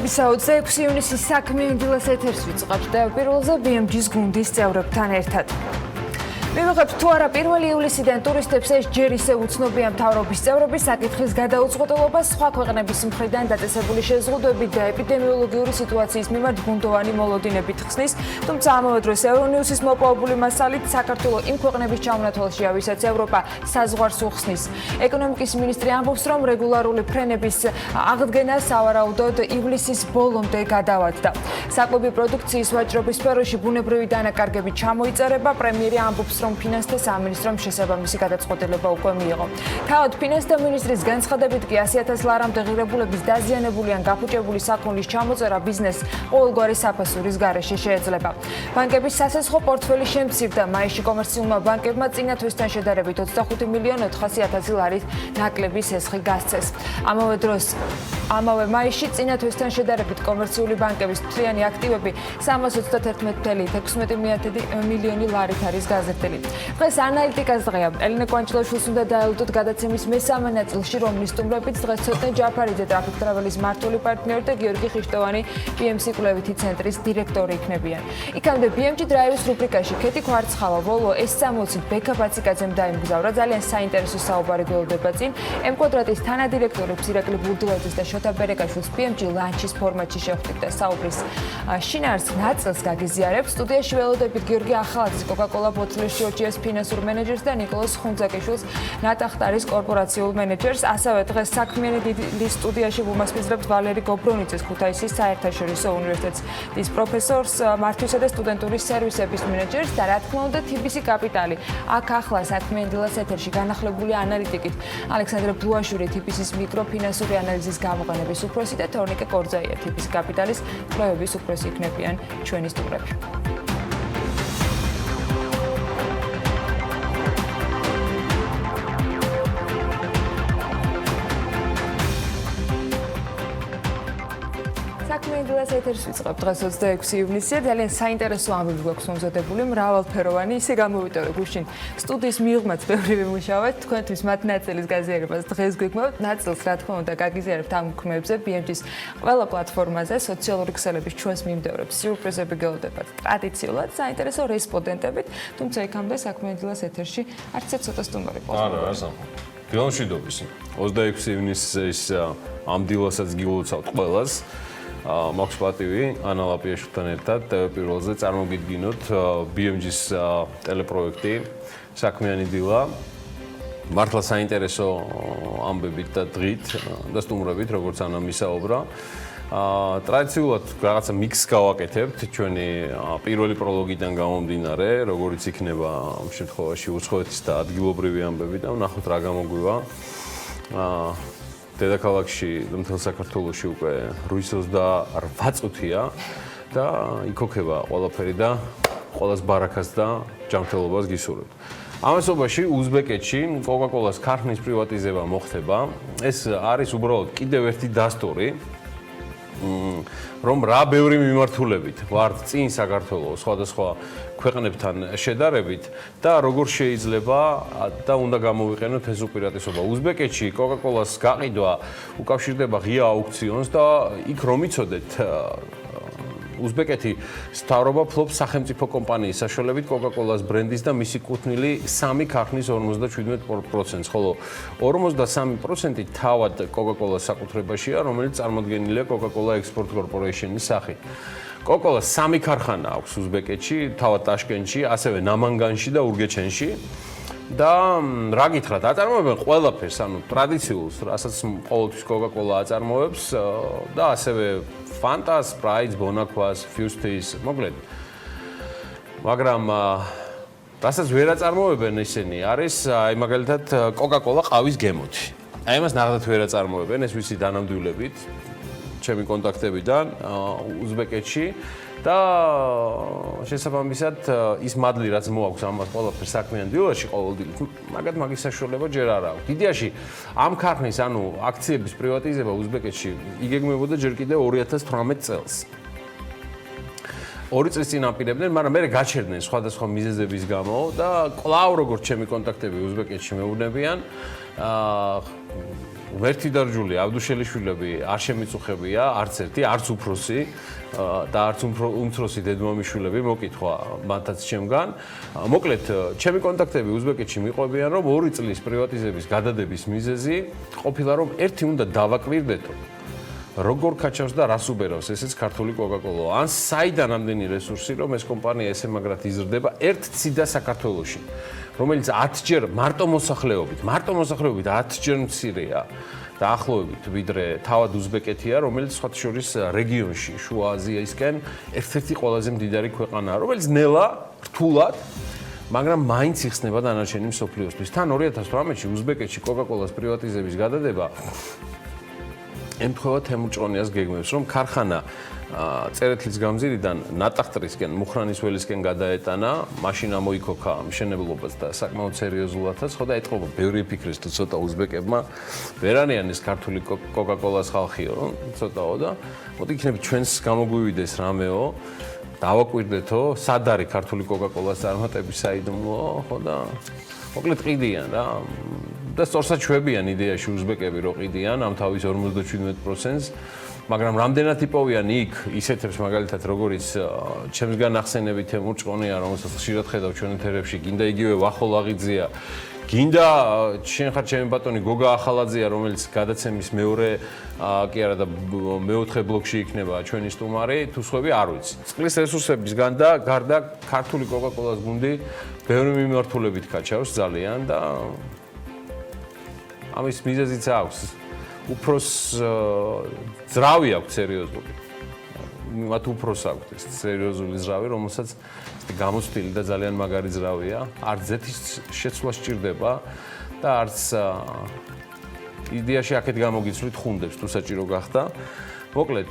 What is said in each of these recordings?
თებერვალისა 26 ივნისის საქმიანი დილას ეთერს ვიწყებთ და პირველზე BMG-ის გუნდის წევრებთან ერთად. მივიღებთ თუ არა 1 ივლისიდან ტურისტებს ეს ჯერ ისე უცნობია მთავრობის წევრები საკითხის გადაუწყვეტილობას სხვა ქვეყნების მხრიდან დაწესებული შეზღუდვებით და ეპიდემიოლოგიური სიტუაციის მიმართ ბუნდოვანი მოლოდინებით ხსნის, თუმცა ამავე დროს ევრონიუსის მოპოვებული მასალით საქართველოს იმ ქვეყნების ჩამონათვალშია, ვისაც ევროპა საზღვარს უხსნის. ეკონომიკის მინისტრი ამბობს, რომ რეგულარული ფრენების აღდგენა სავარაუდოდ ივლისის ბოლომდე გადავადდა. საკვები პროდუქციის ვაჭრობის სფეროში ბუნებრივი დანაკარგები ჩამოიწერება, პრემიერი ამბობს, რომ ფინანსთა სამინისტრომ შესაბამისი გადაწყვეტილება უკვე მიიღო. თავად ფინანსთა მინისტრის განცხადებით კი 100,000 ლარამდე ღირებულების დაზიანებული ან გაფუჭებული საქონლის ჩამოწერა ბიზნესს ყოველგვარი საფასურის გარეშე შეეძლება. ბანკების სასესხო პორტფელი შემცირდა. მაისში კომერციულმა ბანკებმა წინა თვესთან შედარებით 25,400,000 ლარით ნაკლები სესხი გასცეს. ამავე დროს ამავე მაისში წინა თვესთან შედარებით კომერციული ბანკების მთლიანი აქტივები 331,16 მილიონი ლარით არის გაზრდილი. დღეს ანალიტიკას დღეა. ელენე კვანჭლაშვილს უნდა დაელოდოთ გადაცემის მესამე ნაწილში, რომლის სტუმრებით დღეს ცოტნე ჯაფარიძე ტრაფიკ ტრაველის მმართველი პარტნიორი და გიორგი ხიშტოვანი BMC კვლევითი ცენტრის დირექტორი იქნებიან. იქამდე BMG დრაივის რუბრიკაში ქეთი კვარცხავა, ვოლო S60 ბექა ბაციკაძემ დაიმგზავრა. ძალიან საინტერესო საუბარი გველოდება წინ. M-კვადრატის თანადირექტორი ირაკლი ბურდულაძის და შოთა ბერეკაშვილს BMG ლანჩის ფორმატში შევხვდით და საუბრის შინაარს ნაწილს გაგიზიარებს. სტუდიაში ველოდებით გიორგი ახალაძის Coca-Cola ბოთლებში ოჩიას ფინანსურ მენეჯერს და ნიკოლოზ ხუნძაკიშვილს ნატახტარის კორპორაციულ მენეჯერს. ასევე დღეს საქმიანი დილის სტუდიაში ვუმასპინძლებთ ვალერი გობრონიძეს, ქუთაისის საერთაშორისო უნივერსიტეტის პროფესორს, მართვისა და სტუდენტური სერვისების მენეჯერს და რა თქმა უნდა TBC კაპიტალი. აქ ახლა საქმიანი დილას ეთერში განახლებული ანალიტიკით ალექსანდრე ბლუაშვილი TBC-ის მიკროფინანსური ანალიზის გამოყენების უფროსი და თორნიკე კორძაია TBC კაპიტალის კვლევების უფროსი იქნებიან ჩვენი სტუმრები. საქმიანი დილას ეთერს ვიწყებთ დღეს 26 ივნისია. ძალიან საინტერესო ამბები გვაქვს მომზადებული, მრავალფეროვანი, ისე გამოვიტოვე გუშინ სტუდიის მიღმაც ბევრი ვიმუშავეთ, თქვენთვის მათ ნაწილის გაზიარებას დღეს გვიგმავთ, ნაწილს რა თქმა უნდა გაგიზიარებთ ამ ქმებზე BMG-ის ყველა პლატფორმაზე, სოციალური ქსელების ჩვენს მიმდევრებს სიურპრიზები გელოდებათ ტრადიციულად საინტერესო რესპონდენტებით, თუმცა იქამდე საქმიანი დილას ეთერში არც ერთ ცოტა სტუმარი ყავს. არა, დილამშვიდობის. 26 ივნისის ამ დილასაც გილოცავთ ყველას. მაქვს პატივი ანა ლაპიაშვილთან ერთად პირველზე წარმოგიდგინოთ BMG-ის ტელეპროექტი საქმიანი დილა. მართლა საინტერესო ამბებით და დღით და სტუმრებით, როგორც ანა მისაუბრა. ტრადიციულად რაღაცა მიქსს გავაკეთებთ ჩვენი პირველი პროლოგიდან გამომდინარე, როგორიც იქნება ამ შემთხვევაში უცხოეთის და ადგილობრივი ამბები და ვნახოთ რა გამოგვივა. დედაქალაქში და მთელ საქართველოში უკვე 8 წუთია და იქოქება ყველაფერი და ყველას ბარაქას და ჯანმრთელობას გისურვებთ. ამასობაში უზბეკეთში Coca-Cola-ს ქარხნის პრივატიზება მოხდება. ეს არის უბრალოდ კიდევ ერთი დასტური, რომ რა ბევრი მიმართულებით ვართ წინ საქართველოს სხვადასხვა ქვეყნებთან შედარებით და როგორ შეიძლება და უნდა გამოვიყენოთ ეს უპირატესობა. უზბეკეთში Coca-Cola-ს გაყიდვა უკავშირდება ღია აუქციონს და იქ რომ იცოდეთ უზბეკეთი მთავრობა ფლობს სახელმწიფო კომპანიის საშუალებით Coca-Cola-ს ბრენდის და მისი კუთვნილი 3 ქარხნის 57%-ს, ხოლო 53% თავად Coca-Cola-ს საკუთრებაშია, რომელიც წარმოდგენილია Coca-Cola Export Corporation-ის სახით. Coca-Cola 3 ქარხანა აქვს უზბეკეთში, თავად ტაშკენტში, ასევე ნამანგანში და ურგეჩენში. და რა გითხრათ, აწარმოებენ ყველაფერს, ანუ ტრადიციულს, რასაც ყოველთვის Coca-Cola აწარმოებს და ასევე Fantas, Sprite, Bonaqua, Fusti's, მოკლედ. მაგრამ რასაც ვერ აწარმოებენ ისინი, არის აი მაგალითად Coca-Cola ყავის გემოთი. აი მას ნახდათ ვერ აწარმოებენ, ეს ვიცი დანამდვილებით, ჩემი კონტაქტებიდან უზბეკეთში. და შესაბამისად ის მადლი რაც მოაქვს ამას ყველაფერს საქმიან დილაში ყოველდღიურად მაგათ მაგის საშუალება ჯერ არ აქვს. დიდიაში ამ ქარხნის ანუ აქციების პრივატიზება უზბეკეთში იგეგმებოდა ჯერ კიდევ 2018 წელს. 2 წლის წინ აპირებდნენ, მაგრამ მე გაჩერდნენ სხვადასხვა მიზეზების გამო და კვლავ როგორც ჩემი კონტაქტები უზბეკეთში მეუბნებიან, ვერთი დარჯული ავდუშელიშვილები არ შემიწუხებია, არც ერთი, არც უფროსი და არც უმცროსი დედმამიშვილები მოკითხვა მათაც ჩემგან. მოკლედ, ჩემი კონტაქტები უზბეკეთში მიყვებიან, რომ 2 წლის პრივატიზების გადადების მიზეზი ყოფილა, რომ ერთი უნდა დავაკვირდეთო. როგორ კაჩავს და რას უბერავს ესეც ქართული კოკაკოლა. ან საიდან ამდენი რესურსი, რომ ეს კომპანია ესე მაგრად იზრდება ერთ ციდა საქართველოში, რომელიც 10ჯერ მარტო მოსახლეობით 10ჯერ მცირეა დაახლოებით ვიდრე თავად უზბეკეთია, რომელიც სხვათა შორის რეგიონში, შუა აზიისკენ ერთ-ერთი ყველაზე მდიდარი ქვეყანაა, რომელიც ნელა რთულად მაგრამ მაინც იხსნება დანარჩენი მსოფლიოსთვის. თან 2018-ში უზბეკეთში კოკაკოლას პრივატიზების გადადება ემთხვევა თემურჭყონიას გეგმებს, რომ ქარხანა წერეთლის გამზირიდან ნატახტრისკენ, მუხრანის ველისკენ გადაეტანა, მაშინ ამოიქოქა მშენებლობაც და საკმაოდ სერიოზულადაც, ხო და ეთყობა ბევრი ფიქრის თუ ცოტა უზბეკებმა ვერანიან ეს ქართული კოკაკოლას ხალხიო, რომ ცოტაო და მოდი იქნები ჩვენს გამოგვივიდეს რამეო, დავაკვირდეთო, სად არის ქართული კოკაკოლას წარმატების საიდუმლო, ხო და მოკლედ ყიდიან რა. და სწორსაც ჩვებიან იდეაში უზბეკები რო ყიდიან ამ თავის 57%-ს, მაგრამ რამდენად იპოვიან იქ ისეთებს მაგალითად როგორიც ჩემსგან ახსენები თემურჭყონია, რომელსაც ხშირად ხედავ ჩვენ ეთერებში, გინდა იგივე ვახოლ აღიძია, გინდა შენ ხარ ჩემი ბატონი გოგა ახალაძეა, რომელიც გადაცემის მეორე კი არა და მეოთხე ბლოკში იქნება ჩვენი სტუმარი, თუ სხვები არ ვიცი. წყლის რესურსების გარდა ქართული კოკაკოლას გუნდი ბევრი მიმართულებით კაჩავს ძალიან და ამის მიზეზიც აქვს. უფროს ძრავი აქვს სერიოზული. მათ უფროს აქვს ეს სერიოზული ძრავი, რომელსაც გამოცდილი და ძალიან მაგარი ძრავია. არც ზეთის შეცვლა სჭირდება და არც იდეაში აქეთ გამოგიცვლით ხუნდებს თუ საჭირო გახდა. მოკლედ,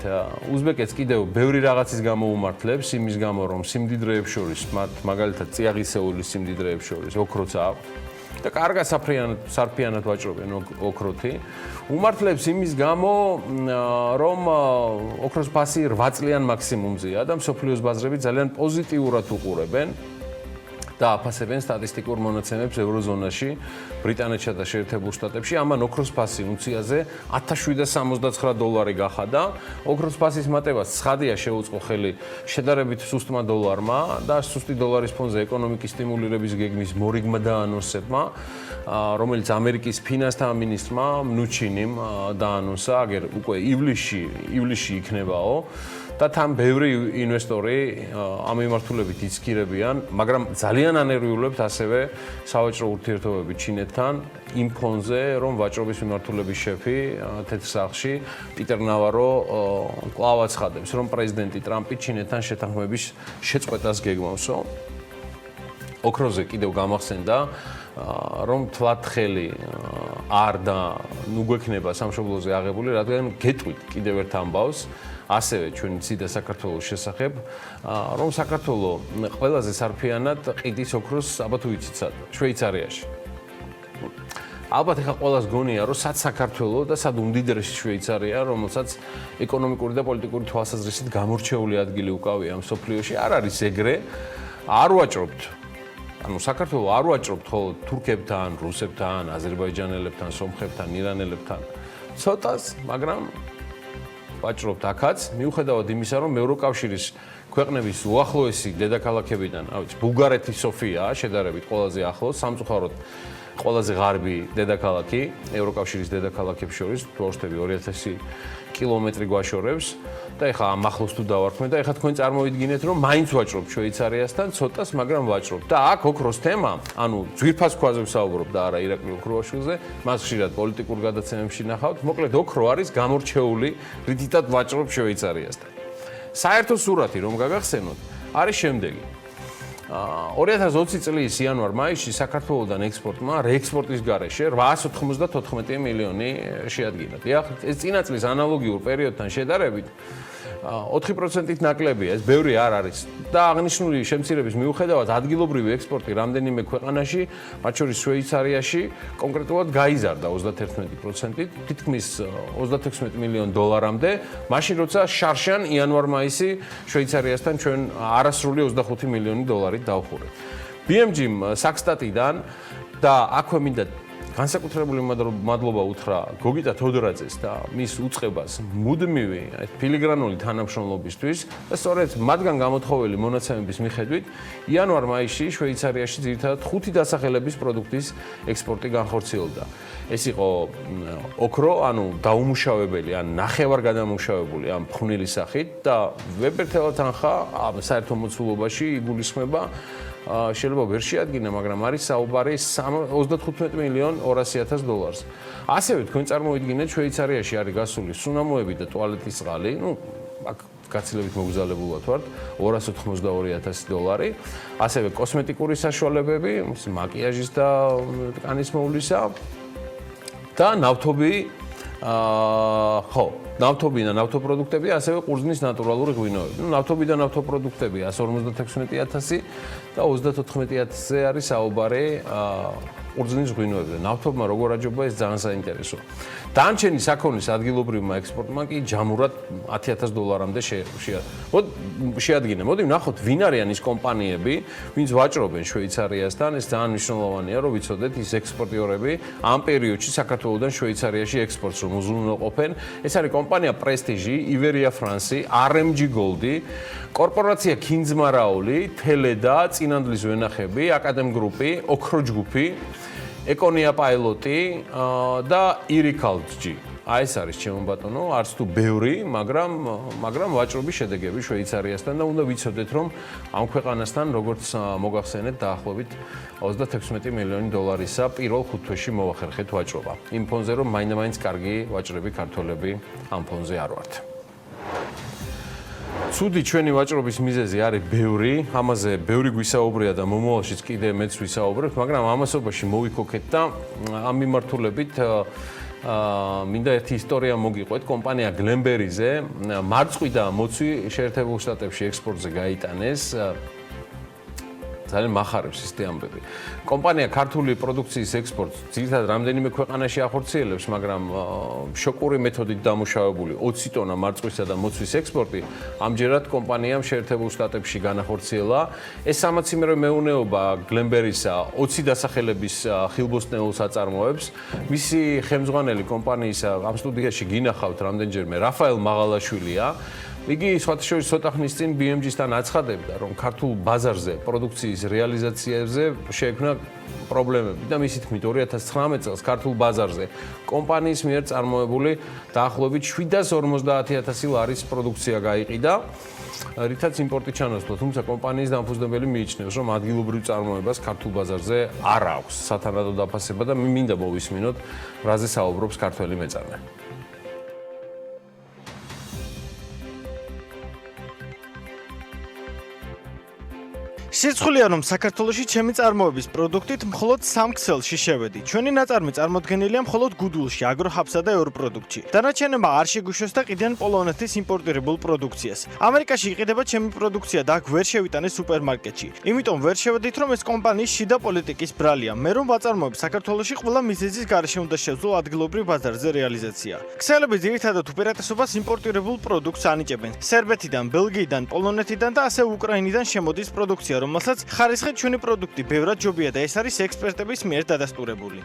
უზბეკეთს კიდევ ბევრი რაღაცის გამოუმართლებს, იმის გამო რომ სიმდიდრეებს შორის, მათ მაგალითად წიაღისეული სიმდიდრეებს შორის ოქროც აქვს. და კარგად სარფიანად ვაჭრობენ ოქროთი. უმართლებს იმის გამო, რომ ოქროს ფასი 8 წლიან მაქსიმუმზეა და მსოფლიოს ბაზრები ძალიან პოზიტიურად უყურებენ და აფასებენ სტატისტიკურ მონაცემებს ევროზონაში, ბრიტანეთსა და შეერთებულ შტატებში. ამან ოქროს ფასი უნციაზე $1769 გახადა. ოქროს ფასის მატებას ცხადია შეუწყო ხელი შედარებით სუსტმა დოლარმა და სუსტი დოლარის ფონზე ეკონომიკის სტიმულირების გეგმის მორიგმა დაანონსებმა, რომელიც ამერიკის ფინანსთა მინისტრმა მნუჩინიმ დაანონსა, აგერ უკვე ივლისში იქნებაო. და თან ბევრი ინვესტორი ამ მიმართულებით იცქირებიან, მაგრამ ძალიან ანერვიულებთ ასევე სავაჭრო ურთიერთობები ჩინეთთან იმ ფონზე, რომ ვაჭრობის მიმართულების შეფი თეთრ სახლში პიტერ ნავარო კვლავ აცხადებს, რომ პრეზიდენტი ტრამპი ჩინეთთან შეთანხმების შეწყვეტას გეგმავსო. ოქროზე კიდევ გამახსენდა, რომ თვათ ხელი არ და ნუ გვექნება სამშობლოზე აღებული, რადგან გეტყვით კიდევ ერთ ამბავს, ასევე ჩვენი ციდა საქართველოს შესახებ, რომ საქართველო ყველაზე სარფიანად ყიდის ოქროს, ალბათ ვიცით სად, შვეიცარიაში. ალბათ ეხლა ყველას გონია, რომ სად საქართველო და სად უმდიდრესი შვეიცარია, რომელსაც ეკონომიკური და პოლიტიკური თვალსაზრისით გამორჩეული ადგილი უკავია მსოფლიოში, არ არის ეგრე, არ ვაჭრობთ. ანუ საქართველო არ ვაჭრობთ ხოლმე თურქებთან, რუსებთან, აზერბაიჯანელებთან, სომხებთან, ირანელებთან. ცოტას, მაგრამ ვაჭრობთ აქაც, მიუხედავად იმისა, რომ ევროკავშირის ქვეყნების უახლოესი დედაქალაქებიდან, ბულგარეთი სოფიაა შედარებით ყველაზე ახლოს, სამწუხაროდ ყველაზე ღარიბი დედაქალაქი ევროკავშირის დედაქალაქებს შორის, თორშტები 2000 კილომეტრი გვაშორებს და ეხლა ამ ახლოს თუ დავარქმე და ეხლა თქვენ წარმოვიდგინეთ, რომ მაინც ვაჭრობთ შვეიცარიასთან, ცოტას, მაგრამ ვაჭრობთ. და აქ ოქროს თემა, ანუ ძვირფას ქვაზე ვსაუბრობ და არა ირაკლი ოქროვაშვილზე, მას ხშირად პოლიტიკურ გადაცემებში ნახავთ. მოკლედ ოქრო არის გამორჩეული, რითითაც ვაჭრობ შვეიცარიასთან. საერთო სურათი რომ გაგახსენოთ, არის შემდეგი. 2020 წლის იანვარ-მაისში საქართველოსთან ექსპორტმა რეექსპორტის გარეშე 894 მილიონი შეადგინა. დიახ, ეს წინა წლის ანალოგიურ პერიოდთან შედარებით 4%-ით ნაკლებია, ეს ბევრი არ არის. და აღნიშნული შემცირების მიუხედავად ადგილობრივი ექსპორტი რამდენიმე ქვეყანაში, მათ შორის შვეიცარიაში, კონკრეტულად გაიზარდა 31%-ით, თითქმის 36 მილიონ დოლარამდე, მაშინ როცა შარშან იანვარ-მაისი შვეიცარიასთან ჩვენ არასრული 25 მილიონი დოლარით დავხურეთ. BMG-მ საქსტატიდან და აქვე მინდა განსაკუთრებული მადლობა უთხრა გოგიტა თოდორაძეს და მის უწყებას მუდმივი ფილიგრანული თანამშრომლობისთვის და სწორედ მათგან გამოთხოვილი მონაცემების მიხედვით იანვარ-მაისში შვეიცარიაში ძირითადად 5 დასახელების პროდუქტის ექსპორტი განხორციელდა. ეს იყო ოქრო, ანუ დაუმუშავებელი, ან ნახევარ გადამუშავებული, ან ფხვნილის სახით და ვებერთელა თანხა ამ საერთო მოცულობაში იგულისხმება შეიძლება ვერ შეადგინა, მაგრამ არის საუბარი 35 მილიონ 200,000 დოლარს. ასევე თქვენ წარმოიდგინეთ, შვეიცარიაში არის გასული სუნამოები და ტუალეტის წყალი, აქ გაცილებით მოგზაურობულად ვართ, 282,000 დოლარი. ასევე კოსმეტიკური საშუალებები, მაკიაჟის და კანის მოვლისა და ნავთობი ნავთობი და ნავთობპროდუქტები, ასევე ყურძნის ნატურალური ღვინოები. ნავთობი და ნავთობპროდუქტები 156,000 და 34,000-ზე არის საუბარი ყურძნის ღვინოებზე. ნავთობმა როგორ აჯობა, ეს ძალიან საინტერესოა. დანარჩენი საქონლის ადგილობრივმა ექსპორტმა კი ჯამურად 10,000 დოლარამდე შეადგინა. მოდი ვნახოთ, ვინ არიან ის კომპანიები, ვინც ვაჭრობენ შვეიცარიასთან. ეს ძალიან მნიშვნელოვანია, რომ ვიცოდეთ ის ექსპორტიორები ამ პერიოდში საქართველოსდან შვეიცარიაში ექსპორტს რომ უზრუნველყოფენ. ეს არის კომპანია პრესტიჟი, ივერია ფრანსი, RMG Gold-ი, კორპორაცია ქინძმარაული, თელედა, წინანდლის ვენახები, აკადემ გრუპი, ოქრო ჯგუფი, ეკონია პაილოტი და ირიკალჯი. ეს არის ჩემო ბატონო, არც თუ ბევრი, მაგრამ ვაჭრობის შედეგები შვეიცარიასთან და უნდა ვიცოდეთ, რომ ამ ქვეყანასთან როგორც მოგახსენეთ, დაახლოებით 36 მილიონი დოლარისა პირველ 5 თვეში მოახერხეთ ვაჭრობა. იმ ფონზე, რომ მაინდა-მაინც კარგი ვაჭრები ქართველები ამ ფონზე არ ვართ. ცუდი ჩვენი ვაჭრობის მიზეზი არის ბევრი, ამაზე ბევრი გვისაუბრია და მომავალშიც კიდე მეც ვისაუბრებ, მაგრამ ამასობაში მოვიქოქეთ და ამ მიმართულებით მინდა ერთი ისტორია მოგიყვეთ. კომპანია გლენბერიზე მარწყვი და მოცვი შეერთებულ შტატებში ექსპორტზე გაიტანეს. ძალიან მახარებს ის ამბები. კომპანია ქართული პროდუქციის ექსპორტს ძირითადად რამდენიმე ქვეყანაში ახორციელებს, მაგრამ შოკური მეთოდით დამუშავებული 20 ტონა მარწყვისა და მოცვის ექსპორტი ამჯერად კომპანიამ შეერთებულ შტატებში განახორციელა. ეს სამაციმრო მეურნეობა გლენბერისა 20 დასახელების ხილბოსტნეულ საწარმოებს. მისი ხელმძღვანელი კომპანიისა ამ სტუდიაში გინახავთ რამდენჯერმე რაფაელ მაღალაშვილია. იგი სხვათა შორის ცოტა ხნის წინ BMG-სთან აცხადებდა, რომ ქართულ ბაზარზე პროდუქციის რეალიზაციაზე შეექმნა პრობლემები და მისი თქმით 2019 წელს ქართულ ბაზარზე კომპანიის მიერ წარმოებული დაახლოებით 750,000 ლარის პროდუქცია გაიყიდა, რითაც იმპორტი ჩანაცვლა, თუმცა კომპანიის დამფუძნებელი მიიჩნევს, რომ ადგილობრივ წარმოებას ქართულ ბაზარზე არ აქვს სათანადო დაფასება და მინდა მოვისმინოთ, რაზე საუბრობს ქართველი მეწარმე. სიცხულია რომ საქართველოში ჩემი წარმოების პროდუქტით მხოლოდ 3 ქსელში შევედი. ჩვენი ნაწარმი წარმოდგენილია მხოლოდ გუდულში, აგროჰაბსა და ევროპროდუქტში. დანარჩენება არ შეგუშვეს და ყიდიან პოლონეთის იმპორტირებულ პროდუქციას. ამერიკაში იყიდება ჩემი პროდუქცია და აქ ვერ შევიტანე სუპერმარკეტში. იმიტომ ვერ შევედით, რომ ეს კომპანიის შიდა პოლიტიკის ბრალია. მე რომ ვაწარმოებ საქართველოში, ყველა მიზეზის გარეშე უნდა შევძლო ადგილობრივ ბაზარზე რეალიზაცია. ქსელები ძირითადად უპირატესობას იმპორტირებულ პროდუქტს ანიჭებენ. სერბეთიდან, ბელგიიდან, პოლონეთიდან და ასევე უკრაინიდან შემოდის პროდუქცია, რომელსაც ხარისხით ჩვენი პროდუქტი ბევრად ჯობია და ეს არის ექსპერტების მიერ დადასტურებული.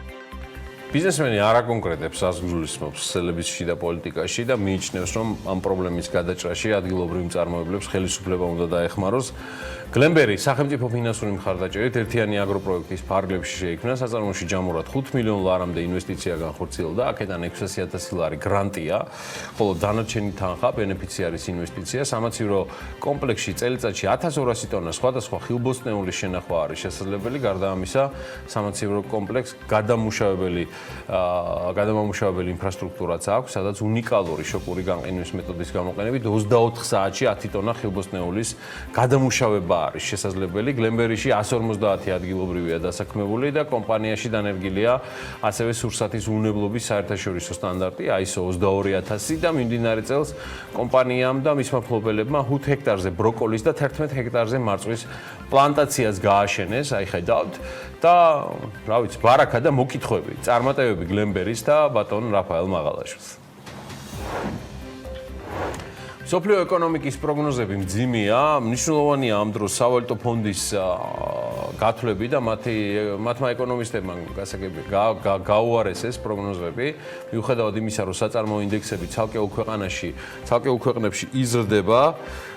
ბიზნესმენი არ აკონკრეტებს აზრგულისმობს ქსელების შიდა პოლიტიკაში და მიიჩნევს, რომ ამ პრობლემის გადაჭრაში ადგილობრივ მწარმოებლებს ხელისუფლება უნდა დაეხმაროს. გლენბერი სახელმწიფო ფინანსური მხარდაჭერით ერთიანი აგროპროექტის ფარგლებში შეიქმნა, საწარმოში ჯამურად 5 მილიონ ლარამდე ინვესტიცია განხორციელდა, აქედან 600,000 ლარი გრანტია, ხოლო დანარჩენი თანხა ბენეფიციარის ინვესტიცია. სამაცივრო კომპლექსში წელიწადში 1200 ტონა სხვადასხვა ხილბოსტნეული შენახვა არის შესაძლებელი, გარდა ამისა სამაცივრო კომპლექსს გადამამუშავებელი ინფრასტრუქტურაც აქვს, სადაც უნიკალური შოკური განყინვის მეთოდის გამოყენებით 24 საათში 10 ტონა ხილბოსტნეულის გადამუშავება არის შესაძლებელი. გლენბერიში 150 ადგილობრივია დასაქმებული და კომპანიაში დანერგილია ასევე სურსათის უნებლობის საერთაშორისო სტანდარტი ISO 22000 და მიმდინარე წელს კომპანიამ და მისმა მფლობელებმა 5 ჰექტარზე ბროკოლის და 11 ჰექტარზე მარწვის პლანტაციას გააშენეს, აი ხედავთ და რა ვიცი, ბარაკა და მოკითხვები, წარმატებები გლენბერის და ბატონ რაფაელ მაღალაშვილს. სოფლიო ეკონომიკის პროგნოზები მძიმეა, მნიშვნელოვანია ამ დროს სავალუტო ფონდის გათვლები და მათმა ეკონომისტებმა გაუარეს ეს პროგნოზები, მიუხედავად იმისა, რომ საწარმოო ინდექსები ცალკეულ ქვეყნებში იზრდება.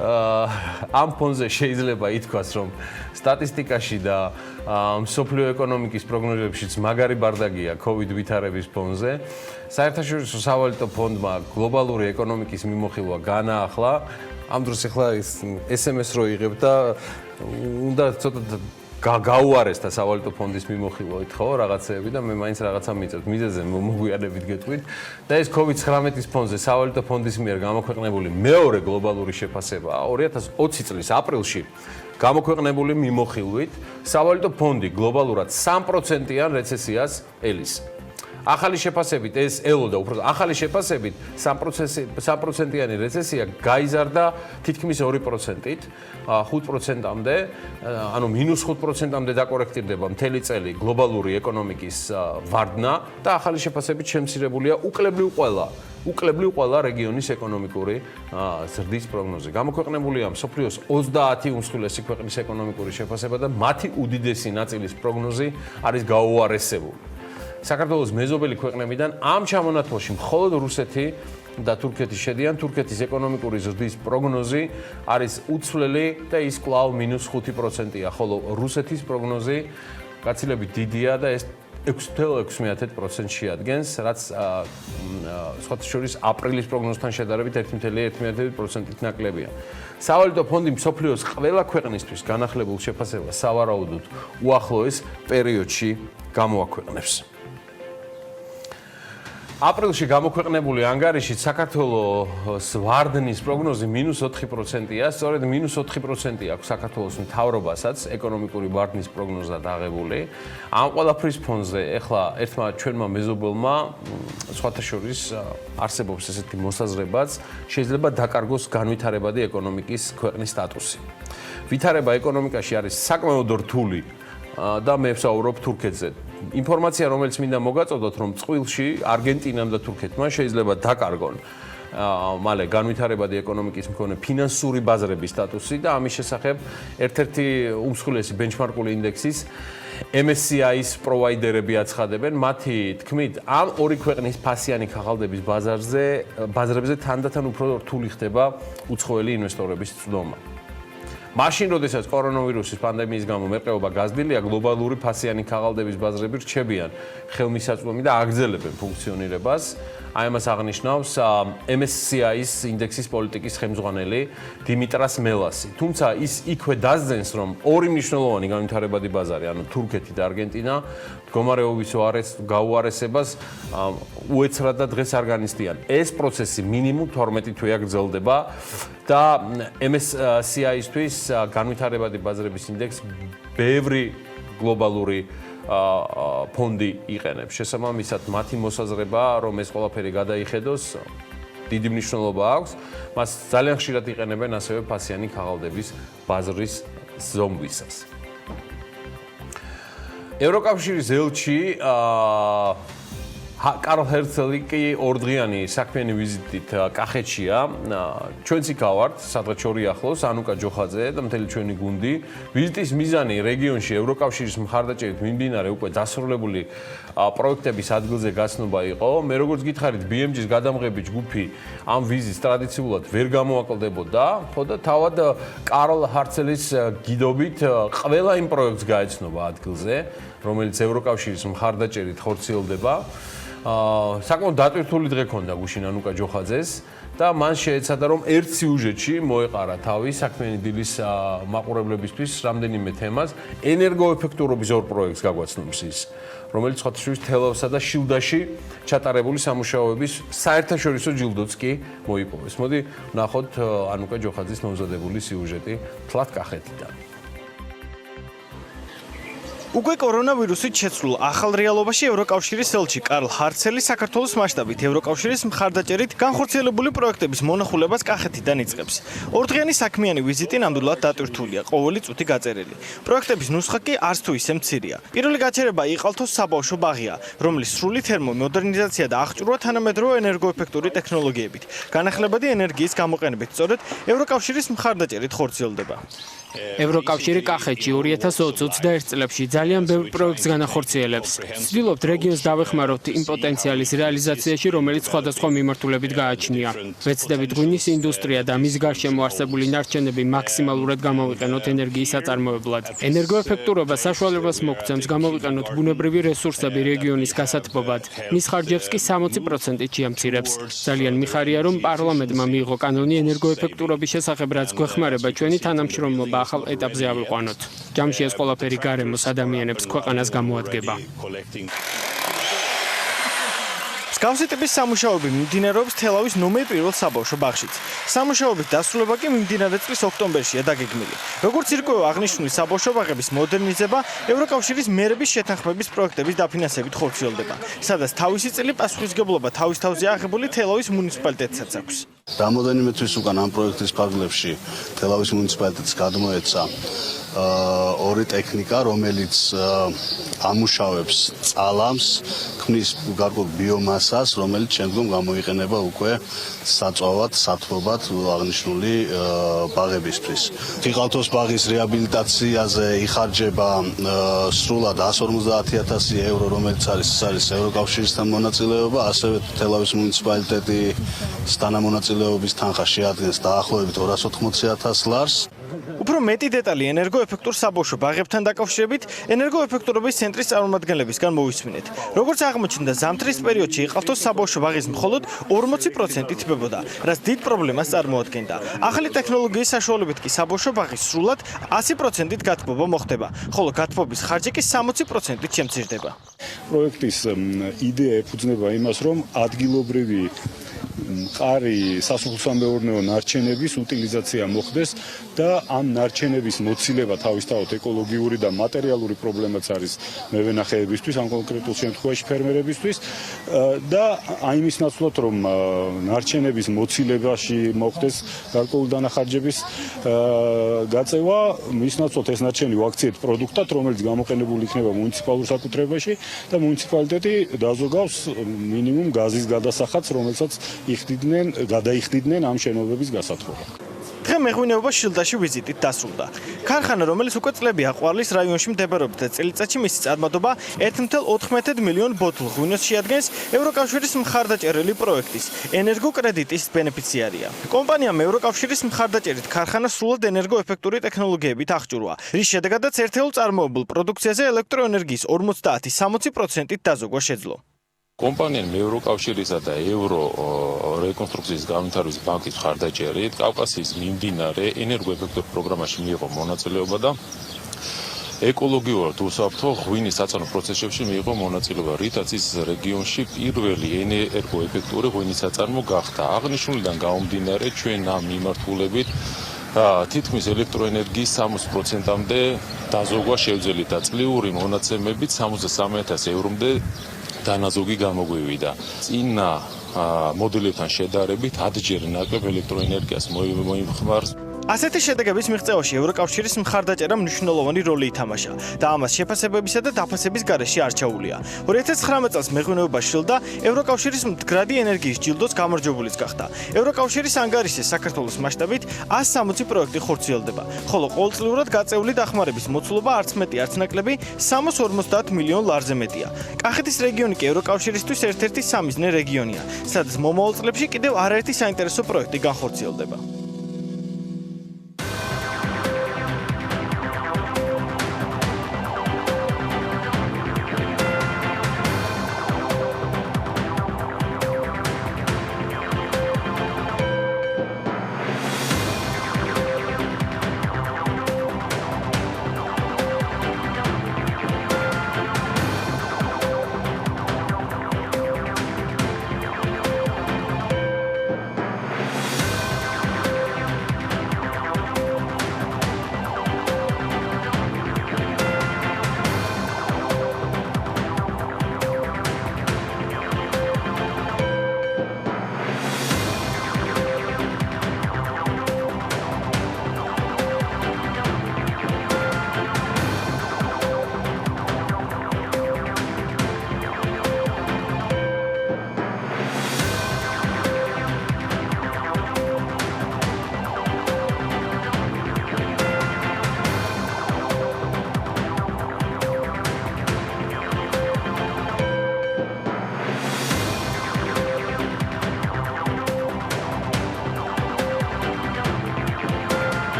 ამ ფონზე შეიძლება ითქვას, რომ სტატისტიკაში და სოფლიო ეკონომიკის პროგნოზებშიც მაგარი ბარდაგია COVID ვითარების ფონზე. საერთაშორისო სავალუტო ფონდმა გლობალური ეკონომიკის მიმოხილვა განაახლა. ამ დროს ახლა SMS რო იღებ და უნდა ცოტა გაუარეს და სავალუტო ფონდის მიმოხილვით ხო რაღაცეები და მე მაინც რაღაცა მიწევთ მიზეზე მოგვიანებით გეტყვით და ეს COVID-19-ის ფონზე სავალუტო ფონდის მიერ გამოქვეყნებული მეორე გლობალური შეფასება 2020 წლის აპრილში გამოქვეყნებული მიმოხილვით სავალუტო ფონდი გლობალურად 3%-იან რეცესიას ელის. ახალი შეფასებით ეს ელოდა უფრო ახალი შეფასებით 3%-იანი რეცესია გაიზარდა თითქმის 2%-ით 5%-მდე, ანუ -5%-მდე დაკორექტირდება მთელი წელი გლობალური ეკონომიკის ვარდნა და ახალი შეფასებით შემცირებულია უკლებლივ ყველა რეგიონის ეკონომიკური ზრდის პროგნოზი. გამოქვეყნებულია მსოფლიოს 30 უმსხვილესი ქვეყნის ეკონომიკური შეფასება და მათი უდიდესი ნაწილის პროგნოზი არის გაუარესებული. საქართველოს მეზობელი ქვეყნებიდან ამ ჩამონათვალში მხოლოდ რუსეთი და თურქეთი შედიან. თურქეთის ეკონომიკური ზრდის პროგნოზი არის უცვლელი და ის კვლავ -5%-ია, ხოლო რუსეთის პროგნოზი გაცილებით დიდია და ეს 6.6% შეადგენს, რაც სხვათა შორის აპრილის პროგნოზთან შედარებით 1.1%-ით ნაკლებია. სავალუტო ფონდი მსოფლიოს ყველა ქვეყნისთვის განახლებულ შეფასებას სავარაუდოდ უახლოეს პერიოდში გამოაქვეყნებს. აპრილში გამოქვეყნებული ანგარიშით საქართველოს ვარდნის პროგნოზი -4%-ია, სწორედ -4% აქვს საქართველოს მთავრობასაც ეკონომიკური ვარდნის პროგნოზად აღებული. ამ ყველაფრის ფონზე ეხლა ერთმა ჩვენმა მეზობელმა სხვათა შორის არსებობს ესეთი მოსაზრებაც, შეიძლება დაკარგოს განვითარებადი ეკონომიკის ქვეყნის სტატუსი. ვითარება ეკონომიკაში არის საკმაოდ რთული და მე ვსაუბრობ თურქეთზე. ინფორმაცია, რომელიც მინდა მოგაწოდოთ, რომ წყვილში არგენტინამ და თურქეთმა შეიძლება დაკარგონ მალე განვითარებადი ეკონომიკის მქონე ფინანსური ბაზრების სტატუსი და ამის შესახებ ერთ-ერთი უმსხვილესი ბენჩმარკული ინდექსის MSCI-ის პროვაიდერები აცხადებენ, მათი თქმით, ამ ორი ქვეყნის ფასიანი ქაღალდების ბაზრებზე თანდათან უფრო რთული ხდება უცხოელი ინვესტორების წვდომა. მაშინ, როდესაც კორონავირუსის პანდემიის გამო მერყეობა გაზრდილია, გლობალური ფასიანი ქაღალდების ბაზრები რჩებიან ხელმისაწვდომი და აგრძელებენ ფუნქციონირებას. აი ამას აღნიშნავს MSCI-ის ინდექსის პოლიტიკის ხელმძღვანელი დიმიტრას მელასი. თუმცა ის იქვე დასძენს, რომ ორი მნიშვნელოვანი განვითარებადი ბაზარი, ანუ თურქეთი და არგენტინა, მდგომარეობის გაუარესებას უეცრად და დღეს არ განიცდიან. ეს პროცესი მინიმუმ 12 თვეა გრძელდება და MSCI-ისთვის განვითარებადი ბაზრების ინდექსს ბევრი გლობალური ფონდი იყენებს. შესაბამისად, მათი მოსაზრება, რომ ეს ყველაფერი გადაიხედოს, დიდი მნიშვნელობა აქვს. მას ძალიან ხშირად იყენებენ ასევე ფასიანი ქაღალდების ბაზრის ზომვისას. ევროკავშირის ელჩი კარლ ჰერცელი კი ორდღიანი საქმიანი ვიზიტით კახეთშია. ჩვენც იქ ავართ, სადღაც შორი ახლოს, ანუკა ჯოხაძე და მთელი ჩვენი გუნდი. ვიზიტის მიზანი რეგიონში ევროკავშირის მხარდაჭერით მიმდინარე უკვე დასრულებული პროექტების ადგილზე გაცნობა იყო. მე როგორც გითხარით, BMG-ს გადამღები ჯგუფი ამ ვიზიტს ტრადიციულად ვერ გამოაკლდებოდა, ხო და თავად კარლ ჰერცელის გიდობით ყველა იმ პროექტს გაეცნობა ადგილზე, რომელიც ევროკავშირის მხარდაჭერით ხორციელდება. საკმაოდ დატვირთული დღე ქონდა გუშინ ანუკა ჯოხაძეს და მან შეეცადა, რომ ერთ სიუჟეტში მოეყარა თავი საქმიანი დილის მაყურებლებისთვის რამდენიმე თემას. ენერგოეფექტურობის ორ პროექტს გაგვაცნობს ის, რომელიც ხათშურის თელავსა და შილდაში ჩატარებული სამუშაოების საერთაშორისო ჯილდოც კი მოიპოვეს. მოდი ვნახოთ ანუკა ჯოხაძის მომზადებული სიუჟეტი თლათ კახეთიდან. უკვე კორონავირუსით შეცვლილ ახალ რეალობაში ევროკავშირის ელჩი კარლ ჰარცელი საქართველოს მასშტაბით ევროკავშირის მხარდაჭერით განხორციელებული პროექტების მონახულებას კახეთიდან იწყებს. ორდღიანი საქმიანი ვიზიტი ნამდვილად დატვირთულია, ყოველი წუთი გაწერილი. პროექტების ნუსხა კი არც თუ ისე მცირეა. პირველი გაჩერება იყალთოს საბავშვო ბაღია, რომლის სრული თერმომოდერნიზაცია და აღჭურვა თანამედროვე ენერგოეფექტური ტექნოლოგიებით, განახლებადი ენერგიის გამოყენებით სწორედ ევროკავშირის მხარდაჭერით ხორციელდება. ევროკავშირი კახეთში 2021 წლებში ძალიან ბევრ პროექტს განახორციელებს. ვცდილობთ რეგიონს დავეხმაროთ იმ პოტენციალის რეალიზაციაში, რომელიც სხვადასხვა მიმართულებით გააჩნია. ვეცდებით ღვინის ინდუსტრია და მის გარშემო არსებული ნარჩენები მაქსიმალურად გამოვიყენოთ ენერგიის საწარმოებლად. ენერგოეფექტურობა საშუალებას მოგცემს გამოვიყენოთ ბუნებრივი რესურსები რეგიონის გასათბობად. მის ხარჯებს კი 60%-ით შეამცირებს. ძალიან მიხარია, რომ პარლამენტმა მიიღო კანონი ენერგოეფექტურობის შესახებ, რაც გვეხმარება ჩვენი თანამშრომლობა ახალ ეტაპზე ავიყვანოთ. ჯამში ეს ყველაფერი გარემოს ადამიანებს ქვეყანას გამოადგება. მსგავსი ტიპის სამუშაოები მიმდინარეობს თელავის ნომერ პირველ საბავშვო ბაღშიც. სამუშაოების დასრულება კი მიმდინარე წლის ოქტომბერშია დაგეგმილი. როგორც ირკვევა აღნიშნული საბავშვო ბაღების მოდერნიზება ევროკავშირის მერების შეთანხმების პროექტების დაფინანსებით ხორციელდება, სადაც თავისი წილი პასუხისმგებლობა თავის თავზე აღებული თელავის მუნიციპალიტეტსაც აქვს. Რამდენიმე თვის უკან ამ პროექტის ფარგლებში თელავის მუნიციპალიტეტს გადმოეცა ორი ტექნიკა, რომელიც ამუშავებს წყალამს, ქმნის გარკვეულ ბიომასას, რომელიც შემდგომ გამოიყენება უკვე საწვავად, სათბობად აღნიშნული ბაღებისთვის. იყალთოს ბაღის რეაბილიტაციაზე იხარჯება სრულად 150,000 евро, რომელიც არის ევროკავშირისთან მონაწილეობა, ასევე თელავის მუნიციპალიტეტის თანამონაწილეობის თანხა შეადგენს დაახლოებით 280,000 ლარს. უფრო მეტი დეტალი ენერგოეფექტურ საბავშვო ბაღებთან დაკავშირებით ენერგოეფექტურობის ცენტრის წარმომადგენლებისგან მოვისმინეთ. როგორც აღმოჩნდა, ზამთრის პერიოდში იყალთოს საბავშვო ბაღის მხოლოდ 40% თბებოდა, რაც დიდ პრობლემას წარმოადგენდა. ახალი ტექნოლოგიის საშუალებით კი საბავშვო ბაღის სრულად 100%-ით გათბობა მოხდება, ხოლო გათბობის ხარჯი კი 60%-ით შემცირდება. პროექტის იდეა ეფუძნება იმას, რომ ადგილობრივი მყარი სასოფლო-სამეურნეო ნარჩენების უტილიზაცია მოხდეს და ამ ნარჩენების მოცილება თავისთავად ეკოლოგიური და მატერიალური პრობლემაც არის მევენახეებისთვის, ამ კონკრეტულ შემთხვევაში ფერმერებისთვის და აიმის ნაცვლად, რომ ნარჩენების მაცილებაში მოხდეს გარკვეული დანახარჯების გაწევა, მის ნაცვლად ეს ნარჩენი ვაქციეთ პროდუქტად, რომელიც გამოყენებული იქნება მუნიციპალურ საკუთრებაში და მუნიციპალიტეტი დაზოგავს მინიმუმ გაზის გადასახადს, რომელსაც გადაიხდიდნენ ამ შენობების გასათბობა. დღე მეღვინეობა შილდაში ვიზიტით დასრულდა. ქარხანა, რომელიც უკვე წლები აყვარლის რაიონში მდებარეობდა და წელიწადში მისი წარმატება 1,4 მილიონ ბოთლ ღვინოს შეადგენს ევროკავშირის მხარდაჭერილი პროექტის ენერგოკრედიტის ბენეფიციარია. კომპანიამ ევროკავშირის მხარდაჭერით ქარხანა სრულად ენერგოეფექტური ტექნოლოგიებით აღჭურვა, რის შედეგადაც ერთეულ წარმოებულ პროდუქციაზე ელექტროენერგიის 50-60%-ით დაზოგვა შეძლო. კომპანიამ ევროკავშირისა და ევრო რეკონსტრუქციის განვითარების ბანკის მხარდაჭერით კავკასიის მიმდინარე ენერგოეფექტურ პროგრამაში მიიღო მონაწილეობა და ეკოლოგიურად უსაფრთხო ღვინის საწარმო პროცესებში მიიღო მონაწილეობა, რითაც ის რეგიონში პირველი ენერგოეფექტური ღვინის საწარმო გახდა. აღნიშნულიდან გამომდინარე, ჩვენ ამ მიმართულებით თითქმის ელექტროენერგიის 60%-მდე დაზოგვა შევძელით და წლიური მონაცემებით 63,000 ევრომდე დანაზოგი გამოგვივიდა. წინა მოდელებთან შედარებით 10-ჯერ ნაკლებ ელექტროენერგიას მოიხმარს. ასეთი შედეგების მიღწევაში ევროკავშირის მხარდაჭერა მნიშვნელოვანი როლი ითამაშა და ამას შეფასებებისა და დაფასების გარეშე არჩეულია. 2019 წელს მეღვინეობა შილდა ევროკავშირის მდგრადი ენერგიის ჯილდოს გამარჯვებულიც გახდა. ევროკავშირის ანგარიშზე საქართველოს მასშტაბით 160 პროექტი ხორციელდება, ხოლო ყოველწლიურად გაწეული დახმარების მოცულობა არც მეტი არც ნაკლები 350 მილიონ ლარზე მეტია. კახეთის რეგიონი კი ევროკავშირისთვის ერთ-ერთი სამიზნე რეგიონია, სადაც მომავალ წლებში კიდევ არაერთი საინტერესო პროექტი განხორციელდება.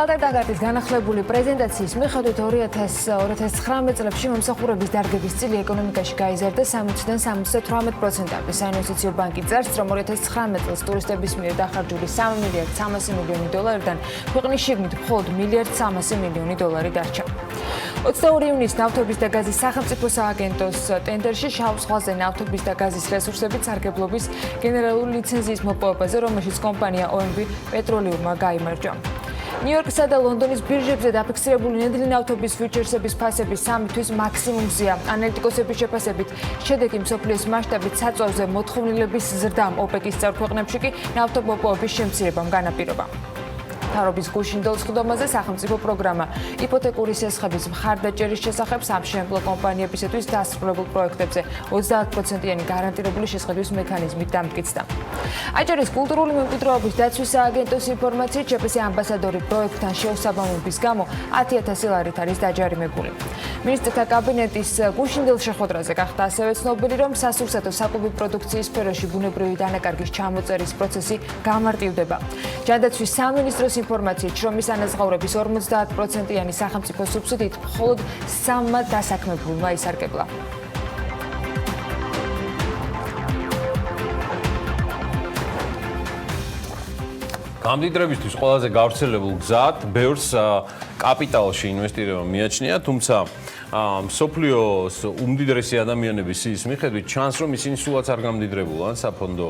ალდარ გაგარტის განახლებული პრეზენტაციის მიხედვით 2019 წლებში მომსახურების დარგების წილი ეკონომიკაში გაიზარდა 60-დან 78%-ამდე. საინვესტიციო ბანკი წერს, რომ 2019 წელს ტურისტების მიერ დახარჯული 3 მილიარდ 300 მილიონი დოლარიდან ქვეყნის შიგნით მხოლოდ 1 მილიარდ 300 მილიონი დოლარი დარჩა. 22 ივნისს ნავთობის და გაზის სახელმწიფო სააგენტოს ტენდერში შავ ზღვაზე ნავთობის და გაზის რესურსებით სარგებლობის გენერალური ლიცენზიის მოპოვებაზე, რომელშიც კომპანია OMV პეტროლიუმმა გაიმარჯვა. ნიუ-იორკსა და ლონდონის ბირჟებზე დაფიქსირებული ნედლი ნავთობის ფიუჩერსების ფასები 3 თვის მაქსიმუმზეა. ანალიტიკოსების შეფასებით, შედეგი მსოფლიოს მასშტაბით საწვავზე მოთხოვნილების ზრდამ ოპეკის წევრ ქვეყნებში კი ნავთობმოპოვების შემცირებამ განაპირობა. მთავრობის გუშინდელ სხდომაზე სახელმწიფო პროგრამა იპოთეკური სესხების მხარდაჭერის შესახებ სამშენებლო კომპანიებისათვის დასრულებულ პროექტებზე 30%-იანი გარანტირებული შესყიდვის მექანიზმით დამტკიცდა. აჭარის კულტურული მემკვიდრეობის დაცვის სააგენტოს ინფორმაციით, ჭეპესი ამბასადორი პროექტთან შეუსაბამობის გამო 10,000 ლარით არის დაჯარიმებული. მინისტრთა კაბინეტის გუშინდელ შეხვედრაზე გახდა ასევე ცნობილი, რომ სასურსათო საკვები პროდუქციის სფეროში ბუნებრივი დანაკარგის ჩამოწერის პროცესი გამარტივდება. ჯანდაცვის სამინისტროს ინფორმაციით, შრომის ანაზღაურების 50%-იანი სახელმწიფო სუბსიდიით მხოლოდ 3 დასაქმებულმა ისარგებლა. გამდიდრებისთვის ყველაზე გავრცელებულ გზად ბევრს კაპიტალში ინვესტირება მიაჩნია, თუმცა მსოფლიოს უმდიდრესი ადამიანების სიის მიხედვით ჩანს, რომ ისინი სულაც არ გამდიდრებულან საფონდო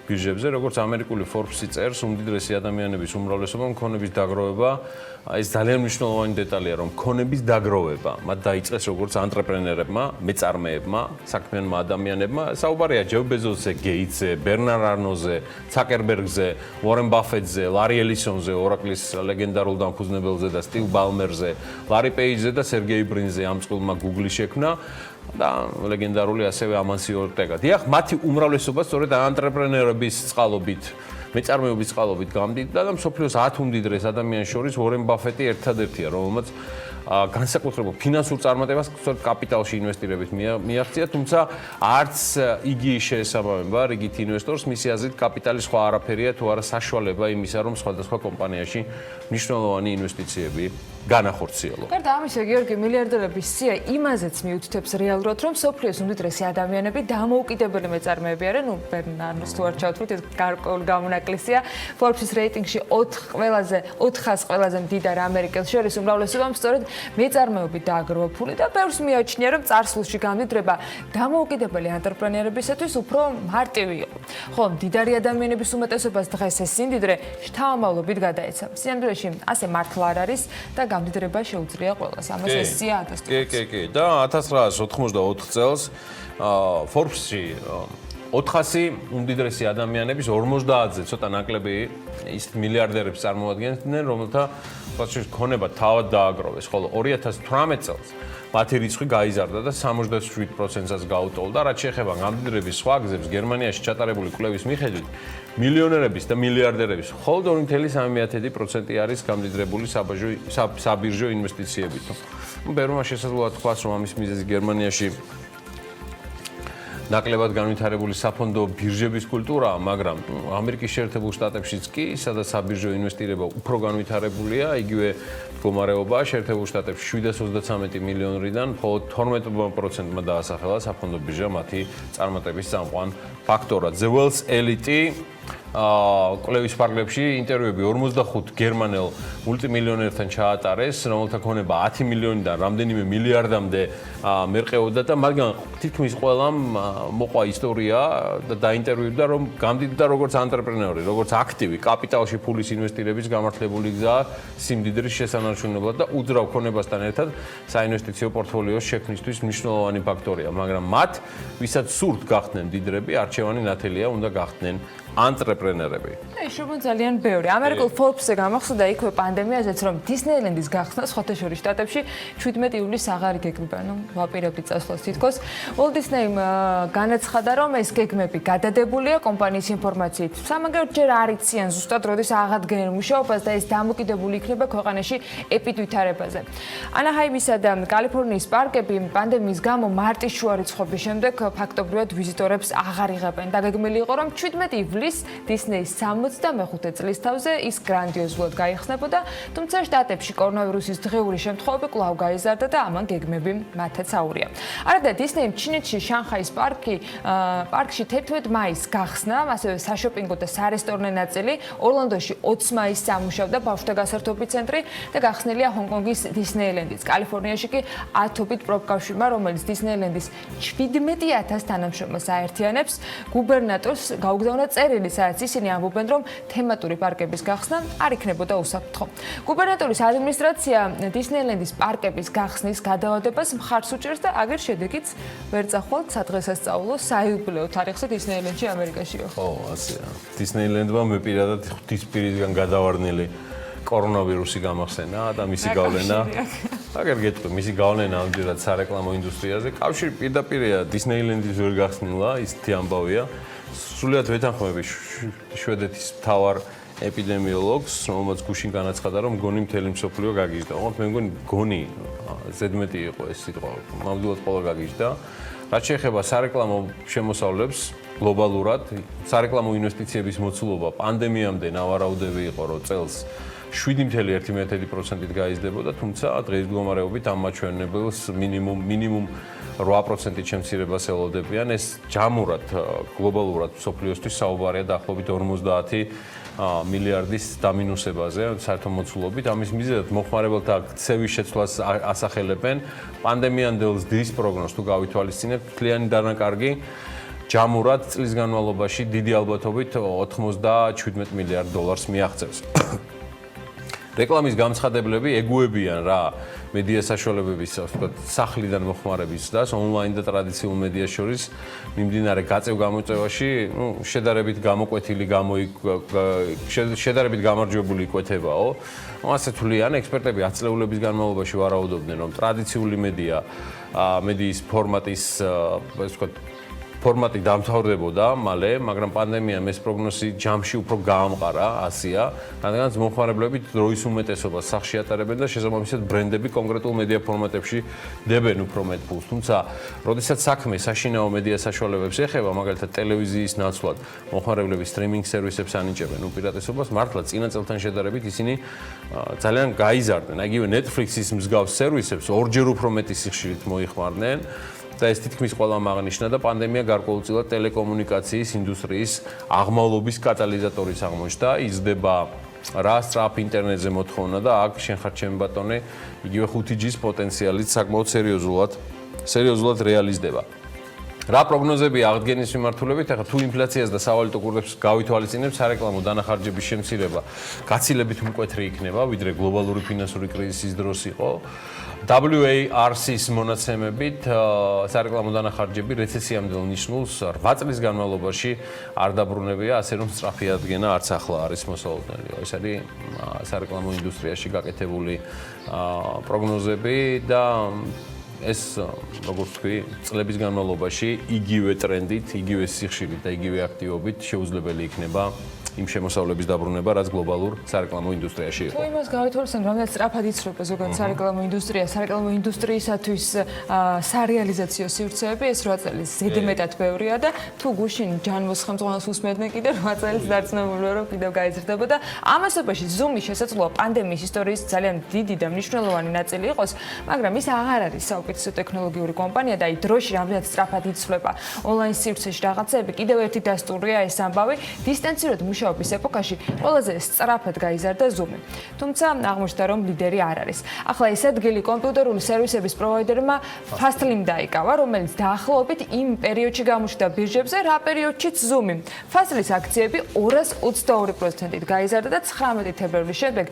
ბირჟებზე, როგორც ამერიკული Forbes-ი წერს, უმდიდრესი ადამიანების უმრავლესობა მქონების დაგროვება, ეს ძალიან მნიშვნელოვანი დეტალია, რომ მქონების დაგროვება, მათ დაიწყეს როგორც ანტრეპრენერებმა, მეწარმეებმა, საქმიანმა ადამიანებმა, საუბარია ჯეფ ბეზოსზე, გეიტსზე, ბერნარ არნოზე, ცაკერბერგზე, უორენ ბაფეტზე, ლარი ელისონზე, ორაკლის ლეგენდარულ დამფუძნებელზე და სტივ ბალმერზე, ლარი პეიჯზე და სერგეი ბრინზე ამ წყვილმა Google-ი შექმნა. და ლეგენდარული ასევე ამანსი ორტეგა. დიახ, მათი უმრავლესობა სწორედ ანტრეპრენერების წყალობით, მეწარმეობის წყალობით გამდიდრდა და მსოფლიოს 10 უმდიდრეს ადამიანის შორის უორენ ბაფეტი ერთადერთია, რომელმაც განსაკუთრებულ ფინანსურ წარმატებას სწორედ კაპიტალში ინვესტირებით მიაღწია, თუმცა არც იგი შეესაბამება რიგით ინვესტორს, მისი აზრით კაპიტალის სხვა არაფერია თუ არა საშუალება იმისა, რომ სხვადასხვა კომპანიაში მნიშვნელოვანი ინვესტიციები განახორციელო. გარდა ამისა, გიორგი, მილიარდერების სია იმაზეც მიუთითებს რეალურად, რომ მსოფლიოს უმდიდრესი ადამიანები დამოუკიდებელი მეწარმეები არიან, ბერნარს თუ არ ჩავთვლით, ეს გარკვეული გამონაკლისია. Forbes-ის რეიტინგში 400 ყველაზე მდიდარ ამერიკელს შორის უმრავლესობამ სწორედ მეწარმეობით დააგროვებული და ბევრს მიაჩნია, რომ წარსულში გამდიდრება დამოუკიდებელი ანტრეპრენერებისათვის უფრო მარტივი იყო. ხოლო მდიდარი ადამიანების უმეტესობას დღეს ეს სიმდიდრე შთამომავლობით გადაეცა. სინამდვილეში ასე მართლა არ არის და გამდიდრება შეუძლია ყველას. ამას ეს სია ადასტურებს. კი. და 1984 წელს Forbes-ში 400 უმდიდრესი ადამიანების 50-ზე ცოტა ნაკლები ის მილიარდერებს წარმოადგენდნენ, რომელთა ქონება თავად დააგროვეს, ხოლო 2018 წელს მათი რიცხვი გაიზარდა და 67%-ს გაუტოლდა, რაც შეეხება გამდიდრების სხვა გზებს. გერმანიაში ჩატარებული კვლევის მიხედვით, მილიონერების და მილიარდერების მხოლოდ 2.3% არის გამდიდრებული საბირჟო ინვესტიციებით. ბევრმა შესაძლოა თქვას, რომ ამის მიზეზი გერმანიაში ნაკლებად განვითარებული საფონდო ბირჟების კულტურაა, მაგრამ ამერიკის შეერთებულ შტატებშიც კი, სადაც საბირჟო ინვესტირება უფრო განვითარებულია, იგივე მდგომარეობა შეერთებულ შტატებში 733 მილიონიდან მხოლოდ 12%-მა დაასახელა საფონდო ბირჟა მათი წარმატების წამყვან ფაქტორად. The Wealth Elite კვლევის ფარგლებში ინტერვიუები 45 გერმანელ მულტიმილიონერთან ჩაატარეს, რომელთა ქონება 10 მილიონიდან რამდენიმე მილიარდამდე მერყეოდა და მაგრამ თითქმის ყველამ მოყვა ისტორია და დაინტერვიუდა, რომ გამდიდრდა როგორც ანტრეპრენერი, როგორც აქტივი კაპიტალში ფულის ინვესტირების გამართლებული გზა სიმდიდრის შესანარჩუნებლად და უძრავ ქონებასთან ერთად საინვესტიციო პორტფოლიოს შექმნისთვის მნიშვნელოვანი ფაქტორია, მაგრამ მათ, ვისაც სურთ გახდნენ მდიდრები, არჩევანი ნათელია, უნდა გახდნენ ანტრეპრენერები. შრომა ძალიან ბევრი. ამერიკულ Forbes-ზე გამახსოვდა იქვე პანდემიაზეც, რომ დისნეილენდის გახსნა სხვათა შორის შტატებში 17 ივლისს აღარ იგეგმება. ვაპირებდი წასვლას თითქოს. Walt Disney-მ განაცხადა, რომ ეს გეგმები გადადებულია კომპანიის ინფორმაციით. სამაგეროდ ჯერ არ იციან ზუსტად როდის აღადგენენ მუშაობას და ეს დამოკიდებული იქნება ქვეყანაში ეპიდვითარებაზე. ანაჰაიმისა და კალიფორნიის პარკები პანდემიის გამო მარტის შუა რიცხვების შემდეგ ფაქტობრივად ვიზიტორებს აღარ იღებენ. დაგეგმილი იყო, რომ 17 ივლისს დისნეის 65 წლის თავზე ის გრანდიოზულად გაიხსნებოდა, თუმცა შტატებში კორონავირუსის დღეული შემთხვევები კვლავ გაიზარდა და ამან გეგმები მათაც აურია. არადა დისნეიმ ჩინეთში შანხაის პარკში 11 მაისს გახსნა, ასევე საშოპინგო და სარესტორნე ნაწილი, ორლანდოში 20 მაისს ამუშავდა ბავშვთა გასართობი ცენტრი და გახსნილია ჰონკონგის დისნეილენდიც. კალიფორნიაში კი ათობით პროფკავშირმა, რომელიც დისნეილენდის 17,000 თანამშრომელს აერთიანებს, გუბერნატორს გაუგზავნა წერილი, სადაც ისინი ამბობენ, რომ თემატური პარკების გახსნა არ იქნებოდა უსაფრთხო. გუბერნატორის ადმინისტრაცია დისნეილენდის პარკების გახსნის გადავადებას მხარს უჭერს და აგერ შედეგიც ვერ წახვალთ სადღესასწაულო საიუბილეო თარიღზე დისნეილენდში ამერიკაშიო. ხო, ასეა. დისნეილენდმა მე პირადად ღვთისპირისგან გადავარდნილი კორონავირუსი გამახსენა და მისი გავლენა. აგერ გეტყვი, მისი გავლენა ამჯერად სარეკლამო ინდუსტრიაზე. კავშირი პირდაპირია დისნეილენდის ვერ გახსნილა, ისეთი ამბავია. სრულად ვეთანხმები შვედეთის მთავარ ეპიდემიოლოგს, რომელმაც გუშინ განაცხადა, რომ გონი მთელი მსოფლიო გაგიჟდა. მე მგონი გონი ზედმეტი იყო ეს სიტყვა. ნამდვილად ყველა გაგიჟდა. რაც შეეხება სარეკლამო შემოსავლებს გლობალურად, სარეკლამო ინვესტიციების მოცულობა პანდემიამდე ნავარაუდები იყო, რომ წელს 7.1%-ით გაიზრდებოდა, თუმცა დღის მდგომარეობით ამ მაჩვენებელს მინიმუმ 8%-ით შემცირებას ელოდებიან. ეს ჯამურად გლობალურად მსოფლიოსთვის საუბარია დაახლოებით 50 მილიარდის დამინუსებაზე საერთო მოცულობით. ამის მიზეზად მოხმარებელთა ქცევის შეცვლას ასახელებენ. პანდემიამდელ ზრდის პროგნოზს თუ გავითვალისწინებთ, მთლიანი დანაკარგი ჯამურად წლის განმავლობაში დიდი ალბათობით 97 მილიარდ დოლარს მიაღწევს. რეკლამის გამცხადებლები ეგუებიან რა მედია საშუალებების, ვთქვათ, სახლიდან მოხმარების ზრდას ონლაინ და ტრადიციულ მედიას შორის მიმდინარე გაწევ-გამოწევაში, შედარებით გამოკვეთილი შედარებით გამარჯვებული იკვეთებაო. ასე თვლიან ექსპერტები 10 წლეულების განმავლობაში ვარაუდობდნენ, რომ ტრადიციული მედიის ფორმატი დამთავრდებოდა მალე, მაგრამ პანდემიამ ეს პროგნოზი ჯამში უფრო გაამყარა, ასია, რადგანაც მომხმარებლები დროის უმეტესობას სახლში ატარებენ და შესაბამისად ბრენდები კონკრეტულ მედია ფორმატებში დებენ უფრო მეტ ფულს. თუმცა, როდესაც საქმე საშინაო მედია საშუალებებს ეხება, მაგალითად ტელევიზიის ნაცვლად მომხმარებლები სტრიმინგ სერვისებს ანიჭებენ უპირატესობას, მართლა წინა წელთან შედარებით ისინი ძალიან გაიზარდნენ. იგივე Netflix-ის მსგავს სერვისებს ორჯერ უფრო მეტი სიხშირით მოიხმარდნენ. და ეს თითქმის ყველამ აღნიშნა და პანდემია გარკვეულწილად ტელეკომუნიკაციის ინდუსტრიის აღმავლობის კატალიზატორიც აღმოჩნდა. იზრდება რა სწრაფ ინტერნეტზე მოთხოვნა და აქ შენ ხარ ჩემი ბატონე, იგივე 5G-ის პოტენციალიც საკმაოდ სერიოზულად რეალიზდება. რა პროგნოზებია აღდგენის მიმართულებით, ახლა თუ ინფლაციას და სავალუტო კურსებს გავითვალისწინებთ, სარეკლამო დანახარჯების შემცირება გაცილებით მკვეთრი იქნება, ვიდრე გლობალური ფინანსური კრიზისის დროს იყო. WARC-ის მონაცემებით სარეკლამო დანახარჯები რეცესიამდელ ნიშნულს 8 წლის განმავლობაში არ დაბრუნებია, ასე რომ სწრაფი ადგენა არც ახლა არის მოსალოდნელი. ეს არის სარეკლამო ინდუსტრიაში გაკეთებული პროგნოზები და ეს, როგორც ვთქვი, წლების განმავლობაში იგივე ტრენდით, იგივე სიხშირით და იგივე აქტივობით შეუძლებელი იქნება იმ შემოსავლების დაბრუნება, რაც გლობალურ სარეკლამო ინდუსტრიაში იყო. თუ იმას გავითვალისწინებთ, რამდენად სწრაფად იცვლება ზოგადად სარეკლამო ინდუსტრია, სარეკლამო ინდუსტრიისათვის სარეალიზაციო სივრცეები, ეს 8 წელს ზედმეტად ბევრია და თუ გუშინ ჯანმოს ხელმძღვანელს უსმენდნენ კიდე 8 წელს დარწმუნებულია, რომ კიდევ გაიზრდება და ამასობაში ზუმის შესაძლოა პანდემიის ისტორიის ძალიან დიდი და მნიშვნელოვანი ნაწილი იყოს, მაგრამ ის აღარ არის საუკეთესო ტექნოლოგიური კომპანია და დროში რამდენად სწრაფად იცვლება ონლაინ სივრცეში რაღაცეები, კიდევ ერთი დასტურია ეს ამბავი, დისტანციური მუშაობის ეპოქაში ყველაზე სწრაფად გაიზარდა ზუმი. თუმცა აღმოჩნდა, რომ ლიდერი არ არის. ახლა ეს ადგილი კომპიუტერული სერვისების პროვაიდერმა Fastly დაიკავა, რომელიც დაახლოებით იმ პერიოდში გამოჩნდა ბირჟებზე, რა პერიოდშიც ზუმი. Fastly-ის აქციები 222%-ით გაიზარდა და 19 თებერვლის შემდეგ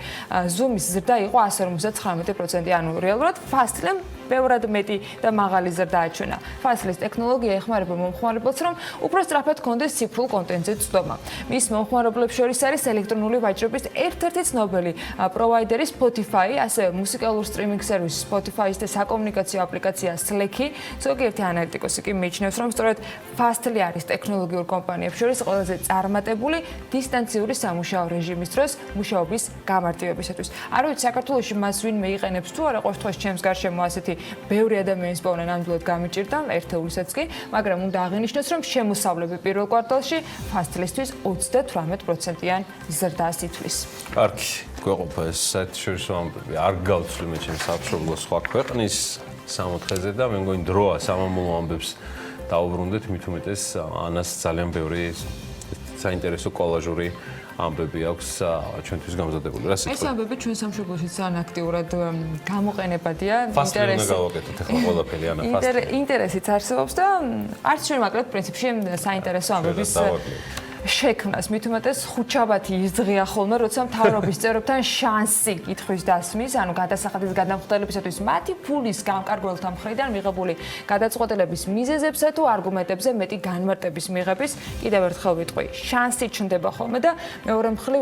ზუმის ზრდა იყო 159%. ანუ რეალურად Fastly-მ ბევრად მეტი და მაღალი ზრდა აჩვენა. Fastly-ის ტექნოლოგია ეხმარება მომხმარებელს, რომ უფრო სწრაფად კონდეს ციფრულ კონტენტზე წვდომა. მის მომხმარებლებს შორის არის ელექტრონული ვაჭრობის ერთ-ერთი ცნობილი პროვაიდერი Spotify, ასევე მუსიკალურ სტრიმინგ სერვისი Spotify-ის და საკომუნიკაციო აპლიკაცია Slack-ი. ზოგიერთი ანალიტიკოსი კი მიიჩნევს, რომ სწორედ Fastly არის ტექნოლოგიურ კომპანიებს შორის ყველაზე წარმატებული დისტანციური სამუშაო რეჟიმის დროს მუშაობის გამარტივებისათვის. არ ვიცი, საქართველოში მას ვინმე იყენებს თუ არა, ყოველთვის ჩემს გარშემო ასეთი ბევრი ადამიანის პოვნა ნამდვილად გამიჭირდა, ერთეულისაც კი, მაგრამ უნდა აღინიშნოს, რომ შემოსავლები პირველ კვარტალში Fastly-ისთვის 38 18%-იან ზრდას ითვლის. კარგი, გვეყოფა ეს საერთაშორისო ამბები. არ გავცვლი მე ჩემს საფშობლო სხვა ქვეყნის სამოთხეზე და მე მგონი დროა სამამულო ამბებს დაუბრუნდეთ, მით უმეტეს ანას ძალიან ბევრი საინტერესო კოლაჟური ამბები აქვს ჩვენთვის გამზადებული. რა სიტყვა? ეს ამბები ჩვენ სამშობლოში ძალიან აქტიურად გამოყენებადია. ფასტი უნდა გავაკეთოთ ახლა ყველაფერი ანა ფასტი. ინტერესიც არსებობს და არც ჩვენ მაგალითად პრინციპში საინტერესო ამბების შექმნას მით უმეტეს ხუთშაბათი იზღია ხოლმე, როცა მთავრობის წევრებთან შანსი კითხვის დასმის, ანუ გადასახადის გადამხდელებისათვის მათი ფულის გამკარგველთა მხრიდან მიღებული გადაწყვეტილების მიზეზებსა თუ არგუმენტებზე მეტი განმარტების მიღების კიდევ ერთხელ ვიტყვი, შანსი ჩნდება ხოლმე და მეორე მხრივ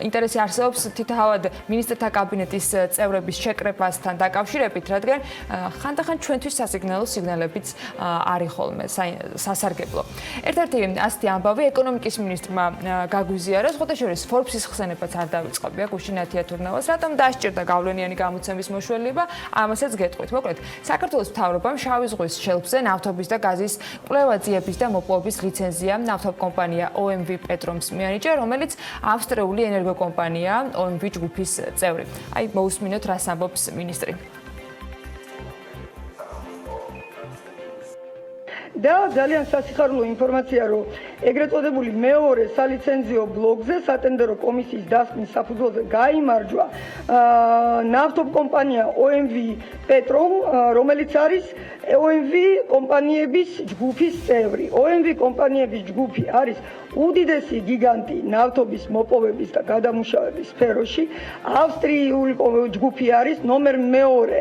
ინტერესი არსებობს თითოეულ მინისტრთა კაბინეტის წევრების შეკრებასთან დაკავშირებით, რადგან ხანდახან ჩვენთვის სასიგნალო სიგნალებიც არის ხოლმე სასარგებლო. ერთ-ერთი ასეთი ამბავი ეკონომიკის მინისტრმა გაგვიზიარა, სხვათა შორის Forbes-ის ხსენებაც არ დავიწყებია გუშინათია თურნავას, რატომ დასჭირდა გავლენიანი გამოცემის მოშველება, ამასაც გეტყვით. მოკლედ, საქართველოს მთავრობამ შავი ზღვის შელფზე ნავთობის და გაზის კვლევა-ძიების და მოპოვების ლიცენზია ნავთობკომპანია OMV Petrom's მიანიჭა, რომელიც ავსტრიული ენერგოკომპანია OMV ჯგუფის წევრი. აი, მოусმინოთ რას ამბობს მინისტრი. და ძალიან სასიხარულო ინფორმაცია, რომ ეგრეთ წოდებული მეორე სალიცენზიო ბლოკზე სატენდერო კომისიის დასკვნის საფუძველზე გაიმარჯვა ნავთობკომპანია OMV Petrom, რომელიც არის OMV კომპანიების ჯგუფის წევრი. OMV კომპანიების ჯგუფი არის უდიდესი გიგანტი ნავთობის მოპოვების და გადამუშავების სფეროში. ავსტრიული ჯგუფი არის ნომერ მეორე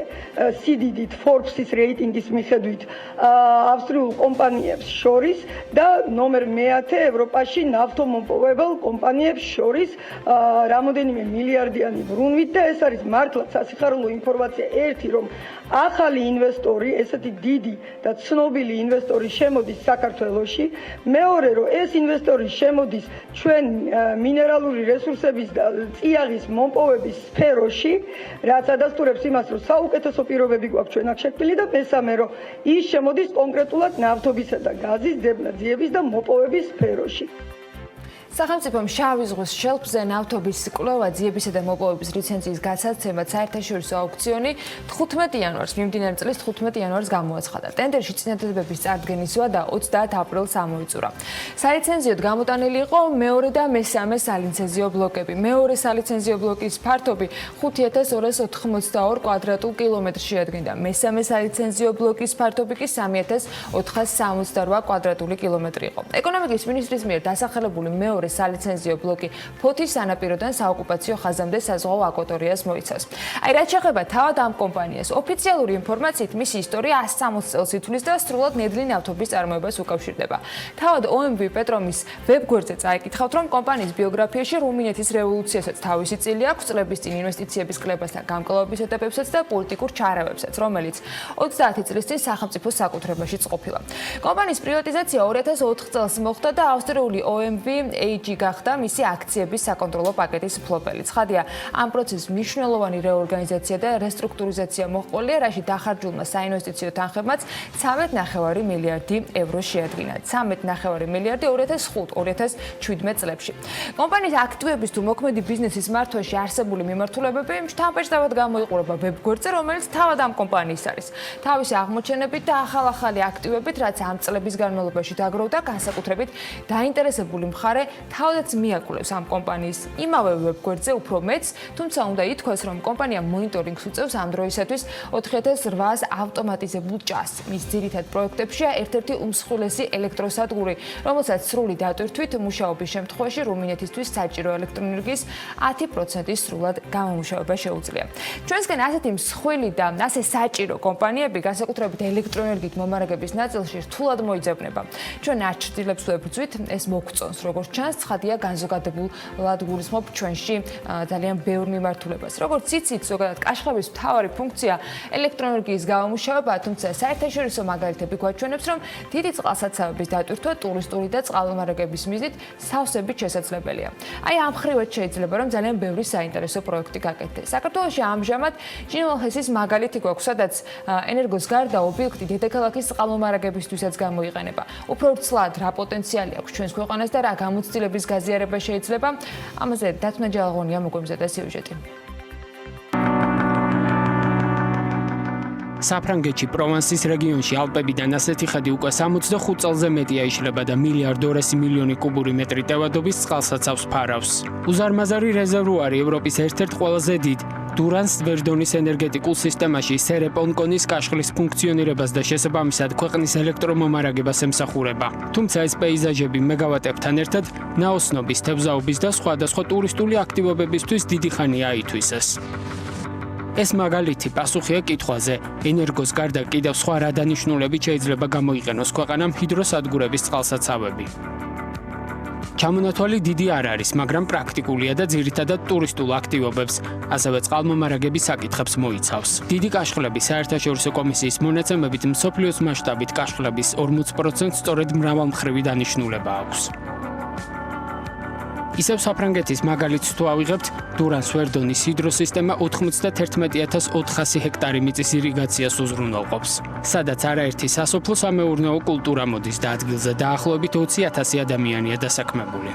სიდიდით Forbes-ის რეიტინგის მიხედვით ავსტრიულ კომპანიებს შორის და ნომერ მეათე ევროპაში ნავთობმოპოვებელ კომპანიებს შორის რამოდენიმე მილიარდიანი ბრუნვით და ეს არის მართლაც სასიხარულო ინფორმაცია. ერთი, რომ ახალი ინვესტორი, ესეთი დიდი და ცნობილი ინვესტორი შემოდის საქართველოში. მეორე, რომ ეს ინვესტორი შემოდის ჩვენ მინერალური რესურსების და წიაღის მომპოვების სფეროში, რაც ადასტურებს იმას, რომ საუკეთესო პირობები გვაქვს ჩვენ აქ შექმნილი და მესამე, რომ ის შემოდის კონკრეტულად ნავთობისა და გაზის ძებნა-ძიების და მოპოვების სფეროში. სახელმწიფომ შავი ზღვის შელფზე ნავთობის კვლევა-ძიებისა და მოპოვების ლიცენზიის გასაცემად საერთაშორისო აუქციონი 15 იანვარს, მიმდინარე წლის 15 იანვარს გამოაცხადა. ტენდერში წინადადების წარდგენის ვადა 30 aprils ამოიწურა. სალიცენზიოდ გამოტანილი იყო მეორე და მესამე სალიცენზიო ბლოკები. მეორე სალიცენზიო ბლოკის ფართობი 5282 კვადრატულ კილომეტრს შეადგენდა. მესამე სალიცენზიო ბლოკის ფართობი კი 3468 კვადრატული კილომეტრი იყო. ეკონომიკის მინისტრის მიერ დასახელებული მეორე სალიცენზიო ბლოკი ფოთის სანაპიროდან საოკუპაციო ხაზამდე საზღვაო აკვატორიას მოიცავს. აი, რაც შეეხება თავად ამ კომპანიას, ოფიციალური ინფორმაციით მისი ისტორია 160 წელს ითვლის და სრულად ნედლი ნავთობის წარმოებას უკავშირდება. თავად OMV Petrom's ვებგვერდზე წაიკითხავთ, რომ კომპანიის ბიოგრაფიაში რუმინეთის რევოლუციასაც თავისი წილი აქვს, წლების წინ ინვესტიციების კლებასთან გამკლავების ეტაპებსაც და პოლიტიკურ ჩარავებსაც, რომელიც 30 წლის წინ სახელმწიფოს საკუთრებაშიც ყოფილა. კომპანიის პრივატიზაცია 2004 წელს მოხდა და ავსტრიული OMV AG გახდა მისი აქციების საკონტროლო პაკეტის მფლობელი. ცხადია, ამ პროცესს მნიშვნელოვანი რეორგანიზაცია და რესტრუქტურიზაცია მოჰყოლია, რაში დახარჯულმა საინვესტიციო თანხებმაც 13.5 მილიარდი ევრო შეადგინა. 13.5 მილიარდი 2005-2017 წლებში. კომპანიის აქტივების თუ მოქმედი ბიზნესის მართვაში არსებული მიმართულებები შთამბეჭდავად გამოიყურება ვებგვერდზე, რომელიც თავად ამ კომპანიის არის. თავისი აღმოჩენებით და ახალ-ახალი აქტივებით, რაც ამ წლების განმავლობაში დაგროვდა, განსაკუთრებით დაინტერესებული მხარე თავადაც მიაკვლევს ამ კომპანიის იმავე ვებგვერდზე უფრო მეც, თუმცა უნდა ითქვას, რომ კომპანია მონიტორინგს უწევს ამ დროისათვის 4800 ავტომატიზებულ ჭას. მის ძირითად პროექტებშია ერთ-ერთი უმსხვილესი ელექტროსადგური, რომელსაც სრული დატვირთვით მუშაობის შემთხვევაში რუმინეთისთვის საჭირო ელექტროენერგიის 10% სრულად გამომუშავება შეუძლია. ჩვენსგან ასეთი მსხვილი და ასე საჭირო კომპანიები, განსაკუთრებით ელექტროენერგიით მომარაგების ნაწილში რთულად მოიძებნება. ჩვენ არ ჩრდილებს ვებრძვით, ეს მოგწონს როგორც ჩანს ჩვენს ცხადია განზოგადებულად გულისხმობ ჩვენში ძალიან ბევრ მიმართულებას. Როგორც იცით, ზოგადად კაშხლების მთავარი ფუნქცია ელექტროენერგიის გამომუშავებაა, თუმცა საერთაშორისო მაგალითები გვაჩვენებს, რომ დიდი წყალსაცავების დატვირთვა ტურისტული და წყალმომარაგების მიზნით სავსებით შესაძლებელია. Აი ამ ხრივად შეიძლება რომ ძალიან ბევრი საინტერესო პროექტი გაკეთდეს. საქართველოში ამჟამად ჟინვალ-ჰესის მაგალითი გვაქვს, სადაც ენერგოს გარდა ობიექტი დედაქალაქის წყალმომარაგებისთვისაც გამოიყენება. Უფრო ცლად რა პოტენციალი აქვს ჩვენს ქვეყანას და რა გამოცდილების გაზიარება შეიძლება, ამაზე დათმა ჯალაღონია მოგვემზადა სიუჟეტი. საფრანგეთში პროვანსის რეგიონში ალპებიდან ასეთი ხედი უკვე 65 წელზე მეტია იშლება და $1,200,000,000 კუბური მეტრი ტევადობის წყალსაცავს ფარავს. უზარმაზარი რეზერვუარი ევროპის ერთ-ერთ ყველაზე დიდ დურანს-ვერდონის ენერგეტიკულ სისტემაში სერეპონკონის კაშხლის ფუნქციონირებას და შესაბამისად ქვეყნის ელექტრომომარაგებას ემსახურება. თუმცა ეს პეიზაჟები მეგავატებთან ერთად ნაოსნობის, თევზაობის და სხვადასხვა ტურისტული აქტივობებისთვის დიდი ხანია აითვისეს. ეს მაგალითი პასუხია კითხვაზე, ენერგოს გარდა კიდევ სხვა რა დანიშნულებით შეიძლება გამოიყენოს ქვეყანამ ჰიდროსადგურების წყალსაცავები. ჩამონათვალი დიდი არ არის, მაგრამ პრაქტიკულია და ძირითადად ტურისტულ აქტივობებს, ასევე წყალმომარაგების საკითხებს მოიცავს. დიდი კაშხლების საერთაშორისო კომისიის მონაცემებით მსოფლიოს მასშტაბით კაშხლების 40% სწორედ მრავალმხრივი დანიშნულება აქვს. ისევ საფრანგეთის მაგალითს თუ ავიღებთ, დურანს-ვერდონის ჰიდროსისტემა 91,400 ჰექტარი მიწის ირიგაციას უზრუნველყოფს, სადაც არაერთი სასოფლო-სამეურნეო კულტურა მოდის და ადგილზე დაახლოებით 20,000 ადამიანია დასაქმებული.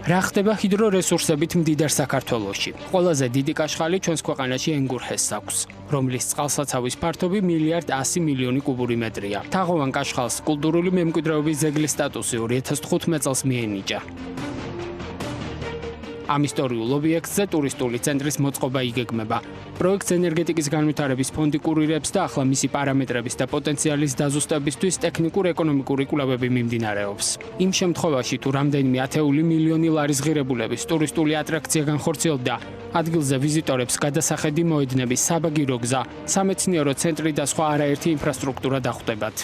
რა ხდება ჰიდრორესურსებით მდიდარ საქართველოში? ყველაზე დიდი კაშხალი ჩვენს ქვეყანაში ენგურ-ჰესს აქვს, რომლის წყალსაცავის ფართობი 1,100,000,000 კუბური მეტრია. თაღოვან კაშხალს კულტურული მემკვიდრეობის ძეგლის სტატუსი 2015 წელს მიენიჭა. ამ ისტორიულ ობიექტზე ტურისტული ცენტრის მოწყობა იგეგმება. პროექტს ენერგეტიკის განვითარების ფონდი კურირებს და ახლა მისი პარამეტრების და პოტენციალის დაზუსტებისთვის ტექნიკურ-ეკონომიკური კვლევები მიმდინარეობს. იმ შემთხვევაში, თუ რამდენიმე ათეული მილიონი ლარის ღირებულების ტურისტული ატრაქცია განხორციელდა, ადგილზე ვიზიტორებს გადასახედი მოედნების საბაგირო გზა, სამეცნიერო ცენტრი და სხვა არაერთი ინფრასტრუქტურა დახვდებათ.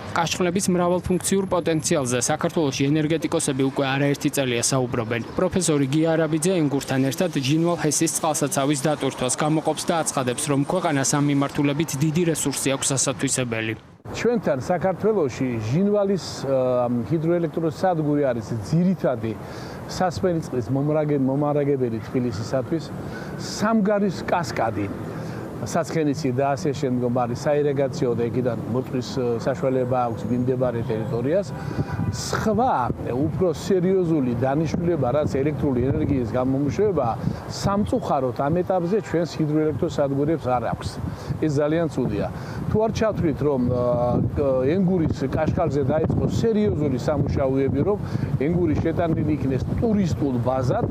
კაშხლების მრავალფუნქციურ პოტენციალზე საქართველოში ენერგეტიკოსები უკვე არაერთი წელია საუბრობენ. პროფესორი გია არაბიძე ენგურთან ერთად ჟინვალ-ჰესის წყალსაცავის დატვირთვას გამოყოფს და აცხადებს, რომ ქვეყანას ამ მიმართულებით დიდი რესურსი აქვს ასათვისებელი. ჩვენთან საქართველოში ჟინვალის ჰიდროელექტროსადგური არის ძირითადი სასმელი წყლის მომარაგებელი თბილისისათვის, სამგარის კასკადი. საცხენიცი და ასე შემდგომ არის საირიგაციო და იქიდან მოწყვის საშუალება აქვს მიმდებარე ტერიტორიას. სხვა უფრო სერიოზული დანიშნულება, რაც ელექტრული ენერგიის გამომუშავება, სამწუხაროდ ამ ეტაპზე ჩვენს ჰიდროელექტროსადგურებს არ აქვს. ეს ძალიან ცუდია. თუ არ ჩავთვლით, რომ ენგურის კაშხალზე დაიწყო სერიოზული სამუშაოები, რომ ენგური შეტანილი იქნეს ტურისტულ ბაზად,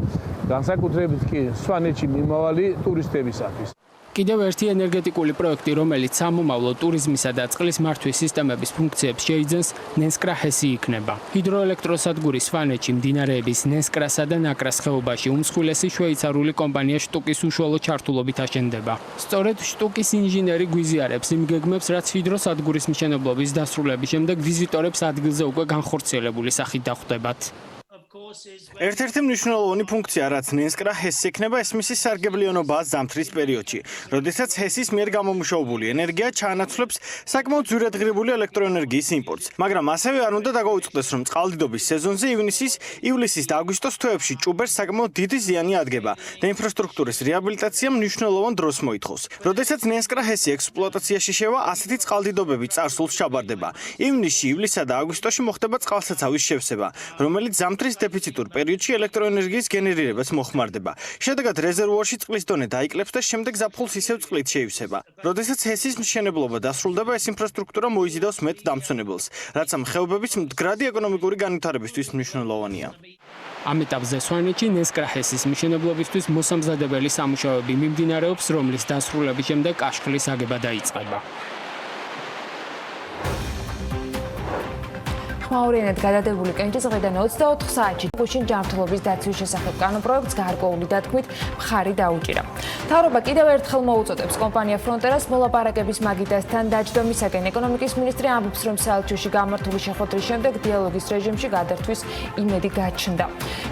განსაკუთრებით კი სვანეთში მიმავალი ტურისტებისათვის. კიდევ ერთი ენერგეტიკული პროექტი, რომელიც სამომავლო ტურიზმისა და წყლის მართვის სისტემების ფუნქციებს შეიძენს, ნენსკრა-ჰესი იქნება. ჰიდროელექტროსადგური სვანეთში მდინარეების ნენსკრასა და ნაკრას ხეობაში უმსხვილესი შვეიცარიული კომპანია შტუკის უშუალო ჩართულობით აშენდება. სწორედ შტუკის ინჟინერი გვიზიარებს იმ გეგმებს, რაც ჰიდროსადგურის მშენებლობის დასრულების შემდეგ ვიზიტორებს ადგილზე უკვე განხორციელებული სახით დახვდებათ. ერთ-ერთი მნიშვნელოვანი ფუნქცია, რაც ნენსკრა-ჰესს ექნება, ეს მისი სარგებლიანობაა ზამთრის პერიოდში, როდესაც ჰესის მიერ გამომუშავებული ენერგია ჩაანაცვლებს საკმაოდ ძვირადღირებული ელექტროენერგიის იმპორტს. მაგრამ ასევე არ უნდა დაგაუწყდეს, რომ წყალდიდობის სეზონზე ივლისის და აგვისტოს თვეებში ჭუბერს საკმაოდ დიდი ზიანი ადგება და ინფრასტრუქტურის რეაბილიტაცია მნიშვნელოვან დროს მოითხოვს. როდესაც ნენსკრა-ჰესი ექსპლუატაციაში შევა, ასეთი წყალდიდობები წარსულს ჩაბარდება. ივნისში, ივლისსა და აგვისტოში მოხდება წყალსაცავის შევსება, რომელიც ზამთრის დეფიციტურ პერიოდში ელექტროენერგიის გენერირებას მოხმარდება. შედეგად რეზერვუარში წყლის დონე დაიკლებს და შემდეგ ზაფხულს ისევ წყლით შეივსება. როდესაც ჰესის მშენებლობა დასრულდება, ეს ინფრასტრუქტურა მოიზიდავს მეტ დამცველს, რაც ამ ხეობების მდგრადი ეკონომიკური განვითარებისთვის მნიშვნელოვანია. ამ ეტაპზე სვანეთში ნენსკრა-ჰესის მშენებლობისთვის მოსამზადებელი სამუშაოები მიმდინარეობს, რომლის დასრულების შემდეგ კაშხლის აგება დაიწყება. ხმაურიანად გადადებული კენჭისყრიდან 24 საათში გუშინ ჯანმრთელობის დაცვის შესახებ კანონპროექტს გარკვეული დათქმით მხარი დაუჭირა. მთავრობა კიდევ ერთხელ მოუწოდებს კომპანია ფრონტერას მოლაპარაკების მაგიდასთან დაჯდომისაკენ. ეკონომიკის მინისტრი ამბობს, რომ საელჩოში გამართული შეხვედრის შემდეგ დიალოგის რეჟიმში გადართვის იმედი გაჩნდა.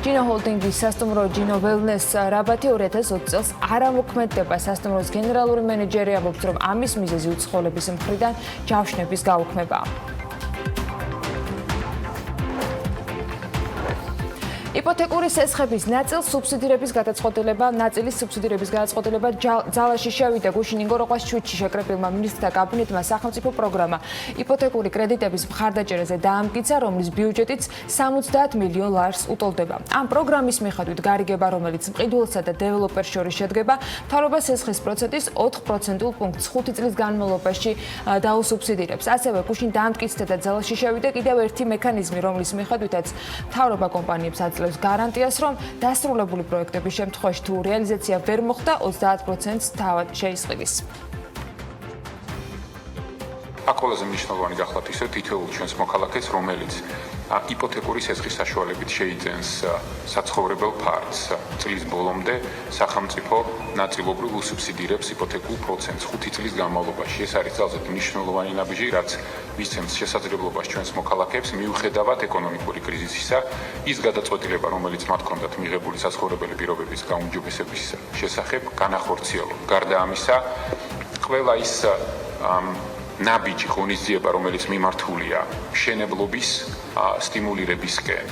ჯინო ჰოლდინგის სასტუმრო ჯინო ველნეს რაბათი 2020 წელს არ ამოქმედდება. სასტუმროს გენერალური მენეჯერი ამბობს, რომ ამის მიზეზი უცხოელების მხრიდან ჯავშნების გაუქმებაა. იპოთეკური სესხების ნაწილის სუბსიდირების გადაწყვეტილება ძალაში შევიდა. გუშინ ინგოროყვას ჩვიდში შეკრებილმა მინისტრთა კაბინეტმა სახელმწიფო პროგრამა იპოთეკური კრედიტების მხარდაჭერაზე დაამტკიცა, რომლის ბიუჯეტიც 70 მილიონ ლარს უტოლდება. ამ პროგრამის მიხედვით გარიგება, რომელიც მყიდველსა და დეველოპერს შორის შედგება, მთავრობა სესხის პროცენტის 4% პუნქტს 5 წლის განმავლობაში დაუსუბსიდირებს. ასევე გუშინ დაამტკიცდა და ძალაში შევიდა კიდევ ერთი მექანიზმი, რომლის მიხედვითაც მთავრობა კომპანიებს აძლევს გარანტიას, რომ დასრულებული პროექტების შემთხვევაში თუ რეალიზაცია ვერ მოხდა, 30%-ს თავად შეისყიდის. აქ ყველაზე მნიშვნელოვანი გახლავთ ისე თითოეულ ჩვენს მოქალაქეს, რომელიც იპოთეკური სესხის საშუალებით შეიძენს საცხოვრებელ ფართს. წლის ბოლომდე სახელმწიფო ნაწილობრივ უსუბსიდირებს იპოთეკურ პროცენტს 5 წლის განმავლობაში. ეს არის ძალზედ მნიშვნელოვანი ნაბიჯი, რაც მისცემს შესაძლებლობას ჩვენს მოქალაქეებს მიუხედავად ეკონომიკური კრიზისისა, ის გადაწყვეტილება, რომელიც მათ ჰქონდათ მიღებული საცხოვრებელი პირობების გაუმჯობესების შესახებ, განახორციელონ. გარდა ამისა, ყველა ის ნაბიჯი ღონისძიება, რომელიც მიმართულია მშენებლობის სტიმულირებისკენ,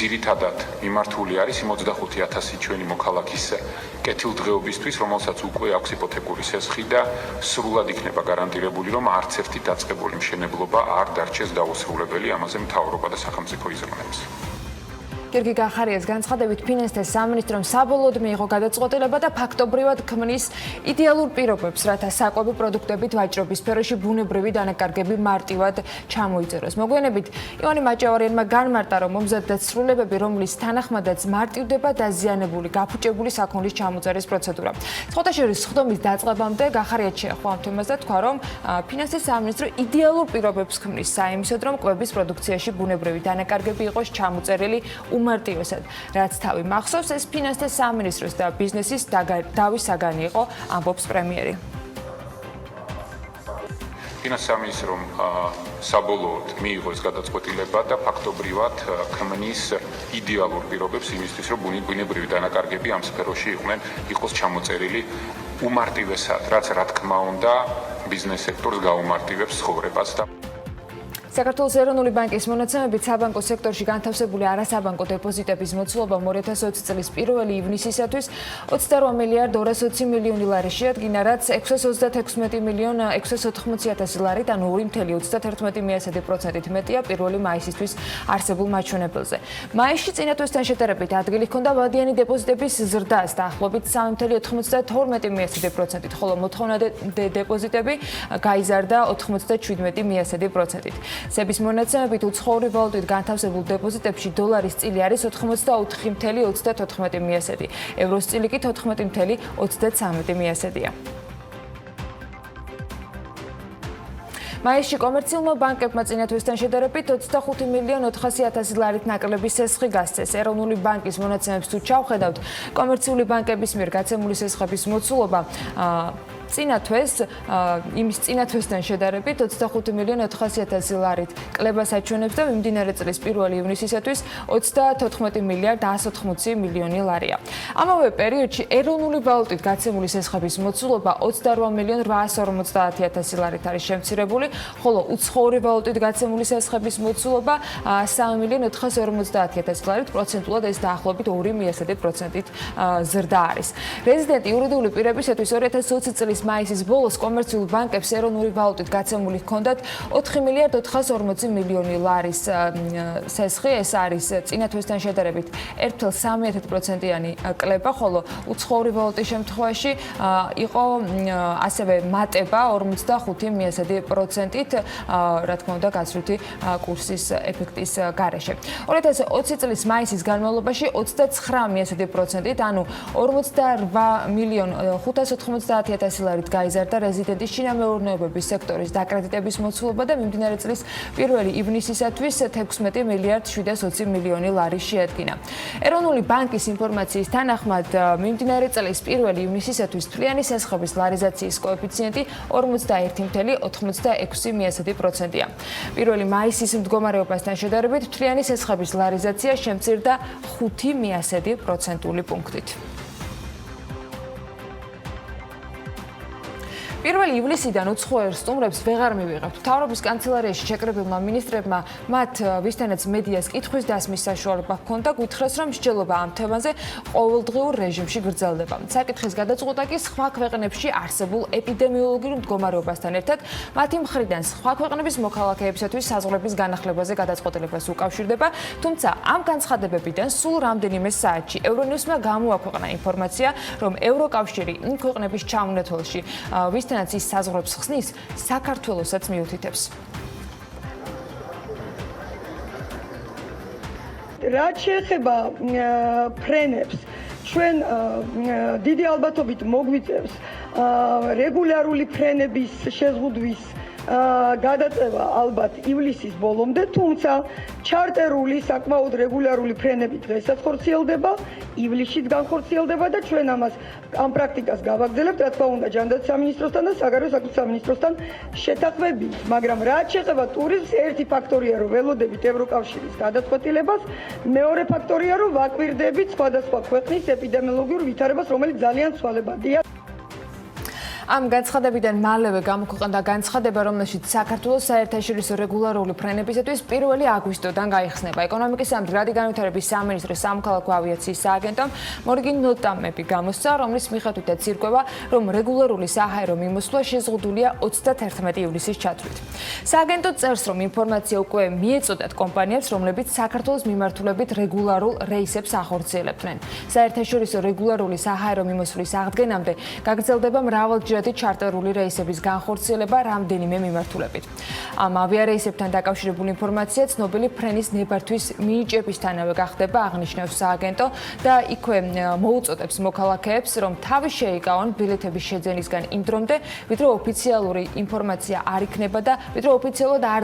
ძირითადად მიმართული არის 25,000 ჩვენი მოქალაქის კეთილდღეობისთვის, რომელსაც უკვე აქვს იპოთეკური სესხი და სრულად იქნება გარანტირებული, რომ არც ერთი დაწყებული მშენებლობა არ დარჩეს დაუსრულებელი. ამაზე მთავრობა და სახელმწიფო იზრუნებს. გიორგი გახარიას განცხადებით, ფინანსთა სამინისტრომ საბოლოოდ მიიღო გადაწყვეტილება და ფაქტობრივად ქმნის იდეალურ პირობებს, რათა საკვები პროდუქტებით ვაჭრობის სფეროში ბუნებრივი დანაკარგები მარტივად ჩამოიწეროს. მოგვიანებით, ივანე მაჭავარიანმა განმარტა, რომ მომზადდა დაცრულებები, რომლის თანახმადაც მარტივდება დაზიანებული, გაფუჭებული საქონლის ჩამოწერის პროცედურა. სხვადასხვა სხდომის დაწყებამდე გახარიას შეეხო ამ თემას და თქვა, რომ ფინანსთა სამინისტრო იდეალურ პირობებს ქმნის საიმისოდ, რომ კვების პროდუქციაში ბუნებრივი დანაკარგები იყოს ჩამოწერილი უმარტივესად. რაც თავი მახსოვს, ეს ფინანსთა სამინისტროს და ბიზნესის დავის საგანი იყო, ამბობს პრემიერი. ფინანსთა სამინისტრომ საბოლოოდ მიიღო ეს გადაწყვეტილება და ფაქტობრივად ქმნის იდეალურ პირობებს იმისთვის, რომ ბუნებრივი დანაკარგები ამ სფეროში იყოს ჩამოწერილი უმარტივესად, რაც რა თქმა უნდა ბიზნეს სექტორს გაუმარტივებს ცხოვრებას და საქართველოს ეროვნული ბანკის მონაცემებით საბანკო სექტორში განთავსებული არასაბანკო დეპოზიტების მოცულობა 2020 წლის 1 ივნისისათვის 28 მილიარდ 220 მილიონი ლარი შეადგინა, რაც 636 მილიონ 680,000 ლარით, ანუ 2.31% მეტია 1 მაისისთვის არსებულ მაჩვენებელზე. მაისში წინა თვესთან შედარებით ადგილი ჰქონდა ვადიანი დეპოზიტების ზრდას დაახლოებით 3.92%, ხოლო მოთხოვნადი დეპოზიტები გაიზარდა 97%. სების მონაცემებით უცხოური ვალუტით განთავსებულ დეპოზიტებში დოლარის წილი არის 84.34, ევროს წილი კი 14.33-ია. მაისში კომერციულმა ბანკებმა წინა თვესთან შედარებით 25 მილიონ 400,000 ლარით ნაკლები სესხი გასცეს. ეროვნული ბანკის მონაცემებს თუ ჩავხედავთ, კომერციული ბანკების მიერ გაცემული სესხების მოცულობა წინა თვესთან შედარებით 25 მილიონ 400,000 ლარით კლებას აჩვენებს და მიმდინარე წლის 1 ივნისისათვის 34 მილიარდ 180 მილიონი ლარია. ამავე პერიოდში ეროვნული ვალუტით გაცემული სესხების მოცულობა 28 მილიონ 850,000 ლარით არის შემცირებული, ხოლო უცხოური ვალუტით გაცემული სესხების მოცულობა 3 მილიონ 450,000 ლარით, პროცენტულად ეს დაახლოებით 2.3%-ით ზრდა არის. რეზიდენტი იურიდიული პირებისათვის 2020 წლის მაისის ბოლოს კომერციულ ბანკებს ეროვნული ვალუტით გაცემული ჰქონდათ 4 მილიარდ 440 მილიონი ლარის სესხი. ეს არის წინა თვესთან შედარებით 1.3%-იანი კლება, ხოლო უცხოური ვალუტის შემთხვევაში იყო ასევე მატება 45%-ით, რა თქმა უნდა, გაცვლითი კურსის ეფექტის გარეშე. 2020 წლის მაისის განმავლობაში 29%-ით, ანუ 48 მილიონ 590,000 დოლარით გაიზარდა რეზიდენტის შინამეურნეობების სექტორის დაკრედიტების მოცულობა და მიმდინარე წლის 1 ივნისისათვის 16 მილიარდ 720 მილიონი ლარი შეადგინა. ეროვნული ბანკის ინფორმაციის თანახმად მიმდინარე წლის 1 ივნისისათვის თვლიანი სესხების ლარიზაციის კოეფიციენტი 41.86%-ია. 1 მაისის მდგომარეობასთან შედარებით თვლიანი სესხების ლარიზაცია შემცირდა 0.5% პუნქტით. 1 ივლისიდან უცხოელ სტუმრებს ვეღარ მივიღებთ. მთავრობის კანცელარიაში შეკრებილმა მინისტრებმა მათ ვისთანაც მედიას კითხვის დასმის საშუალება ჰქონდა, გითხრეს, რომ მსჯელობა ამ თემაზე ყოველდღიურ რეჟიმში გრძელდება. საკითხის გადაწყვეტა კი სხვა ქვეყნებში არსებულ ეპიდემიოლოგიურ მდგომარეობასთან ერთად მათი მხრიდან სხვა ქვეყნების მოქალაქეებისათვის საზღვრების განახლებაზე გადაწყვეტილებას უკავშირდება, თუმცა ამ განცხადებებიდან სულ რამდენიმე საათში ევრონიუსმა გამოაქვეყნა ინფორმაცია, რომ ევროკავშირი იმ ქვეყნების ჩამონათვალში ვისთანაც ის საზღვრებს ხსნის, საქართველოსაც მიუთითებს. რაც შეეხება ფრენებს, ჩვენ დიდი ალბათობით მოგვიწევს რეგულარული ფრენების შეზღუდვის გადაწევა ალბათ ივლისის ბოლომდე, თუმცა ჩარტერული საკმაოდ რეგულარული ფრენები დღესაც ხორციელდება, ივლისშიც განხორციელდება და ჩვენ ამას ამ პრაქტიკას გავაგრძელებთ, რა თქმა უნდა, ჯანდაცვის სამინისტროსთან და საგარეო საქმეთა სამინისტროსთან შეთანხმებით, მაგრამ რაც შეეხება ტურიზმს, ერთი ფაქტორია, რომ ველოდებით ევროკავშირის გადაწყვეტილებას, მეორე ფაქტორია, რომ ვაკვირდებით სხვადასხვა ქვეყნის ეპიდემიოლოგიურ ვითარებას, რომელიც ძალიან ცვალებადია. ამ განცხადებიდან მალევე გამოქვეყნდა განცხადება, რომელშიც საქართველოს საერთაშორისო რეგულარული ფრენებისათვის 1 აგვისტოდან გაიხსნება. ეკონომიკის და მდგრადი განვითარების სამინისტროს სამოქალაქო ავიაციის სააგენტომ მორიგინ ნოტამები გამოსცა, რომლის მიხედვითაც ირკვევა, რომ რეგულარული საჰაერო მიმოსვლა შეზღუდულია 31 ივლისის ჩათვლით. სააგენტო წერს, რომ ინფორმაცია უკვე მიეწოდათ კომპანიებს, რომლებიც საქართველოს მიმართულებით რეგულარულ რეისებს ახორციელებდნენ. საერთაშორისო რეგულარული საჰაერო მიმოსვლის აღდგენამდე გაგრძელდება მრავალჯერადი ჩარტერული რეისების განხორციელება რამდენიმე მიმართულებით. ამ ავიარეისებთან დაკავშირებული ინფორმაცია ცნობილი ფრენის ნებართვის მინიჭებისთანავე გახდება, აღნიშნავს სააგენტო და იქვე მოუწოდებს მოქალაქეებს, რომ თავი შეიკავონ ბილეთების შეძენისგან იმ დრომდე, ვიდრე ოფიციალური ინფორმაცია არ იქნება და ვიდრე ოფიციალურად არ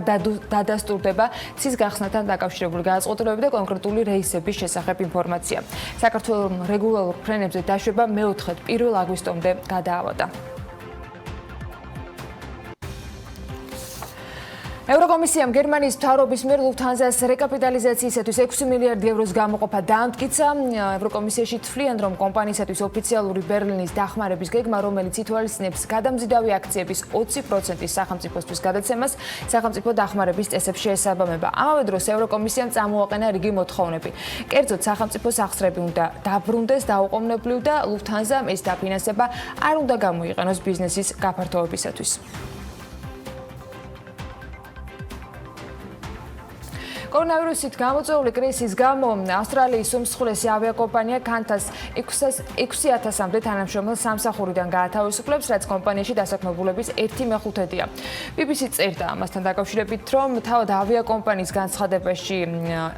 დადასტურდება ცის გახსნასთან დაკავშირებული გადაწყვეტილებები და კონკრეტული რეისების შესახებ ინფორმაცია. საქართველოს რეგულარულ ფრენებზე დაშვება მეოთხედ 1 აგვისტომდე გადაავადა. ევროკომისიამ გერმანიის მთავრობის მიერ ლუფთანზას რეკაპიტალიზაციისათვის 6 მილიარდი ევროს გამოყოფა დაამტკიცა. ევროკომისიაში თვლიან, რომ კომპანიისათვის ოფიციალური ბერლინის დახმარების გეგმა, რომელიც ითვალისწინებს გადამზიდავი აქციების 20%-ის სახელმწიფოსთვის გადაცემას, სახელმწიფო დახმარების წესებს შეესაბამება. ამავე დროს ევროკომისიამ წამოაყენა რიგი მოთხოვნები. კერძოდ, სახელმწიფო სახსრები უნდა დაბრუნდეს დაუყოვნებლივ და ლუფთანზამ ეს დაფინანსება არ უნდა გამოიყენოს ბიზნესის გაფართოებისათვის. კორონავირუსით გამოწვეული კრიზისის გამო ავსტრალიის უმსხვილესი ავიაკომპანია Qantas 6,000-მდე თანამშრომელს სამსახურიდან გაათავისუფლებს, რაც კომპანიაში დასაქმებულების 1/5-ია. BBC წერდა ამასთან დაკავშირებით, რომ თავად ავიაკომპანიის განცხადებაში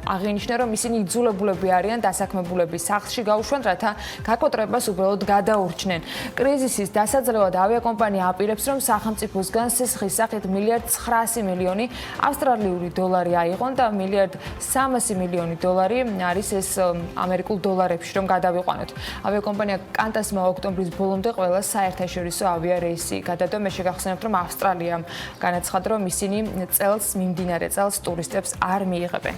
აღინიშნა, რომ ისინი იძულებულები არიან დასაქმებულების სახლში გაუშვან, რათა გაკოტრებას უბრალოდ გადაურჩნენ. კრიზისის დასაძლევად ავიაკომპანია აპირებს, რომ სახელმწიფოსგან სისხლის სახით $1.9 მილიონი ავსტრალიური დოლარი აიღონ და $1.3 მილიონი არის ეს ამერიკულ დოლარებში რომ გადავიყვანოთ. ავიაკომპანია Qantas-მა ოქტომბრის ბოლომდე ყველა საერთაშორისო ავიარეისი გადადო. მე შეგახსენებთ, რომ ავსტრალიამ განაცხადა, რომ ისინი მიმდინარე წელს ტურისტებს არ მიიღებენ.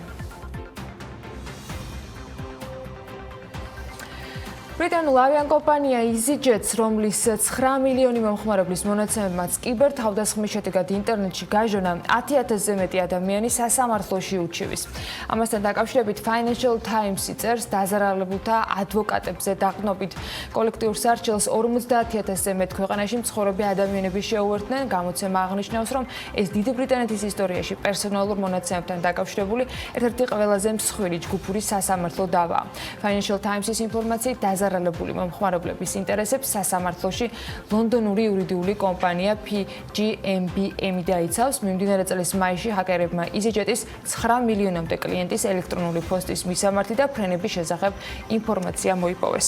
ბრიტანულ ავიაკომპანია EasyJet, რომლის 9 მილიონი მომხმარებლის მონაცემებმაც კიბერ თავდასხმის შედეგად ინტერნეტში გაჟონა 10,000-ზე მეტი ადამიანი სასამართლოში უჩივის. ამასთან დაკავშირებით Financial Times-ი წერს, დაზარალებულთა ადვოკატებზე დაყრდნობით კოლექტიურ სარჩელს 50,000-ზე მეტ ქვეყანაში მცხოვრები ადამიანები შეუერთდნენ. გამოცემა აღნიშნავს, რომ ეს დიდი ბრიტანეთის ისტორიაში პერსონალურ მონაცემებთან დაკავშირებული ერთ-ერთი ყველაზე მსხვილი ჯგუფური სასამართლო დავაა. Financial Times-ის ინფორმაციით დაზარალებული მომხმარებლების ინტერესებს სასამართლოში ლონდონური იურიდიული კომპანია PGMBM დაიცავს. მიმდინარე წლის მაისში ჰაკერებმა EasyJet-ის 9 მილიონამდე კლიენტის ელექტრონული პოსტის მისამართი და ფრენების შესახებ ინფორმაცია მოიპოვეს.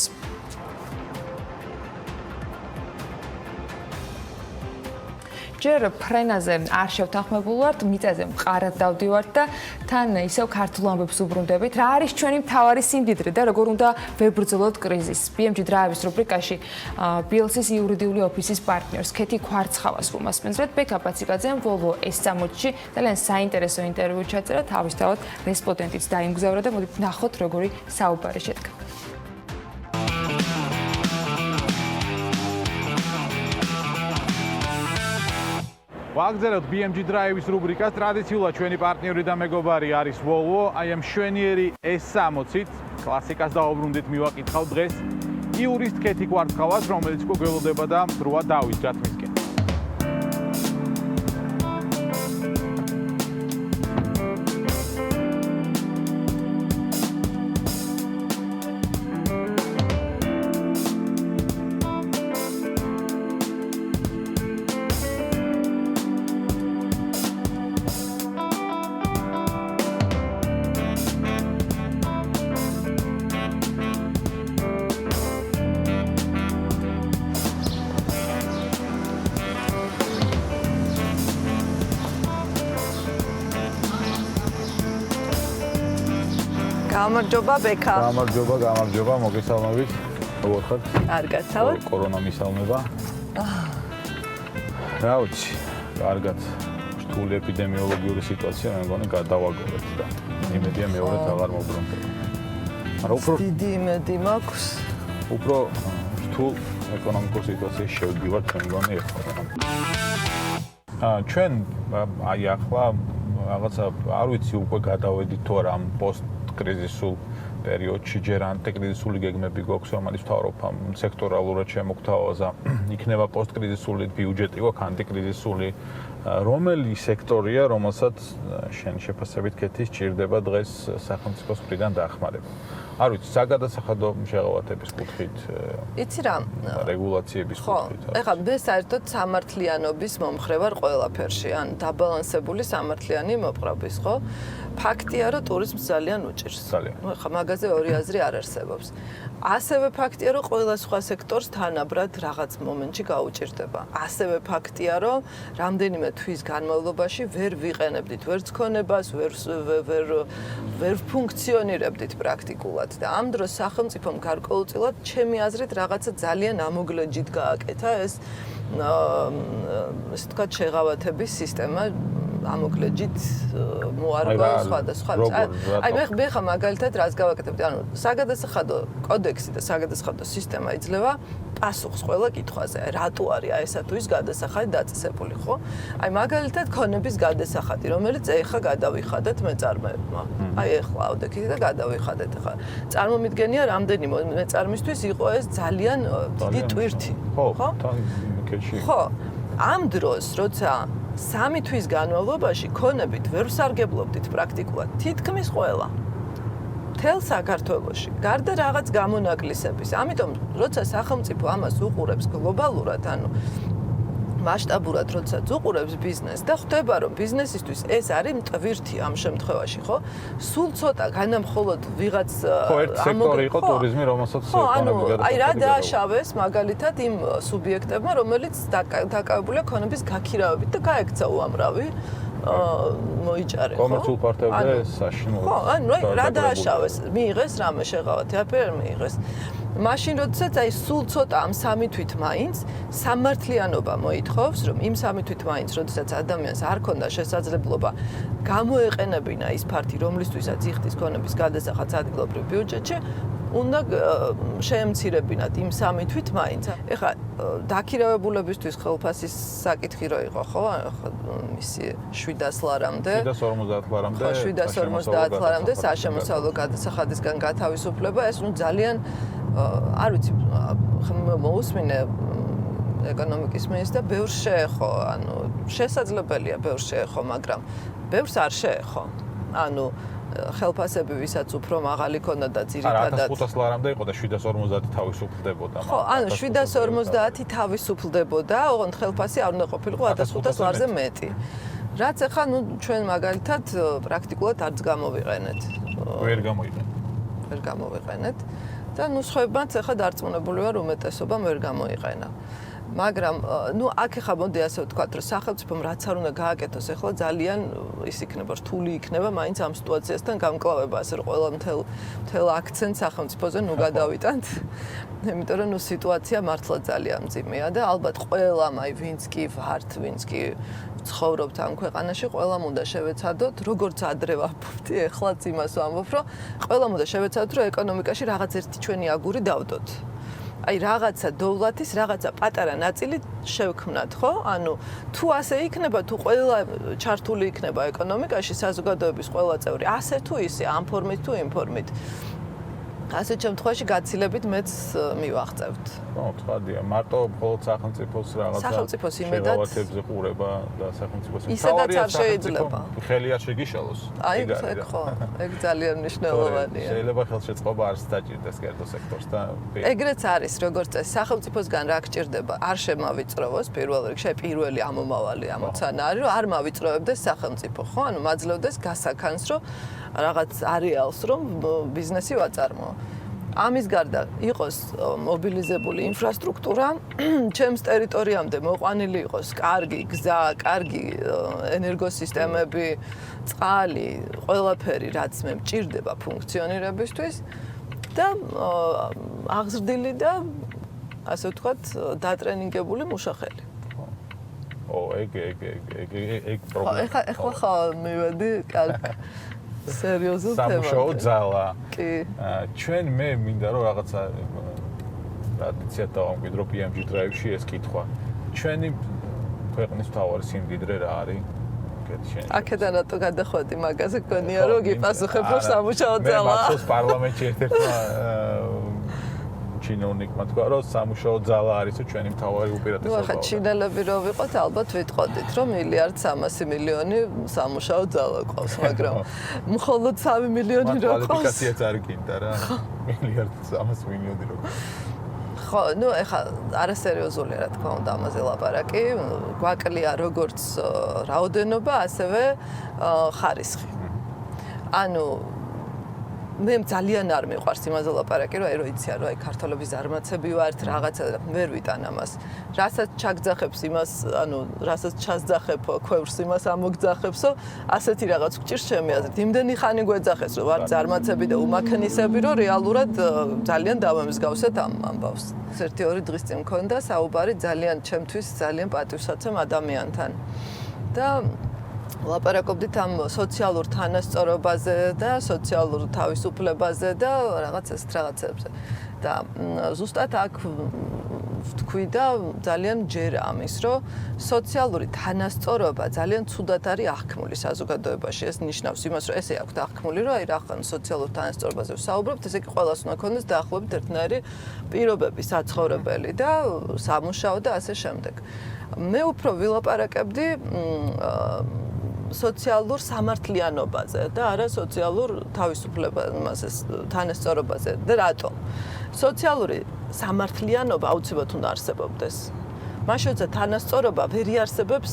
ჯერ ფრენაზე არ შევთანხმებულ ვართ, მიწაზე მყარად დავდივართ და თან ისევ ქართულ ამბებს უბრუნდებით. რა არის ჩვენი მთავარი სიმდიდრე და როგორ უნდა ვებრძოლოთ კრიზისს? BMG დრაივის რუბრიკაში BLC-ის იურიდიული ოფისის პარტნიორს ქეთი ქვარცხავას ვუმასპინძლეთ. ბექა პაციკაძემ Volvo S60-ში ძალიან საინტერესო ინტერვიუ ჩაწერა, თავისთავად რესპონდენტიც დაიმგზავრა და მოდით ნახოთ როგორი საუბარი შედგა. ვაგზავნოთ BMG დრაივის რუბრიკას. ტრადიციულად ჩვენი პარტნიორი და მეგობარი არის Volvo. აი ამ მშვენიერი S60-ით კლასიკას დაუბრუნდით მივაკითხავ დღეს იურისტ ქეთი კვარცხავას, რომელიც უკვე გველოდება და სრულად დავისჯათ მისკენ. გამარჯობა ბექა. გამარჯობა, მოგესალმებით. როგორ ხართ? კარგად, თავად? კორონა მისალმება. რა ვიცი, კარგად. რთული ეპიდემიოლოგიური სიტუაცია, მე მგონი გადავაგორეთ და იმედია მეორედ აღარ მოbrunდება. მაგრამ უფრო დიდი იმედი მაქვს. უფრო რთულ ეკონომიკურ სიტუაციაში შევდივართ, მე მგონი ახლა. ჩვენ აი ახლა რაღაცა არ ვიცი უკვე გადავედით თუ არა ამ პოსტ კრიზისულ პერიოდში, ჯერ ანტიკრიზისული გეგმები გვაქვს, რომელიც მთავრობამ სექტორალურად შემოგთავაზა. იქნება პოსტკრიზისული ბიუჯეტი, გვაქვს ანტიკრიზისული. რომელი სექტორია, რომელსაც შენ შეფასებით ქეთი სჭირდება დღეს სახელმწიფოს მხრიდან დახმარება? არ ვიცი, საგადასახადო შეღავათების კუთხით, იცი რა, რეგულაციების კუთხით. ეხლა მე საერთოდ სამართლიანობის მომხრე ვარ ყველაფერში, ან დაბალანსებული სამართლიანი მოყრობის, ხო? ფაქტია, რომ ტურიზმს ძალიან უჭირს. ეხლა მაგაზე ორი აზრი არ არსებობს. ასევე ფაქტია, რომ ყველა სხვა სექტორს თანაბრად რაღაც მომენტში გაუჭირდება. ასევე ფაქტია, რომ რამდენიმე თვის განმავლობაში ვერ ვიყენებდით ვერ ცქონებას, ვერ ფუნქციონირებდით პრაქტიკულად და ამ დროს სახელმწიფომ გარკვეულწილად ჩემი აზრით რაღაცა ძალიან ამოგლეჯით გააკეთა ეს ესე ვთქვათ შეღავათების სისტემა ამოგლეჯით მოარგო სხვადასხვა. აი მე ხა მაგალითად რას გავაკეთებდი? ანუ საგადასახადო კოდექსი და საგადასახადო სისტემა იძლევა პასუხს ყველა კითხვაზე. რატო არის აი ესა თუ ის გადასახადი დაწესებული, ხო? აი მაგალითად ქონების გადასახადი, რომელიც ეხა გადავიხადეთ მეწარმეებმა. აი ეხლა ავდექით და გადავიხადეთ. ეხლა წარმომიდგენია რამდენი მეწარმისთვის იყო ეს ძალიან დიდი ტვირთი, ხო? ხო. ამ დროს როცა 3 თვის განმავლობაში ქონებით ვერ ვსარგებლობდით პრაქტიკულად თითქმის ყველა მთელ საქართველოში გარდა რაღაც გამონაკლისების. ამიტომ როცა სახელმწიფო ამას უყურებს გლობალურად, ანუ მასშტაბურად როდესაც უყურებს ბიზნესს და ხვდება რომ ბიზნესისთვის ეს არის მტვირთი ამ შემთხვევაში, ხო? სულ ცოტა განამხოლოდ ვიღაც ერთ სექტორი იყო ტურიზმი, რომელსაც ქონები აი რა დააშავეს მაგალითად იმ სუბიექტებმა, რომელიც დაკავებულია ქონების გაქირავებით და გაექცა უამრავი მოიჭარე, ხო? კომერციულ პარტნიორებზე საშინო. ხო, ანუ რა დააშავეს? მიიღეს რამე შეღავათი, აფერ მიიღეს. მაშინ როდესაც აი სულ ცოტა ამ 3 თვით მაინც სამართლიანობა მოითხოვს, რომ იმ 3 თვით მაინც როდესაც ადამიანს არ ქონდა შესაძლებლობა გამოეყენებინა ის ფართი, რომლისთვისაც იხდის ქონების გადასახადს ადგილობრივ ბიუჯეტში, უნდა შეემცირებინათ იმ 3 თვით მაინც. ეხლა დაქირავებულებისთვის ხელფასის საკითხი რო იყო, ხო? მისი 700 ლარამდე. 750 ლარამდე. ხო, 750 ლარამდე საშემოსავლო გადასახადისგან გათავისუფლება, ეს ნუ ძალიან არ ვიცი, მოусმინე ეკონომიკის მინისტრს და ბევრს შეეხო, ანუ შესაძლებელია ბევრს შეეხო, მაგრამ ბევრს არ შეეხო. ანუ ხელფასები ვისაც უფრო მაღალი ქონდა და ძირითადად 1500 ლარამდე იყო და 750 თავისუფლდებოდა. ხო, ანუ 750 თავისუფლდებოდა, ოღონდ ხელფასი არ უნდა ყოფილიყო 1500 ლარზე მეტი. რაც ახლა ნუ ჩვენ მაგალითად პრაქტიკულად არც გამოვიყენეთ. ვერ გამოიყენეთ. ვერ გამოვიყენეთ და ნუ სხვებმაც ახლა დარწმუნებული ვარ უმეტესობამ ვერ გამოიყენა. მაგრამ ნუ აქ ახლა მოდი ასე ვთქვათ, რომ სახელმწიფომ რაც არ უნდა გააკეთოს, ახლა ძალიან ის იქნება, რთული იქნება მაინც ამ სიტუაციასთან გამკლავება, ასე რომ ყველა მთელ აქცენტს სახელმწიფოზე ნუ გადავიტანთ. იმიტომ რომ ნუ სიტუაცია მართლა ძალიან მძიმეა და ალბათ ყველამ, აი ვინც კი ვართ, ვინც კი ცხოვრობთ ამ ქვეყანაში, ყველამ უნდა შევეცადოთ, როგორც ადრე ვამბობდი, ეხლაც იმას ვამბობ, რომ ყველამ უნდა შევეცადოთ, რომ ეკონომიკაში რაღაც ერთი ჩვენი აგური დავდოთ. აი რაღაცა დოვლათის, რაღაცა პატარა ნაწილი შევქმნათ, ხო? ანუ თუ ასე იქნება, თუ ყველა ჩართული იქნება ეკონომიკაში, საზოგადოების ყველა წევრი, ასე თუ ისე, ამ ფორმით თუ იმ ფორმით. ასეთ შემთხვევაში გაცილებით მეც მივაღწევთ. ხო, ცხადია. მარტო მხოლოდ სახელმწიფოს რაღაცა სახელმწიფოს იმედად შევავათებზე ყურება და სახელმწიფოს ისედაც არ შეიძლება. ხელი არ შეგიშალოს. აი, ეგ ხო, ეგ ძალიან მნიშვნელოვანია. შეიძლება ხელშეწყობა არ დაჭირდეს კერძო სექტორს და ეგრეც არის, როგორც წესი, სახელმწიფოსგან რა გჭირდება, არ შემავიწროვოს პირველ რიგში, პირველი ამომავალი ამოცანა არის, რომ არ მავიწროვებდეს სახელმწიფო, ხო? ანუ მაძლევდეს გასაქანს, რომ რაღაც არეალს, რომ ბიზნესი ვაწარმოო. ამის გარდა იყოს მობილიზებული ინფრასტრუქტურა, ჩემს ტერიტორიამდე მოყვანილი იყოს კარგი გზა, კარგი ენერგოსისტემები, წყალი, ყველაფერი, რაც მე მჭირდება ფუნქციონირებისთვის და აღზრდილი და ასე ვთქვათ, დატრენინგებული მუშახელი. ო, ეგ პრობლემა. ეხლა ხო მივედი, კარგი. სერიოზულ თემაზე. სამუშაო ძალა. კი. ჩვენ მე მინდა რომ რაღაცა ტრადიციად დავამკვიდრო PMG Drive-ში ეს კითხვა. ჩვენი ქვეყნის მთავარი სიმდიდრე რა არის? აქედან რატო გადახვედი მაგაზე გქონია რომ გიპასუხებ რომ სამუშაო ძალა. მე მართლაც პარლამენტში ერთ-ერთმა ჩინოვნიკმა თქვა რომ სამუშაო ძალა არის ჩვენი მთავარი უპირატესობა. ნუ ახლა ჩინელები რო ვიყოთ ალბათ ვიტყოდით რომ 1.3 სამუშაო ძალა ყავს, მაგრამ მხოლოდ 3 მილიონი რო ყავს. კვალიფიკაციაც არ გინდა რა. 1.3 რო. ხო, ნუ ახლა არასერიოზულია რა თქმა უნდა ამაზე ლაპარაკი. გვაკლია როგორც რაოდენობა, ასევე ხარისხი. ანუ მე ძალიან არ მიყვარს იმაზე ლაპარაკი, რომ აი რო იციან, რომ აი ქართველების ზარმაცები ვართ, რაღაცა ვერ ვიტან ამას. რასაც ჩაგძახებს იმას, ანუ რასაც ჩასძახებ ქვევრს იმას ამოგძახებსო, ასეთი რაღაც გჭირს ჩემი აზრით. იმდენი ხანი გვეძახეს, რომ ვართ ზარმაცები და უმაქნისები, რომ რეალურად ძალიან დავემსგავსეთ ამ ამბავს. ერთი-ორი დღის წინ მქონდა საუბარი ძალიან ჩემთვის ძალიან პატივსაცემ ადამიანთან. და ლაპარაკობდით ამ სოციალურ თანასწორობაზე და სოციალურ თავისუფლებაზე და რაღაც ეს რაღაცებზე. და ზუსტად აქ ვთქვი და ძალიან ჯერა ამის, რომ სოციალური თანასწორობა ძალიან ცუდად არის აღქმული საზოგადოებაში. ეს ნიშნავს იმას, რომ ესე აქვს აღქმული, რომ აი რახან სოციალურ თანასწორობაზე ვსაუბრობთ, ესე კი ყველას უნდა ქონდეს დაახლოებით ერთნაირი პირობები საცხოვრებელი და სამუშაო და ასე შემდეგ. მე უფრო ვილაპარაკებდი სოციალურ სამართლიანობაზე და არა სოციალურ თავისუფლებაზე, თანასწორობაზე. და რატომ? სოციალური სამართლიანობა აუცილებლად უნდა არსებობდეს. მაშინ როცა თანასწორობა ვერ იარსებებს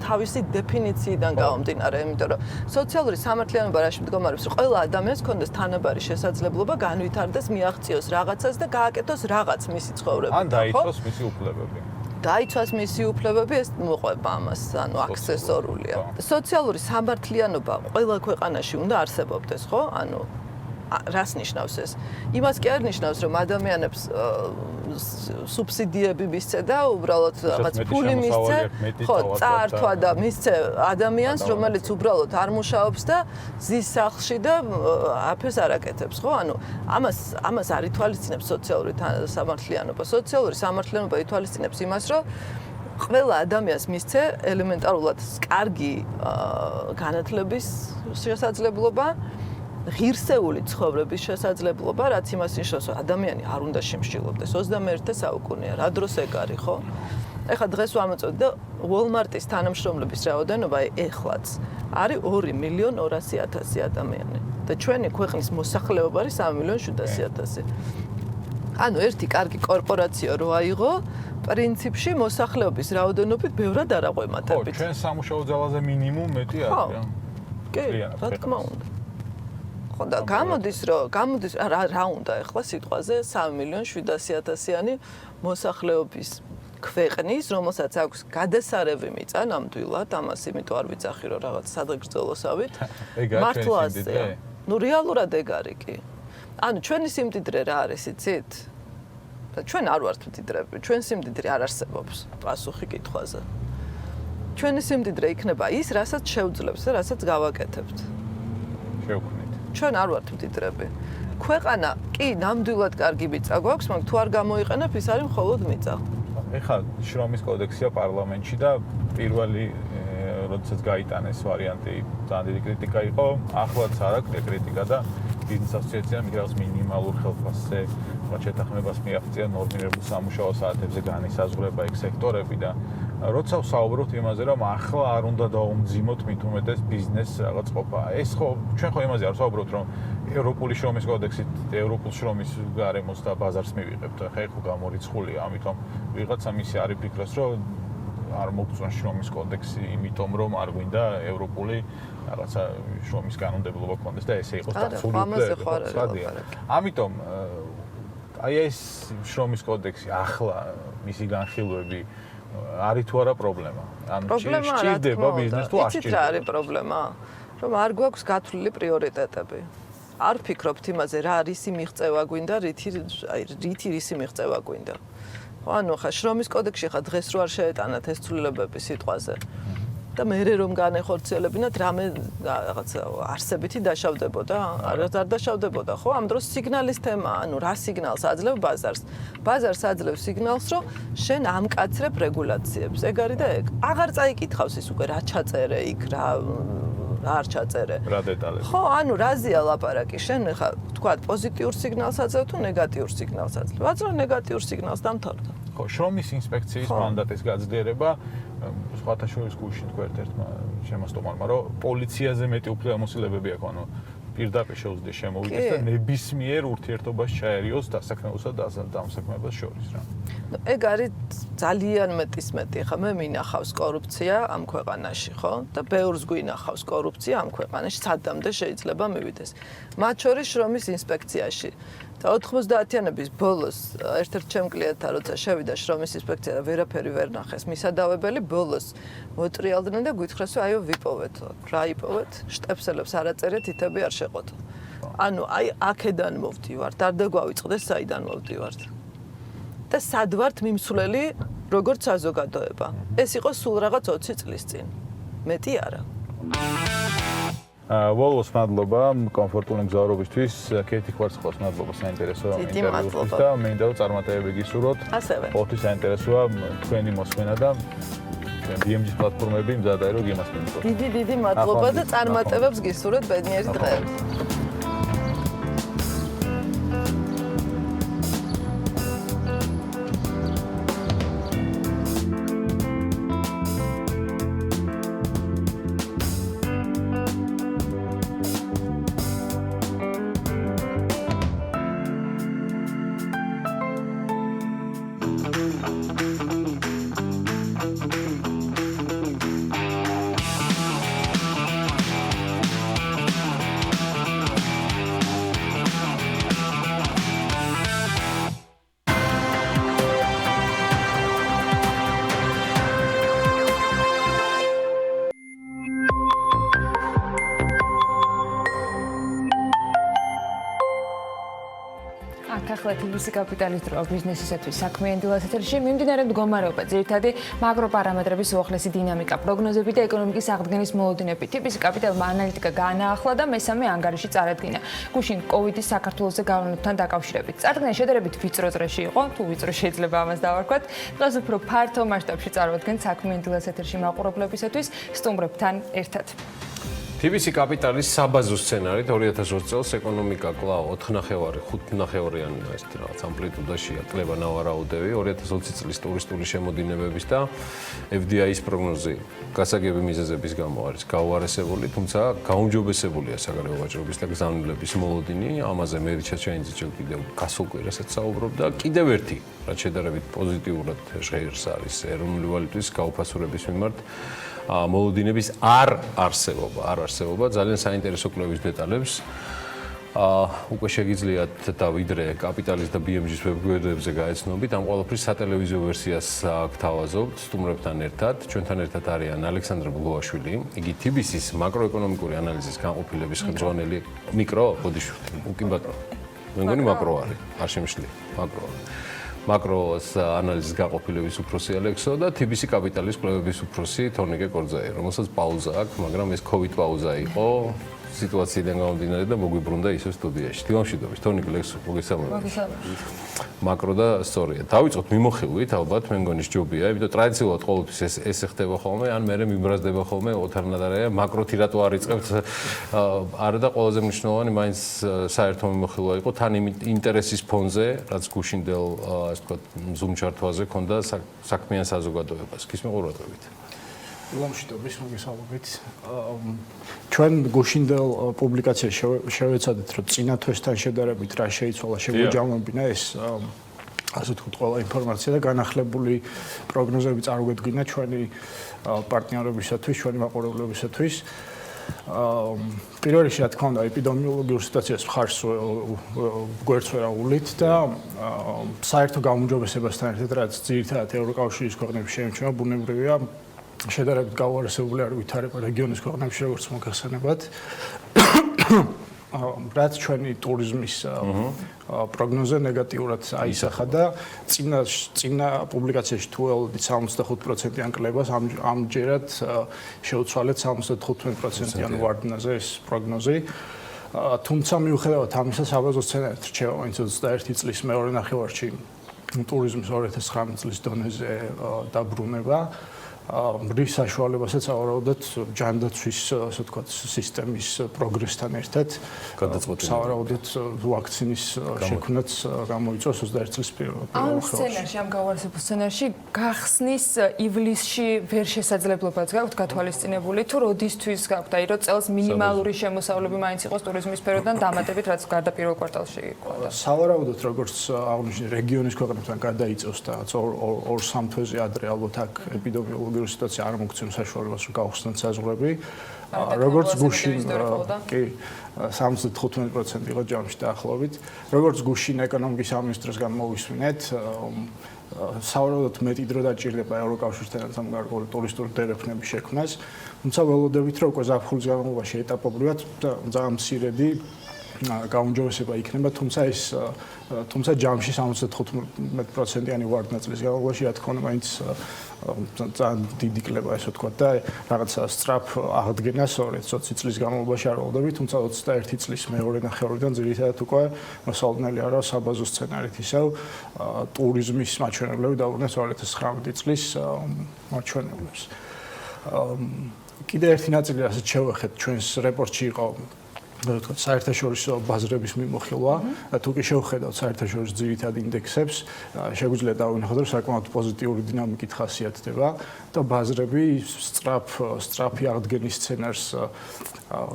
თავისი დეფინიციიდან გამომდინარე, იმიტომ რომ სოციალური სამართლიანობა რაში მდგომარეობს, რომ ყველა ადამიანს ჰქონდეს თანაბარი შესაძლებლობა განვითარდეს, მიაღწიოს რაღაცას და გააკეთოს რაღაც მისი ცხოვრებით. ან დაიცვას მისი უფლებები. დაიცვას მისი უფლებები, ეს მოყვება ამას, ანუ აქსესორულია. სოციალური სამართლიანობა ყველა ქვეყანაში უნდა არსებობდეს, ხო? ანუ რას ნიშნავს ეს? იმას კი არ ნიშნავს, რომ ადამიანებს სუბსიდიები მისცე და უბრალოდ რაღაც ფული მისცე, ხო, წაართვა და მისცე ადამიანს, რომელიც უბრალოდ არ მუშაობს და ზის სახლში და აფერს არ აკეთებს, ხო? ანუ ამას არ ითვალისწინებს სოციალური სამართლიანობა. სოციალური სამართლიანობა ითვალისწინებს იმას, რომ ყველა ადამიანს მისცე ელემენტარულად კარგი განათლების შესაძლებლობა, ღირსეული ცხოვრების შესაძლებლობა, რაც იმას ნიშნავს, რომ ადამიანი არ უნდა შემშილობდეს. 21 საუკუნეა, რა დროს ეგ არის, ხო? ეხლა დღეს ვამოწევთ და Walmart-ის თანამშრომლების რაოდენობა ეხლაც არის 2.200.000 ადამიანი და ჩვენი ქვეყნის მოსახლეობა არის 3.700.000. ანუ ერთი კარგი კორპორაციო რო აიღო, პრინციპში მოსახლეობის რაოდენობით ბევრად არ აღვემატებით. ხო, ჩვენ სამუშაო ძალაზე მინიმუმ მეტი არის. კი, რა თქმა უნდა. ხო და გამოდის რა უნდა ახლა სიტყვაზე 3.700.000-იანი მოსახლეობის ქვეყნის, რომელსაც აქვს გადასარევი მიწა ნამდვილად, ამას იმიტომ არ ვიცახი, რომ რაღაც სადღეგრძელოსავით. მართლა ასეა. ნუ რეალურად ეგ არის კი. ანუ ჩვენი სიმდიდრე რა არის, იცით? ჩვენ არ ვართ მდიდრები, ჩვენ სიმდიდრე არ არსებობს პასუხი კითხვაზე. ჩვენი სიმდიდრე იქნება ის, რასაც შევძლებს და რასაც გავაკეთებთ. შევქმნით. ჩვენ არ ვართ მდიდრები. ქვეყანა კი ნამდვილად კარგი მიწა გვაქვს, მაგრამ თუ არ გამოიყენებ, ის არის მხოლოდ მიწა. ეხლა შრომის კოდექსია პარლამენტში და პირველი როდესაც გაიტანეს ვარიანტი ძალიან დიდი კრიტიკა იყო, ახლაც არ აქვს კრიტიკა და ბიზნეს ასოციაციამ მიგრავს მინიმალურ ხელფასზე შეთანხმებას მიაღწია ნორმირებულ სამუშაო საათებზე განისაზღვრება ეგ სექტორები და როცა ვსაუბრობთ იმაზე, რომ ახლა არ უნდა დაუმძიმოთ მით უმეტეს ბიზნეს რაღაც ყოფა. ეს ხო ჩვენ ხო იმაზე არ ვსაუბრობთ, რომ ევროპული შრომის კოდექსით ევროპულ შრომის გარემოს და ბაზარს მივიღებთ. ხა ხო გამორიცხულია, ამიტომ ვიღაცა მისი არ იფიქროს, რომ არ მოგწონს შრომის კოდექსი, იმიტომ რომ არ გვინდა ევროპული რაღაცა შრომის კანონმდებლობა გქონდეს და ესე იყოს დაცული უფლებები. ამიტომ აი ეს შრომის კოდექსი ახლა მისი განხილვები არის თუ არა პრობლემა? ანუ სჭირდება ბიზნეს თუ არ სჭირდება? იცით რა არის პრობლემა? რომ არ გვაქვს გათვლილი პრიორიტეტები. არ ვფიქრობთ იმაზე, რა რისი მიღწევა გვინდა, რითი რისი მიღწევა გვინდა. ანუ ხა შრომის კოდექსში ხა დღეს რო არ შეეტანათ ეს ცვლილებები სიტყვაზე. და მე რომ განეხორციელებინათ რამე რაღაც არსებითი დაშავდებოდა, არ დაშავდებოდა, ხო? ამ დროს სიგნალის თემა, ანუ რა სიგნალს აძლევ ბაზარს? ბაზარს აძლევს სიგნალს, რომ შენ ამკაცრებ რეგულაციებს. ეგ არის და ეგ. აღარ წაიკითხავს ის უკვე რა ჩაწერე იქ, რა არ ჩაწერე. რა დეტალები. ხო, ანუ რაზეა ლაპარაკი? შენ ხა თქვა პოზიტიურ სიგნალს აძლევ თუ ნეგატიურ სიგნალს აძლევ? აძლევ ნეგატიურ სიგნალს დამთავრდა. ხო, შრომის ინსპექციის მანდატის გაძლიერება სხვათა შორის გუშინ თქვა ერთ-ერთმა შემოსტომარმა, რომ პოლიციაზე მეტი უფლებამოსილებები აქვს, ანუ პირდაპირ შეუძლია შემოვიდეს და ნებისმიერ ურთიერთობას ჩაერიოს დასაქმებასა და დამსაქმებას შორის რა. ეგ არის ძალიან მეტი. ხა მე მინახავს კორუფცია ამ ქვეყანაში, ხო? და ბევრს გვინახავს კორუფცია ამ ქვეყანაში, სადამდე შეიძლება მივიდეს. მათ შორის შრომის ინსპექციაში. და 90-იანების ბოლოს ერთ-ერთ ჩემ კლიენტთან როცა შევიდა შრომის ინსპექცია და ვერაფერი ვერ ნახეს მისადავებელი, ბოლოს მოტრიალდნენ და გითხრეს, რომ აიო ვიპოვეთ. რა იპოვეთ? შტეფსელებს არ აწერეთ, თითები არ შეყოთ. ანუ აი აქედან მოვდივართ, არ დაგვავიწყდეს საიდან მოვდივართ. და სად ვართ მიმსვლელი როგორც საზოგადოება. ეს იყო სულ რაღაც 20 წლის წინ. მეტი არა. ვოლოს მადლობა კომფორტული მგზავრობისთვის, კეთი ხვარცხლოს მადლობა საინტერესო ინტერვიუსთვის და მინდა რომ წარმატებები გისურვოთ. ასევე. ყოველთვის საინტერესოა თქვენი მოსმენა და BMG პლატფორმები მზად არის რომ გიმასპინდოთ. დიდი მადლობა და წარმატებებს გისურვებთ ბედნიერი დღეები. ახლა თბილისი კაპიტალის დრო ბიზნესისათვის საქმიანი დილას ეთერში მიმდინარე მდგომარეობა, ძირითადი მაკროპარამეტრების უახლესი დინამიკა, პროგნოზები და ეკონომიკის აღდგენის მოლოდინები. თბილისი კაპიტალმა ანალიტიკა გაანაახლა და მესამე ანგარიში წარადგინა. გუშინ კოვიდის საქართველოს გავლენებთან დაკავშირებით. წარდგენა შედარებით ვიწრო წრეში იყო, თუ ვიწრო შეიძლება ამას დავარქვათ. დღეს უფრო ფართო მასშტაბში წარმოადგენს საქმიანი დილას ეთერში მაყურებლებისათვის სტუმრებთან ერთად. თბილისი კაპიტალის საბაზო სცენარით 2020 წელს ეკონომიკა კვლავ 4.5-5.5-იან ეს რაღაც ამპლიტუდაშია კლება ნავარაუდები 2020 წლის ტურისტული შემოდინებების და FDI-ის პროგნოზი გასაგები მიზეზების გამო არის გაუარესებული, თუმცა გაუმჯობესებულია საგარეო ვაჭრობის და გზავნილების მოლოდინი. ამაზე მერი ჩაჩაინძე კიდევ გასულ კვირასაც საუბრობ და კიდევ ერთი რაც შედარებით პოზიტიურად ჟღერს არის ეროვნული ვალუტის გაუფასურების მიმართ მოლოდინების არ არსებობა ძალიან საინტერესო კვლევის დეტალებს უკვე შეგიძლიათ და ვიდრე კაპიტალის და BMG-ის ვებგვერდებზე გაეცნობით, ამ ყველაფრის სატელევიზიო ვერსიას გთავაზობთ სტუმრებთან ერთად. ჩვენთან ერთად არიან ალექსანდრე ბულოვაშვილი, იგი TBC-ის მაკროეკონომიკური ანალიზის განყოფილების ხელმძღვანელი. მიკრო, ბოდიშვილი, უკინ ბატონო. მე მგონი მაკრო არის, არ შემშლი, მაკრო. მაკროს ანალიზის განყოფილების უფროსი ალექსო და TBC კაპიტალის კვლევების უფროსი თორნიკე კორძაი, რომელსაც პაუზა აქვს, მაგრამ ეს COVID პაუზა იყო. სიტუაციიდან გამომდინარე და მოგვიბრუნდა ისევ სტუდიაში. დილამშვიდობის, თორნიკე ლექსო, მოგესალმებით. მაკრო და სწორია. დავიწყოთ მიმოხილვით, ალბათ მე მგონი სჯობია, იმიტომ ტრადიციულად ყოველთვის ეს ხდება ხოლმე, ან მე მიმბრაზდება ხოლმე ოთარნადარია, მაკროთი რატო არ იწყებთ? არა და ყველაზე მნიშვნელოვანი მაინც საერთო მიმოხილვა იყო თან ინტერესის ფონზე, რაც გუშინდელ, ასე ვთქვათ, Zoom ჩართვაზე ქონდა საქმიან საზოგადოებას. გისმენთ ყურადღებით. დილამშვიდობის, მოგესალმებით. ჩვენ გუშინდელ პუბლიკაციაში შევეცადეთ, რომ წინა თვესთან შედარებით რა შეიცვალა, შეგვეჯამებინა ეს ასე ვთქვათ, ყველა ინფორმაცია და განახლებული პროგნოზები წარმოგვედგინა ჩვენი პარტნიორებისათვის, ჩვენი მაყურებლებისათვის. პირველ რიგში, რა თქმა უნდა, ეპიდემიოლოგიურ სიტუაციას მხარს გვერდს ვერ აუვლით და საერთო გაუმჯობესებასთან ერთად, რაც ძირითადად ევროკავშირის ქვეყნებში შეიმჩნევა, ბუნებრივია შედარებით გაუარესებული არ ვითარება რეგიონის ქვეყნებში, როგორც მოგახსენებათ. რაც ჩვენი ტურიზმის პროგნოზე ნეგატიურად აისახა და წინა პუბლიკაციაში თუ ველოდით 75%-იან კლებას, ამჯერად შეუცვალეთ 75%-იან ვარდნაზე ეს პროგნოზი. თუმცა მიუხედავად ამისა, საბაზო სცენარით რჩება მაინც 21 წლის მეორე ნახევარში ტურიზმის 2019 წლის დონეზე დაბრუნება. მრის საშუალებასაც ავარაუდოთ ჯანდაცვის, ასე ვთქვათ, სისტემის პროგრესთან ერთად. სავარაუდოდ ვაქცინის შექმნაც გამოიწვევს 21 წლის პირველ ამ სცენარში, ამ გავარესებულ სცენარში გახსნის ივლისში ვერ შესაძლებლობაც გაქვთ გათვალისწინებული თუ როდისთვის გაქვთ, აი რომ წელს მინიმალური შემოსავლები მაინც იყოს ტურიზმის სფეროდან დამატებით, რაც გარდა პირველ კვარტალში იყო. სავარაუდოდ როგორც აღნიშნე რეგიონის ქვეყნებთან გადაიწევს და 2-3 თვეზე ადრე ალბათ აქ ეპიდემიოლოგიური სიტუაცია არ მოგცემს საშუალებას რომ გავხსნათ საზღვრები. როგორც გუშინ კი 75% იყო ჯამში დაახლოებით. როგორც გუშინ ეკონომიკის სამინისტროსგან მოვისმინეთ, სავარაუდოდ მეტი დრო დაჭირდება ევროკავშირთანაც ამ გარკვეული ტურისტული დერეფნების შექმნას. თუმცა ველოდებით რომ უკვე ზაფხულის განმავლობაში ეტაპობრივად ძალიან მცირედი გაუმჯობესება იქნება, თუმცა ჯამში 75%-იანი ვარდნაწილის განმავლობაში, რა თქმა უნდა, მაინც ძალიან დიდი კლება, ესე ვთქვათ და რაღაცა სწრაფ აღდგენას 20 წლის განმავლობაში არ ველოდები, თუმცა 21 წლის მეორე ნახევარიდან ძირითადად უკვე მოსალოდნელი არა საბაზო სცენარით ისევ ტურიზმის მაჩვენებლები დაუბრუნეს 2019 წლის მაჩვენებლებს. კიდე ერთი ნაწილი, რასაც შევეხეთ ჩვენს რეპორტში იყო საერთაშორისო ბაზრების მიმოხილვა და თუ კი შევხედავთ საერთაშორისო ძირითად ინდექსებს, შეგვიძლია დავინახოთ, რომ საკმაოდ პოზიტიური დინამიკით ხასიათდება და ბაზრები სწრაფი აღდგენის სცენარს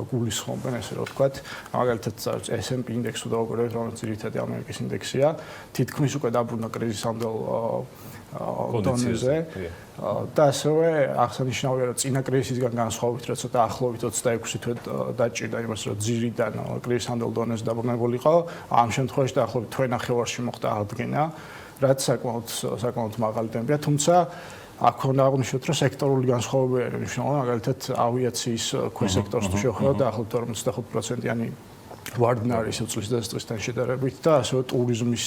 გულისხმობენ, ესე რომ ვთქვათ. მაგალითად, S&P ინდექსი დავუყურებთ, რომელიც ძირითადად ამერიკის ინდექსია, თითქმის უკვე დაბრუნდა კრიზისამდელ დონეზე. და ასევე აღსანიშნავია, რომ წინა კრიზისისგან განსხვავებით, რაც ცოტა ახლოვით 26 თვე დაჭირდა იმას, რომ ძირიდან კრიზისამდელ დონეზე დაბრუნებულიყო, ამ შემთხვევაში დაახლოებით თვე ნახევარში მოხდა აღდგენა, რაც საკმაოდ მაღალი ტემპია, თუმცა აქ უნდა აღვნიშნოთ, რომ სექტორული განსხვავებები არის მნიშვნელოვანი, მაგალითად ავიაციის ქვესექტორს თუ შევხედავთ, დაახლოებით 45%-იანი ვარდნა არის წლის დასწრისთან შედარებით და ასევე ტურიზმის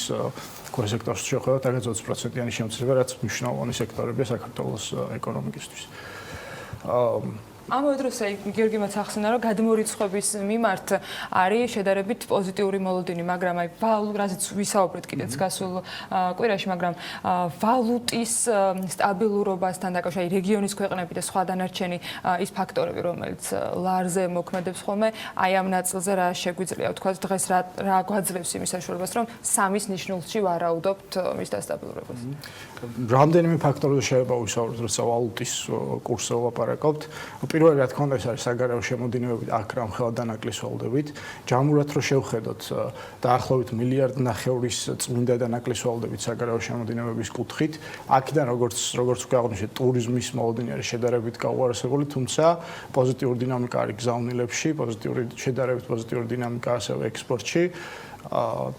ქვესექტორს შევხედავთ, აქაც 20%-იანი შემცირება, რაც მნიშვნელოვანი სექტორებია საქართველოს ეკონომიკისთვის. ამავე დროს გიორგიმაც ახსენა, რომ გადმორიცხვების მიმართ არის შედარებით პოზიტიური მოლოდინი, მაგრამ აი რაზეც ვისაუბრეთ კიდეც გასულ კვირაში, მაგრამ ვალუტის სტაბილურობასთან დაკავშირებით რეგიონის ქვეყნები და სხვა დანარჩენი ის ფაქტორები, რომელიც ლარზე მოქმედებს ხოლმე, აი ამ ნაწილზე რა შეგვიძლია ვთქვათ, დღეს რა გვაძლევს იმის საშუალებას, რომ სამის ნიშნულში ვარაუდობთ მის დასტაბილურებას. რამდენიმე ფაქტორზე შეიძლება ვისაუბროთ, როცა ვალუტის კურსზე ვლაპარაკობთ. პირველი რა თქმა უნდა ეს არის საგარეო შემოდინებებით აქ რა მხოლოდ დანაკლისს ვალდებით. ჯამურად რო შევხედოთ დაახლოებით 1.5 მილიარდის წმინდა დანაკლისს ვალდებით საგარეო შემოდინებების კუთხით. აქედან როგორც უკვე აღნიშნეთ, ტურიზმის მოლოდინი არის შედარებით გაუარესებული, თუმცა პოზიტიური დინამიკა არის გზავნილებში, შედარებით პოზიტიური დინამიკა ასევე ექსპორტში.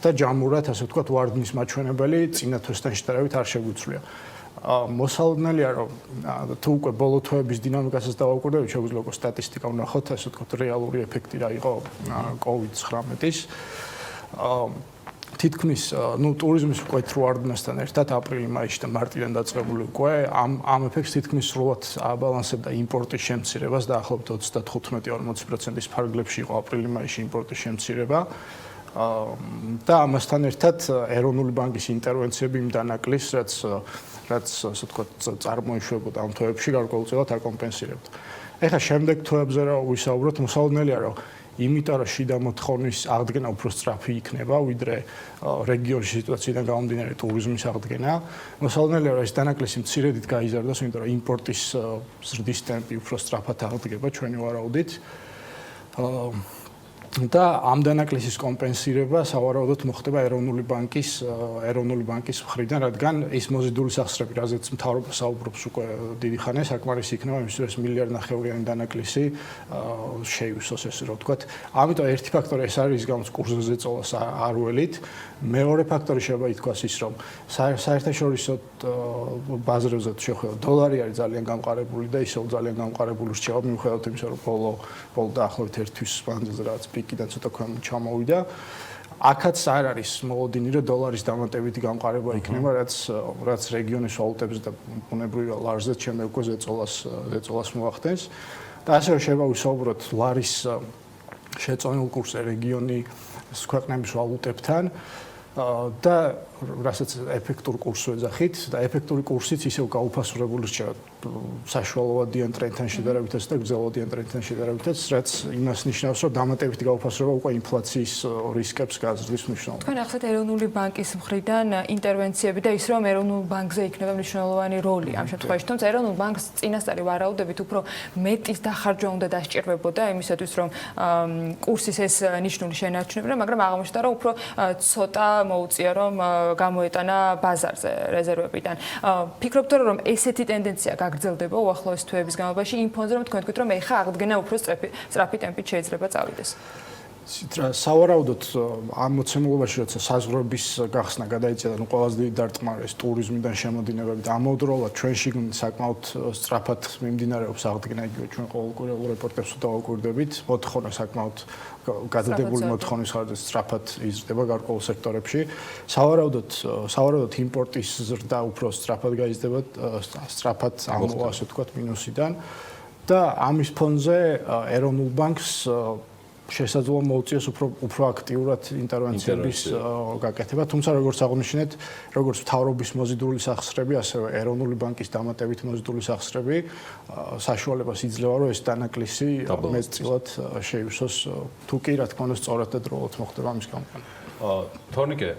და ჯამურად, ასე ვთქვათ, ვარდნის მაჩვენებელი წინა თვესთან შედარებით არ შეგვიცვლია. მოსალოდნელია, რომ თუ უკვე ბოლო თვეების დინამიკასაც დავაკვირდებით, შეგვიძლია უკვე სტატისტიკა ვნახოთ, ასე ვთქვათ, რეალური ეფექტი რა იყო COVID-19-ის. თითქმის, ტურიზმის უკვე ვარდნასთან ერთად აპრილი-მაისში და მარტიდან დაწყებული უკვე ამ ეფექტს თითქმის სრულად აბალანსებდა იმპორტის შემცირებას, დაახლოებით 35-40%-ის ფარგლებში იყო აპრილი-მაისში იმპორტის შემცირება. და ამასთან ერთად ეროვნული ბანკის ინტერვენციები იმ დანაკლისს, რაც ასე ვთქვათ, წარმოიშვებოდა ამ თვეებში გარკვეულწილად აკომპენსირებდა. ეხლა შემდეგ თვეებზე რა ვისაუბროთ, მოსალოდნელია, რომ იმიტომ რომ შიდა მოთხოვნის აღდგენა უფრო სწრაფი იქნება, ვიდრე რეგიონის სიტუაციიდან გამომდინარე ტურიზმის აღდგენა, მოსალოდნელია, რომ ეს დანაკლისი მცირედით გაიზარდოს, იმიტომ რომ იმპორტის ზრდის ტემპი უფრო სწრაფად აღდგება ჩვენი ვარაუდით. და ამ დანაკლისის კომპენსირება სავარაუდოდ მოხდება ეროვნული ბანკის მხრიდან, რადგან ის მოზიდული სახსრები, რაზეც მთავრობა საუბრობს უკვე დიდი ხანია, საკმარისი იქნება იმისთვის, რომ 1.5 მილიარდიანი დანაკლისი შეივსოს, ესე რომ ვთქვათ. ამიტომ ერთი ფაქტორი ეს არის, რის გამოც კურსზე ზეწოლას არ ველით. მეორე ფაქტორი შეიძლება ითქვას ის, რომ საერთაშორისო ბაზრებზე შევხედოთ, დოლარი არის ძალიან გამყარებული და ისევ ძალიან გამყარებული რჩება, მიუხედავად იმისა, რომ ბოლო დაახლოებით ერთ თვის მანძილზე რაც პიკიდან ცოტა ქვემოთ ჩამოვიდა. აქაც არ არის მოლოდინი, რომ დოლარის დამატებითი გამყარება იქნება, რაც რეგიონის ვალუტებზე და ბუნებრივია ლარზე შემდეგ უკვე ზეწოლას მოახდენს. და ასევე შეიძლება ვისაუბროთ ლარის შეწონილ კურსზე რეგიონის ქვეყნების ვალუტებთან და რასაც ეფექტურ კურსს ვეძახით და ეფექტური კურსიც ისევ გაუფასურებული რჩება საშუალოვადიან ტრენდთან შედარებითაც და გრძელვადიან ტრენდთან შედარებითაც, რაც იმას ნიშნავს, რომ დამატებითი გაუფასურება უკვე ინფლაციის რისკებს გააზრდის მნიშვნელოვნად. თქვენ ახსენეთ ეროვნული ბანკის მხრიდან ინტერვენციები და ის, რომ ეროვნულ ბანკზე იქნება მნიშვნელოვანი როლი ამ შემთხვევაში, თუმცა ეროვნულ ბანკს წინასწარი ვარაუდებით უფრო მეტის დახარჯვა უნდა დასჭირვებოდა იმისათვის, რომ კურსის ეს ნიშნული შენარჩუნებინა, მაგრამ აღმოჩნდა, რომ უფრო ცოტა მოუწია, რომ გამოეტანა ბაზარზე რეზერვებიდან. ფიქრობთ, რომ ესეთი ტენდენცია გაგრძელდება უახლოეს თვეების განმავლობაში იმ ფონზე, რომ თქვენ თქვით, რომ ეხა აღდგენა უფრო სწრაფი ტემპით შეიძლება წავიდეს. სავარაუდოდ ამ მოცემულობაში, როცა საზღვრების გახსნა გადაიწია და ყველაზე დიდი დარტყმა არის ტურიზმიდან შემოდინებებით, ამავდროულად ჩვენში საკმაოდ სწრაფად მიმდინარეობს აღდგენა, იგივე ჩვენ ყოველკვირეულ რეპორტებს დავაკვირდებით, მოთხოვნა საკმაოდ გადადებული მოთხოვნის ხარჯზე სწრაფად იზრდება გარკვეულ სექტორებში. სავარაუდოდ იმპორტის ზრდა უფრო სწრაფად გაიზრდება, სწრაფად ამოვა, ასე ვთქვათ, მინუსიდან და ამის ფონზე ეროვნულ ბანკს შესაძლოა მოუწიოს უფრო აქტიურად ინტერვენციების გაკეთება, თუმცა როგორც აღნიშნეთ, როგორც მთავრობის მოზიდული სახსრები, ასევე ეროვნული ბანკის დამატებით მოზიდული სახსრები საშუალებას იძლევა, რომ ეს დანაკლისი მეტწილად შეივსოს, თუ კი რა თქმა უნდა სწორად და დროულად მოხდება ამის გამყანა. თორნიკე,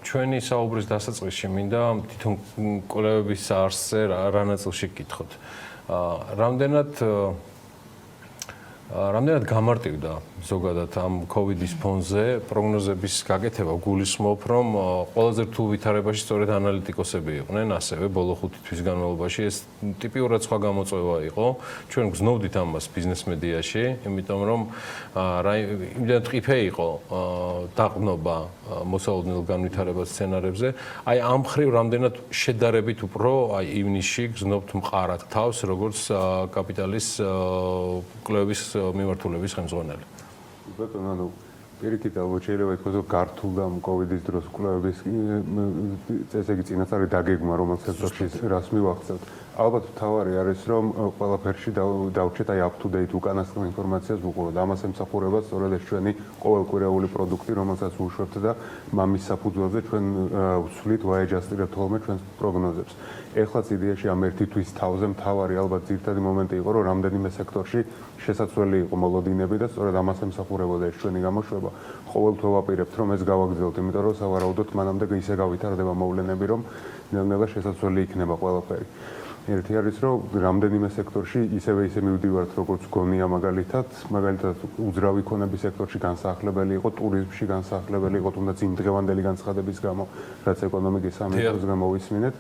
ჩვენი საუბრის დასაწყისში მინდა თვითონ კვლევების არსზე რა ნაწილში გკითხოთ. რამდენად გამარტივდა ზოგადად ამ COVID-ის ფონზე პროგნოზების გაკეთება, გულისხმობ, რომ ყველაზე რთულ ვითარებაში სწორედ ანალიტიკოსები იყვნენ, ასევე ბოლო 5 თვის განმავლობაში ეს ტიპიურად სხვა გამოწვევა იყო. ჩვენ გზნობდით ამას ბიზნეს მედიაში, იმიტომ რომ იმდენად ტყიფე იყო დაყრდნობა მოსალოდნელ განვითარებას სცენარებზე. აი ამ ხრივ რამდენად შედარებით უფრო ივნისში გზნობთ მყარად თავს, როგორც კაპიტალის კვლევების მიმართულების ხელმძღვანელი. ბატონო, პირიქით ალბათ შეიძლება ითქვას, რომ გართულდა COVID-ის დროს კვლევების ესე იგი წინასწარი დაგეგმა, რომელსაც რას მივახცევთ. ალბათ თავარი არის, რომ ყველაფერში დავჭეთ აი up to date უკანასკნელ ინფორმაციას ვუყუროთ. ამას ემსახურება სწორედ ეს ჩვენი ყოველკვირეული პროდუქტი, რომელსაც ვუშვებთ და მამის საფუძველზე ჩვენ ვცვლით, ვაეჯასტირებთ ხოლმე ჩვენს პროგნოზებს. ეხლაც იდეაში ამ ერთი თვის თავზე მთავარი ალბათ ძირითადი მომენტი იყო, რომ რამდენიმე სექტორში შესაძლებელი იყო მოლოდინები და სწორედ ამას ემსახურებოდა ეს ჩვენი გამოშვება. ყოველთვე ვაპირებთ, რომ ეს გავაგრძელოთ, იმიტომ რომ სავარაუდოდ მანამდე ისე გავითარდება მოვლენები, რომ ნელ-ნელა შესაძლებელი იქნება ყველაფერი. ერთი არის რომ რამდენიმე სექტორში ისევე მივდივართ როგორც გონია მაგალითად უძრავი ქონების სექტორში განსახლებელი იყო, ტურიზმში განსახლებელი იყო, თუნდაც იმ დღევანდელი განცხადების გამო, რაც ეკონომიკის სამინისტროს გამოვისმინეთ,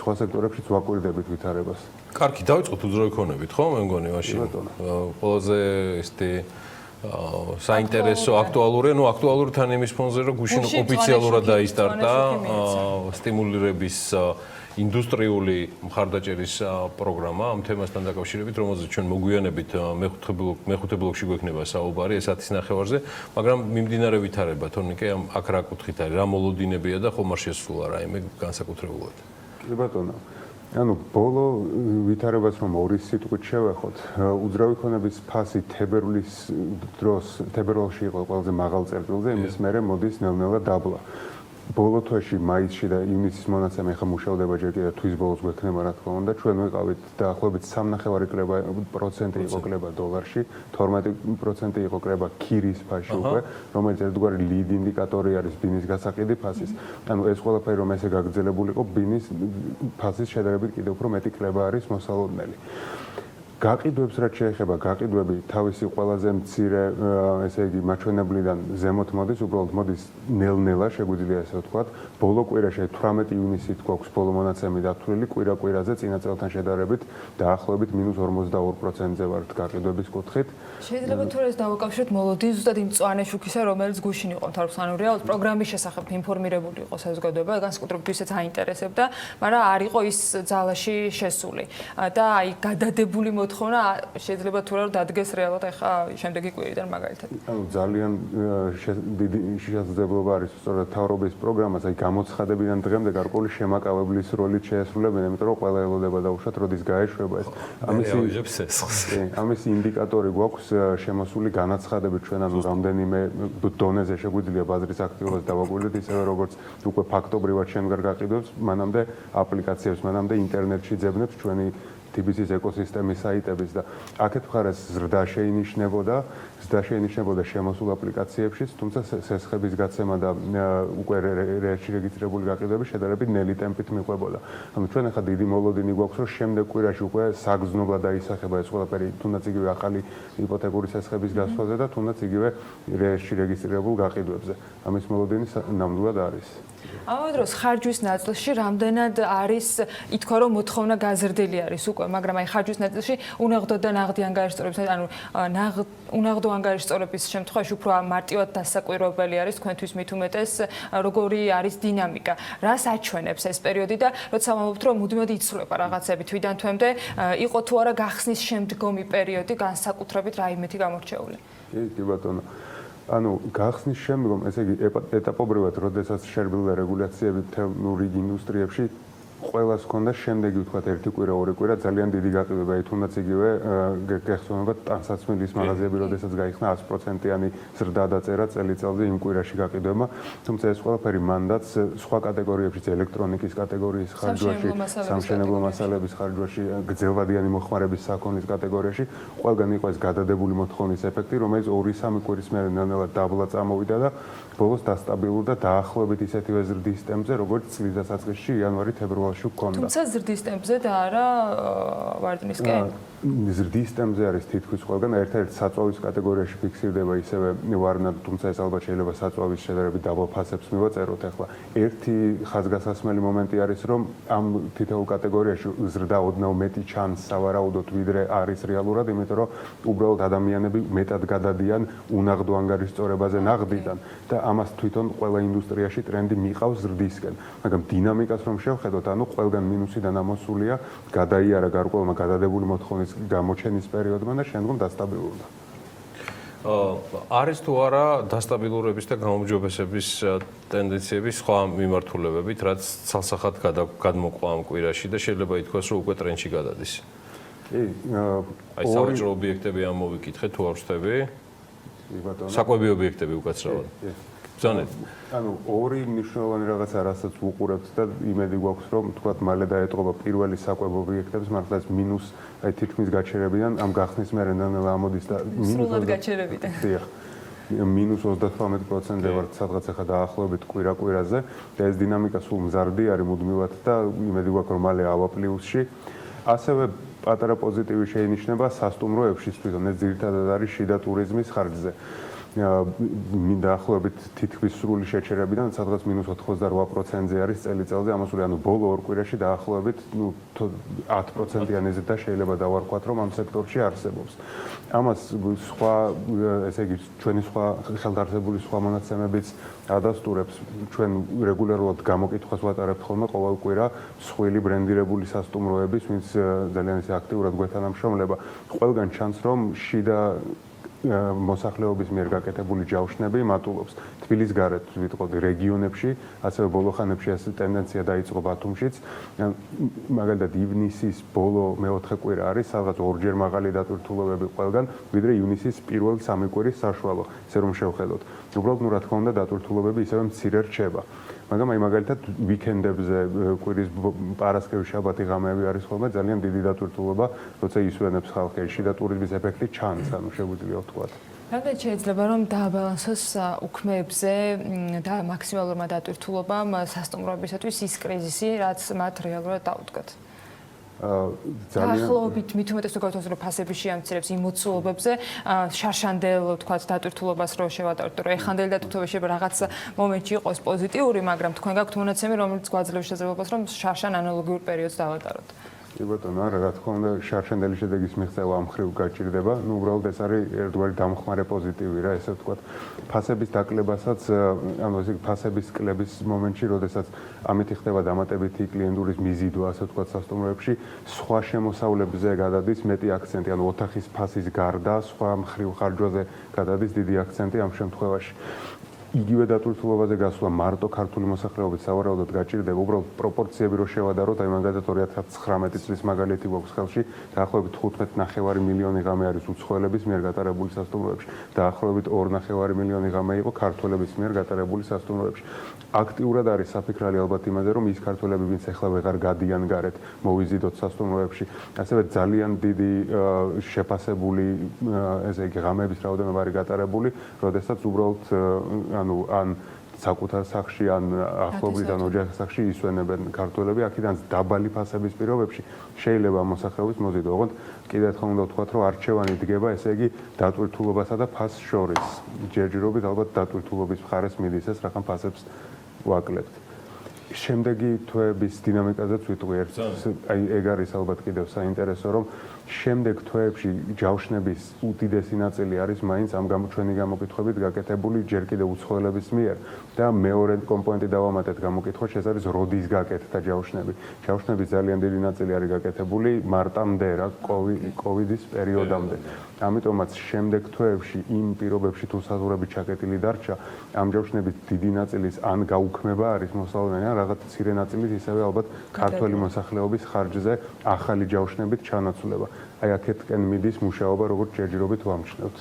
სხვა სექტორებშიც ვაკვირდებით ვითარებას. კარგი, დავიწყოთ უძრავი ქონებით, ხო? მე მგონი მაშინ ყველაზე საინტერესო აქტუალური, აქტუალური თან იმის ფონზე, რომ გუშინ ოფიციალურად დაისტარტა სტიმულირების ინდუსტრიული მხარდაჭერის პროგრამა ამ თემასთან დაკავშირებით, რომელზეც ჩვენ მოგვიანებით მეხუთე ბლოკში გვექნება საუბარი ეს 10-ის ნახევარზე, მაგრამ მიმდინარე ვითარება თორნიკე აქ რა კუთხით არის, რა მოლოდინებია და ხომ არ შესრულა რაიმე განსაკუთრებულად. კი ბატონო. ბოლო ვითარებას რომ ორი სიტყვით შევეხოთ, უძრავი ქონების ფასი თებერვალში იყო ყველაზე მაღალ წერტილზე, იმის მერე მოდის ნელ-ნელა დაბლა. ბოლო თვეში მაისში და ივნისის მონაცემი ხა მუშავდება ჯერ კიდევ თვის ბოლოს გვექნება რა თქმა უნდა, ჩვენ ვიყავით დაახლოებით 3.9% იყო კლება დოლარში, 12% იყო კლება ქირის ფასში უკვე, რომელიც ერთგვარი ლიდ ინდიკატორი არის ბინის გასაყიდი ფასის. ეს ყველაფერი რომ ესე გაგრძელებულიყო, ბინის ფასის შედარებით კიდევ უფრო მეტი კლება არის მოსალოდნელი. გაყიდვებს რაც შეეხება, გაყიდვები თავისი ყველაზე მცირე, ესე იგი, მაჩვენებლიდან ზემოთ მოდის, უბრალოდ მოდის ნელ-ნელა, შეგვიძლია ესე ვთქვათ. ბოლო კვირაში 18 ივნისით გვაქვს ბოლო მონაცემი დათვლილი, კვირა-კვირაზე წინა წელთან შედარებით დაახლოებით -2%-ზე ვართ გაყიდვების კუთხით. შეიძლება თუ ეს დავაკავშიროთ მოლოდინს ზუსტად იმ მწვანე შუქისა, რომელიც გუშინ იყო თავს, ანუ რეალურად პროგრამის შესახებ ინფორმირებული იყო საზოგადოება, განსაკუთრებით ვისაც აინტერესებდა, მაგრამ არ იყო ის ძალაში შესული. და აი გადადებული მოთხოვნა შეიძლება თუ რა დადგეს რეალურად ახლა შემდეგი კვირიდან მაგალითად. ძალიან დიდი შესაძლებლობა არის სწორედ თავრობის პროგრამას, აი გამოცხადებიდან დღემდე გარკვეული შემაკავებლის როლით შეესრულებენ, იმიტომ რომ ყველა ელოდება დაუშვათ, როდის გაეშვება ეს. ამის ინდიკატორი გვაქვს შემოსული განაცხადებით ჩვენ ანუ რამდენიმე დონეზე შეგვიძლია ბაზრის აქტივობას დავაკვირდეთ, ისევე როგორც უკვე ფაქტობრივად შემდგარ გაყიდვებს, მანამდე აპლიკაციებს, მანამდე ინტერნეტში ძებნებს ჩვენი TBC-ის ეკოსისტემის საიტების და აქეთ მხარეს ზრდა შეინიშნებოდა შემოსულ აპლიკაციებშიც, თუმცა სესხების გაცემა და უკვე რეესში რეგისტრირებული გაყიდვები შედარებით ნელი ტემპით მიყვებოდა. ანუ ჩვენ ახლა დიდი მოლოდინი გვაქვს, რომ შემდეგ კვირაში უკვე საგრძნობლად დაისახება ეს ყველაფერი, თუნდაც იგივე ახალი იპოთეკური სესხების გასვლაზე და თუნდაც იგივე რეესში რეგისტრირებულ გაყიდვებზე. ამის მოლოდინი ნამდვილად არის. ამავე დროს ხარჯვის ნაწილში რამდენად არის ითქვა რომ მოთხოვნა გაზრდილი არის უკვე, მაგრამ აი ხარჯვის ნაწილში უნაღდო და ნაღდი ანგარიშწორების, ანუ უნაღდო ანგარიშწორების შემთხვევაში უფრო მარტივად დასაკვირვებელი არის თქვენთვის მით უმეტეს როგორი არის დინამიკა. რას აჩვენებს ეს პერიოდი და როცა ვამბობთ რომ მუდმივად იცვლება რაღაცები თვიდან თვემდე, იყო თუ არა გახსნის შემდგომი პერიოდი განსაკუთრებით რაიმეთი გამორჩეული? კი ბატონო. ანუ გახსნის შემდგომ, ესე იგი ეტაპობრივად, როდესაც შერბილდა რეგულაციები მთელ რიგ ინდუსტრიებში ყველას ჰქონდა შემდეგი ვთქვათ ერთი კვირა, ორი კვირა ძალიან დიდი გაყიდვება, აი თუნდაც იგივე გეხსოვებათ ტანსაცმლის მაღაზიები, როდესაც გაიხსნა 100%-იანი ზრდა დაწერა წელიწადზე იმ კვირაში გაყიდვება, თუმცა ეს ყველაფერი მანდაც სხვა კატეგორიებშიც, ელექტრონიკის კატეგორიის ხარჯვაში, სამშენებლო მასალების ხარჯვაში, გრძელვადიანი მოხმარების საქონლის კატეგორიაში ყველგან იყო ეს გადადებული მოთხოვნის ეფექტი, რომელიც 2-3 კვირის მერე ნელ-ნელა დაბლა წამოვიდა და ბოლოს დასტაბილურდა დაახლოებით ისეთივე ზრდის ტემპზე, როგორც წლის დასაწყისში იანვარი-თებერვალში ჰქონდა. თუმცა ზრდის ტემპზე და არა ვარდნისკენ? ზრდის ტემპზე არის თითქმის ყველგან, ერთ-ერთ საწვავის კატეგორიაში ფიქსირდება ისევე ვარნა, თუმცა ეს ალბათ შეიძლება საწვავის შედარებით დაბალ ფასებს მივაწეროთ ახლა. ერთი ხაზგასასმელი მომენტი არის, რომ ამ თითოეულ კატეგორიაში ზრდა ოდნავ მეტი ჩანს სავარაუდოდ, ვიდრე არის რეალურად, იმიტომ რომ უბრალოდ ადამიანები მეტად გადადიან უნაღდო ანგარიშწორებაზე ნაღდიდან და ამას თვითონ ყველა ინდუსტრიაში ტრენდი მიყავს ზრდისკენ. მაგრამ დინამიკას რომ შევხედოთ, ანუ ყველგან მინუსიდან ამოსულია, გადაიარა გარკვეულმა გადადებული მოთხოვნის გამოჩენის პერიოდმა და შემდგომ დასტაბილურდა. არის თუ არა დასტაბილურების და გაუმჯობესების ტენდენციები სხვა მიმართულებებით, რაც ცალსახად გადმოყვა ამ კვირაში და შეიძლება ითქვას, რომ უკვე ტრენდში გადადის. აი სავაჭრო ობიექტები ამ მოვიკითხეთ თუ არ ვშთები? საკვები ობიექტები უკაცრავად. ბრძანეთ. ანუ ორი მნიშვნელოვანი რაღაცა, რასაც ვუყურებთ და იმედი გვაქვს, რომ თქვათ მალე დაეტყობა პირველი საკვები ობიექტების, მართლა ეს მინუს აი თითქმის გაჩერებიდან ამ გახსნის მერე ნელ-ნელა ამოდის და სრულად გაჩერებიდან. დიახ. -18%-ზე ვართ სადღაც ახლა დაახლოებით კვირა-კვირაზე და ეს დინამიკა სულ მზარდი არის მუდმივად და იმედი გვაქვს, რომ მალე ავა პლუსში. ასევე პატარა პოზიტივი შეინიშნება სასტუმროებში თვითონ, ეს ძირითადად არის შიდა ტურიზმის ხარჯზე. მინდა ახლობით თითქმის სრული შეჩერებიდან სადღაც -88%-ზე არის წელიწადზე, ამასული ანუ ბოლო ორ კვირაში დაახლოებით 10%-იანი ზრდა შეიძლება დავარქვათ, რომ ამ სექტორში არსებობს. ამას სხვა, ესე იგი, ჩვენი სხვა ხელდარსებული სხვა მონაცემებიც ადასტურებს. ჩვენ რეგულარულად გამოკითხვას ვატარებთ ხოლმე ყოველ კვირა მსხვილი ბრენდირებული სასტუმროების, ვინც ძალიან ისე აქტიურად გვეთანამშრომლება. ყველგან ჩანს, რომ შიდა მოსახლეობის მიერ გაკეთებული ჯავშნები მატულობს. თბილის გარეთ ვიტყოდი რეგიონებში, ასევე ბოლო ხანებში ეს ტენდენცია დაიწყო ბათუმშიც. მაგალითად ივნისის ბოლო მეოთხე კვირა არის, სადღაც ორჯერ მაღალი დატვირთულობები ყველგან, ვიდრე ივნისის პირველი სამი კვირის საშუალო. ესე რომ შევხედოთ. უბრალოდ, რა თქმა უნდა, დატვირთულობები ისევე მცირე რჩება. მაგრამ აი მაგალითად ვიკენდებზე კვირის პარასკევი, შაბათი ღამეები არის ხოლმე ძალიან დიდი დატვირთულობა, როცა ისვენებს ხალხი, შიდა ტურიზმის ეფექტი ჩანს, ანუ შეგვიძლია ვთქვათ. რამდენ შეიძლება რომ დააბალანსოს უქმეებზე და მაქსიმალურმა დატვირთულობამ სასტუმროებისათვის ის კრიზისი, რაც მათ რეალურად დაუდგათ? დაახლოებით მით უმეტეს თუ გავთვალისწინებთ, რომ ფასები შეამცირებს იმ მოცულობებზე, შარშანდელ თქვათ დატვირთულობას რო შევატაროთ, რომ ეხანდელი დატვირთულობა შეიძლება რაღაც მომენტში იყოს პოზიტიური, მაგრამ თქვენ გაქვთ მონაცემი, რომელიც გვაძლევს შესაძლებლობას, რომ შარშან ანალოგიურ პერიოდს დავატაროთ. კი ბატონო, არა, რა თქმა უნდა, შარშანდელი შედეგის მიღწევა ამ ხრივ გაჭირდება. ნუ უბრალოდ ეს არის ერთგვარი დამხმარე პოზიტივი რა, ესე ვთქვათ. ფასების დაკლებასაც, ანუ ესე ფასების კლების მომენტში, როდესაც ამით ხდება დამატებითი კლიენტურის მიზიდვა, ასე ვთქვათ, სასტუმროებში, სხვა შემოსავლებზე გადადის მეტი აქცენტი, ანუ ოთახის ფასის გარდა, სხვა მხრივ ხარჯვაზე გადადის დიდი აქცენტი ამ შემთხვევაში. იგივე დატვირთულობაზე გასვლა მარტო ქართული მოსახლეობით სავარაუდოდ გაჭირდება, უბრალოდ პროპორციები რო შევადაროთ, აი მაგალითად 2019 წლის მაგალითი გვაქვს ხელში, დაახლოებით 15.5 მილიონი ღამე არის უცხოელების მიერ გატარებული სასტუმროებში, დაახლოებით 2.5 მილიონი ღამე იყო ქართველების მიერ გატარებული სასტუმროებში. აქტიურად არის საფიქრალი ალბათ იმაზე, რომ ის ქართველები, ვინც ახლა ვეღარ გადიან გარეთ, მოვიზიდოთ სასტუმროებში, ასევე ძალიან დიდი შეფასებული ესე იგი ღამეების რაოდენობა არის გატარებული, როდესაც უბრალოდ ანუ ან საკუთარ სახლში ან ახლობლის ან ოჯახის სახლში ისვენებენ ქართველები, აქედან დაბალი ფასების პირობებში შეიძლება მოსახლეობის მოზიდვა. ოღონდ კიდევ ერთხელ უნდა ვთქვათ, რომ არჩევანი დგება, ესე იგი დატვირთულობასა და ფასს შორის. ჯერჯერობით ალბათ დატვირთულობის მხარეს მიდის ეს, რახან ფასებს ვაკლებთ. შემდეგი თვეების დინამიკაზეც ვიტყვი ერთ, აი ეგ არის ალბათ კიდევ საინტერესო, რომ შემდეგ თვეებში ჯავშნების უდიდესი ნაწილი არის მაინც ამ ჩვენი გამოკითხვებით გაკეთებული ჯერ კიდევ უცხოელების მიერ და მეორე კომპონენტი დავამატეთ გამოკითხვაში, ეს არის როდის გაკეთდა ჯავშნები. ჯავშნების ძალიან დიდი ნაწილი არის გაკეთებული მარტამდე რა, კოვიდის პერიოდამდე. ამიტომაც შემდეგ თვეებში იმ პირობებში თუ საზღვრები ჩაკეტილი დარჩა, ამ ჯავშნების დიდი ნაწილის ან გაუქმება არის მოსალოდნელი, ან რაღაც მცირე ნაწილის ისევე ალბათ ქართველი მოსახლეობის ხარჯზე ახალი ჯავშნებით ჩანაცვლება. აი აქეთკენ მიდის მუშაობა, როგორც ჯერჯერობით ვამჩნევთ.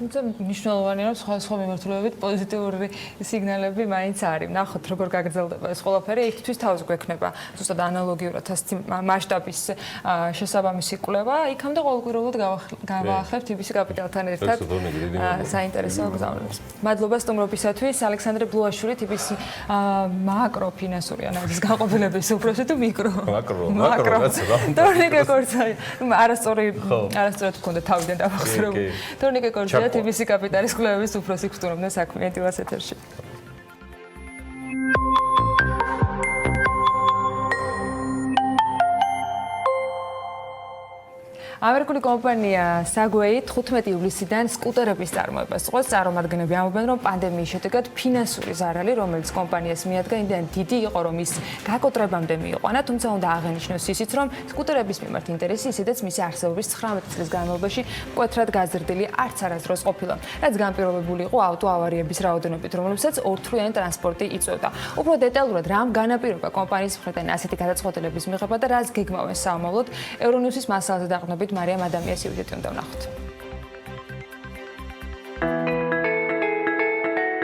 თუმცა მნიშვნელოვანია, რომ სხვა მიმართულებებით პოზიტიური სიგნალები მაინც არის. ნახოთ, როგორ გაგრძელდება ეს ყველაფერი, იქთვის თავს გვექნება ზუსტად ანალოგიურად ასეთი მასშტაბის შესაბამისი კვლევა. იქამდე ყოველკვირეულად გავაახლებთ TBC კაპიტალთან ერთად საინტერესო გზავნილებს. მადლობა სტუმრობისათვის, ალექსანდრე ბლუაშვილი, TBC მაკროფინანსური ანალიზის განყოფილების უფროსი თუ მიკრო? მაკრო. თორნიკე კორცაი. არასწორად ვქონდა თავიდან დავახსრებული. თორნიკე კორცაი TBC კაპიტალის კვლევების უფროსი გსტუმრობდა საქმიანი დილას ეთერში. ამერიკული კომპანია Segway 15 ივლისიდან სკუტერების წარმოებას წყვეტს. წარმომადგენლები ამბობენ, რომ პანდემიის შედეგად ფინანსური ზარალი, რომელიც კომპანიას მიადგა, იმდენ დიდი იყო, რომ ის გაკოტრებამდე მიიყვანა, თუმცა უნდა აღენიშნოს ისიც, რომ სკუტერების მიმართ ინტერესი ისედაც მისი არსებობის 19 წლის განმავლობაში მკვეთრად გაზრდილი არც არასდროს ყოფილა. რაც განპირობებული იყო ავტოავარიების რაოდენობით, რომლებსაც ორთვლიანი ტრანსპორტი იწვევდა. უფრო დეტალურად რამ განაპირობა კომპანიის მხრიდან ასეთი გადაწყვეტილების მიღება და რას გეგმავენ საომავლოდ, ევრონიუსის მასალაზე დაყრდნობით მარიამ ადამიანის სიუჟეტი უნდა ვნახოთ.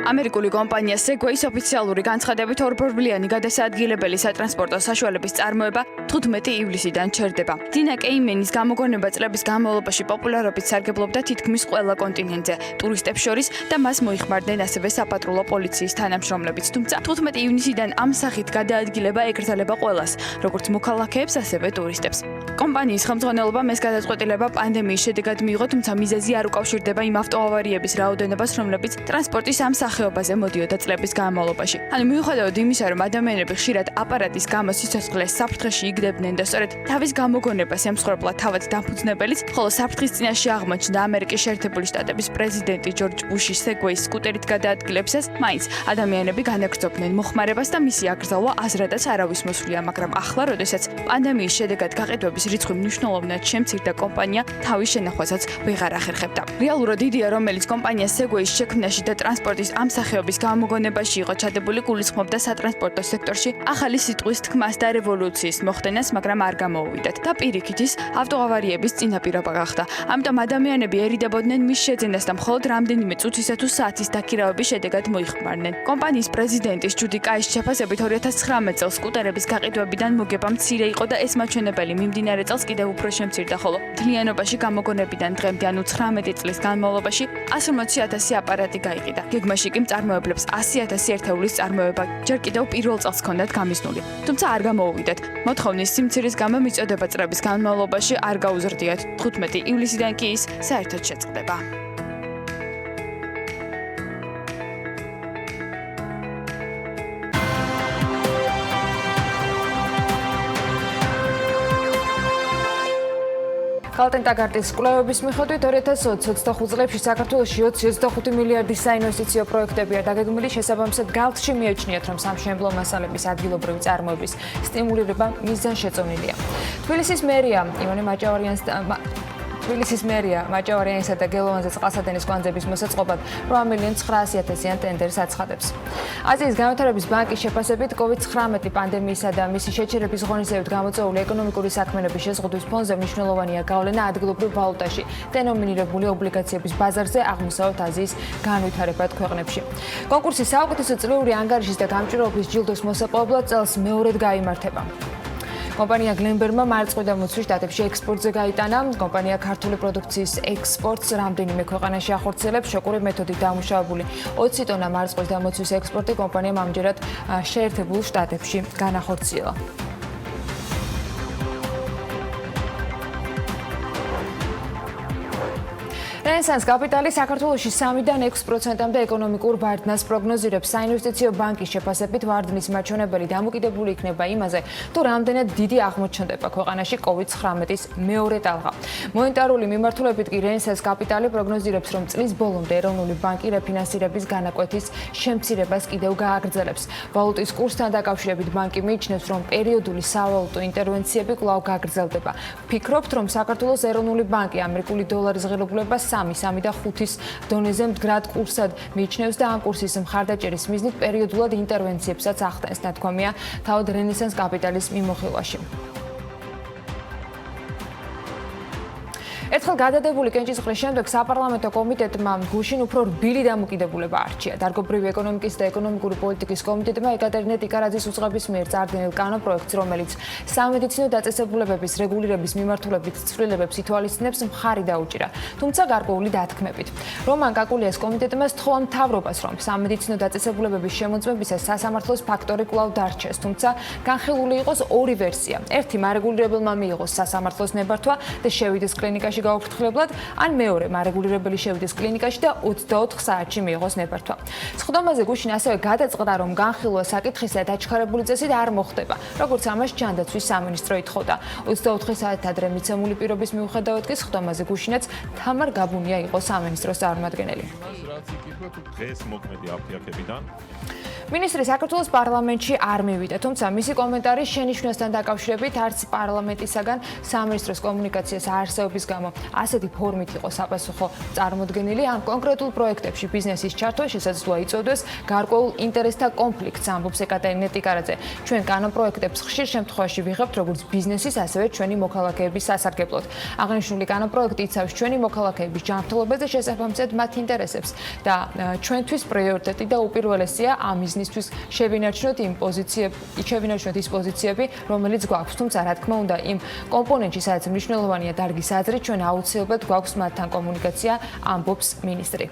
ამერიკული კომპანია Segway-ის ოფიციალური განცხადებით ორბორბლიანი გადასაადგილებელი სატრანსპორტო საშუალების წარმოება 15 ივლისიდან ჩერდება. დინა კეიმენის გამოგონება წლების განმავლობაში პოპულარობით სარგებლობდა თითქმის ყველა კონტინენტზე, ტურისტებს შორის და მას მოიხმარდნენ ასევე საპატრულო პოლიციის თანამშრომლებიც. თუმცა 15 ივნისიდან ამ სახით გადაადგილება ეკრძალება ყველას, როგორც მოქალაქეებს, ასევე ტურისტებს. კომპანიის ხელმძღვანელობამ ეს გადაწყვეტილება პანდემიის შედეგად მიიღო, თუმცა მიზეზი არ უკავშირდება იმ ავტოავარიების რაოდენობას, რომლებიც ტრანსპორტის ამ სახეობაზე მოდიოდა წლების განმავლობაში. ანუ მიუხედავად იმისა, რომ ადამიანები ხშირად აპარატის გამო სიცოცხლეს საფრთხეში იგდებდნენ და სწორედ თავის გამოგონებას ემსხვერპლა თავად დაფუძნებელიც, ხოლო საფრთხის წინაშე აღმოჩნდა ამერიკის შეერთებული შტატების პრეზიდენტი ჯორჯ ბუშის Segway-ის სკუტერით გადაადგილებისას, მაინც ადამიანები განაგრძობდნენ მოხმარებას და მისი აკრძალვა აზრადაც არავის მოსვლია, მაგრამ ახლა, როდესაც პანდემიის შედეგად გაყიდვების რიცხვი მნიშვნელოვნად შემცირდა, კომპანია თავის შენახვასაც ვეღარ ახერხებდა. რეალურად იდეა, რომელიც კომპანიას Segway-ის შექმნაში და ტრანსპორტის ამ სახეობის გამოგონებაში იყო ჩადებული, გულისხმობდა სატრანსპორტო სექტორში ახალი სიტყვის თქმას და რევოლუციის მოხდენას, მაგრამ არ გამოუვიდათ და პირიქით ის ავტოავარიების წინაპირობა გახდა. ამიტომ ადამიანები ერიდებოდნენ მის შეძენას და მხოლოდ რამდენიმე წუთისა თუ საათის დაქირავების შედეგად მოიხმარდნენ. კომპანიის პრეზიდენტის ჯუდი კაის შეფასებით 2019 წელს სკუტერების გაყიდვებიდან მოგება მცირე იყო და ეს მაჩვენებელი მიმდინარე წელს კიდევ უფრო შემცირდა, ხოლო მთლიანობაში გამოგონებიდან დღემდე, ანუ 19 წლის განმავლობაში 180,000 აპარატი გაიყიდა. გეგმაში კი მწარმოებლებს 100,000 ერთეულის წარმოება ჯერ კიდევ პირველ წელს ჰქონდათ გამიზნული. თუმცა არ გამოუვიდათ. მოთხოვნის სიმცირის გამო მიწოდება წლების განმავლობაში არ გაუზრდიათ. 15 ივლისიდან კი ის საერთოდ შეწყდება. კალტენტაგარტის კვლევების მიხედვით 2025 წლებში საქართველოში 25 მილიარდის საინვესტიციო პროექტებია დაგეგმილი, შესაბამისად გალთში მიაჩნიათ, რომ სამშენებლო მასალების ადგილობრივი წარმოების სტიმულირება მიზანშეწონილია. თბილისის მერია მაჭავარიანისა და გელოვანზე წყალსადენის კვანძების მოსაწყობად 8,900,000-იან ტენდერს აცხადებს. აზიის განვითარების ბანკის შეფასებით, COVID-19 პანდემიისა და მისი შეჩერების ღონისძიებით გამოწვეული ეკონომიკური საქმიანობის შეზღუდვის ფონზე მნიშვნელოვანია გავლენა ადგილობრივ ვალუტაში დენომინირებული ობლიგაციების ბაზარზე აღმოსავლეთ აზიის განვითარებად ქვეყნებში. კონკურსი საუკეთესო წლიური ანგარიშის და გამჭვირვალობის ჯილდოს მოსაპოვებლად წელს მეორედ გაიმართება. კომპანია გლენბერმა მარწყვის მოცვის შტატებში ექსპორტზე გაიტანა. კომპანია ქართული პროდუქციის ექსპორტს რამდენიმე ქვეყანაში ახორციელებს. შოკური მეთოდით დამუშავებული 20 ტონა მარწყვის მოცვის ექსპორტი კომპანიამ ამჯერად შეერთებულ შტატებში განახორციელა. რენესანს კაპიტალი საქართველოში 3-დან 6%-მდე ეკონომიკურ ვარდნას პროგნოზირებს. საინვესტიციო ბანკის შეფასებით, ვარდნის მაჩვენებელი დამოკიდებული იქნება იმაზე, თუ რამდენად დიდი აღმოჩნდება ქვეყანაში COVID-19-ის მეორე ტალღა. მონეტარული მიმართულებით კი რენესანს კაპიტალი პროგნოზირებს, რომ წლის ბოლომდე ეროვნული ბანკი რეფინანსირების განაკვეთის შემცირებას კიდევ გააგრძელებს. ვალუტის კურსთან დაკავშირებით ბანკი მიიჩნევს, რომ პერიოდული სავალუტო ინტერვენციები კვლავ გაგრძელდება. ვფიქრობთ, რომ საქართველოს ეროვნული ბანკი ამერიკული დოლარის ღირებულებას 3 და 5-ის დონეზე მდგრად კურსად მიიჩნევს და ამ კურსის მხარდაჭერის მიზნით პერიოდულად ინტერვენციებსაც ახდენს, ნათქვამია თავად რენესანს კაპიტალის მიმოხილვაში. ერთხელ გადადებული კენჭისყრის შემდეგ საპარლამენტო კომიტეტმა გუშინ უფრო რბილი დამოკიდებულება არჩია. დარგობრივი ეკონომიკის და ეკონომიკური პოლიტიკის კომიტეტმა ეკატერინე ტიკარაძის უწყების მიერ წარდგენილ კანონპროექტს, რომელიც სამედიცინო დაწესებულებების რეგულირების მიმართულებით ცვლილებებს ითვალისწინებს, მხარი დაუჭირა, თუმცა გარკვეული დათქმებით. რომან კაკულიას კომიტეტმა სთხოვა მთავრობას, რომ სამედიცინო დაწესებულებების შემოწმებისას სასამართლოს ფაქტორი კვლავ დარჩეს, თუმცა განხილული იყოს ორი ვერსია. ერთი მარეგულირებელმა მიიღოს სასამართლოს ნებართვა და შევიდეს კლინიკაში გაუფრთხილებლად, ან მეორე მარეგულირებელი შევიდეს კლინიკაში და 24 საათში მიიღოს ნებართვა. სხდომაზე გუშინ ასევე გადაწყდა, რომ განხილვა საკითხისა და დაჩქარებული წესით არ მოხდება, როგორც ამას ჯანდაცვის სამინისტრო ითხოვდა. 24 საათით ადრე მიცემული პირობის მიუხედავად კი სხდომაზე გუშინაც თამარ გაბუნია იყო სამინისტროს წარმომადგენელი. მინისტრი საქართველოს პარლამენტში არ მივიდა, თუმცა მისი კომენტარი შენიშვნასთან დაკავშირებით არც პარლამენტისაგან სამინისტროს კომუნიკაციას არსებობის გამო ასეთი ფორმით იყო საპასუხო წარმოდგენილი. ამ კონკრეტულ პროექტებში ბიზნესის ჩართვა შესაძლოა იწოდოს გარკვეულ ინტერესთა კონფლიქტს, ამბობს ეკატერინე ტიკარაძე. ჩვენ კანონპროექტებს ხშირ შემთხვევაში ვიღებთ როგორც ბიზნესის, ასევე ჩვენი მოქალაქეების სასარგებლოდ. აღნიშნული კანონპროექტი იცავს ჩვენი მოქალაქეების ჯანმრთელობას და შესაბამისად მათ ინტერესებს და ჩვენთვის პრიორიტეტი და უპირველესია ამ მიზნისთვის შევინარჩუნოთ ის პოზიციები, რომელიც გვაქვს. თუმცა, რა თქმა უნდა, იმ კომპონენტში, სადაც მნიშვნელოვანია დარგის აზრი, ჩვენ აუცილებლად გვაქვს მათთან კომუნიკაცია, ამბობს მინისტრი.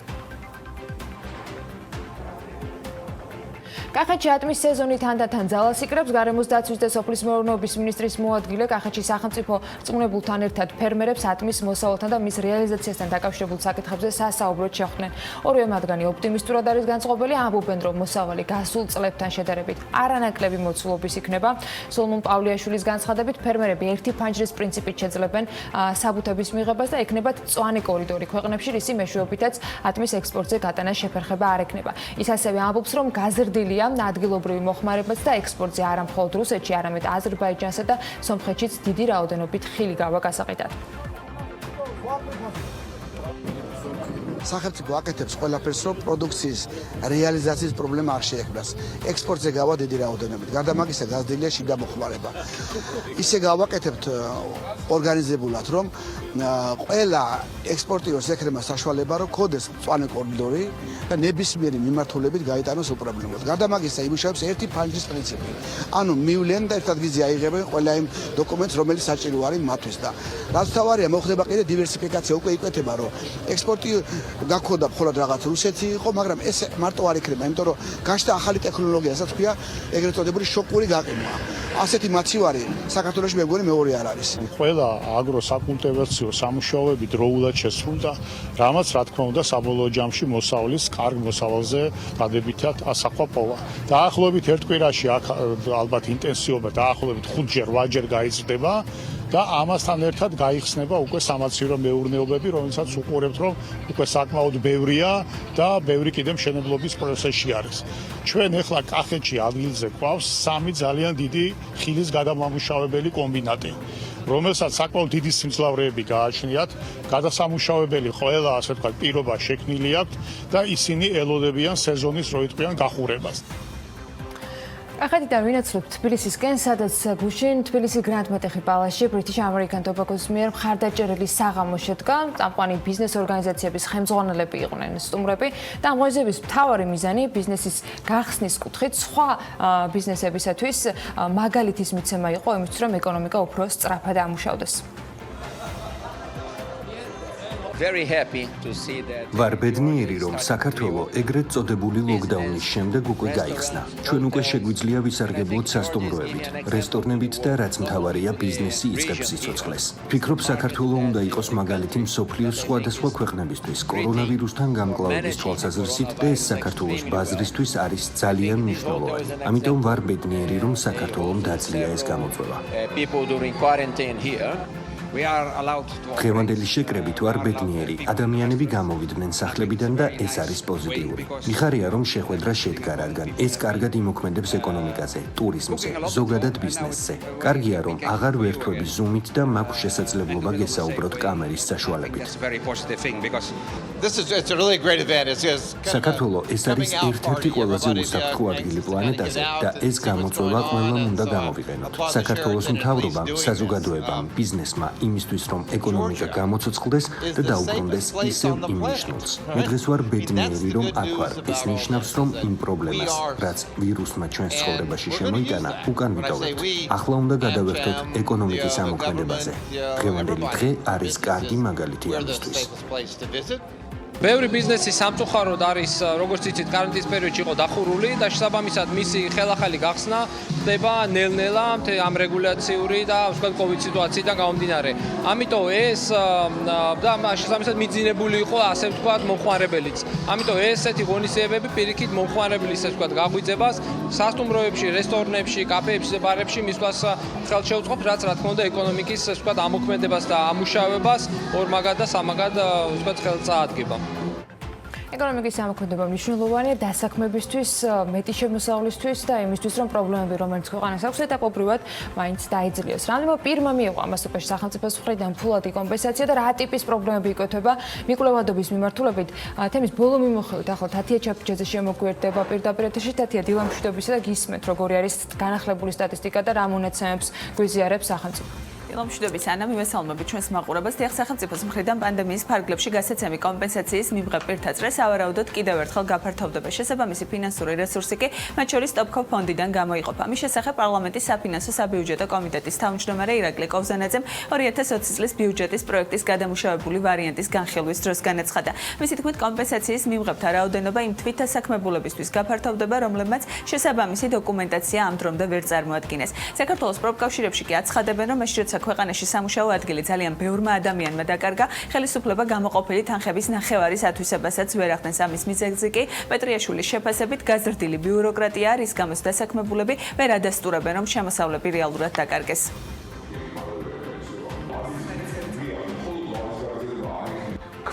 კახეთში ატმის სეზონი თანდათან ძალას იკრებს. გარემოს დაცვის და სოფლის მეურნეობის მინისტრის მოადგილე კახეთში სახელმწიფო რწმუნებულთან ერთად ფერმერებს ატმის მოსავალთან და მის რეალიზაციასთან დაკავშირებულ საკითხებზე სასაუბროდ შეხვდნენ. ორივე მათგანი ოპტიმისტურად არის განწყობილი, ამბობენ, რომ მოსავალი გასულ წლებთან შედარებით არანაკლები მოცულობის იქნება. სოლომონ პავლიაშვილის განცხადებით, ფერმერები ერთი ფანჯრის პრინციპით შეძლებენ საბუთების მიღებას და ექნებათ მწვანე კორიდორი ქვეყნებში, რისი მეშვეობითაც ატმის ექსპორტზე გატანას შეფერხება არ ექნება. ის ასევე ამბობს, რომ გაზრდილია ადგილობრივი მოხმარებაც და ექსპორტზე არა მხოლოდ რუსეთში, არამედ აზერბაიჯანსა და სომხეთშიც დიდი რაოდენობით ხილი გავა გასაყიდად. სახელმწიფო აკეთებს ყველაფერს, რომ პროდუქციის რეალიზაციის პრობლემა არ შეექმნას. ექსპორტზე გავა დიდი რაოდენობით. გარდა მაგისა გაზრდილია შიგა მოხმარება. ისე გავაკეთებთ ორგანიზებულად, რომ ყველა ექსპორტიორს ექნება საშუალება, რომ ქონდეს მწვანე კორიდორი და ნებისმიერი მიმართულებით გაიტანოს უპრობლემოდ. გარდა მაგისა იმუშავებს ერთი ფანჯრის პრინციპი. ანუ მივლენ და ერთ ადგილზე აიღებენ ყველა იმ დოკუმენტს, რომელიც საჭირო არის მათთვის და რაც თავარია მოხდება კიდე დივერსიფიკაცია უკვე იკვეთება, რომ ექსპორტი გაქონდა მხოლოდ რაღაც რუსეთი იყო, მაგრამ ეს მარტო არ იქნება, იმიტომ რომ გაშთა ახალი ტექნოლოგია, რასაც ქვია ეგრეთ წოდებული შოკური გაყინვა. ასეთი მაცივარი საქართველოში მე მგონი მეორე არ არის. ყველა აგროსაკულტივაციო სამუშაოები დროულად შესრულდა, რამაც რა თქმა უნდა საბოლოო ჯამში მოსავლის კარგ მოსავალზე დადებითად ასახვა პოვა. დაახლოებით ერთ კვირაში აქ ალბათ ინტენსივობა დაახლოებით 5-8 გაიზრდება. და ამასთან ერთად გაიხსნება უკვე სამაცივრო მეურნეობები, რომელსაც უყურებთ, რომ უკვე საკმაოდ ბევრია და ბევრი კიდევ მშენებლობის პროცესში არის. ჩვენ ახლა კახეთში ადგილზე გვყავს 3 ძალიან დიდი ხილის გადამამუშავებელი კომბინატი, რომელსაც საკმაოდ დიდი სიმძლავრეები გააჩნიათ, გადასამუშავებელი ყველა, ასე ვთქვათ, პირობა შექმნილი აქვს და ისინი ელოდებიან სეზონის დროიტყვიან გახურებას. კახეთიდან ვინაცვლებთ თბილისისკენ, სადაც გუშინ თბილისის გრანდ-მეტეხი პალასში British American Tobacco-ს მიერ მხარდაჭერილი საღამო შედგა. წამყვანი ბიზნეს ორგანიზაციების ხელმძღვანელები იყვნენ სტუმრები და ამ ღონისძიების მთავარი მიზანი ბიზნესის გახსნის კუთხით სხვა ბიზნესებისათვის მაგალითის მიცემა იყო იმისთვის, რომ ეკონომიკა უფრო სწრაფად ამუშავდეს. ვარ ბედნიერი, რომ საქართველო ეგრეთ წოდებული ლოკდაუნის შემდეგ უკვე გაიხსნა. ჩვენ უკვე შეგვიძლია ვისარგებლოთ სასტუმროებით, რესტორნებით და რაც მთავარია, ბიზნესი იწყებს სიცოცხლეს. ვფიქრობ, საქართველო უნდა იყოს მაგალითი მსოფლიოს სხვადასხვა ქვეყნებისთვის კორონავირუსთან გამკლავების თვალსაზრისით და ეს საქართველოს ბაზრისთვის არის ძალიან მნიშვნელოვანი. ამიტომ ვარ ბედნიერი, რომ საქართველომ დაძლია ეს გამოწვევა. დღევანდელი შეკრებით ვარ ბედნიერი, ადამიანები გამოვიდნენ სახლებიდან და ეს არის პოზიტიური. მიხარია, რომ შეხვედრა შედგა, რადგან ეს კარგად იმოქმედებს ეკონომიკაზე, ტურიზმზე, ზოგადად ბიზნესზე. კარგია, რომ აღარ ვერთვები ზუმით და მაქვს შესაძლებლობა გესაუბროთ კამერის საშუალებით. საქართველო ეს არის ერთ-ერთი ყველაზე უსაფრთხო ადგილი პლანეტაზე და ეს გამოწვევა ყველამ უნდა გამოვიყენოთ. საქართველოს მთავრობამ, საზოგადოებამ, ბიზნესმა იმისთვის, რომ ეკონომიკა გამოცოცხლდეს და დაუბრუნდეს ისევ იმ ნიშნულს. მე დღეს ვარ ბედნიერი, რომ აქ ვარ. ეს ნიშნავს, რომ იმ პრობლემას, რაც ვირუსმა ჩვენს ცხოვრებაში შემოიტანა, უკან ვიტოვებთ. ახლა უნდა გადავერთოთ ეკონომიკის ამოქმედებაზე. დღევანდელი დღე არის კარგი მაგალითი ამისთვის. ბევრი ბიზნესი სამწუხაროდ არის, როგორც იცით, კარანტინის პერიოდში იყო დახურული და შესაბამისად მისი ხელახალი გახსნა ხდება ნელ-ნელა ამ რეგულაციური და ვთქვათ COVID სიტუაციიდან გამომდინარე. ამიტომ ეს და შესაბამისად მიძინებული იყო ასე ვთქვათ მომხმარებელიც. ამიტომ ესეთი ღონისძიებები პირიქით მომხმარებლის ასე ვთქვათ გაგვიწებას სასტუმროებში, რესტორნებში, კაფეებში, ბარებში მისვლას ხელს შეუწყობს, რაც რა თქმა უნდა ეკონომიკის ასე ვთქვათ ამოქმედებას და ამუშავებას ორმაგად და სამაგად ვთქვათ ხელს წაადგება. ეკონომიკის ამოქმედება მნიშვნელოვანია დასაქმებისთვის, მეტი შემოსავლისთვის და იმისთვის, რომ პრობლემები, რომელიც ქვეყანას აქვს, ეტაპობრივად მაინც დაეძლიოს. რამდენიმე პირმა მიიღო ამას უპეში სახელმწიფოს მხრიდან ფულადი კომპენსაცია და რა ტიპის პრობლემები იკვეთება მიკვლევადობის მიმართულებით. თემის ბოლო მიმოხილვით ახლა თათია ჩაფუჭაძე შემოგვიერთდება პირდაპირ ეთერში. თათია, დილა მშვიდობისა და გისმენთ, როგორი არის განახლებული სტატისტიკა და რა მონაცემებს გვიზიარებს სახელმწიფო. მშვიდობის ანა, მივესალმებით ჩვენს მაყურებელს. დიახ, სახელმწიფოს მხრიდან პანდემიის ფარგლებში გასაცემი კომპენსაციის მიღება პირთა წრეს ავარაუდოდ კიდევ ერთხელ გაფართოვდება. შესაბამისი ფინანსური რესურსი კი მათ შორის ტოპკოპ ფონდიდან გამოიყოფა. მის შესახებ პარლამენტის საფინანსო საბიუჯეტო კომიტეტის თავმჯდომარე ირაკლი კოვზანაძემ 2020 წლის ბიუჯეტის პროექტის გადამუშავებული ვარიანტის განხილვის დროს განაცხადა. მისი თქმით, კომპენსაციის მიღებთა რაოდენობა იმ თვითდასაქმებულებისთვის გაფართოვდება, რომლებმაც შესაბამისი დოკუმენტაცია ამ დრომდე ვერ წარმოადგინეს. საქართველოს პროფკავშირებში კი აცხადებენ, რომ ეს როცა ქვეყანაში სამუშაო ადგილი ძალიან ბევრმა ადამიანმა დაკარგა, ხელისუფლება გამოყოფილი თანხების ნახევარის ათვისებასაც ვერ ახდენს. ამის მიზეზი კი პეტრიაშვილის შეფასებით გაზრდილი ბიუროკრატია, რის გამოც დასაქმებულები ვერ ადასტურებენ, რომ შემოსავლები რეალურად დაკარგეს.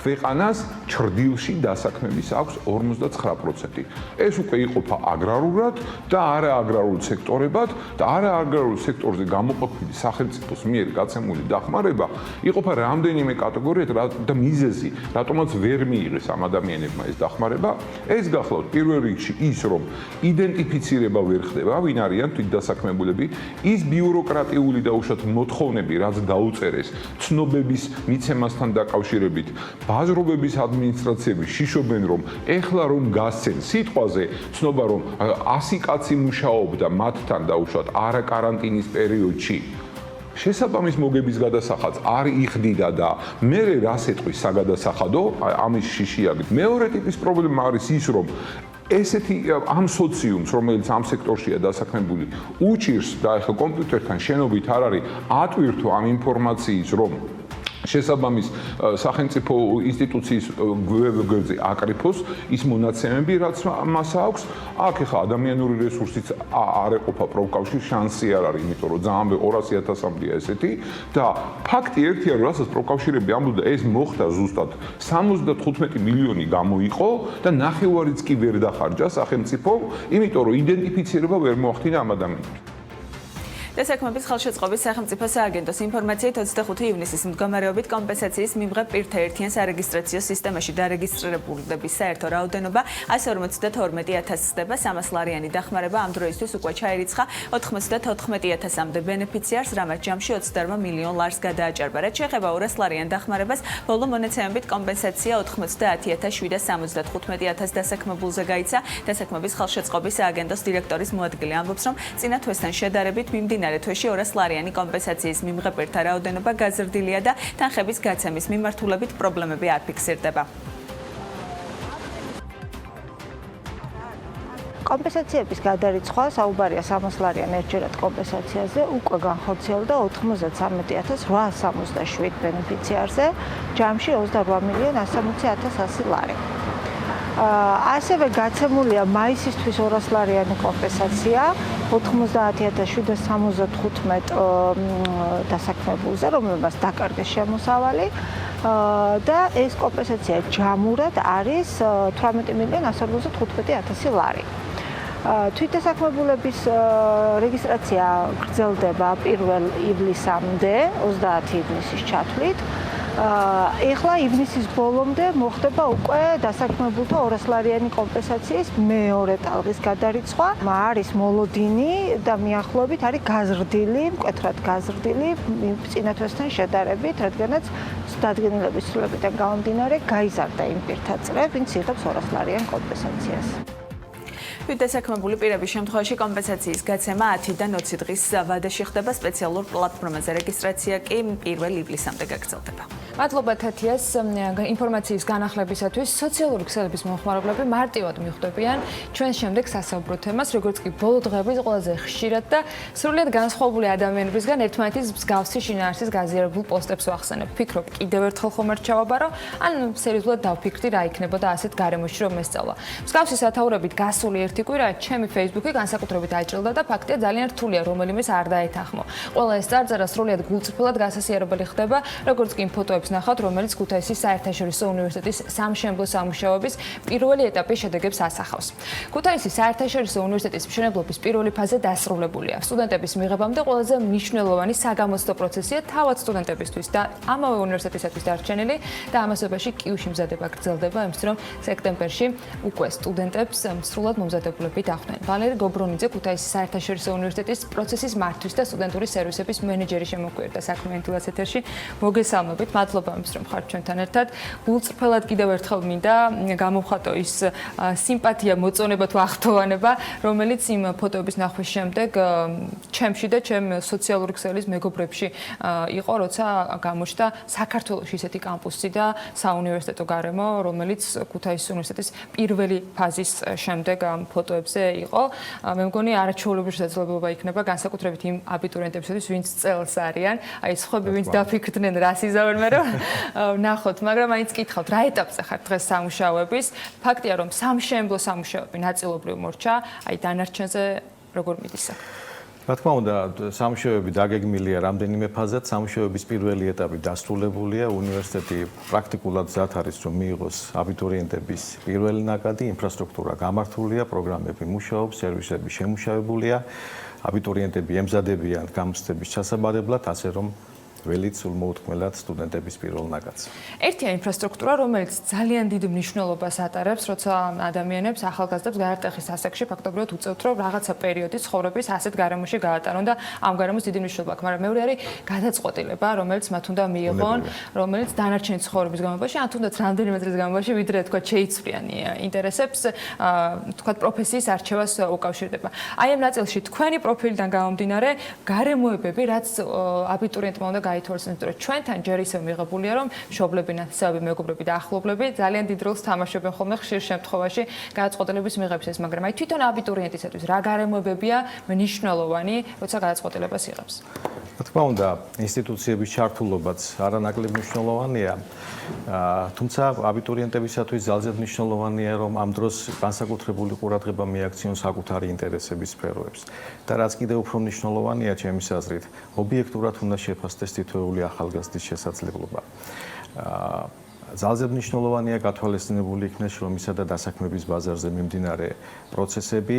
ქვეყანას ჩრდილში დასაქმების აქვს 59%. ეს უკვე იყოფა აგრარულად და არააგრარულ სექტორებად და არააგრარულ სექტორზე გამოყოფილი სახელმწიფოს მიერ გაცემული დახმარება იყოფა რამდენიმე კატეგორიად და მიზეზი, რატომაც ვერ მიიღეს ამ ადამიანებმა ეს დახმარება, ეს გახლავთ პირველ რიგში ის, რომ იდენტიფიცირება ვერ ხდება, ვინ არიან თვითდასაქმებულები, ის ბიუროკრატიული და უშუალოდ მოთხოვნები, რაც დაუწერეს ცნობების მიცემასთან დაკავშირებით, ბაზრობების ადმინისტრაციები შიშობენ, რომ ეხლა რომ გასცენ სიტყვაზე, ცნობა რომ 100 კაცი მუშაობდა მათთან და უშუალოდ არა კარანტინის პერიოდში. შესაბამის მოგების გადასახადს არ იხდიდა და მე რას ეტყვის საგადასახადო, ამის შიშიაგით. მეორე ტიპის პრობლემა არის ის, რომ ესეთი ამ სოციუმს, რომელიც ამ სექტორშია დასაქმებული, უჭირს და ეხლა კომპიუტერთან შენობით არ არის ატვირთო ამ ინფორმაციის, რომ შესაბამის სახელმწიფო ინსტიტუციის გვერდზე აკრიფოს ის მონაცემები, რაც მას აქვს. აქ ეხლა ადამიანური რესურსიც არ ეყოფა პროფკავშირში, შანსი არ არის, იმიტომ რომ ძალიან 200,000-მდეა ესეთი და ფაქტი ერთია, რომ რასაც პროფკავშირები ამბობდა, ეს მოხდა ზუსტად 75 მილიონი გამოიყო და ნახევარიც კი ვერ დახარჯა სახელმწიფო, იმიტომ რომ იდენტიფიცირება ვერ მოახდინა ამ ადამიანებს. დასაქმების ხელშეწყობის სახელმწიფო სააგენტოს ინფორმაციით 25 ივნისის მდგომარეობით კომპენსაციის მიღება პირთა ერთიან სარეგისტრაციო სისტემაში დარეგისტრირებულების საერთო რაოდენობა 152,000 ხდება. 300 ლარიანი დახმარება ამ დროისთვის უკვე ჩაირიცხა 94,000-მდე ბენეფიციარს, რამაც ჯამში 28 მილიონ ლარს გადააჭარბა. რაც შეეხება 200 ლარიან დახმარებას, ბოლო მონაცემებით კომპენსაცია 90,1075 დასაქმებულზე გაიცა. დასაქმების ხელშეწყობის სააგენტოს დირექტორის მოადგილე ამბობს, რომ წინა თვესთან შედარებით მიმდინარე თვეში 200 ლარიანი კომპენსაციის მიმღებელთა რაოდენობა გაზრდილია და თანხების გაცემის მიმართულებით პრობლემები არ ფიქსირდება. კომპენსაციების გადარიცხვა, საუბარია 300 ლარიან ერთჯერად კომპენსაციაზე, უკვე განხორციელდა 93,867 ბენეფიციარზე, ჯამში 28,160,100 ლარი. ასევე გაცემულია მაისისთვის 200 ლარიანი კომპენსაცია 90,775 დასაქმებულზე, რომლებმაც დაკარგეს შემოსავალი და ეს კომპენსაცია ჯამურად არის 18,185,000 ლარი. თვითდასაქმებულების რეგისტრაცია გრძელდება 1 ივლისამდე, 30 ივნისის ჩათვლით. ეხლა ივნისის ბოლომდე მოხდება უკვე დასაქმებულთა 200 ლარიანი კომპენსაციის მეორე ტალღის გადარიცხვა. არის მოლოდინი და მიახლოებით არის გაზრდილი, მკვეთრად გაზრდილი წინა თვესთან შედარებით, რადგანაც დადგენილების ცვლილებიდან გამომდინარე გაიზარდა იმ პირთა წრე, ვინც იღებს 200 ლარიან კომპენსაციას. თვითდასაქმებული პირების შემთხვევაში კომპენსაციის გაცემა 10-დან 20 დღის ვადაში ხდება, სპეციალურ პლატფორმაზე რეგისტრაცია კი 1 ივლისამდე გაგრძელდება. მადლობა თათიას ინფორმაციის განახლებისათვის. სოციალური ქსელების მომხმარებლები მარტივად მიხვდებიან ჩვენ შემდეგ სასაუბრო თემას, როგორც კი ბოლო დღეების ყველაზე ხშირად და სრულად განსხვავებული ადამიანებისგან ერთმანეთის მსგავსი შინაარსის გაზიარებულ პოსტებს ვახსენებ. ვფიქრობ, კიდევ ერთხელ ხომ არ ჩავაბარო, ან სერიოზულად დავფიქრდი რა იქნებოდა ასეთ გარემოში რომ ესწავლა. მსგავსი სათაურებით გასული ერთი კვირა ჩემი Facebook-ი განსაკუთრებით აჭრილდა და ფაქტია ძალიან რთულია რომელიმეს არ დაეთანხმო. ყველა ეს წარწერა სრულად გულწრფელად გასასიარებელი ხდება, როგორც კი ფოტოებს ნახავთ, რომელიც ქუთაისის საერთაშორისო უნივერსიტეტის სამშენებლო სამუშაოების პირველი ეტაპის შედეგებს ასახავს. ქუთაისის საერთაშორისო უნივერსიტეტის მშენებლობის პირველი ფაზა დასრულებულია. სტუდენტების მიღებამდე ყველაზე მნიშვნელოვანი საგამოცდო პროცესია თავად სტუდენტებისთვის და ამავე უნივერსიტეტისათვის დარჩენილი და ამასობაში კიუში მზადება გრძელდება, იმის რომ სექტემბერში უკვე სტუდენტებს სრულად მომზადებულები დახვდნენ. ვალერი გობრონიძე ქუთაისის საერთაშორისო უნივერსიტეტის პროცესის მართვის და სტუდენტური სერვისების მენეჯერი შემოგვიერთდა საქმიანი დილას ეთერში. მოგესალმებით, მადლობა იმის რომ ხართ ჩვენთან ერთად. გულწრფელად კიდევ ერთხელ მინდა გამოვხატო ის სიმპათია, მოწონება თუ ახტოვანება, რომელიც იმ ფოტოების ნახვის შემდეგ ჩემში და ჩემ სოციალური ქსელის მეგობრებში იყო, როცა გამოჩნდა საქართველოს ისეთი კამპუსი და საუნივერსიტეტო გარემო, რომელიც ქუთაისის უნივერსიტეტის პირველი ფაზის შემდეგ ამ ფოტოებზე იყო. მე მგონი არაჩვეულებრივი შესაძლებლობა იქნება განსაკუთრებით იმ აბიტურიენტებისთვის, ვინც წელს არიან, აი სხვები ვინც დაფიქრდნენ რას იზავენ, მე რომ ნახოთ, მაგრამ აიც კითხავთ, რა ეტაპზე ხართ დღეს სამუშაოების? ფაქტია, რომ სამშენებლო სამუშაოები ნაწილობრივ მორჩა, აი დანარჩენზე როგორ მიდის საქმე? რა თქმა უნდა, სამუშაოები დაგეგმილია რამდენიმე ფაზად. სამუშაოების პირველი ეტაპი დასრულებულია. უნივერსიტეტი პრაქტიკულად მზად არის, რომ მიიღოს აბიტურიენტების პირველი ნაკადი, ინფრასტრუქტურა გამართულია, პროგრამები მუშაობს, სერვისები შემუშავებულია. აბიტურიენტები ემზადებიან გამოცდების ჩასაბარებლად, ასე რომ ველით სულ მოუთმელად სტუდენტების პირველ ნაკადს. ერთია ინფრასტრუქტურა, რომელიც ძალიან დიდ მნიშვნელობას ატარებს, როცა ადამიანებს ახალგაზრდებს გაარტეხის ასაკში ფაქტობრივად უწევთ, რომ რაღაცა პერიოდი ცხოვრების ასეთ გარემოში გაატარონ და ამ გარემოს დიდი მნიშვნელობა აქვს, მაგრამ მეორე არის გადაწყვეტილება, რომელიც მათ უნდა მიიღონ, რომელიც დანარჩენი ცხოვრების განმავლობაში, ან თუნდაც რამდენიმე წლის განმავლობაში, ვიდრე თქვა შეიცვლიან ინტერესებს, თქვა პროფესიის არჩევას უკავშირდება. აი ამ ნაწილში თქვენი პროფილიდან გამომდინარე, გარემოებები, რაც აბიტურიენტმა უნდა გაითვალისწინოს, იმიტომ რომ ჩვენთან ჯერ ისევ მიღებულია, რომ მშობლები, ნათესავები, მეგობრები და ახლობლები ძალიან დიდ როლს თამაშობენ ხოლმე ხშირ შემთხვევაში გადაწყვეტილების მიღებისას, მაგრამ აი თვითონ აბიტურიენტისათვის რა გარემოებებია მნიშვნელოვანი, როცა გადაწყვეტილებას იღებს? რა თქმა უნდა, ინსტიტუციების ჩართულობაც არანაკლებ მნიშვნელოვანია. თუმცა აბიტურიენტებისათვის ძალზედ მნიშვნელოვანია, რომ ამ დროს განსაკუთრებული ყურადღება მიაქციონ საკუთარი ინტერესების სფეროებს. და რაც კიდევ უფრო მნიშვნელოვანია, ჩემის აზრით, ობიექტურად უნდა შეფასდეს თითოეული ახალგაზრდის შესაძლებლობა. ძალზედ მნიშვნელოვანია გათვალისწინებული იქნეს შრომისა და დასაქმების ბაზარზე მიმდინარე პროცესები,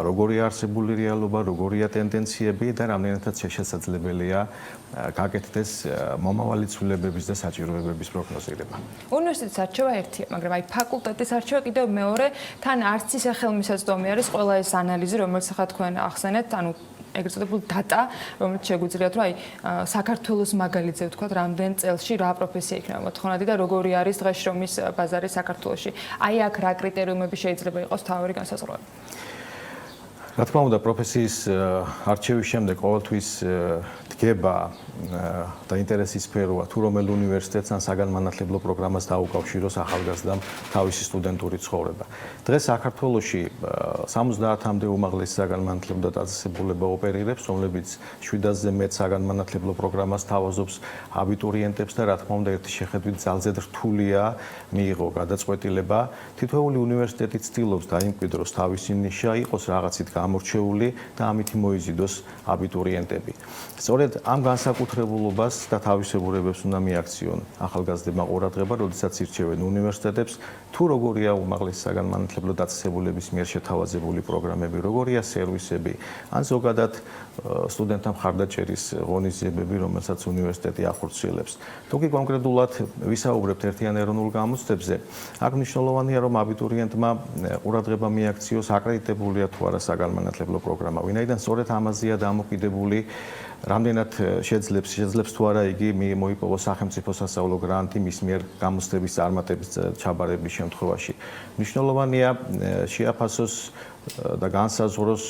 როგორია არსებული რეალობა, როგორია ტენდენციები და რამდენადაც შესაძლებელია გაკეთდეს მომავალი ცვლილებების და საჭიროებების პროგნოზირება. უნივერსიტეტის არჩევა ერთია, მაგრამ აი ფაკულტეტის არჩევა კიდევ მეორე, თან არც ისე ხელმისაწვდომი არის ყველა ეს ანალიზი, რომელიც ახლა თქვენ ახსენეთ, ანუ ეგრეთ წოდებული დატა, რომელიც შეგვიძლიათ, რომ აი საქართველოს მაგალითზე ვთქვათ, რამდენ წელში რა პროფესია იქნება მოთხოვნადი და როგორი არის დღეს შრომის ბაზარი საქართველოში. აი აქ რა კრიტერიუმები შეიძლება იყოს თავი განსაზღვრავი? რა თქმა უნდა, პროფესიის არჩევის შემდეგ ყოველთვის დგება და ინტერესის სფეროა თუ რომელ უნივერსიტეტს ან საგანმანათლებლო პროგრამას დაუკავშიროს ახალგაზრდამ თავისი სტუდენტური ცხოვრება. დღეს საქართველოში 70-მდე უმაღლესი საგანმანათლებლო დაწესებულება ოპერირებს, რომლებიც 700-ზე მეტ საგანმანათლებლო პროგრამას თავაზობს აბიტურიენტებს და რა თქმა უნდა, ერთი შეხედვით ძალზედ რთულია მიიღო გადაწყვეტილება. თითოეული უნივერსიტეტი ცდილობს დაიმკვიდროს თავისი ნიშა, იყოს რაღაცით გამორჩეული და ამითი მოიზიდოს აბიტურიენტები. სწორედ ამ განსაკუთრებულობას და თავისებურებებს უნდა მიაქციონ ახალგაზრდებმა ყურადღება, როდესაც ირჩევენ უნივერსიტეტებს, თუ როგორია უმაღლესი საგანმანათლებლო დაწესებულების მიერ შეთავაზებული პროგრამები, როგორია სერვისები, ან ზოგადად სტუდენტთა მხარდაჭერის ღონისძიებები, რომელსაც უნივერსიტეტი ახორციელებს. თუ კი კონკრეტულად ვისაუბრებთ ერთიან ეროვნულ გამოცდებზე, აქ მნიშვნელოვანია, რომ აბიტურიენტმა ყურადღება მიაქციოს აკრედიტებულია თუ არა საგანმანათლებლო პროგრამა, ვინაიდან სწორედ ამაზეა დამოკიდებული რამდენად შეძლებს თუ არა იგი მოიპოვოს სახელმწიფო სასწავლო გრანტი მის მიერ გამოცდების წარმატების ჩაბარების შემთხვევაში. მნიშვნელოვანია შეაფასოს და განსაზღვროს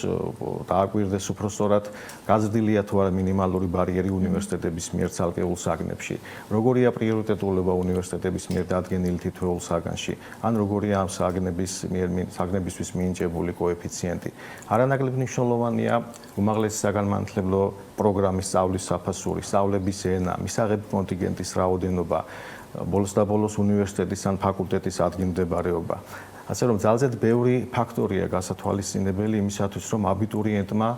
და აკვირდეს უფრო სწორად გაზრდილია თუ არა მინიმალური ბარიერი უნივერსიტეტების მიერ ცალკეულ საგნებში, როგორია პრიორიტეტულობა უნივერსიტეტების მიერ დადგენილი თითოეულ საგანში, ან როგორია ამ საგნებისთვის მინიჭებული კოეფიციენტი. არანაკლებ მნიშვნელოვანია უმაღლესი საგანმანათლებლო პროგრამის სწავლის საფასური, სწავლების ენა, მისაღები კონტინგენტის რაოდენობა, ბოლოს და ბოლოს უნივერსიტეტის ან ფაკულტეტის ადგილმდებარეობა. ასე რომ ძალზედ ბევრი ფაქტორია გასათვალისწინებელი იმისათვის, რომ აბიტურიენტმა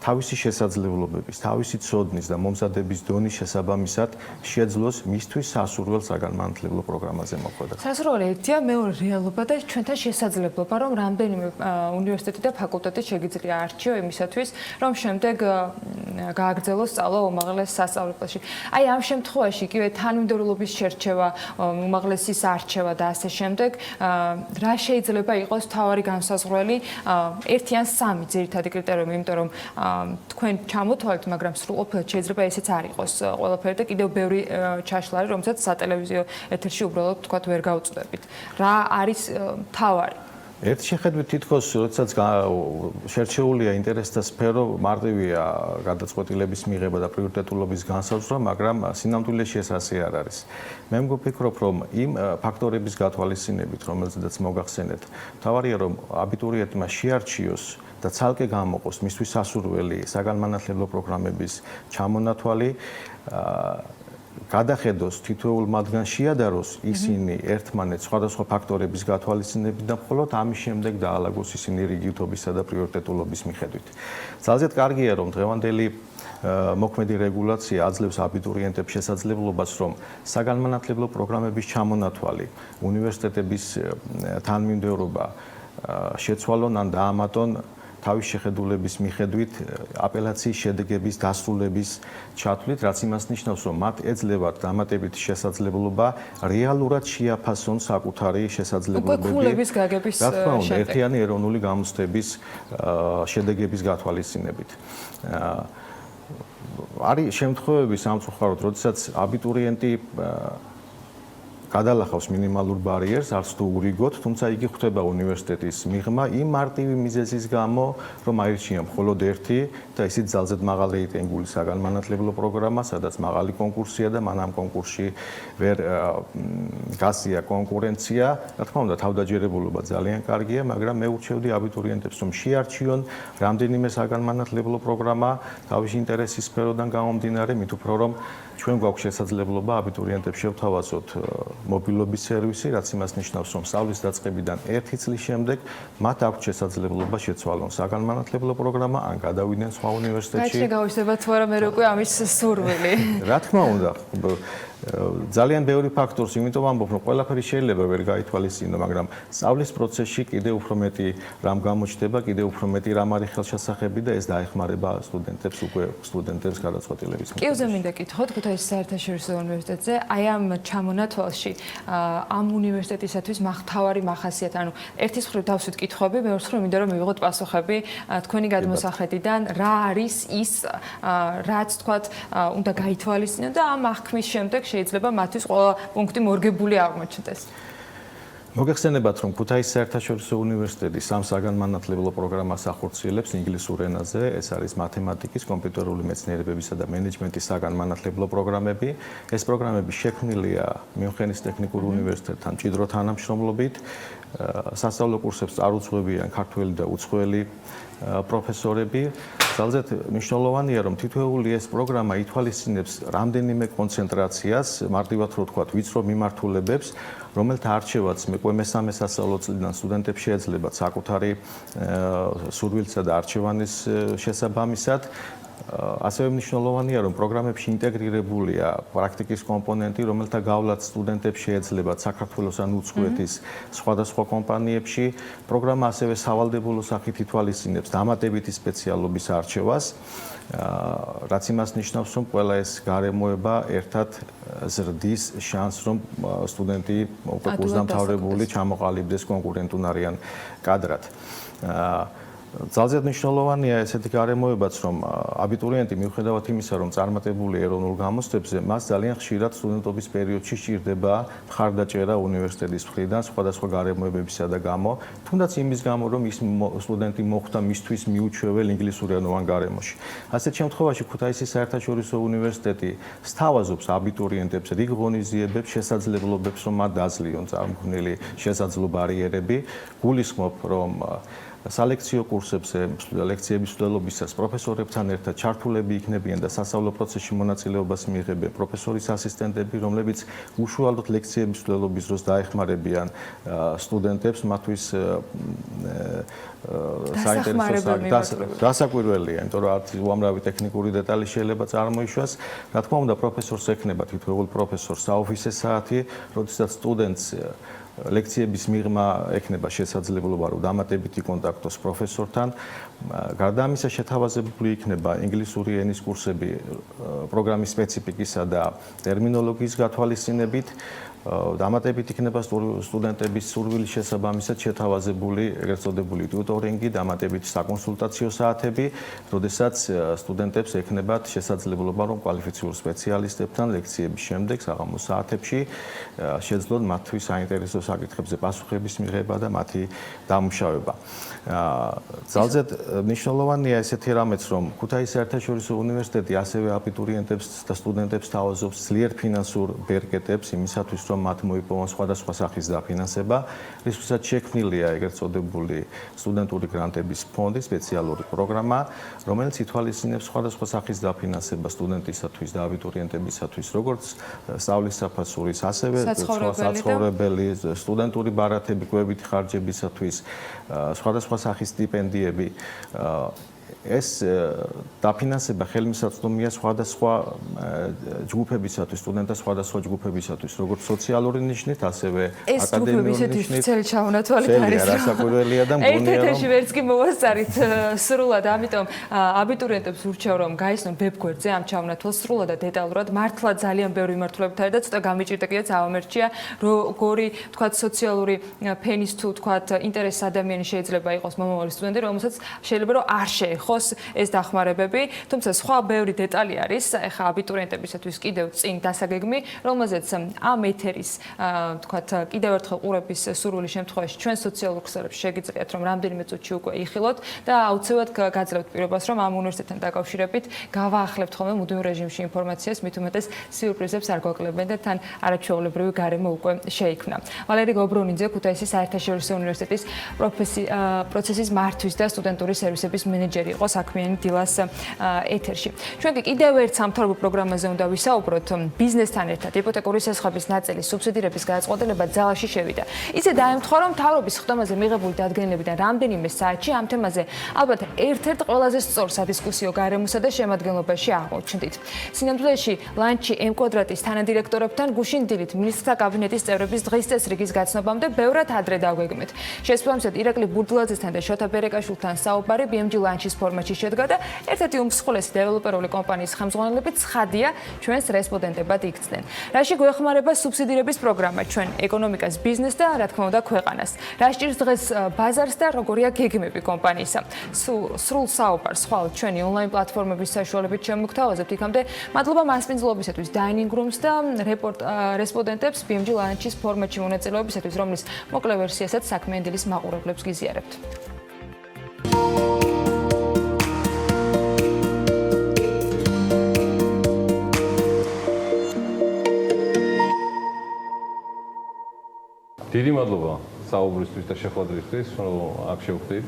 თავისი შესაძლებლობების, თავისი ცოდნის და მომზადების დონის შესაბამისად შეძლოს მისთვის სასურველ საგანმანათლებლო პროგრამაზე მოხვედრა. სასურველი ერთია, მეორე რეალობა და ჩვენთან შესაძლებლობა, რომ რამდენიმე უნივერსიტეტი და ფაკულტეტი შეგიძლია არჩიო იმისათვის, რომ შემდეგ გააგრძელოს სწავლა უმაღლეს სასწავლებლებში. აი ამ შემთხვევაში იგივე თანმიმდევრულობის შერჩევა, უმაღლესის არჩევა და ასე შემდეგ, რა შეიძლება იყოს თავარი განსაზღვრელი, ერთი ან სამი ძირითადი კრიტერიუმი, იმიტომ რომ თქვენ ჩამოთვალეთ, მაგრამ სრულყოფილად შეიძლება ესეც არ იყოს ყველაფერი და კიდევ ბევრი ჩაშლა არის, რომელსაც სატელევიზიო ეთერში უბრალოდ თქვათ ვერ გავუწდებით. რა არის თავარი? ერთი შეხედვით თითქოს, როდესაც შერჩეულია ინტერესთა სფერო, მარტივია გადაწყვეტილების მიღება და პრიორიტეტულობის განსაზღვრა, მაგრამ სინამდვილეში ეს ასე არ არის. მე მგონი, რომ იმ ფაქტორების გათვალისწინებით, რომელზედაც მოგახსენეთ, თავარია რომ აბიტურიენტმა შეარჩიოს და ცალკე გამოყოს მისთვის სასურველი საგანმანათლებლო პროგრამების ჩამონათვალი, გადახედოს თითოეულ მათგან შეადაროს ისინი ერთმანეთს სხვადასხვა ფაქტორების გათვალისწინებით და მხოლოდ ამის შემდეგ დაალაგოს ისინი რიგითობისა და პრიორიტეტულობის მიხედვით. ძალზედ კარგია, რომ დღევანდელი მოქმედი რეგულაცია აძლევს აბიტურიენტებს შესაძლებლობას, რომ საგანმანათლებლო პროგრამების ჩამონათვალი, უნივერსიტეტების თანმიმდევრობა შეცვალონ ან დაამატონ თავის შეხედულების მიხედვით აპელაციის შედეგების დასრულების ჩათვლით, რაც იმას ნიშნავს, რომ მათ ეძლევათ დამატებითი შესაძლებლობა რეალურად შეაფასონ საკუთარი შესაძლებლობები. კულების გაგების შედეგი. ერთიანი ეროვნული გამოცდების შედეგების გათვალისწინებით. არის შემთხვევები სამწუხაროდ, როდესაც აბიტურიენტი გადალახავს მინიმალურ ბარიერს, არც თუ ურიგოთ, თუმცა იგი ხვდება უნივერსიტეტის მიღმა იმ მარტივი მიზეზის გამო, რომ აირჩია მხოლოდ ერთი და ისიც ძალზედ მაღალი რეიტინგული საგანმანათლებლო პროგრამა, სადაც მაღალი კონკურსია და მან ამ კონკურსში ვერ გასია კონკურენცია. რა თქმა უნდა, თავდაჯერებულობა ძალიან კარგია, მაგრამ მე ურჩევდი აბიტურიენტებს, რომ შეარჩიონ რამდენიმე საგანმანათლებლო პროგრამა თავისი ინტერესის სფეროდან გამომდინარე, მით უფრო რომ ჩვენ გვაქვს შესაძლებლობა აბიტურიენტებს შევთავაზოთ მობილობის სერვისი, რაც იმას ნიშნავს, რომ სწავლის დაწყებიდან 1 წლის შემდეგ მათ აქვთ შესაძლებლობა შეცვალონ საგანმანათლებლო პროგრამა ან გადავიდნენ სხვა უნივერსიტეტში. გაჩნდა გავისება თუ არა მე უკვე ამის სურვილი. რა თქმა უნდა, ძალიან ბევრი ფაქტორს, იმიტომ ამბობ, რომ ყველაფერი შეიძლება ვერ გაითვალისწინო, მაგრამ სწავლის პროცესში კიდევ უფრო მეტი რამ გამოჩნდება, კიდევ უფრო მეტი რამ არის ხელშესახები და ეს დაეხმარება სტუდენტებს გადაწყვეტილების კი უზე მინდა კითხოთ, ქუთაისის საერთაშორისო უნივერსიტეტზე, აი ამ ჩამონათვალში ამ უნივერსიტეტისათვის მთავარი მახასიათი, ანუ ერთის მხრივ დავსვით კითხვები, მეორეს მხრივ მინდა რომ მივიღოთ პასუხები თქვენი გადმოსახედიდან, რა არის ის, რაც თქვათ უნდა გაითვალისწინო და ამ აღქმის შემდეგ შეიძლება მათთვის ყველა პუნქტი მორგებული აღმოჩნდეს. მოგეხსენებათ, რომ ქუთაისის საერთაშორისო უნივერსიტეტი სამ საგანმანათლებლო პროგრამას ახორციელებს ინგლისურ ენაზე, ეს არის მათემატიკის, კომპიუტერული მეცნიერებებისა და მენეჯმენტის საგანმანათლებლო პროგრამები. ეს პროგრამები შექმნილია მიუნხენის ტექნიკურ უნივერსიტეტთან მჭიდრო თანამშრომლობით. სასწავლო კურსებს წარუძღვებიან ქართველი და უცხოელი პროფესორები. ძალზედ მნიშვნელოვანია, რომ თითოეული ეს პროგრამა ითვალისწინებს რამდენიმე კონცენტრაციას, მარტივად რო ვთქვათ, ვიწრო მიმართულებებს, რომელთა არჩევაც მესამე სასწავლო წლიდან სტუდენტებს შეეძლებათ საკუთარი სურვილისა და არჩევანის შესაბამისად. ასევე მნიშვნელოვანია, რომ პროგრამებში ინტეგრირებულია პრაქტიკის კომპონენტი, რომელთა გავლაც სტუდენტებს შეეძლებათ საქართველოს ან უცხოეთის სხვადასხვა კომპანიებში. პროგრამა ასევე სავალდებულო სახით ითვალისწინებს დამატებითი სპეციალობის არჩევას, რაც იმას ნიშნავს, რომ ყველა ეს გარემოება ერთად ზრდის შანსს, რომ სტუდენტი უკვე კურსდამთავრებული ჩამოყალიბდეს კონკურენტუნარიან კადრად. ძალზედ მნიშვნელოვანია ესეთი გარემოებაც, რომ აბიტურიენტი მიუხედავად იმისა, რომ წარმატებული ეროვნულ გამოცდებზე, მას ძალიან ხშირად სტუდენტობის პერიოდში სჭირდება მხარდაჭერა უნივერსიტეტის მხრიდან სხვადასხვა გარემოებებისა და გამო, თუნდაც იმის გამო, რომ ის სტუდენტი მოხვდა მისთვის მიუჩვეველ ინგლისურენოვან გარემოში. ასეთ შემთხვევაში ქუთაისის საერთაშორისო უნივერსიტეტი სთავაზობს აბიტურიენტებს რიგ ღონისძიებებს, შესაძლებლობებს, რომ მათ დაძლიონ წარმოქმნილი შესაძლო ბარიერები. გულისხმობ, რომ სალექციო კურსებზე ლექციების მცდელობისას პროფესორებთან ერთად ჩართულები იქნებიან და სასწავლო პროცესში მონაწილეობას მიიღებენ პროფესორის ასისტენტები, რომლებიც უშუალოდ ლექციების მცდელობის დროს დაეხმარებიან სტუდენტებს მათთვის საინტერესო დასაკვირველია, იმიტომ რომ არც უამრავი ტექნიკური დეტალი შეიძლება წარმოიშვას. Რა თქმა უნდა, პროფესორს ექნება თითოეულ პროფესორს საოფისე საათი, როდესაც სტუდენტს ლექციების მიღმა ექნება შესაძლებლობა, რომ დამატებითი კონტაქტოს პროფესორთან. გარდა ამისა, შეთავაზებული იქნება ინგლისური ენის კურსები პროგრამის სპეციფიკისა და ტერმინოლოგიის გათვალისწინებით. დამატებით იქნება სტუდენტების სურვილის შესაბამისად შეთავაზებული ეგრეთ წოდებული ტიუტორინგი, დამატებით საკონსულტაციო საათები, როდესაც სტუდენტებს ექნებათ შესაძლებლობა, რომ კვალიფიციურ სპეციალისტებთან ლექციების შემდეგ საღამოს საათებში შეძლოთ მათთვის საინტერესო საკითხებზე პასუხების მიღება და მათი დამუშავება. ძალზედ მნიშვნელოვანია ესეთი რამეც, რომ ქუთაისის საერთაშორისო უნივერსიტეტი ასევე აბიტურიენტებს და სტუდენტებს თავაზობს ძლიერ ფინანსურ ბერკეტებს იმისათვის, რომ მათ მოიპოვონ სხვადასხვა სახის დაფინანსება, რისთვისაც შექმნილია ეგრეთ წოდებული სტუდენტური გრანტების ფონდი, სპეციალური პროგრამა, რომელიც ითვალისწინებს სხვადასხვა სახის დაფინანსება სტუდენტისათვის და აბიტურიენტებისათვის, როგორც სწავლის საფასურის, ასევე საცხოვრებელი, სტუდენტური ბარათები, კვებითი ხარჯებისათვის, სხვადასხვა სახის სტიპენდიები. ეს დაფინანსება ხელმისაწვდომია სხვადასხვა ჯგუფებისათვის, სტუდენტთა სხვადასხვა ჯგუფებისათვის, როგორც სოციალური ნიშნით, ასევე აკადემიური ნიშნით. ცელი ჩამონათვალით არის. რასაკვირველია და მგონია, რომ ერთ-ერთი ვერც კი მოვასწარით სრულად, ამიტომ აბიტურიენტებს ურჩევ, რომ გაიცნონ ვებ გვერდზე ამ ჩამონათვალს სრულად და დეტალურად. მართლა ძალიან ბევრი მიმართულებით არის და ცოტა გამიჭირდა კიდეც ავამერჩია, როგორი, თქვათ, სოციალური ფენის თუ თქვათ, ინტერესის ადამიანი შეიძლება იყოს მომავალი სტუდენტი, რომელსაც შეიძლება რომ არ შეეხო ეს დახმარებები, თუმცა სხვა ბევრი დეტალი არის, ეხა აბიტურიენტებისათვის კიდევ წინ დასაგეგმი, რომელზეც ამ ეთერის, თქვათ, კიდევ ერთხელ ყურების სურვილის შემთხვევაში ჩვენ სოციალურ ქსელებში შეგიძლიათ, რომ რამდენიმე წუთში უკვე იხილოთ და აუცილებლად გაძლევთ პირობას, რომ ამ უნივერსიტეტთან დაკავშირებით გავაახლებთ ხოლმე მუდმივ რეჟიმში ინფორმაციას, მით უმეტეს სიურპრიზებს არ გვაკლებენ და თან არაჩვეულებრივი გარემო უკვე შეიქმნა. ვალერი გობრონიძე, ქუთაისის საერთაშორისო უნივერსიტეტის პროცესის მართვის და სტუდენტური სერვისების მენეჯერი იყო საქმიანი დილას ეთერში. ჩვენ კიდევ ერთ სამთავრობო პროგრამაზე უნდა ვისაუბროთ. ბიზნესთან ერთად იპოთეკური სასხების ნაწილის სუბსიდირების გადაწყვეტილება ძალაში შევიდა. ისე დაემთხვა, რომ მთავრობის ხდომაზე მიღებული დადგენილებიდან რამდენიმე საათში ამ თემაზე ალბათ ერთ-ერთ ყველაზე სწორ სადისკუსიო გარემოსა და შემადგენლობაში აღმოჩნდით. სინამდვილეში ლანჩი M-კვადრატის თანადირექტორებთან გუშინ დილით მინისტრთა კაბინეტის წევრების დღის წესრიგის გაცნობამდე ბევრად ადრე დაგვეგმეთ. შესაბამისად ირაკლი ბურდულაძესთან და შოთა ბერეკაშვილთან საუბარი BMG ლანჩის ფორმატში შედგა და ერთ-ერთი უმსხვილესი დეველოპერული კომპანიის ხელმძღვანელები ცხადია ჩვენს რესპონდენტებად იქცნენ. რაში გვეხმარება სუბსიდირების პროგრამა ჩვენ ეკონომიკას, ბიზნესს და რა თქმა უნდა ქვეყანას. რა სჭირს დღეს ბაზარს და როგორია გეგმები კომპანიისა. სრულ საუბარს ხვალ ჩვენი ონლაინ პლატფორმების საშუალებით შემოგთავაზებთ იქამდე. მადლობა მასპინძლობისათვის Dining Rooms და რესპონდენტებს BMG ლანჩის ფორმატში მონაწილეობისათვის, რომლის მოკლე ვერსიასაც საქმიანი დილის მაყურებლებს გიზიარებთ. დიდი მადლობა საუბრისთვის და შეხვედრისთვის, რომ აქ შევხვდით.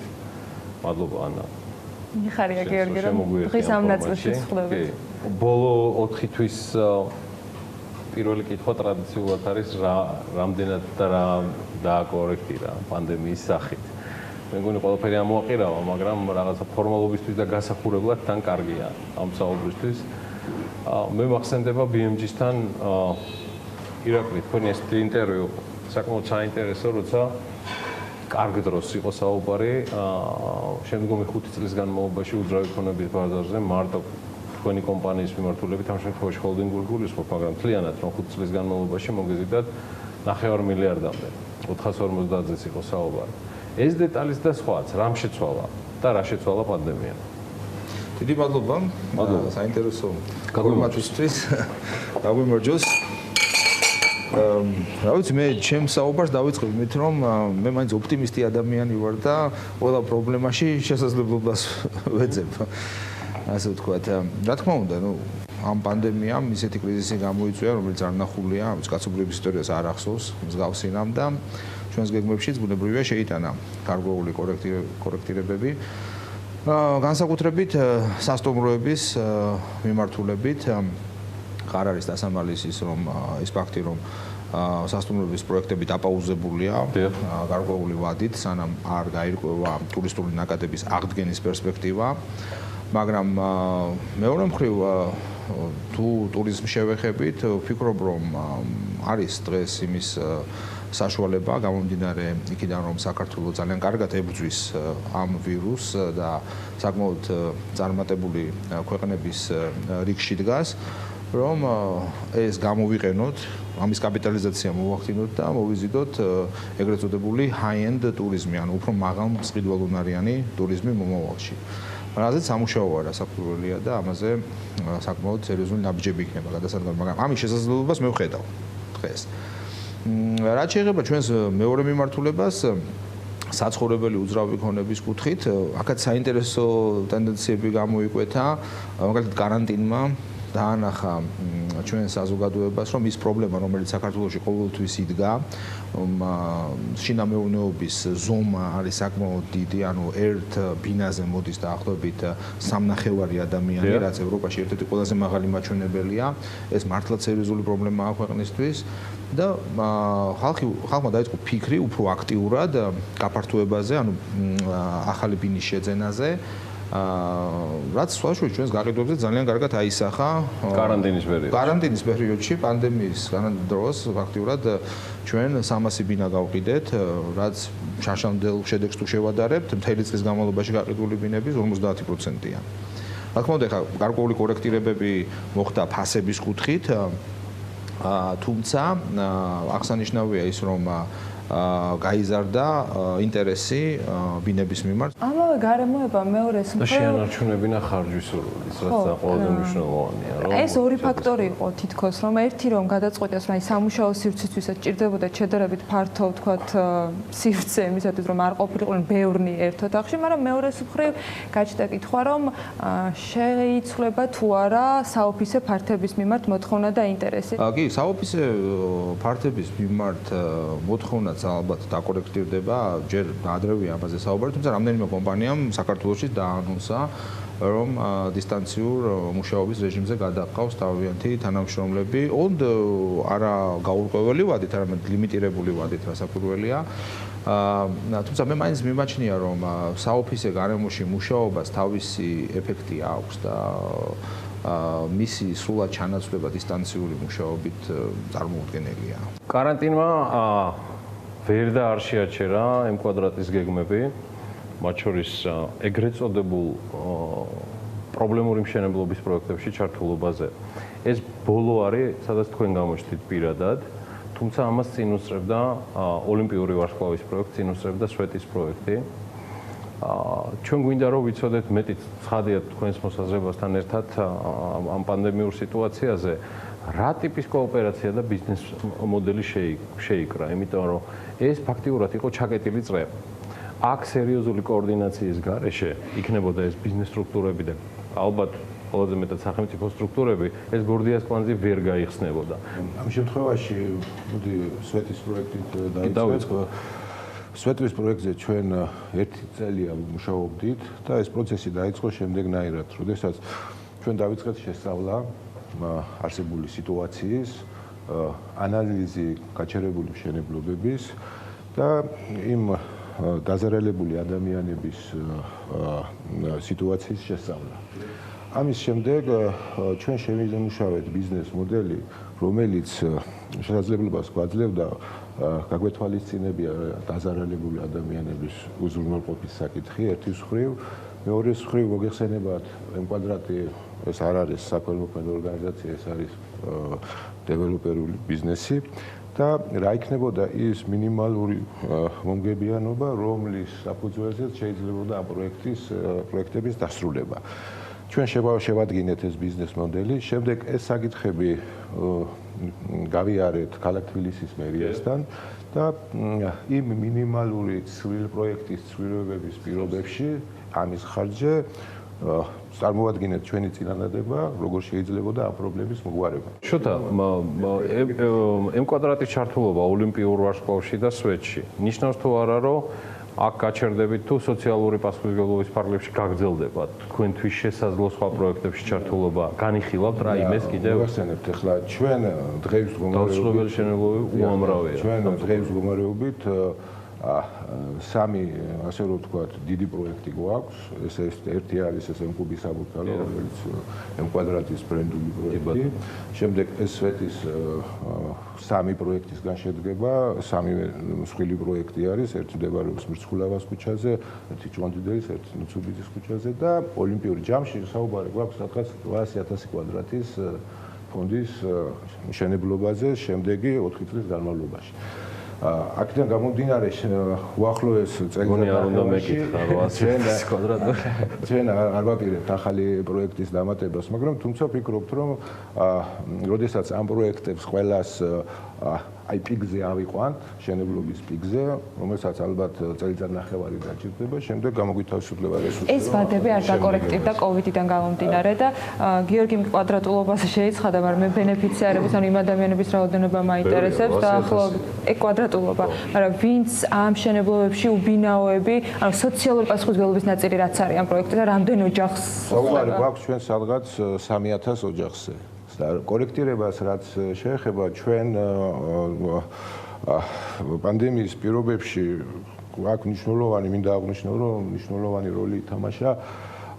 მადლობა ანა. მიხარია გიორგი, რომ დღის ამ ნაწილში ვხვდებით. ბოლო 4 თვის პირველი კითხვა ტრადიციულად არის რამდენად და რა დააკორექტირა პანდემიის სახით. მე მგონი ყველაფერი ამოაყირავა, მაგრამ რაღაცა ფორმალობისთვის და გასახურებლად თან კარგია ამ საუბრისთვის. მე მახსენდება BMG-სთან ირაკლი თქვენი ეს ინტერვიუ საკმაოდ საინტერესო, როცა კარგ დროს იყო საუბარი შემდგომი 5 წლის განმავლობაში უძრავი ქონების ბაზარზე მარტო თქვენი კომპანიის მიმართულებით ამ შემთხვევაში ჰოლდინგური გულისხმობ, მაგრამ მთლიანად რომ 5 წლის განმავლობაში მოგეზიდათ 9 მილიარდამდე 450-ზე იყო საუბარი. ეს დეტალის და სხვაც რამ შეცვალა და რა შეცვალა პანდემიამ. დიდი მადლობა. საინტერესო ფორმატისთვის. დაგვიმარჯოს. რა ვიცი, მე ჩემს საუბარს დავიწყებ მით, რომ მე მაინც ოპტიმისტი ადამიანი ვარ და ყველა პრობლემაში შესაძლებლობას ვეძებ. ასე ვთქვათ. რა თქმა უნდა, ამ პანდემიამ ისეთი კრიზისი გამოიწვია, რომელიც არ ნახულია, კაცობრიობის ისტორიას არ ახსოვს, მსგავსინამ და ჩვენს გეგმებშიც ბუნებრივია შეიტანა გარკვეული კორექტირებები. განსაკუთრებით სასტუმროების მიმართულებით არ არის დასამალისის რომ ის ფაქტი რომ სასტუმროების პროექტები დაპაუზებულია გარკვეული ვადით, სანამ არ გაირკვევა ტურისტული ნაკადების აღდგენის პერსპექტივა, მაგრამ მეორე მხრივ თუ ტურიზმს შევეხებით, ვფიქრობ რომ არის დღეს იმის საშუალება გამომდინარე იქიდან რომ საქართველოს ძალიან კარგად ებრძვის ამ ვირუსს და საკმაოდ წარმატებული ქვეყნების რიგში დგას, რომ ეს გამოვიყენოთ, ამის კაპიტალიზაცია მოვახდინოთ და მოვიზიდოთ ეგრეთ წოდებული high-end ტურიზმი, ანუ უფრო მაღალმწყიდველუნარიანი ტურიზმი მომავალში. რაზეც სამუშაო არა საფუძველია და ამაზე საკმაოდ სერიოზული ნაბიჯები იქნება გადასადგმელი, მაგრამ ამის შესაძლებლობას მე ვხედავ დღეს. რაც შეეხება ჩვენს მეორე მიმართულებას, საცხოვრებელი უძრავი ქონების კუთხით, აქაც საინტერესო ტენდენციები გამოიკვეთა, მაგალითად каранტინმა დაანახა ჩვენ საზოგადოებას, რომ ის პრობლემა, რომელიც საქართველოში ყოველთვის იდგა, შინამეურნეობის ზომა არის საკმაოდ დიდი, ანუ ერთ ბინაზე მოდის დაახლოებით 3.5 ადამიანი, რაც ევროპაში ერთ-ერთი ყველაზე მაღალი მაჩვენებელია. ეს მართლაც სერიოზული პრობლემაა ქვეყნისთვის და ხალხმა დაიწყო ფიქრი უფრო აქტიურად გაფართოებაზე, ანუ ახალი ბინის შეძენაზე. რაც სხვადასხვა ჩვენს გაყიდვებზე ძალიან კარგად აისახა каранტინის პერიოდში, პანდემიის დროს ფაქტიურად ჩვენ 300 ბინა გავყიდეთ, რაც შაშამდელ შედეგს თუ შევადარებთ, მთელი წლის განმავლობაში გაყიდული ბინების 50%-ია. რა თქმა უნდა, გარკვეული კორექტირებები მოხდა ფასების კუთხით, თუმცა აღსანიშნავია ის, რომ გაიზარდა ინტერესი ბინების მიმართ. ამავე გარემოება მეორეს მხრივ შეანარჩუნებინა ხარჯვის სრულად, რაც ყველაზე მნიშვნელოვანია, რომ ეს ორი ფაქტორი იყო თითქოს, რომ ერთი რომ გადაწყვიტეს, რომ აი სამუშაო სივრცისთვისაც ჭირდებოდა შედარებით ფართო, ვთქვათ, სივრცე იმისათვის, რომ არ ყოფილიყვნენ ბევრნი ერთ ოთახში, მაგრამ მეორეს მხრივ გაჩნდა კითხვა, რომ შეიცვლება თუ არა საოფისე ფართების მიმართ მოთხოვნა და ინტერესი. კი, საოფისე ფართების მიმართ მოთხოვნა ალბათ დაკორექტირდება, ჯერ ადრევია ამაზე საუბარი, თუმცა რამდენიმე კომპანიამ საქართველოში დაანონსა, რომ დისტანციურ მუშაობის რეჟიმზე გადაყავს თავიანთი თანამშრომლები, ოღონდ არა გაურკვეველი ვადით, არამედ ლიმიტირებული ვადით რასაკვირველია. თუმცა მე მაინც მიმაჩნია, რომ საოფისე გარემოში მუშაობას თავისი ეფექტი აქვს და მისი სრულად ჩანაცვლება დისტანციური მუშაობით წარმოუდგენელია. каранტინმა ვერ და არ შეაჩერა M კვადრატის გეგმები, მათ შორის ეგრეთ წოდებულ პრობლემური მშენებლობის პროექტებში ჩართულობაზე. ეს ბოლო არის, სადაც თქვენ გამოჩნდით პირადად, თუმცა ამას წინ უსწრებდა ოლიმპიური ვარსკვლავის პროექტი, წინ უსწრებდა სვეტის პროექტი. ჩვენ გვინდა რომ ვიცოდეთ მეტიც ცხადია თქვენს მოსაზრებასთან ერთად ამ პანდემიურ სიტუაციაზე, რა ტიპის კოოპერაცია და ბიზნეს მოდელი შეიკრა, იმიტომ რომ ეს ფაქტიურად იყო ჩაკეტილი წრე. აქ სერიოზული კოორდინაციის გარეშე იქნებოდა ეს ბიზნეს სტრუქტურები და ალბათ ყველაზე მეტად სახელმწიფო სტრუქტურები, ეს გორდიას კვანძი ვერ გაიხსნებოდა. ამ შემთხვევაში, მოდი სვეტის პროექტით დავიწყო. სვეტის პროექტზე ჩვენ 1 წელია მუშაობდით და ეს პროცესი დაიწყო შემდეგნაირად, როდესაც ჩვენ დავიწყეთ შესწავლა არსებული სიტუაციის, ანალიზი გაჩერებული მშენებლობების და იმ დაზარალებული ადამიანების სიტუაციის შესწავლა. ამის შემდეგ ჩვენ შევიმუშავეთ ბიზნეს მოდელი, რომელიც შესაძლებლობას გვაძლევდა გაგვეთვალისწინებია დაზარალებული ადამიანების უზრუნველყოფის საკითხი ერთის მხრივ, მეორეს მხრივ მოგეხსენებათ M კვადრატი ეს არ არის საქველმოქმედო ორგანიზაცია, ეს არის დეველოპერული ბიზნესი და რა იქნებოდა ის მინიმალური მომგებიანობა, რომლის საფუძველზეც შეიძლებოდა ამ პროექტების დასრულება. ჩვენ შევადგინეთ ეს ბიზნეს მოდელი, შემდეგ ეს საკითხები გავიარეთ ქალაქ თბილისის მერიასთან და იმ მინიმალური ცვლილ პროექტის ცვლილებების პირობებში ამის ხარჯზე წარმოვადგინეთ ჩვენი წინადადება, როგორ შეიძლებოდა ამ პრობლემის მოგვარება. შოთა, M კვადრატის ჩართულობა ოლიმპიურ ვარსკვლავში და სვეტში ნიშნავს თუ არა, რომ აქ გაჩერდებით თუ სოციალური პასუხისმგებლობის ფარგლებში გაგრძელდება თქვენთვის შესაძლო სხვა პროექტებში ჩართულობა განიხილავთ რა იმეს კიდევ ვახსენებთ ახლა ჩვენ დღეის მდგომარეობით სამი ასე რომ ვთქვათ დიდი პროექტი გვაქვს ეს ერთი არის ეს M-კუბის საბურთალო რომელიც M კვადრატის ბრენდული პროექტი შემდეგ ეს სვეტის სამი პროექტისგან შედგება სამივე მსხვილი პროექტი არის ერთი მდებარეობს მრცხვილავას ქუჩაზე ერთი ჭვანდიდელის ერთი ნუცუბიძის ქუჩაზე და ოლიმპიური ჯამში საუბარი გვაქვს სადღაც 800,000 კვადრატის ფონდის მშენებლობაზე შემდეგი 4 წლის განმავლობაში აქედან გამომდინარე უახლოეს წელიწადში ჩვენ არ ვაპირებთ ახალი პროექტის დამატებას, მაგრამ თუმცა ვფიქრობთ, რომ როდესაც ამ პროექტებს ყველას აი პიკზე ავიყვანთ, შენებლობის პიკზე, რომელსაც ალბათ წელიწადნახევარი დაჭირდება, შემდეგ გამოგითავისუფლება რესურსები. ეს ვადები არ დაკორექტირდა კოვიდიდან გამომდინარე და გიორგი კვადრატულობას შეიცხადა, მაგრამ მე ბენეფიციარების, ანუ იმ ადამიანების რაოდენობა მაინტერესებს და ახლობ კვადრატულობა, მაგრამ ვინც ამ შენებლობებში უბინაოები, ანუ სოციალური პასუხისმგებლობის ნაწილი რაც არის ამ პროექტზე, რამდენ ოჯახს საუბარი გვაქვს ჩვენ სადღაც 3,000 ოჯახზე. კორექტირებას რაც შეეხება ჩვენ პანდემიის პირობებში აქ მნიშვნელოვანი მინდა აღვნიშნო რომ მნიშვნელოვანი როლი ითამაშა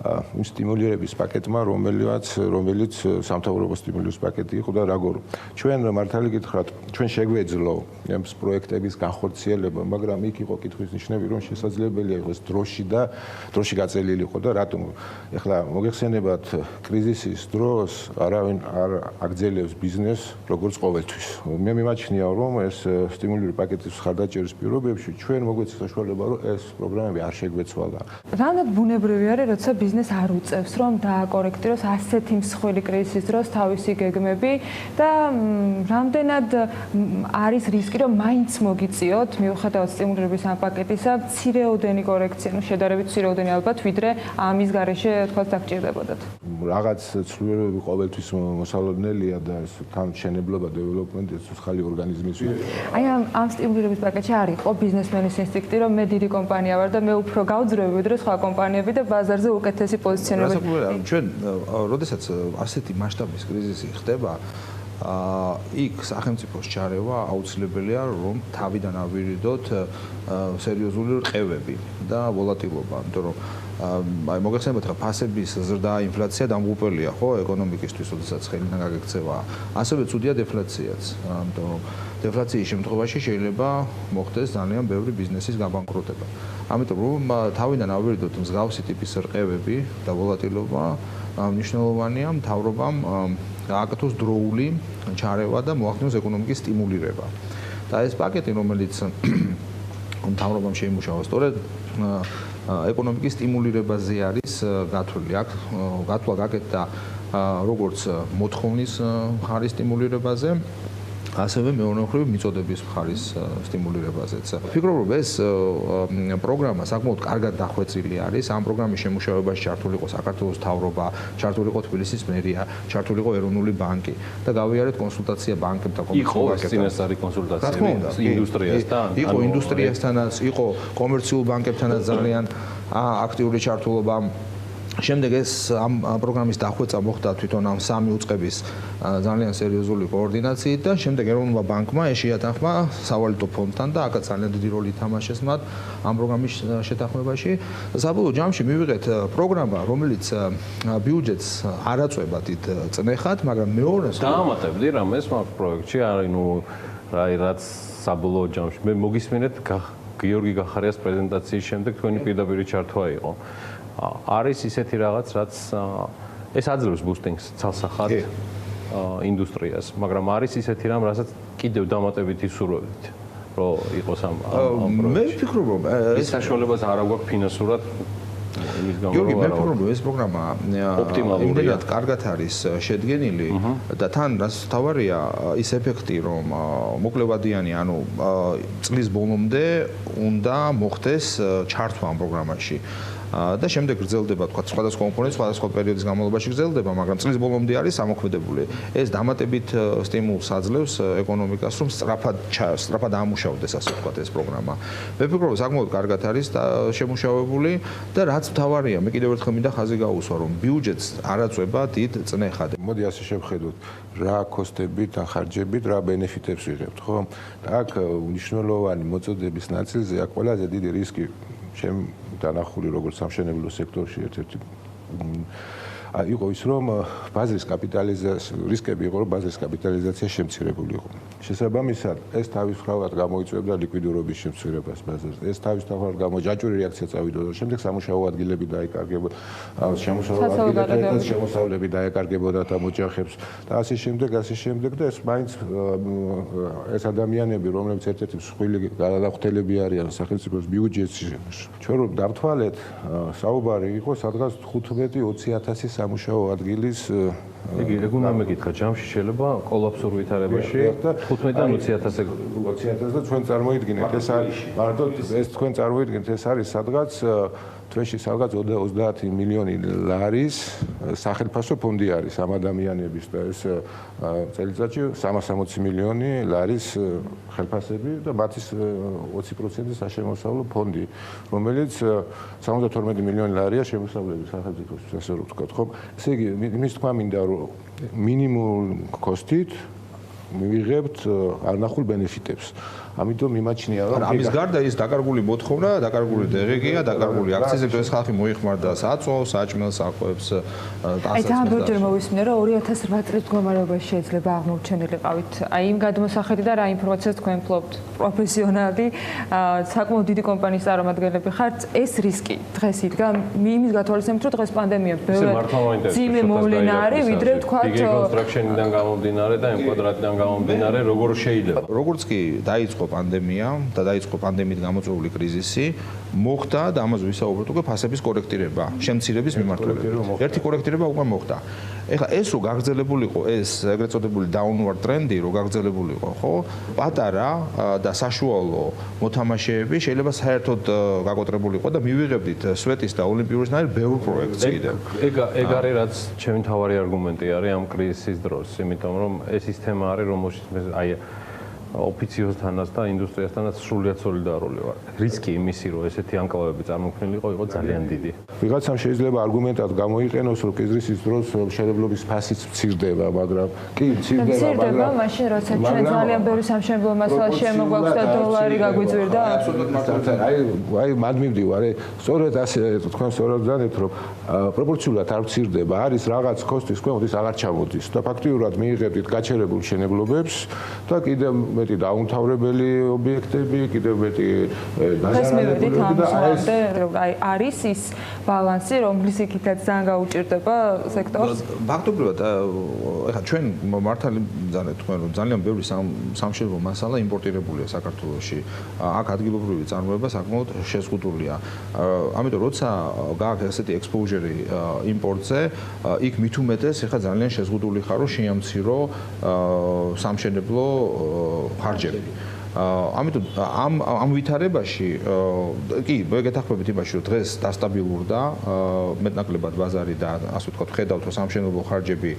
იმ სტიმულირების პაკეტმა რომელიც სამთავრობო სტიმულირების პაკეტი იყო და როგორ ჩვენ მართალი გითხრათ ჩვენ შეგვეძლო ამ პროექტების განხორციელება მაგრამ იქ იყო კითხვის ნიშნები რომ შესაძლებელია იყოს დროში გაწელილი იყო და რატომ ეხლა მოგეხსენებათ კრიზისის დროს არავინ არ აგრძელებს ბიზნესს როგორც ყოველთვის მე მიმაჩნია რომ ეს სტიმულირების პაკეტის ხარდაჭერის პირობებში ჩვენ მოგვეცეს საშუალება რომ ეს პროგრამები არ შეგვეცვალა რამდენად ბუნებრივი არის როცა ბიზნეს არ უწევს რომ დააკორექტიროს ასეთი მსხვილი კრიზისის დროს თავისი გეგმები და რამდენად არის რისკი რომ მაინც მოგიწიოთ მიუხედავად სტიმულირების ამ პაკეტისა მცირეოდენი კორექცია, ну შედარებით მცირეოდენი ალბათ ვიდრე ამის გარეშე თქვა დაგჭირდებოდათ. რაღაც ცვლილებები ყოველთვის მოსალოდნელია და ეს თან შენებლობა დეველოპმენტი ცოცხალი ორგანიზმის აი ამ სტიმულირების პაკეტში არ იყო ბიზნესმენის ინსტინქტი რომ მე დიდი კომპანია ვარ და მე უფრო გავძრევი ვიდრე სხვა კომპანიები და ბაზარზე უკეთესი პოზიციონირება. ჩვენ როდესაც ასეთი მასშტაბის კრიზისი ხდება იქ სახელმწიფოს ჩარევა აუცილებელია რომ თავიდან ავირიდოთ სერიოზული რყევები და ვოლატილობა, იმიტომ რომ აი მოგეხსენებათ რა ფასების ზრდა, ინფლაცია დამღუპელია ხო ეკონომიკისთვის, როდესაც ხელიდან გაგექცევა. ასევე ცუდია დეფლაციაც, იმიტომ რომ დეფლაციის შემთხვევაში შეიძლება მოხდეს ძალიან ბევრი ბიზნესის გაბანკროტება. ამიტომ რომ თავიდან ავირიდოთ მსგავსი ტიპის რყევები და ვოლატილობა მნიშვნელოვანია მთავრობამ გააკეთოს დროული ჩარევა და მოახდინოს ეკონომიკის სტიმულირება. და ეს პაკეტი, რომელიც მთავრობამ შეიმუშავა, სწორედ ეკონომიკის სტიმულირებაზე არის გათვლილი. აქ გათვლა გაკეთდა როგორც მოთხოვნის მხარის სტიმულირებაზე, ასევე მეორეხრივ მიწოდების მხარის სტიმულირებაზეც. ვფიქრობ, რომ ეს პროგრამა საკმაოდ კარგად დახვეწილი არის. ამ პროგრამის შემუშავებაში ჩართული იყო საქართველოს მთავრობა, ჩართული იყო თბილისის მერია, ჩართული იყო ეროვნული ბანკი და გავიარეთ კონსულტაცია ბანკებთან, იყო წინასწარი კონსულტაცია ინდუსტრიასთან. იყო ინდუსტრიასთანაც, იყო კომერციულ ბანკებთანაც ძალიან აქტიური ჩართულობა. შემდეგ ეს ამ პროგრამის დახვეწა მოხდა თვითონ ამ სამი უწყების ძალიან სერიოზული კოორდინაციით და შემდეგ ეროვნულმა ბანკმა შეათანხმა სავალუტო ფონდთან და აქაც ძალიან დიდი როლი ითამაშეს მათ ამ პროგრამის შეთანხმებაში. საბოლოო ჯამში მივიღეთ პროგრამა, რომელიც ბიუჯეტს არ აწვება დიდ წნეხად, მაგრამ მეორეს დაამატებდი რამეს მაგ პროექტში, რაც საბოლოო ჯამში მე მოგისმენთ გიორგი გახარიას პრეზენტაციის შემდეგ თქვენი პირდაპირი ჩართვა იყო. არის ისეთი რაღაც, რაც ეს აძლევს ბუსტინგს ცალსახად ინდუსტრიას, მაგრამ არის ისეთი რამ, რასაც კიდევ დამატებით ისურვებთ, რომ იყოს ამ პროექტში. მე ვფიქრობ, რომ ეს საშუალებას არ აქვს ფინანსურად იმის გამო გიორგი, მე ვფიქრობ, ეს პროგრამა იმდენად კარგად არის შედგენილი და თან რაც თავარია ის ეფექტი, რომ მოკლევადიანი, ანუ წლის ბოლომდე უნდა მოხდეს ჩართვა ამ პროგრამაში. და შემდეგ გრძელდება, თქვა, სხვადასხვა კომპონენტი სხვადასხვა პერიოდის განმავლობაში გრძელდება, მაგრამ წლის ბოლომდე არის ამოქმედებული. ეს დამატებით სტიმულს აძლევს ეკონომიკას, რომ სწრაფად ამუშავდეს, ასე ვთქვათ, ეს პროგრამა. მე ვფიქრობ, საკმაოდ კარგად არის შემუშავებული და რაც მთავარია, მე კიდევ ერთხელ მინდა ხაზი გაუსვა, რომ ბიუჯეტს არ აწვება დიდ წნეხად. მოდი ასე შევხედოთ, რა კოსტებით, რა ხარჯებით, რა ბენეფიტებს ვიღებთ, ხო? და აქ უნიშნელოვანი მოწოდების ნაწილზე აქ ყველაზე დიდი რისკი დანახული როგორც სამშენებლო სექტორში ერთ-ერთი იყო ის, რომ ბაზრის კაპიტალიზაცია რისკები იყო, რომ ბაზრის კაპიტალიზაცია შემცირებული იყო. შესაბამისად, ეს თავისთავად გამოიწვევდა ლიკვიდურობის შემცირებას ბაზარზე. ეს თავისთავად გამოჯაჭვური რეაქცია წავიდოდა. შემდეგ სამუშაო ადგილები დაიკარგებოდა, შემოსავლები დაეკარგებოდა და მოჯახებს და ასე შემდეგ და ეს მაინც ეს ადამიანები, რომლებიც ერთ-ერთი მსხვილი გადახვდელები არიან სახელმწიფოს ბიუჯეტში, ჩვენ რომ დავთვალეთ, საუბარი იყო სადღაც 15-20,000 სამუშაო ადგილის იგი ეგუნა მეკითხა ჯამში შეიძლება კოლაფსურ ვითარებაში 15-დან 20,000 და ჩვენ წარმოიდგინეთ ეს არის მარტო ეს თქვენ წარმოიდგინეთ ეს არის სადღაც თვეში სადღაც 30 მილიონი ლარის სახელმწიფო ფონდი არის ამ ადამიანების და ეს წელიწადში 360 მილიონი ლარის ხელფასები და მათის 20% საშემოსავლო ფონდი, რომელიც 72 მილიონი ლარია შემოსავლების სახელმწიფოსთვის, ასე რომ ვთქვათ, ხო? ესე იგი, იმის თქვა მინდა, რომ მინიმუმ კოსტით მივიღებთ არნახულ ბენეფიტებს. ამიტომ მიმაჩნია რომ ამის გარდა ის დაკარგული მოთხოვნა, დაკარგული დეგეგია, დაკარგული აქციზები ეს ხალხი მოიხმარდა საწვავს, საჭმელს, აყვებს აი ძალიან ბევრჯერ მოვისმინე რომ 2008 წლის მდგომარეობაში შეიძლება აღმოჩენილიყავით. აი იმ გადმოსახედი და რა ინფორმაციას თქვენ ფლობთ პროფესიონალი, საკმაოდ დიდი კომპანიის წარმომადგენლები ხართ, ეს რისკი დღეს იდგა იმის გათვალისწინებით რომ დღეს პანდემია ბევრი ძიმე მოვლენა არის, ვიდრე თქვათ კონსტრუქშენიდან გამომდინარე და იმ კვადრატიდან გამომდინარე როგორ შეიძლება. როგორც კი დაიწყო პანდემია და დაიწყო პანდემიით გამოწვეული კრიზისი, მოხდა და ამაზე ვისაუბრეთ უკვე ფასების კორექტირება, შემცირების მიმართულებით. ერთი კორექტირება უკვე მოხდა. ეხლა ეს რო გაგრძელებულიყო, ეს ეგრეთ წოდებული downward ტრენდი რო გაგრძელებულიყო, ხო? პატარა და საშუალო მოთამაშეები შეიძლება საერთოდ გაკოტრებულიყო და მივიღებდით სვეტის და ოლიმპიურის ნაირ ბევრ პროექტს კიდევ. ეგ არის რაც ჩემი თავარი არგუმენტი არის ამ კრიზისის დროს, იმიტომ რომ ეს სისტემა არის, რომელშიც აი ოფიციოსთანაც და ინდუსტრიასთანაც სრულიად სოლიდარული ვარ. რისკი იმისი, რომ ესეთი ანკლავები წარმოქმნილიყო, იყო ძალიან დიდი. ვიღაცამ შეიძლება არგუმენტად გამოიყენოს, რომ კრიზისის დროს მშენებლობის ფასიც მცირდება, მაგრამ კი მცირდება, მაშინ როცა ჩვენ ძალიან ბევრი სამშენებლო მასალა შემოგვაქვს და დოლარი გაგვიწვირდა. აი მად მივდივარ, სწორედ ასე თქვენ სწორად ვზანეთ, რომ პროპორციულად არ მცირდება, არის რაღაც კოსტის ქვემოთ ის აღარ ჩამოდის და ფაქტიურად მიიღებთ გაჩერებულ მშენებლობებს და კიდევ მეტი დაუმთავრებელი ობიექტები, კიდევ მეტი დაზარალებული და არის ის ბალანსი, რომლის იქითაც ძალიან გაუჭირდება სექტორს. ფაქტობრივად, ეხლა ჩვენ მართალი ვზანეთ თქვენ, რომ ძალიან ბევრი სამშენებლო მასალა იმპორტირებულია საქართველოში. აქ ადგილობრივი წარმოება საკმაოდ შეზღუდულია. ამიტომ როცა გააქვს ესეთი exposure იმპორტზე, იქ მით უმეტეს ეხლა ძალიან შეზღუდული ხარ, რომ შეამცირო სამშენებლო ხარჯები. ამიტომ ამ ვითარებაში კი გეთახმებით იმაში რომ დღეს დასტაბილურდა მეტნაკლებად ბაზარი და ასე ვთქვათ ხედავთ რომ სამშენებლო ხარჯები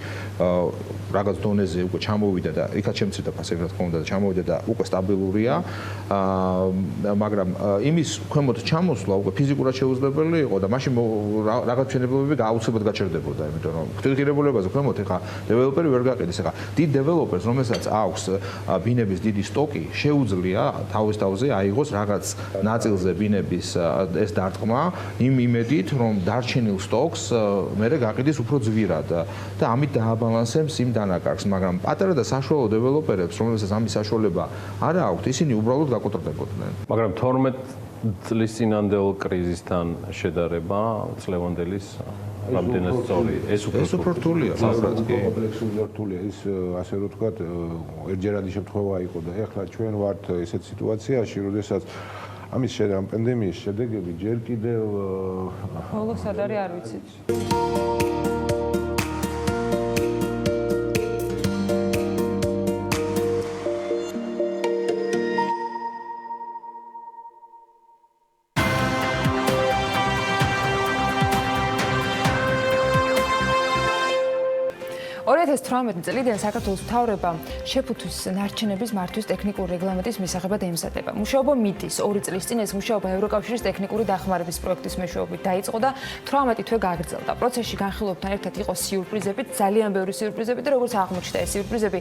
რაღაც დონეზე უკვე ჩამოვიდა და იქაც შემცირდა ფასები რა თქმა უნდა და ჩამოვიდა და უკვე სტაბილურია მაგრამ იმის ქვემოთ ჩამოსვლა უკვე ფიზიკურად შეუძლებელი იყო და მაშინ რაღაც მშენებლობები აუცილებლად გაჩერდებოდა იმიტომ რომ ღვთილღირებულებაზე ქვემოთ ეხა დეველოპერი ვერ გაყიდეს ეხა დიდ დეველოპერს რომელსაც აქვს ბინების დიდი სტოკი შეუძლია თავის თავზე აიღოს რაღაც ნაწილზე ბინების ეს დარტყმა იმ იმედით რომ დარჩენილ სტოკს მერე გაყიდეს უფრო ძვირად და ამით დააბალანსებს იმ დანაკარგს მაგრამ პატარა და საშუალო დეველოპერებს რომელსაც ამის საშუალება არ აქვთ ისინი უბრალოდ გაკოტრდებოდნენ მაგრამ 12 წლის წინანდელ კრიზისთან შედარება წლევანდელის რამდენად სწორი ეს უფრო რთულია ფაქტობრივად კომპლექსური რთულია ის ასე რომ ვთქვათ ერთჯერადი შემთხვევა იყო და ეხლა ჩვენ ვართ ესეთ სიტუაციაში როდესაც ამის პანდემიის შედეგები ჯერ კიდევ ბოლოს არ არის არ ვიცით. წლიდან საქართველოს მთავრობამ შეფუთვის ნარჩენების მართვის ტექნიკური რეგლამენტის მისაღებად ემზადება. მუშაობა მიდის 2 წლის წინ ეს მუშაობა ევროკავშირის ტექნიკური დახმარების პროექტის მეშვეობით დაიწყო და 18 თვე გაგრძელდა. პროცესში განხილვებთან ერთად იყო სიურპრიზები, ძალიან ბევრი სიურპრიზები და როგორც აღმოჩნდა ეს სიურპრიზები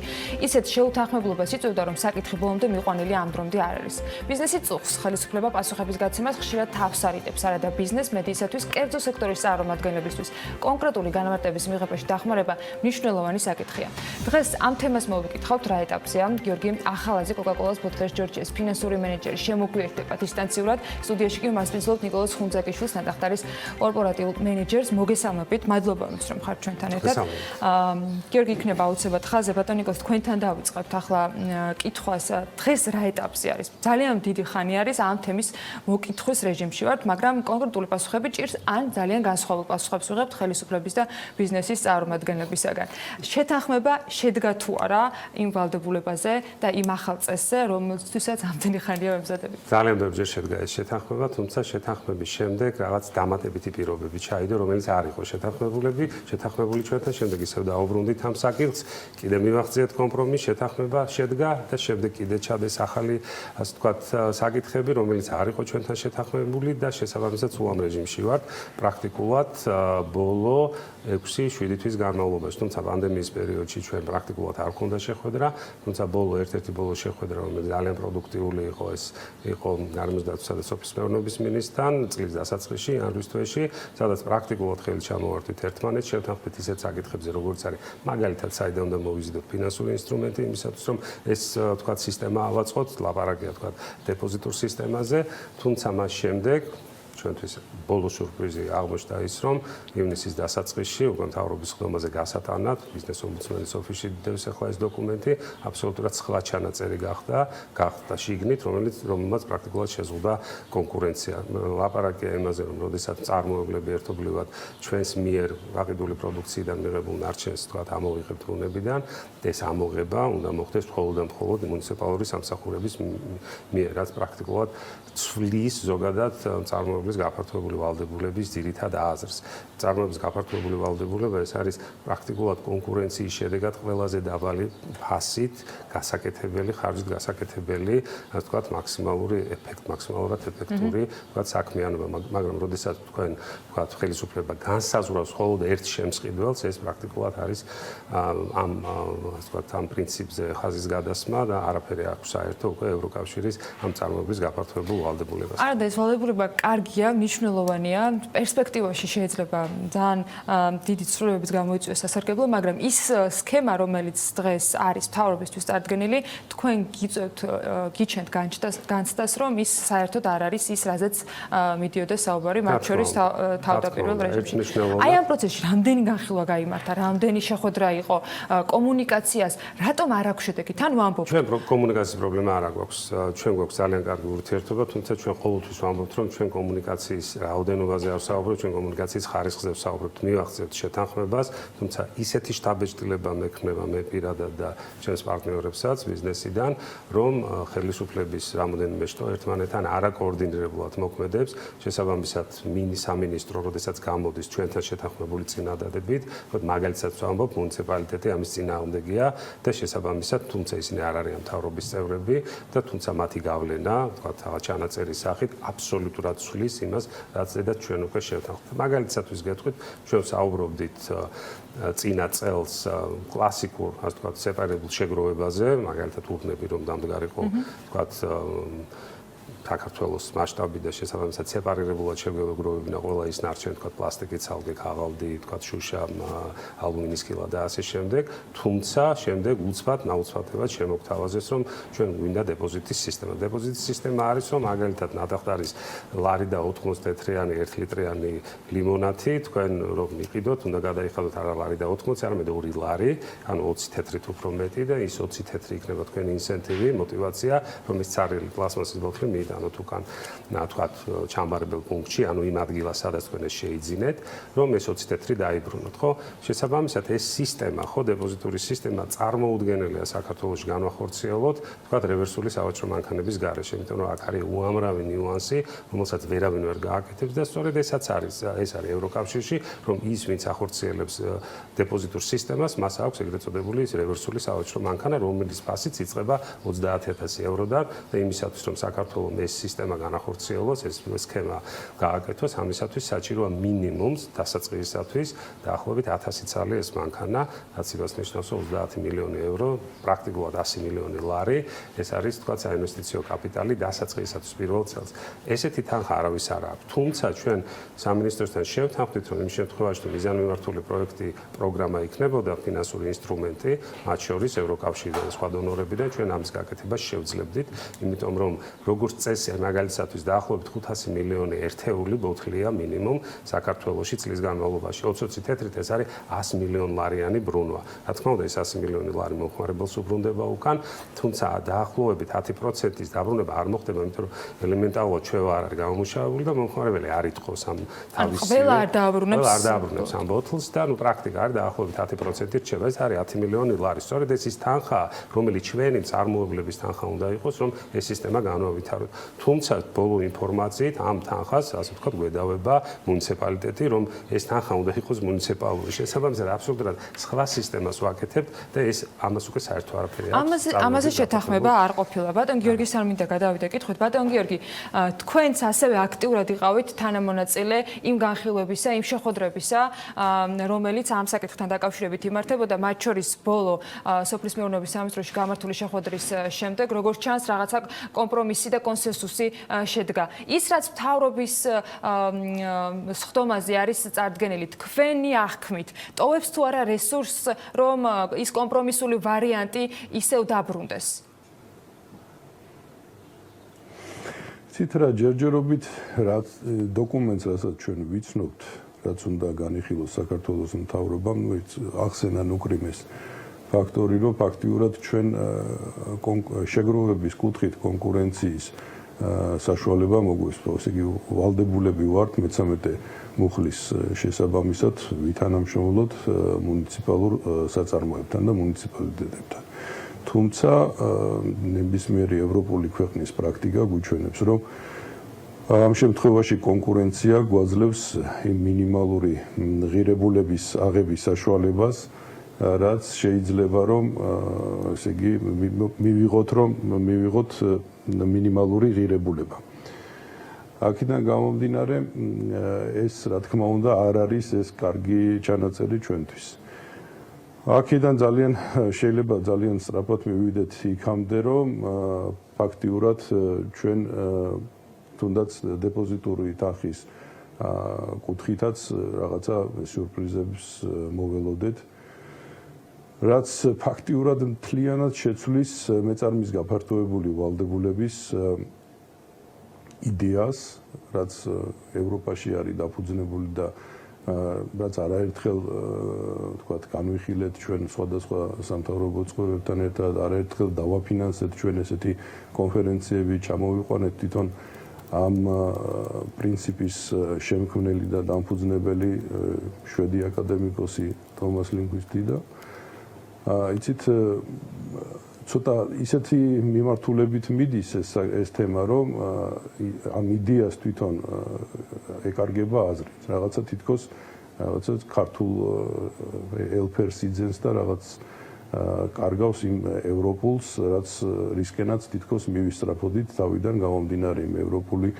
ისეთ შეუთანხმებლობას იწვევდა, რომ საკითხი ბოლომდე მიყვანილი ამ დრომდე არ არის. ბიზნესი წუხს, ხელისუფლება პასუხების გაცემას ხშირად თავს არიდებს, არადა ბიზნეს მედიისათვის, კერძო სექტორის წარმომადგენლებისთვის. კონკრეტული განმარტების მიღებაში დახმარება მნიშვნელოვანი საკითხია. დღეს ამ თემას მოვიკითხავთ რა ეტაპზეა. გიორგი ახალაძე კოკაკოლას ბოთლერს ჯორჯიას ფინანსური მენეჯერი შემოგვიერთდება დისტანციურად. სტუდიაში კი მასპინძლობ ნიკოლოზ ხუნძაკიშვილს ნატახტარის კორპორატიულ მენეჯერს. მოგესალმებით. მადლობა რომ ხართ ჩვენთან ერთად. გიორგი იქნება აუცილებლად ხაზზე. ბატონო ნიკოლოზ, თქვენთან დავიწყებთ ახლა კითხვას. დღეს რა ეტაპზე არის? ძალიან დიდი ხანი არის ამ თემის მოკითხვის რეჟიმში ვართ, მაგრამ კონკრეტული პასუხები ჭირს ან ძალიან განსხვავებულ პასუხებს ვიღებთ ხელისუფლების და ბიზნესის წარმომადგენლებისაგან. შეთანხმება შედგა თუ არა იმ ვალდებულებაზე და იმ ახალ წესზე, რომელთვისაც ამდენი ხანია მემზადებით. ძალიან ბევრჯერ შედგა ეს შეთანხმება, თუმცა შეთანხმების შემდეგ რაღაც დამატებითი პირობები ჩაიდო, რომელიც არ იყო შეთანხმებული ჩვენთან, შემდეგ ისევ დაუბრუნდით ამ საკითხს, კიდე მივახციეთ კომპრომისს, შეთანხმება შედგა და შემდეგ კიდე ჩადეს ახალი, ასე ვთქვათ, საკითხები, რომელიც არ იყო ჩვენთან შეთანხმებული და შესაბამისად სულ ამ რეჟიმში ვართ, პრაქტიკულად ბოლო 6-7 თვის განმავლობაში, თუმცა პანდემიის პერიოდში ჩვენ პრაქტიკულად არ გქონდა შეხვედრა, თუმცა ერთ-ერთი ბოლო შეხვედრა, რომელიც ძალიან პროდუქტიული იყო, ეს იყო გარემოსდაცვისა და სოფლის მეურნეობის მინისტრთან წლის დასაწყისში, იანვრის თვეში, სადაც პრაქტიკულად ხელი ჩამოვართვით ერთმანეთს, შევთანხმდით ისეთ საკითხებზე, როგორც არის მაგალითად საიდან უნდა მოვიზიდოთ ფინანსური ინსტრუმენტი, იმისათვის რომ ეს თქვათ სისტემა ავაწყოთ, ლაპარაკია თქვათ დეპოზიტურ სისტემაზე, თუმცა მას შემდეგ ჩვენთვის ბოლო სიურპრიზი აღმოჩნდა ის, რომ ივნისის დასაწყისში უკვე მთავრობის ხდომაზე გასატანად ბიზნეს ომბუდსმენის ოფისში დევს ახლა ეს დოკუმენტი, აბსოლუტურად სხვა ჩანაწერი გახდა შიგნით, რომელმაც პრაქტიკულად შეზღუდა კონკურენცია. ლაპარაკია იმაზე, რომ როდესაც წარმოებლები ერთობლივად ჩვენს მიერ გაყიდული პროდუქციიდან მიღებულ ნარჩენს თქვათ ამოვიღებთ რუნებიდან, ეს ამოღება უნდა მოხდეს მხოლოდ და მხოლოდ მუნიციპალური სამსახურების მიერ, რაც პრაქტიკულად ცვლის ზოგადად წარმოებლის გაფართოებული ვალდებულების ძირითად აზრს. წარმოების გაფართოებული ვალდებულება ეს არის პრაქტიკულად კონკურენციის შედეგად ყველაზე დაბალი ფასით გასაკეთებელი, ხარჯით გასაკეთებელი, ასე ვთქვათ, მაქსიმალურად ეფექტური, ვთქვათ, საქმიანობა, მაგრამ როდესაც თქვენ ვთქვათ, ხელისუფლება განსაზღვრავს მხოლოდ ერთ შემსყიდველს, ეს პრაქტიკულად არის ასე ვთქვათ, ამ პრინციპზე ხაზის გადასმა და არაფერი აქვს საერთო უკვე ევროკავშირის ამ წარმოების გაფართოებულ ვალდებულებას. არა და ეს ვალდებულება კარგია, მნიშვნელოვანია, პერსპექტივაში შეიძლება ძალიან დიდი ცვლილებების გამოიწვიოს სასარგებლო, მაგრამ ის სქემა, რომელიც დღეს არის მთავრობისთვის წარდგენილი, თქვენ გიჩენთ განცდას, რომ ის საერთოდ არ არის ის, რაზეც მიდიოდა საუბარი მათ შორის თავდაპირველ რეჟიმში. აი ამ პროცესში რამდენი განხილვა გაიმართა, რამდენი შეხვედრა იყო, კომუნიკაციას, რატომ არ აქვს შედეგი? თან ვამბობთ. ჩვენ კომუნიკაციის პრობლემა არ აქვს. ჩვენ გვაქვს ძალიან კარგი ურთიერთობა, თუმცა ჩვენ ყოველთვის ვამბობთ, რომ ჩვენ კომუნიკაციის რაოდენობაზე არ ვსაუბრობთ, ჩვენ კომუნიკაციის ხარისხზე ვსაუბრობთ, მივახციებთ შეთანხმებას, თუმცა ისეთი შტაბეჭდილება მექნება მე პირადად და ჩვენს პარტნიორებსაც ბიზნესიდან, რომ ხელისუფლების რამოდენიმე შტო ერთმანეთთან არაკოორდინირებულად მოქმედებს, შესაბამისად სამინისტრო, როდესაც გამოდის ჩვენთან შეთანხმებული წინადადებით, მაგალითად ვამბობ, მუნიციპალიტეტი ამის წინააღმდეგია და შესაბამისად, თუმცა ისინი არ არიან მთავრობის წევრები და თუმცა მათი გავლენა, ვთქვათ, ჩანაწერის სახით აბსოლუტურად ცვლის იმას, რაც ზედაც ჩვენ უკვე შევთანხმდით. მაგალითადაც გეტყვით, ჩვენ საუბრობდით წინა წელს კლასიკურ, ასე ვთქვათ, სეპარებულ შეგროვებაზე, მაგალითად ვუხდები, რომ დამდგარიყო, ვთქვათ, საქართველოს მასშტაბი და შესაბამისად სეპარირებულად შეგროვებინა ყველა ის ნარჩენი, ვთქვათ, პლასტიკის ცალკე, ქაღალდი, ვთქვათ, შუშა, ალუმინის კილა და ასე შემდეგ, თუმცა შემდეგ ნაუცბად შემოგთავაზეს, რომ ჩვენ გვინდა დეპოზიტის სისტემა. დეპოზიტის სისტემა არის, რომ მაგალითად ნატახტარის ლარი და 80 თეთრიანი 1 ლიტრიანი ლიმონათი, თქვენ რომ მიყიდოთ, უნდა გადაიხადოთ არა ლარი და 80, არამედ 2 ლარი, ანუ 20 თეთრით უფრო მეტი და ის 20 თეთრი იქნება თქვენი ინსენტივი, мотиваცია, რომ ის ცარიელი პლასმასის ბოთლი მიიტანოთ. გაიტანოთ უკან თქვათ ჩამბარებელ პუნქტში, ანუ იმ ადგილას, სადაც თქვენ ეს შეიძინეთ, რომ ეს 20 თეთრი დაიბრუნოთ, ხო? შესაბამისად ეს სისტემა, ხო, დეპოზიტური სისტემა წარმოუდგენელია საქართველოში განვახორციელოთ, თქვათ რევერსული სავაჭრო მანქანების გარეშე, იმიტომ რომ აქ არის უამრავი ნიუანსი, რომელსაც ვერავინ ვერ გააკეთებს და სწორედ ესაც არის, ეს არის ევროკავშირში, რომ ის ვინც ახორციელებს დეპოზიტურ სისტემას, მას აქვს ეგრეთ წოდებული რევერსული სავაჭრო მანქანა, რომელიც ფასიც იწყება 30,000 ევროდან და იმისათვის რომ საქართველოს ეს სისტემა განახორციელოს, ეს სქემა გააკეთოს, ამისათვის საჭიროა მინიმუმს დასაწყისისათვის დაახლოებით 1000 წალი ეს მანქანა, რაც იმას ნიშნავს, რომ 30 მილიონი ევრო, პრაქტიკულად 100 მილიონი ლარი, ეს არის თქვა საინვესტიციო კაპიტალი დასაწყისისათვის პირველ წელს. ესეთი თანხა არავის არ აქვს. თუმცა ჩვენ სამინისტროსთან შევთანხმდით, რომ იმ შემთხვევაში თუ მიზანმიმართული პროექტი პროგრამა იქნებოდა ფინანსური ინსტრუმენტი, მათ შორის ევროკავშირიდან და სხვა დონორებიდან ჩვენ ამის გაკეთებას შევძლებდით, იმიტომ რომ როგორც წესი, მაგალითად დაახლოებით 500 მილიონი ერთეული ბოთლია მინიმუმ საქართველოში წლის განმავლობაში. 20 თეთრით ეს არის 100 მილიონი ლარიანი ბრუნვა. რა თქმა უნდა, ეს 100 მილიონი ლარი მომხმარებელს უბრუნდება უკან, თუმცა დაახლოებით 10%-ის დაბრუნება არ მოხდება, იმიტომ რომ ელემენტარულად ჩვევა არ არის გამომუშავებული და მომხმარებელი არ იტყოს ამ თავის ყველა არ დააბრუნებს ამ ბოთლს და პრაქტიკა არის დაახლოებით 10%-ით რჩება. ეს არის 10 მილიონი ლარი. სწორედ ეს ის თანხა, რომელიც ჩვენი მწარმოებლების თანხა უნდა იყოს, რომ ეს სისტემა განავითაროთ. თუმცა ბოლო ინფორმაციით ამ თანხას, ასე ვთქვათ, გვედავება მუნიციპალიტეტი, რომ ეს თანხა უნდა იყოს მუნიციპალური. შესაბამისად, აბსოლუტურად სხვა სისტემას ვაკეთებთ და ეს ამას უკვე საერთო არაფერი აქვს. ამაზე შეთანხმება არ ყოფილა. ბატონ გიორგის არ მინდა გადავიდე კითხვით. ბატონ გიორგი, თქვენც ასევე აქტიურად იყავით თანამონაწილე იმ განხილვებისა, იმ შეხვედრებისა, რომელიც ამ საკითხთან დაკავშირებით იმართებოდა, მათ შორის ბოლო სოფლის მეურნეობის სამინისტროში გამართული შეხვედრის შემდეგ, როგორც ჩანს, რაღაცა კომპრომისი და კონსენსუსი შედგა. ის რაც მთავრობის სხდომაზე არის წარდგენილი, თქვენი აღქმით, ტოვებს თუ არა რესურსს, რომ ის კომპრომისული ვარიანტი ისევ დაბრუნდეს? ცით რა ჯერჯერობით რაც დოკუმენტს, რასაც ჩვენ ვიცნობთ, რაც უნდა განიხილოს საქართველოს მთავრობამ, ახსენა ნუკრიმეს ფაქტორი, რომ ფაქტიურად ჩვენ შეგროვების კუთხით კონკურენციის საშუალება მოგვესწრო. ესე იგი, ვალდებულები ვართ მე-13 მუხლის შესაბამისად ვითანამშრომლოთ მუნიციპალურ საწარმოებთან და მუნიციპალიტეტებთან. თუმცა ნებისმიერი ევროპული ქვეყნის პრაქტიკა გვიჩვენებს, რომ ამ შემთხვევაში კონკურენცია გვაძლევს იმ მინიმალური ღირებულების აღების საშუალებას, რაც შეიძლება რომ ესე იგი მივიღოთ მინიმალური ღირებულება. აქედან გამომდინარე, ეს რა თქმა უნდა არ არის ეს კარგი ჩანაწერი ჩვენთვის. აქედან შეიძლება ძალიან სწრაფად მივიდეთ იქამდე, რომ ფაქტიურად ჩვენ თუნდაც დეპოზიტური თანხის კუთხითაც რაღაცა სიურპრიზებს მოველოდეთ, რაც ფაქტიურად მთლიანად შეცვლის მეწარმის გაფართოებული ვალდებულების იდეას, რაც ევროპაში არის დაფუძნებული და რაც არაერთხელ თქვათ განვიხილეთ ჩვენ სხვადასხვა სამთავრობო წყობებთან ერთად, არაერთხელ დავაფინანსეთ ჩვენ ესეთი კონფერენციები, ჩამოვიყვანეთ თვითონ ამ პრინციპის შემქმნელი და დამფუძნებელი შვედი აკადემიკოსი თომას ლინგვისტი და იცით ცოტა ისეთი მიმართულებით მიდის ეს თემა, რომ ამ იდეას თვითონ ეკარგება აზრით. რაღაცა თითქოს რაღაცა ქართულ ელფერს იძენს და რაღაც კარგავს იმ ევროპულს, რაც რისკენაც თითქოს მივისწრაფოდით თავიდან გამომდინარე იმ ევროპული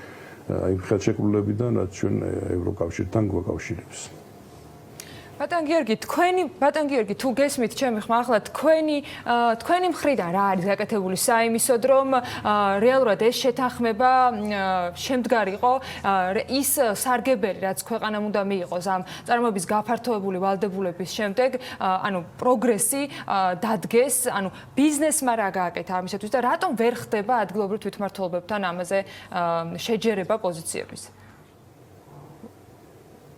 იმ ხელშეკრულებიდან, რაც ჩვენ ევროკავშირთან გვაკავშირებს. ბატონ გიორგი, თუ გესმით ჩემი ხმა, ახლა თქვენი მხრიდან რა არის გაკეთებული საიმისოდ, რომ რეალურად ეს შეთანხმება შემდგარიყო, ის სარგებელი, რაც ქვეყანამ უნდა მიიღოს ამ წარმოების გაფართოებული ვალდებულების შემდეგ, ანუ პროგრესი დადგეს, ანუ ბიზნესმა რა გააკეთა ამისათვის და რატომ ვერ ხდება ადგილობრივ თვითმმართველობებთან ამაზე შეჯერება პოზიციების?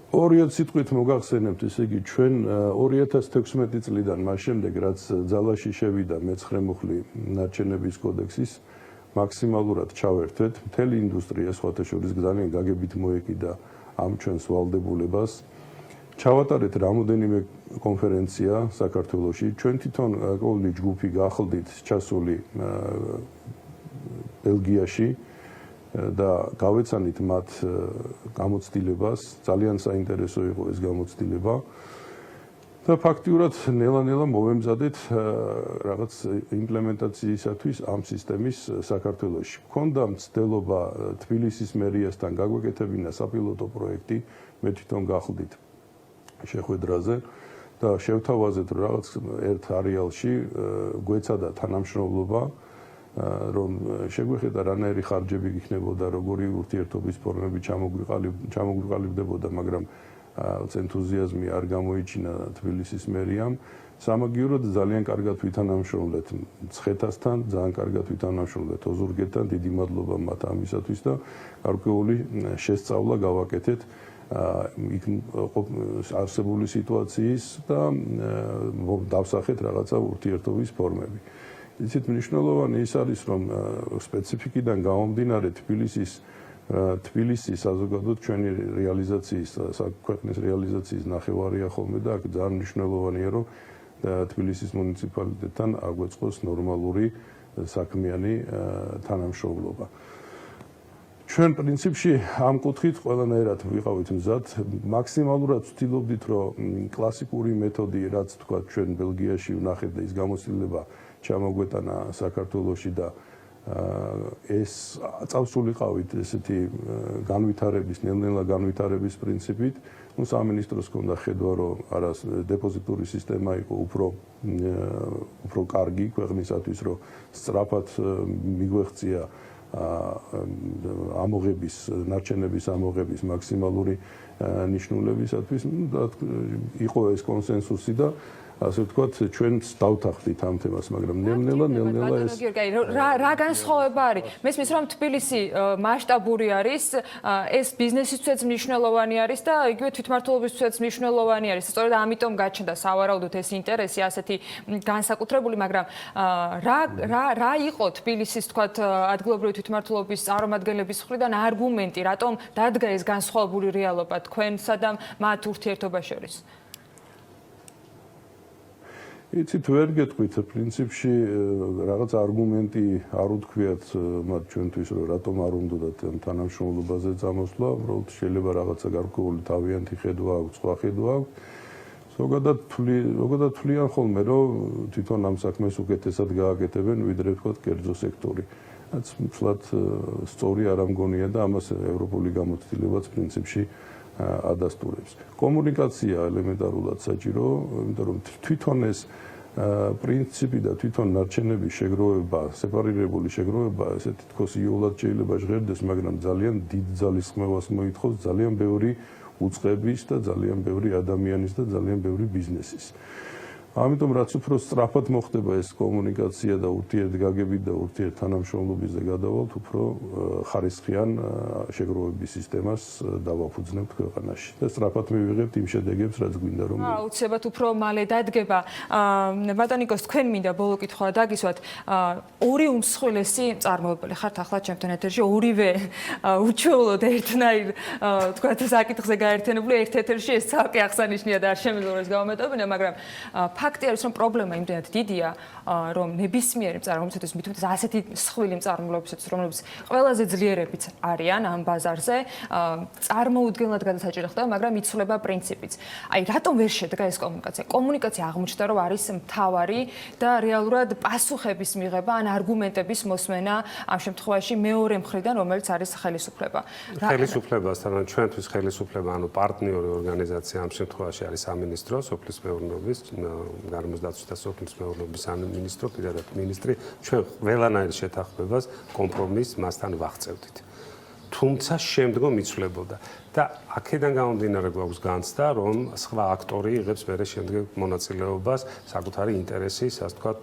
ორიოდ სიტყვით მოგახსენებთ, ესე იგი ჩვენ 2016 წლიდან მას შემდეგ, რაც ძალაში შევიდა მე-9 მუხლი ნარჩენების კოდექსის მაქსიმალურად ჩავერთვეთ მთელი ინდუსტრია, სხვათა შორის ძალიან გაგებით მოეკიდა ამ ჩვენს ვალდებულებას. ჩავატარეთ რამოდენიმე კონფერენცია საქართველოში. ჩვენ თვითონ ყოველი ჯგუფი გახლდით ჩასული ბელგიაში და გავეცანით მათ გამოცდილებას. ძალიან საინტერესო იყო ეს გამოცდილება. და ფაქტიურად ნელა-ნელა მოვემზადეთ რაღაც იმპლემენტაციისათვის ამ სისტემის საქართველოში. მქონდა მცდელობა თბილისის მერიასთან გაგვეკეთებინა საპილოტო პროექტი, მე თვითონ გახლდით შეხვედრაზე და შევთავაზეთ რომ რაღაც ერთ არეალში გვეცადა თანამშრომლობა, რომ შეგვეხედა რანაირი ხარჯები იქნებოდა, როგორი ურთიერთობის ფორმები ჩამოგვიყალიბდებოდა, მაგრამ ენთუზიაზმი არ გამოიჩინა თბილისის მერიამ. სამაგიეროდ ძალიან კარგად ვითანამშრომლეთ ცხეთასთან, ძალიან კარგად ვითანამშრომლეთ ოზურგეთთან, დიდი მადლობა მათ ამისათვის და გარკვეული შესწავლა გავაკეთეთ იქ არსებული სიტუაციის და დავსახეთ რაღაცა ურთიერთობის ფორმები. იცით, მნიშვნელოვანი ის არის, რომ სპეციფიკიდან გამომდინარე თბილისი საზოგადოდ ჩვენი რეალიზაციის, ქვეყნის რეალიზაციის ნახევარია ხოლმე და აქ ძალიან მნიშვნელოვანია, რომ თბილისის მუნიციპალიტეტთან აგვეწყოს ნორმალური საქმიანი თანამშრომლობა. ჩვენ პრინციპში ამ კუთხით ყველანაირად ვიყავით მზად, მაქსიმალურად ვცდილობდით, რომ კლასიკური მეთოდი, რაც თქვა ჩვენ ბელგიაში ვნახეთ და ის გამოცდილება ჩამოგვეტანა საქართველოში და ეს წავსულიყავით ესეთი განვითარების, ნელ-ნელა განვითარების პრინციპით. სამინისტროს ჰქონდა ხედვა, რომ არა დეპოზიტური სისტემა იყო უფრო კარგი ქვეყნისათვის, რომ სწრაფად მიგვეღწია ამოღების, ნარჩენების ამოღების მაქსიმალური ნიშნულებისათვის. იყო ეს კონსენსუსი და ასე ვთქვათ, ჩვენც დავთანხმდით ამ თემას, მაგრამ ნელ-ნელა ეს რა განსხვავება არის? მესმის რომ თბილისი მასშტაბური არის, ეს ბიზნესისთვისაც მნიშვნელოვანი არის და იგივე თვითმმართველობისთვისაც მნიშვნელოვანი არის. სწორედ ამიტომ გაჩნდა სავარაუდოდ ეს ინტერესი ასეთი განსაკუთრებული, მაგრამ რა იყო თბილისის თქვათ ადგილობრივი თვითმმართველობის წარმომადგენლების მხრიდან არგუმენტი, რატომ დადგა ეს განსხვავებული რეალობა თქვენსა და მათ ურთიერთობას შორის? იცით, ვერ გეტყვით, პრინციპში რაღაც არგუმენტი არ უთქვიათ მათ ჩვენთვის, რომ რატომ არ უნდათ თანამშრომლობაზე წამოსვლა, უბრალოდ შეიძლება რაღაცა გარკვეული თავიანთი ხედვა აქვს, სხვა ხედვა აქვს. ზოგადად თვლიან ხოლმე, რომ თვითონ ამ საქმეს უკეთესად გააკეთებენ, ვიდრე თქვათ კერძო სექტორი. რაც მართლაც სწორი არ ამგონია და ამას ევროპული გამოცდილებაც პრინციპში ადასტურებს. კომუნიკაცია ელემენტარულად საჭირო, იმიტომ რომ თვითონ ეს პრინციპი და თვითონ ნარჩენების შეგროვება, სეპარირებული შეგროვება, ესეთი თქოს იოლად შეიძლება ჟღერდეს, მაგრამ ძალიან დიდ ძალისხმევას მოითხოვს, ძალიან ბევრი უწყების და ძალიან ბევრი ადამიანის და ძალიან ბევრი ბიზნესის. ამიტომ რაც უფრო სწრაფად მოხდება ეს კომუნიკაცია და ურთიერთგაგებით და ურთიერთთანამშრომლობაზე გადავალთ, უფრო ხარისხიან შეგროვების სისტემას დავაფუძნებთ ქვეყანაში და სწრაფად მივიღებთ იმ შედეგებს, რაც გვინდა რომ აუცილებლად უფრო მალე დადგება. ბატონიკოს, თქვენ მინდა ბოლო კითხვა დაგისვათ. ორი უმსხვილესი მწარმოებელი ხართ ახლა ჩემთან ეთერში, ორივე უჩვეულოდ ერთნაირ თქვათ საკითხზე გაერთიანებული ერთ ეთერში, ეს ცალკე აღსანიშნია და არ შემიძლია ეს გავამეტოვებინა, მაგრამ ფაქტი არის, რომ პრობლემა იმდენად დიდია, რომ ნებისმიერი მწარმოებისთვის, მით უმეტეს ასეთი მსხვილი მწარმოებლებისთვის, რომლებიც ყველაზე ძლიერებიც არიან ამ ბაზარზე, წარმოუდგენლად გადასაჭირო ხდება, მაგრამ იცვლება პრინციპიც. აი, რატომ ვერ შედგა ეს კომუნიკაცია? კომუნიკაცია აღმოჩნდა, რომ არის მთავარი და რეალურად პასუხების მიღება ან არგუმენტების მოსმენა ამ შემთხვევაში მეორე მხრიდან, რომელიც არის ხელისუფლება. ხელისუფლებასთან, ჩვენთვის ხელისუფლება, ანუ პარტნიორი ორგანიზაცია ამ შემთხვევაში არის სამინისტრო, სოფლის მეურნეობის გარემოს დაცვის და სოფლის მეურნეობის სამინისტრო, პირადად მინისტრი, ჩვენ ყველანაირ შეთანხმებას, კომპრომისს მასთან ვაღწევდით. თუმცა შემდგომ იცვლებოდა და და აქედან გამომდინარე გვაქვს განცდა, რომ სხვა აქტორი იღებს მერე შემდეგ მონაწილეობას საკუთარი ინტერესის, ასე ვთქვათ,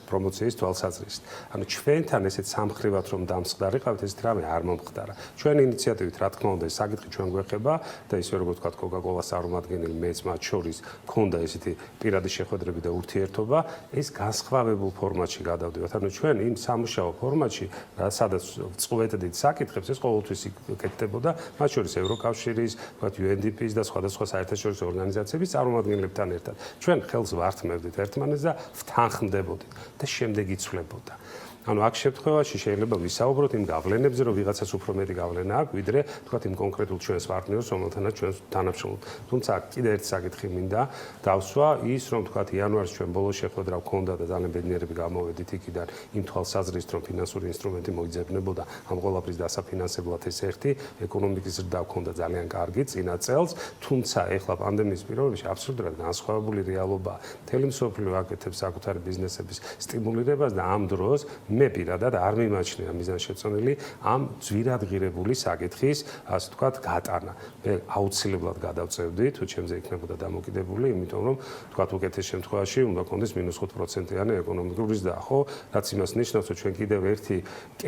პრომოციის თვალსაზრისით. ანუ ჩვენთან ესეთ სამხრივად რომ დამსხდარიყავით, ესეთ რამე არ მომხდარა. ჩვენი ინიციატივით, რა თქმა უნდა, ეს საკითხი ჩვენ გვეხება და ისე როგორც ვთქვათ, კოკა-კოლას წარმომადგენელი მეც მათ შორის ქონდა ესეთი პირადი შეხვედრები და ურთიერთობა, ეს განსხვავებულ ფორმატში გადავდივართ. ანუ ჩვენ იმ სამუშაო ფორმატში, სადაც წვეთდით საკითხებს, ეს ყოველთვის იკეთდებოდა, მათ შორის ევროკავშირის, ვთქვათ, UNDP-ის და სხვადასხვა საერთაშორისო ორგანიზაციების წარმომადგენლებთან ერთად. ჩვენ ხელს ვართმევდით ერთმანეთს და ვთანხმდებოდით და შემდეგ იცვლებოდა. ანუ აქ შემთხვევაში შეიძლება ვისაუბროთ იმ გავლენებზე, რომ ვიღაცას უფრო მეტი გავლენა აქვს, ვიდრე თქვათ იმ კონკრეტულ ჩვენს პარტნიორს, რომელთანაც ჩვენ თანამშრომლობთ. თუმცა კიდე ერთი საკითხი მინდა დავსვა, ის რომ თქვათ იანვარში ჩვენ ბოლოს შეხვედრა გვქონდა და ძალიან ბედნიერები გამოვედით იქიდან იმ თვალსაზრისით, რომ ფინანსური ინსტრუმენტი მოიძებნებოდა ამ ყველაფრის დასაფინანსებლად ეს ერთი ეკონომიკის ზრდა გვქონდა ძალიან კარგი წინა წელს, თუმცა ეხლა პანდემიის პირობებში აბსოლუტურად განსხვავებული რეალობაა. მთელი მსოფლიო აკეთებს საკუთარი ბიზნესების სტიმულირებას და ამ დროს მე პირადად არ მიმაჩნია მიზანშეწონილი ამ ძვირადღირებული საკითხის, ასე ვთქვათ, გატანა. მე აუცილებლად გადავწევდი, თუ ჩემზე იქნებოდა დამოკიდებული, იმიტომ რომ ვთქვათ, უკეთეს შემთხვევაში უნდა კონდეს -5%-იანი ეკონომიკური ზრდა, ხო? რაც იმას ნიშნავს, რომ ჩვენ კიდევ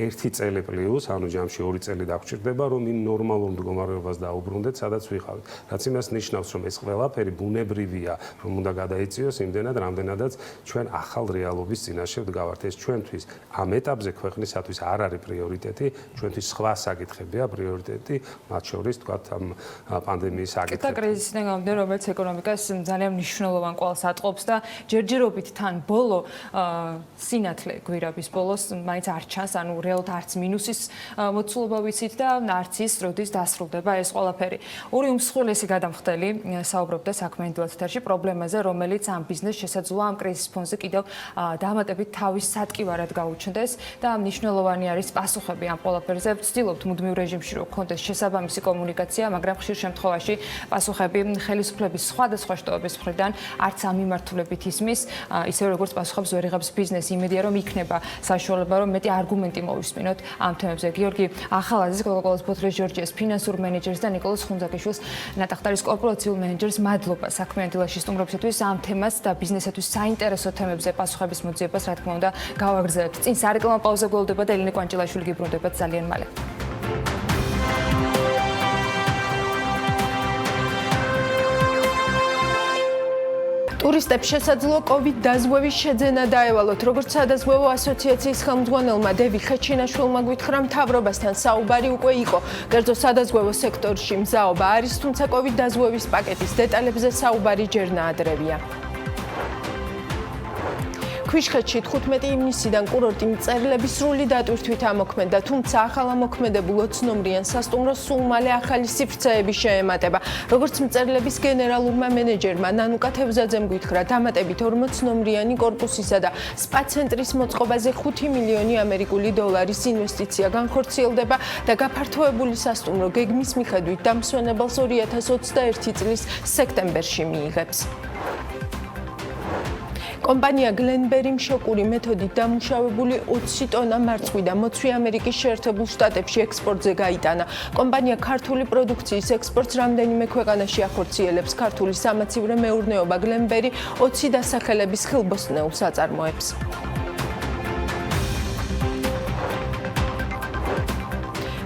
ერთი წელი პლუს, ანუ ჯამში 2 წელი დაგვჭირდება, რომ იმ ნორმალურ მდგომარეობას დაუბრუნდეთ, სადაც ვიყავით. რაც იმას ნიშნავს, რომ ეს ყველაფერი ბუნებრივია, რომ უნდა გადაიწიოს იმდენად, რამდენადაც ჩვენ ახალ რეალობის წინაშე ვდგავართ. ეს ჩვენთვის ამ ეტაპზე ქვეყნისათვის არ არის პრიორიტეტი, ჩვენთვის სხვა საკითხებია პრიორიტეტი, მათ შორის თქვათ ამ პანდემიის საკითხი. და კრიზისიდან გამომდინარე, რომელიც ეკონომიკას ძალიან მნიშვნელოვან კვალს ატყობს და ჯერჯერობით თან ბოლო სინათლე გვირაბის ბოლოს მაინც არ ჩანს, ანუ რეალურად არც მინუსის მოცულობა ვიცით და არც ის როდის დასრულდება ეს ყველაფერი. ორი უმსხვილესი გადამხდელი საუბრობდა საქმიანი დილათეთერში პრობლემაზე, რომელიც ამ ბიზნესს შესაძლოა ამ კრიზისის ფონზე კიდევ დამატებით თავის სატკივარად გაუჩნდეს და მნიშვნელოვანი არის პასუხები ამ ყველაფერზე. ვცდილობთ მუდმივ რეჟიმში რომ გქონდეს შესაბამისი კომუნიკაცია, მაგრამ ხშირ შემთხვევაში პასუხები ხელისუფლების სხვადასხვა შტოების მხრიდან არც ამ მიმართულებით ისმის, ისე როგორც პასუხებს ვერ იღებს ბიზნესი. იმედია რომ იქნება საშუალება რომ მეტი არგუმენტი მოვისმინოთ ამ თემებზე. გიორგი ახალაძის, კოკა-კოლას ბოთლეს ჯორჯიას ფინანსურ მენეჯერს და ნიკოლოზ ხუნძაკიშვილს, ნატახტარის კორპორაციულ მენეჯერს მადლობა საქმიანი დილაში სტუმრობისათვის ამ თემას და ბიზნესათვის საინტერესო თემებზე პასუხების მოძიებას, რა თქმა უნდა, გავაგრძელებთ. წინ სარეკლამო პაუზა გველოდება და ელენე კვანჭილაშვილი გიბრუნდებათ ძალიან მალე. ტურისტებს შესაძლოა COVID დაზღვევის შეძენა დაევალოთ. როგორც სადაზღვევო ასოციაციის ხელმძღვანელმა დევი ხეჩინაშვილმა გვითხრა, მთავრობასთან საუბარი უკვე იყო. კერძო სადაზღვევო სექტორში მზაობა არის, თუმცა COVID დაზღვევის პაკეტის დეტალებზე საუბარი ჯერ ნაადრევია. ქვიშხეთში 15 ივნისიდან კურორტი მწერლების სრული დატვირთვით ამოქმედა, თუმცა ახალ ამოქმედებულ 20 ნომრიან სასტუმროს სულ მალე ახალი სივრცეები შეემატება. როგორც მწერლების გენერალურმა მენეჯერმა ნანუკა თევზაძემ გვითხრა, დამატებით 40 ნომრიანი კორპუსისა და სპა ცენტრის მოწყობაზე 5 მილიონი ამერიკული დოლარის ინვესტიცია განხორციელდება და გაფართოებული სასტუმრო გეგმის მიხედვით დამსვენებელს 2021 წლის სექტემბერში მიიღებს. კომპანია გლენბერიმ შოკური მეთოდით დამუშავებული 20 ტონა მარცხვი და მოცვი ამერიკის შეერთებულ შტატებში ექსპორტზე გაიტანა. კომპანია ქართული პროდუქციის ექსპორტს რამდენიმე ქვეყანაში ახორციელებს. ქართული სამაცივრო მეურნეობა გლენბერი 20 დასახელების ხილბოსტნეულს აწარმოებს.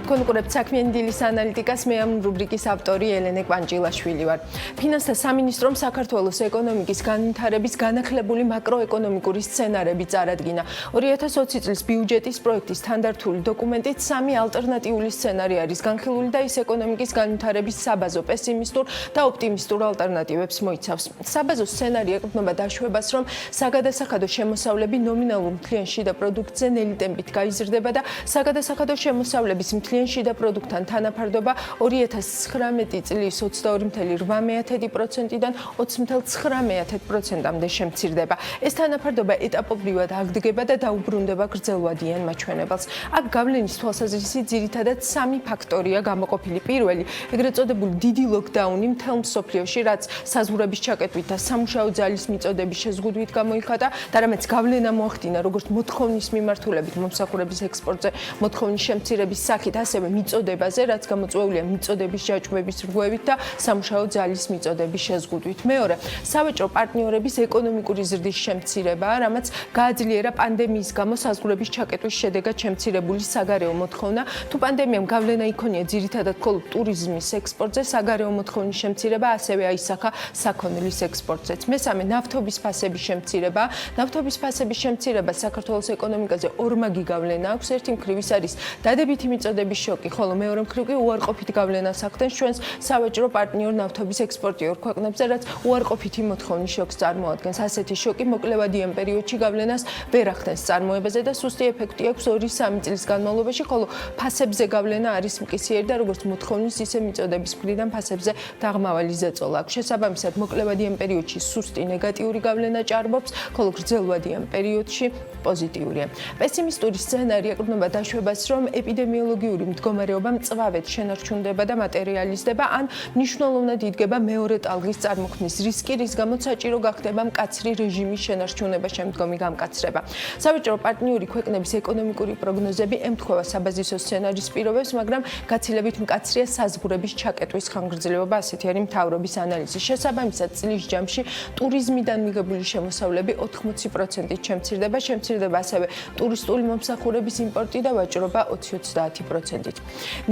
კონკურენტ საქმიანი დილის ანალიტიკას მე ამ რუბრიკის ავტორი ელენე კვანჭილაშვილი ვარ. ფინანსთა სამინისტრომ საქართველოს ეკონომიკის განვითარების განახლებული მაკროეკონომიკური სცენარები წარადგინა. 2020 წლის ბიუჯეტის პროექტის თანდართული დოკუმენტით 3 ალტერნატიული სცენარი არის განხილული და ის ეკონომიკის განვითარების საბაზო, პესიმისტურ და ოპტიმისტურ ალტერნატივებს მოიცავს. საბაზო სცენარი ეყრდნობა დაშვებას, რომ საგადასახადო შემოსავლები ნომინალურ მთლიან შიდა პროდუქტზე ნელი ტემპით გაიზრდება და საგადასახადო შემოსავლების მთლიან შიდა პროდუქტთან თანაფარდობა 2019 წლის 22.8%-დან 20.9%-მდე შემცირდება. ეს თანაფარდობა ეტაპობრივად აღდგება და დაუბრუნდება გრძელვადიან მაჩვენებელს. აქ გავლენის თვალსაზრისით ძირითადად 3 ფაქტორია გამოყოფილი. პირველი, ეგრეთ წოდებული დიდი ლოკდაუნი მთელ მსოფლიოში, რაც საზღვრების ჩაკეტვით და სამუშაო ძალის მიწოდების შეზღუდვით გამოიხატა და რამაც გავლენა მოახდინა როგორც მოთხოვნის მიმართულებით მომსახურების ექსპორტზე, მოთხოვნის შემცირების სახით, ასევე მიწოდებაზე, რაც გამოწვეულია მიწოდების ჯაჭვების რღვევით და სამუშაო ძალის მიწოდების შეზღუდვით. მეორე, სავაჭრო პარტნიორების ეკონომიკური ზრდის შემცირება, რამაც გააძლიერა პანდემიის გამო საზღვრების ჩაკეტვის შედეგად შემცირებული საგარეო მოთხოვნა. თუ პანდემიამ გავლენა იქონია ძირითადად მხოლოდ ტურიზმის ექსპორტზე, საგარეო მოთხოვნის შემცირება ასევე აისახა საქონლის ექსპორტზეც. მესამე, ნავთობის ფასების შემცირება. ნავთობის ფასების შემცირება საქართველოს ეკონომიკაზე ორმაგი გავლენა აქვს. ერთი მხრივ ის არის დადებითი მიწოდების შოკი, ხოლო მეორე მხრივ კი უარყოფით გავლენას ახდენს ჩვენს სავაჭრო პარტნიორ ნავთობის ექსპორტიორ ქვეყნებზე, რაც უარყოფითი მოთხოვნის შოკს წარმოადგენს. ასეთი შოკი მოკლევადიან პერიოდში გავლენას ვერ ახდენს წარმოებაზე და სუსტი ეფექტი აქვს 2-3 წლის განმავლობაში, ხოლო ფასებზე გავლენა არის მკისიერი და როგორც მოთხოვნის, ისე მიწოდების მხრიდან ფასებზე დაღმავალი ზეწოლა აქვს. შესაბამისად, მოკლევადიან პერიოდში სუსტი ნეგატიური გავლენა ჭარბობს, ხოლო გრძელვადიან პერიოდში პოზიტიურია. პესიმისტური სცენარი ეყრდნობა დაშვებას, რომ ეპიდემიოლოგიური მდგომარეობა მწვავედ შენარჩუნდება და მატერიალიზდება, ან მნიშვნელოვნად იდგება მეორე ტალღის წარმოქმნის რისკი, რის გამოც საჭირო გახდება მკაცრი რეჟიმის შენარჩუნება, შემდგომი გამკაცრება. სავაჭრო პარტნიორი ქვეყნების ეკონომიკური პროგნოზები ემთხვევა საბაზისო სცენარის პირობებს, მაგრამ გაცილებით მკაცრია საზღვრების ჩაკეტვის ხანგრძლივობა, ასეთი არის მთავრობის ანალიზი. შესაბამისად, წლის ჯამში ტურიზმიდან მიღებული შემოსავლები 80%-ით შემცირდება, შემცირდება ასევე ტურისტული მომსახურების იმპორტი და ვაჭრობა 20-30%-ით.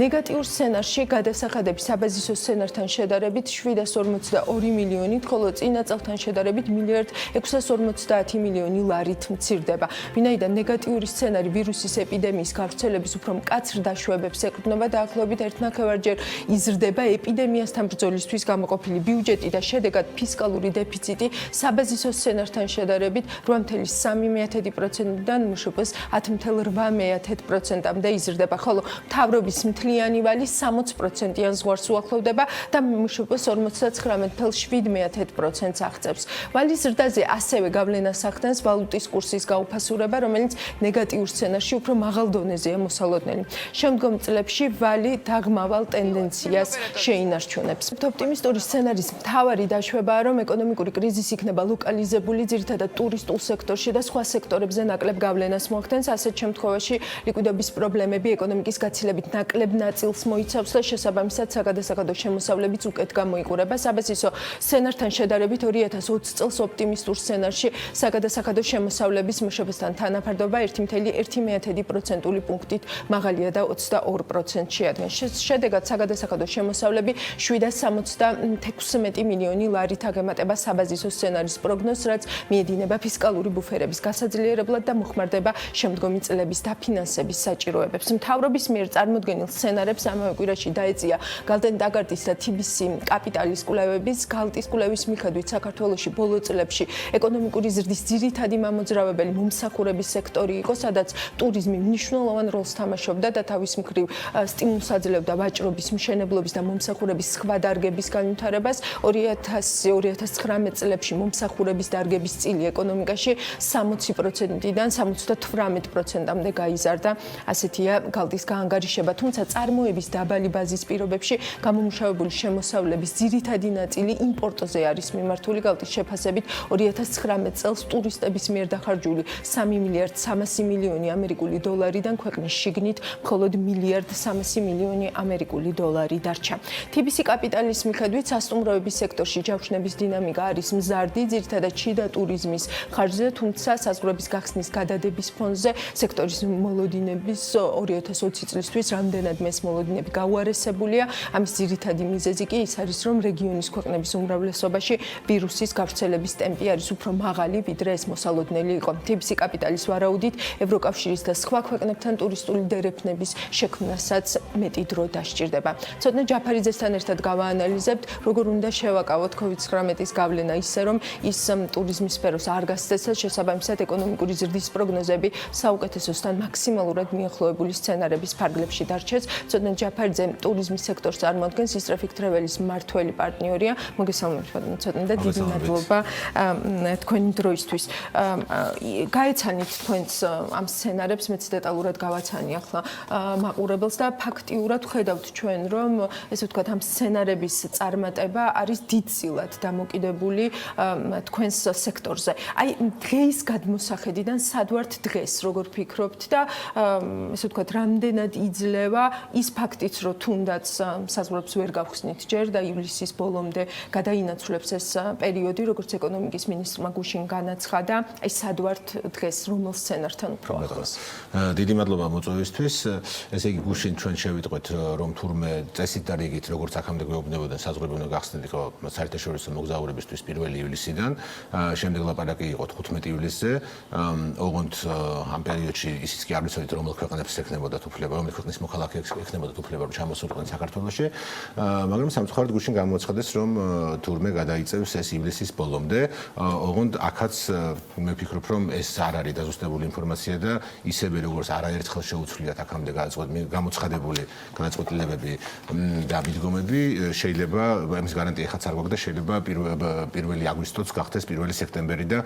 ნეგატიურ სცენარში გადასახადები საბაზისო სცენართან შედარებით 742 მილიონით, ხოლო წინა წელთან შედარებით 1.650 მილიონი ლარით მცირდება. ვინაიდან ნეგატიური სცენარი ვირუსის ეპიდემიის გავრცელების უფრო მკაცრ დაშვებებს ეყრდნობა, დაახლოებით 1.5-ჯერ იზრდება ეპიდემიასთან ბრძოლისთვის გამოყოფილი ბიუჯეტი და შედეგად ფისკალური დეფიციტი საბაზისო სცენართან შედარებით 8.3%-დან მშპ-ს 10.8%-მდე იზრდება, ხოლო მთავრობის მთლიანი ვალი 60%-იან ზღვარს უახლოვდება და მშპ-ს 59.7%-ს აღწევს. ვალის ზრდაზე ასევე გავლენას ახდენს ვალუტის კურსის გაუფასურება, რომელიც ნეგატიურ სცენარში უფრო მაღალ დონეზეა მოსალოდნელი. შემდგომ წლებში ვალი დაღმავალ ტენდენციას შეინარჩუნებს. ოპტიმისტური სცენარის მთავარი დაშვებაა, რომ ეკონომიკური კრიზისი იქნება ლოკალიზებული, ძირითადად ტურისტულ სექტორში და სხვა სექტორებზე ნაკლებ გავლენას მოახდენს. ასეთ შემთხვევაში ლიკვიდობის პრობლემები ეკონომიკის გაცილებით ნაკლებ ნაწილს მოიცავს და შესაბამისად საგადასახადო შემოსავლებიც უკეთ გამოიყურება. საბაზისო სცენართან შედარებით 2020 წელს ოპტიმისტურ სცენარში საგადასახადო შემოსავლების მშპ-სთან თანაფარდობა 1.1%-ული პუნქტით მაღალია და 22% შეადგენს. შედეგად საგადასახადო შემოსავლები 776 მილიონი ლარით აღემატება საბაზისო სცენარის პროგნოზს, რაც მიედინება ფისკალური ბუფერების გასაძლიერებლად და მოხმარდება შემდგომი წლების დაფინანსების საჭიროებებს. მთავრობის მიერ წარმოდგენილ სცენარებს ამავე კვირაში დაეწია გალტენ-ტაგარტის და TBC კაპიტალის კვლევების. გალტის კვლევის მიხედვით საქართველოში ბოლო წლებში ეკონომიკური ზრდის ძირითადი მამოძრავებელი მომსახურების სექტორი იყო, სადაც ტურიზმი მნიშვნელოვან როლს თამაშობდა და თავის მხრივ სტიმულს აძლევდა ვაჭრობის, მშენებლობის და მომსახურების სხვა დარგების განვითარებას. 2019 წლებში მომსახურების დარგების წილი ეკონომიკაში 60%-დან 78%-მდე გაიზარდა. ასეთია გალტის გაანგარიშება, თუმცა წარმოების დაბალი ბაზის პირობებში გამომუშავებული შემოსავლების ძირითადი ნაწილი იმპორტზე არის მიმართული. გალტის შეფასებით 2019 წელს ტურისტების მიერ დახარჯული 3.3 მილიონი ამერიკული დოლარიდან ქვეყნის შიგნით მხოლოდ 1.3 მილიონი ამერიკული დოლარი დარჩა. TBC კაპიტალის მიხედვით სასტუმროების სექტორში ჯავშნების დინამიკა არის მზარდი, ძირითადად შიდა ტურიზმის ხარჯზე, თუმცა საზღვრების გახსნის გადადების ფონზე სექტორის მოლოდინების 2020 წლისთვის რამდენადმე ეს მოლოდინები გაუარესებულია. ამის ძირითადი მიზეზი კი ის არის, რომ რეგიონის ქვეყნების უმრავლესობაში ვირუსის გავრცელების ტემპი არის უფრო მაღალი, ვიდრე ეს მოსალოდნელი იყო. TBC კაპიტალის ვარაუდით ევროკავშირის და სხვა ქვეყნებთან ტურისტული დერეფნების შექმნასაც მეტი დრო დასჭირდება. ცოტნე ჯაფარიძესთან ერთად გავაანალიზებთ, როგორ უნდა შევაკავოთ COVID-19-ის გავლენა ისე, რომ ის ტურიზმის სფეროს არ გასცეცად, შესაბამისად ეკონომიკური ზრდის პროგნოზები საუკეთესოსთან მაქსიმალურად მიახლოებული სცენარების ფარგლებში დარჩეს. ცოტნე ჯაფარიძე ტურიზმის სექტორს წარმოადგენს, ის რაფიქტრეველის მმართველი პარტნიორია. მოგესალმებით, ცოტნე და დიდი მადლობა თქვენი დროისთვის. გაეცანით თქვენს ამ სცენარებს, მეც დეტალურად გავაცანი ახლა მაყურებელს და ფაქტიურად ხედავთ ჩვენ, რომ ესე ვთქვათ, ამ სცენარების წარმატება არის დიდწილად დამოკიდებული თქვენს სექტორზე. აი, დღეის გადმოსახედიდან სად ვართ დღეს, როგორ ფიქრობთ და ესე ვთქვათ, რამდენად იძლევა ის ფაქტიც, რომ თუნდაც საზღვრებს ვერ გავხსნით ჯერ და ივლისის ბოლომდე გადაინაცვლებს ეს პერიოდი, როგორც ეკონომიკის მინისტრმა გუშინ განაცხადა, აი სად ვართ დღეს, რომელ სცენართან უფრო ახლოს. დიდი მადლობა მოწვევისთვის. ესე იგი გუშინ ჩვენ შევიტყვეთ, რომ თურმე წესით და რიგით, როგორც აქამდე გვეუბნებოდნენ, საზღვრები უნდა გახსნილიყო საერთაშორისო მოგზაურებისთვის 1 ივლისიდან, შემდეგ ლაპარაკი იყო 15 ივლისზე. ოღონდ ამ პერიოდში ისიც კი არ ვიცოდით, რომელ ქვეყნებს ექნებოდა უფლება, რომელ ქვეყნის მოქალაქეებს ექნებოდა უფლება, რომ ჩამოსულიყვნენ საქართველოში, მაგრამ სამწუხაროდ გუშინ გამოაცხადეს, რომ თურმე გადაიწევს ეს ივლისის ბოლომდე. ოღონდ აქაც მე ვფიქრობ, რომ ეს არ არის დაზუსტებული ინფორმაცია და ისევე როგორც არაერთხელ შეუცვლიათ აქამდე გამოცხადებული განაწყვეტილებები და მიდგომები, შეიძლება ამის გარანტია ხაც არ გვაქვს და შეიძლება 1 აგვისტოც გახდეს 1 სექტემბერი და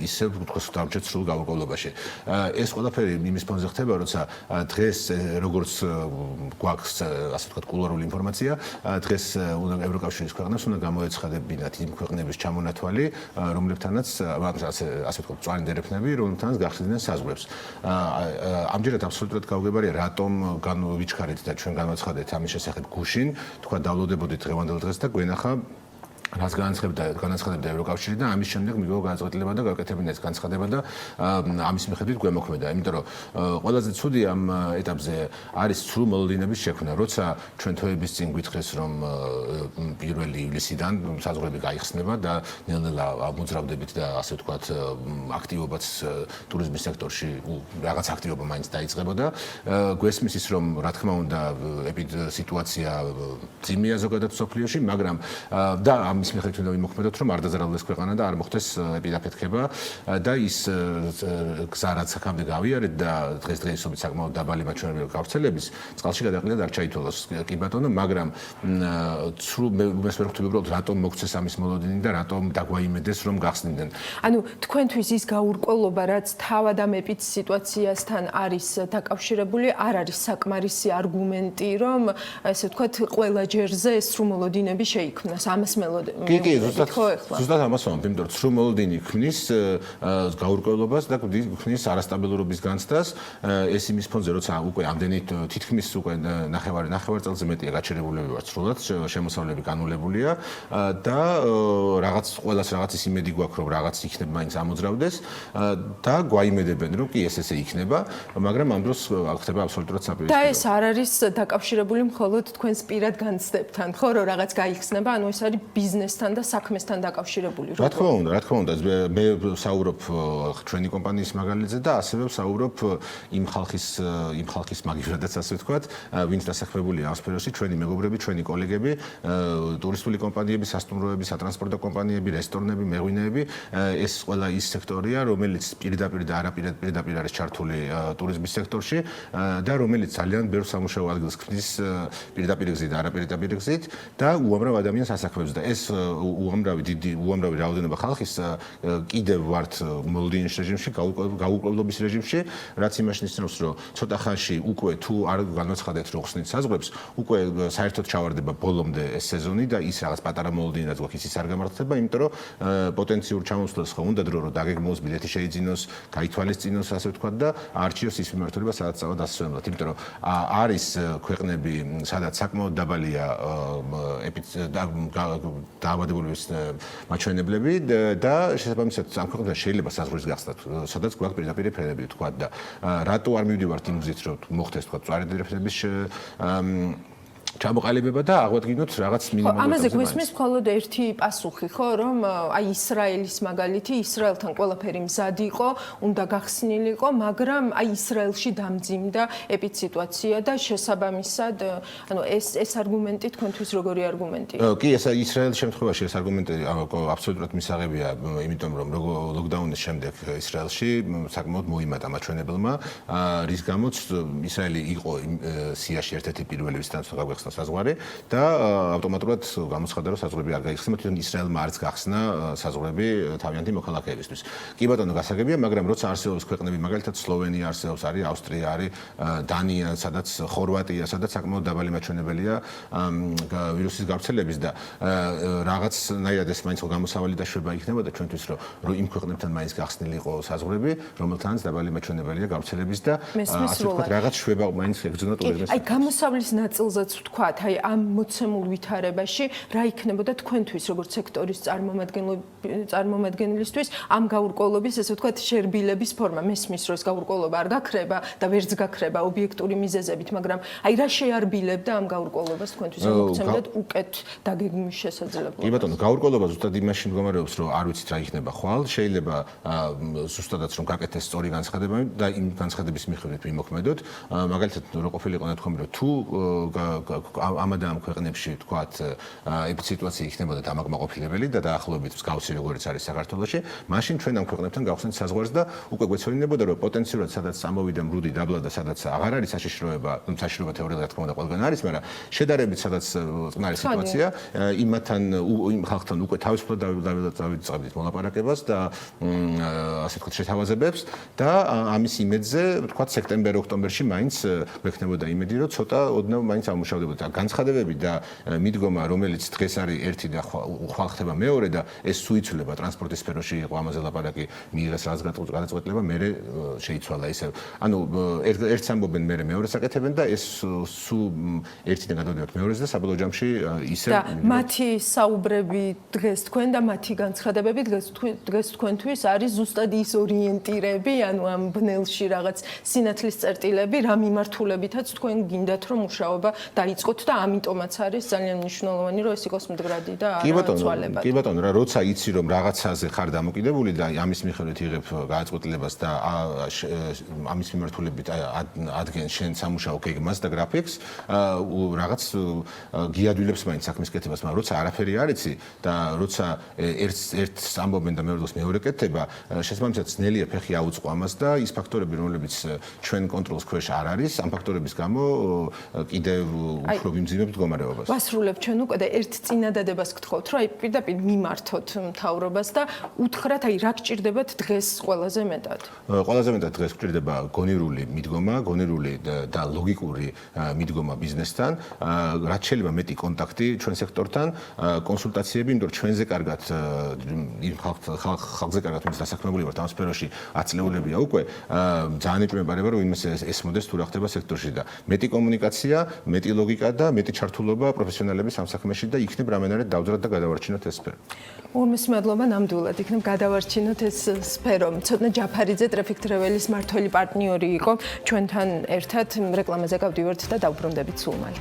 ისევ თქოს დავჭერთ სრულ გაურკვევლობაში. ეს ყველაფერი იმის ფონზე ხდება, როცა დღეს როგორც გვაქვს ასე ვთქვათ კულუარული ინფორმაცია, დღეს ევროკავშირის ქვეყნებს უნდა გამოეცხადებინათ იმ ქვეყნების ჩამონათვალი, რომლებთანაც ასე ვთქვათ მწვანე დერეფნები, რომლებთანაც გახსნიდნენ საზღვრებს. ამჯერად აბსოლუტურად გავგებარია, რატომ განვიჩქარეთ და ჩვენ განვაცხადეთ ამის შესახებ გუშინ, თქვა დავლოდებოდით დღევანდელ დღეს და გვენახა რაც განაცხადებდა ევროკავშირი და ამის შემდეგ მიგო განაცხადება და გაკეთებინა ეს განცხადება და ამის მიხედვით გვემოქმედა. იმიტომ რომ ყველაზე ცუდი ამ ეტაპზე არის სრულ მოლოდინების შექმნა, როცა ჩვენ თვეების წინ გვითხრეს, რომ 1 ივლისიდან საზღვრები გაიხსნება და ნელ-ნელა მოძრავდებით და ასე ვთქვათ აქტივობაც ტურიზმის სექტორში რაღაც აქტივობა მაინც დაიწყებოდა. გვესმის ის, რომ რა თქმა უნდა სიტუაცია ძიმეა ზოგადად სოფლიოში, მაგრამ და ამის მიხედვით უნდა ვიმოქმედოთ, რომ არ დაზარალდეს ქვეყანა და არ მოხდეს ეპიდაფეთქება და ის გზა რაც აქამდე გავიარეთ და დღესდღეობით საკმაოდ დაბალი მაჩვენებელი გავრცელების წყალში გადაყრილი და არ ჩაითვალოს კი ბატონო, მაგრამ სრულ მე ვერ ვხვდები უბრალოდ რატომ მოქცეს ამის მოლოდინი და რატომ დაგვაიმედეს რომ გახსნიდნენ. ანუ თქვენთვის ის გაურკვევლობა, რაც თავად ამ სიტუაციასთან არის დაკავშირებული, არ არის საკმარისი არგუმენტი, რომ ესე ვთქვათ ყველა ჯერზე სრულ მოლოდინები შეიქმნას. ამას კი, ზუსტად ამას ვამბობ, იმიტომ რომ სრულ მოლოდინი ქმნის გაურკვევლობას და ქმნის არასტაბილურობის განცდას. ეს იმის ფონზე, როცა უკვე ამდენი თითქმის უკვე ნახევარ წელზე მეტია გაჩერებულები ვართ სრულად, შემოსავლები განულებულია და ყველას რაღაცის იმედი გვაქვს, რომ რაღაც იქნება მაინც ამოძრავდეს და გვაიმედებენ, რომ კი ესე იქნება, მაგრამ ამ დროს ხდება აბსოლუტურად საპირისპირო. და ეს არ არის დაკავშირებული მხოლოდ თქვენს პირად განცდებთან, ხო, რომ რაღაც გაიხსნება, ანუ ეს არის ბიზნესთან და საქმესთან დაკავშირებული. რა თქმა უნდა, მე ვსაუბრობ ჩვენი კომპანიის მაგალითზე და ასევე ვსაუბრობ იმ ხალხის მაგივრადაც ასე ვთქვათ, ვინც დასაქმებულია ამ სფეროში, ჩვენი მეგობრები, ჩვენი კოლეგები, ტურისტული კომპანიები, სასტუმროები, სატრანსპორტო კომპანიები, რესტორნები, მეღვინეები, ეს ყველა ის სექტორია, რომელიც პირდაპირ და არაპირდაპირ არის ჩართული ტურიზმის სექტორში და რომელიც ძალიან ბევრ სამუშაო ადგილს ქმნის პირდაპირ გზით და არაპირდაპირ გზით და უამრავ ადამიანს ასაქმებს და ეს უამრავი რაოდენობა ხალხის კიდევ ვართ მოლოდინის რეჟიმში, გაურკვევლობის რეჟიმში, რაც იმას ნიშნავს, რომ ცოტა ხანში უკვე თუ არ განაცხადეთ რომ ხსნით საზღვრებს, უკვე საერთოდ ჩავარდება ბოლომდე ეს სეზონი და ის რაღაც პატარა მოლოდინი რაც გვაქვს ის არ გამართება, იმიტომ რომ პოტენციურ ჩამოსვლას ხო უნდა დრო რომ დაგეგმოს, ბილეთი შეიძინოს, გაითვალისწინოს, ასე ვთქვათ და არჩიოს ის მიმართულება, სადაც წავა დასასვენებლად, იმიტომ რომ არის ქვეყნები, სადაც საკმაოდ დაბალია დაავადებულების მაჩვენებლები და შესაბამისად ამ ქვეყნებთან შეიძლება საზღვრის გახსნათ, სადაც გვაქვს პირდაპირ ფრენები ვთქვათ და რატო არ მივდივართ იმ გზით, რომ მოხდეს ვთქვათ მწვანე დერეფნების ჩამოყალიბება და აღვადგინოთ რაღაც მინიმალურ. ამაზე გვესმის მხოლოდ ერთი პასუხი, ხო, რომ აი ისრაელის მაგალითი, ისრაელთან ყველაფერი მზად იყო, უნდა გახსნილიყო, მაგრამ აი ისრაელში დამძიმდა ეპიდსიტუაცია და შესაბამისად, ანუ ეს არგუმენტი თქვენთვის როგორი არგუმენტია? კი, ეს ისრაელის შემთხვევაში ეს არგუმენტი აბსოლუტურად მისაღებია, იმიტომ რომ ლოკდაუნის შემდეგ ისრაელში საკმაოდ მოიმატა მაჩვენებელმა, რის გამოც ისრაელი იყო სიაში ერთ-ერთი პირველი ვისთანაც გახსნა საზღვარი და ავტომატურად გამოცხადდა რომ საზღვრები არ გაიხსნა, თვითონ ისრაელმა არც გახსნა საზღვრები თავიანთი მოქალაქეებისთვის. კი ბატონო, გასაგებია, მაგრამ როცა არსებობს ქვეყნები, მაგალითად სლოვენია არსებობს, არის ავსტრია, არის დანია, სადაც ხორვატია, სადაც საკმაოდ დაბალი მაჩვენებელია ვირუსის გავრცელების და რაღაცნაირად ეს მაინც გამოსავალი დაშვება იქნებოდა ჩვენთვის, რომ იმ ქვეყნებთან მაინც გახსნილი იყო საზღვრები, რომელთანაც დაბალი მაჩვენებელია გავრცელების და ასე ვთქვათ, რაღაც შვება მაინც ეგზონოთ უდიდესს. აი, გამოსავლის ნაწილზეც ვთქვათ, აი ამ მოცემულ ვითარებაში რა იქნებოდა თქვენთვის, როგორც სექტორის წარმომადგენლისთვის, ამ გაურკვევლობის, ესე ვთქვათ, შერბილების ფორმა. მესმის, რომ ეს გაურკვევლობა არ გაქრება და ვერც გაქრება ობიექტური მიზეზებით, მაგრამ აი რა შეარბილებდა ამ გაურკვევლობას თქვენთვის, რომ მოგცემდეთ უკეთ დაგეგმვის შესაძლებლობა. კი ბატონო, გაურკვევლობა ზუსტად იმაში მდგომარეობს, რომ არ ვიცით რა იქნება ხვალ, შეიძლება ზუსტადაც რომ გაკეთდეს სწორი განცხადება და იმ განცხადების მიხედვით ვიმოქმედოთ. მაგალითად, რო ყოფილიყო ნათქვამი, რომ თუ ამ ქვეყნებში თქვათ ეპიდემიური იქნებოდა დამაკმაყოფილებელი და დაახლოებით მსგავსი როგორც არის საქართველოში, მაშინ ჩვენ ამ ქვეყნებთან გავხსნით საზღვარს და უკვე გვეცოდინებოდა, რომ პოტენციურად სადაც წამოვიდა მრუდი დაბლა და სადაც აღარ არის საშიშროება, საშიშროება თეორიულად რა თქმა უნდა ყველგან არის, მაგრამ შედარებით სადაც წყნარი სიტუაცია, იმ ხალხთან უკვე თავისუფლად დავიწყებდით მოლაპარაკებას და ასე ვთქვათ შეთავაზებებს და ამის იმედზე, ვთქვათ, სექტემბერ-ოქტომბერში მაინც გვექნებოდა იმედი, რომ ცოტა ოდნავ მაინც ამუშავდებოდა. განცხადებები და მიდგომა, რომელიც დღეს არის ერთი და ხვალ ხდება მეორე და ეს სუიცვლება ტრანსპორტის სფეროში იყო ამაზე ლაპარაკი, მიიღეს რაღაც გადაწყვეტილება, მერე შეიცვალა ისე. ანუ ერთს ამბობენ, მერე მეორეს აკეთებენ და ეს სუ ერთიდან გადავდივართ მეორეზე და საბოლოო ჯამში ისე და მათი საუბრები დღეს თქვენ და მათი განცხადებები დღეს თქვენთვის არის ზუსტად ის ორიენტირები, ანუ ამ ბნელში რაღაც სინათლის წერტილები, რა მიმართულებითაც თქვენ გინდათ რომ მუშაობა დაიწყოთ და ამიტომაც არის ძალიან მნიშვნელოვანი რომ ეს იყოს მდგრადი და არაცვალებადი. კი ბატონო, რა როცა იცი რომ რაღაცაზე ხარ დამოკიდებული და ამის მიხედვით იღებ გადაწყვეტილებას და ამის მიმართულებით ადგენს შენ სამუშაო გეგმას და გრაფიკს, რაღაც გიადვილებს მაინც საქმის კეთებას, მაგრამ როცა არაფერი არ იცი და როცა ერთს ამბობენ და მეორე მეორე კეთება, შესაბამისად ძნელია ფეხი აუწყო ამას და ის ფაქტორები, რომლებიც ჩვენ კონტროლის ქვეშ არ არის, ამ ფაქტორების გამო კიდევ უფრო ვიმძიმებთ მდგომარეობას. ვასრულებ ჩვენ უკვე და ერთ წინადადებას გთხოვთ, რომ აი პირდაპირ მიმართოთ მთავრობას და უთხრათ, აი რა გჭირდებათ დღეს ყველაზე მეტად. ყველაზე მეტად დღეს გჭირდება გონირული მიდგომა, გონირული და ლოგიკური მიდგომა ბიზნესთან, რაც შეიძლება მეტი კონტაქტი ჩვენ სექტორთან, კონსულტაციები, იმიტომ რომ ჩვენზე კარგად იმ ხალხზე კარგად ვინც დასაქმებული ვართ ამ სფეროში 10 წლეულებია უკვე, ძალიან ეჭვმებარება რომ იმას ესმოდეს თუ რა ხდება სექტორში და მეტი კომუნიკაცია, მეტი ლოგიკა და მეტი ჩართულობა პროფესიონალების ამ საქმეში და იქნებ რამენად დავძრათ და გადავარჩინოთ ეს სფერო. ორმის მადლობა ნამდვილად იქნებ გადავარჩინოთ ეს სფერო. ცოტნე ჯაფარიძე ტრაფიკ ტრეველის მართველი პარტნიორი იყო ჩვენთან ერთად რეკლამაზე გავდივართ და დავბრუნდებით სულ მალე.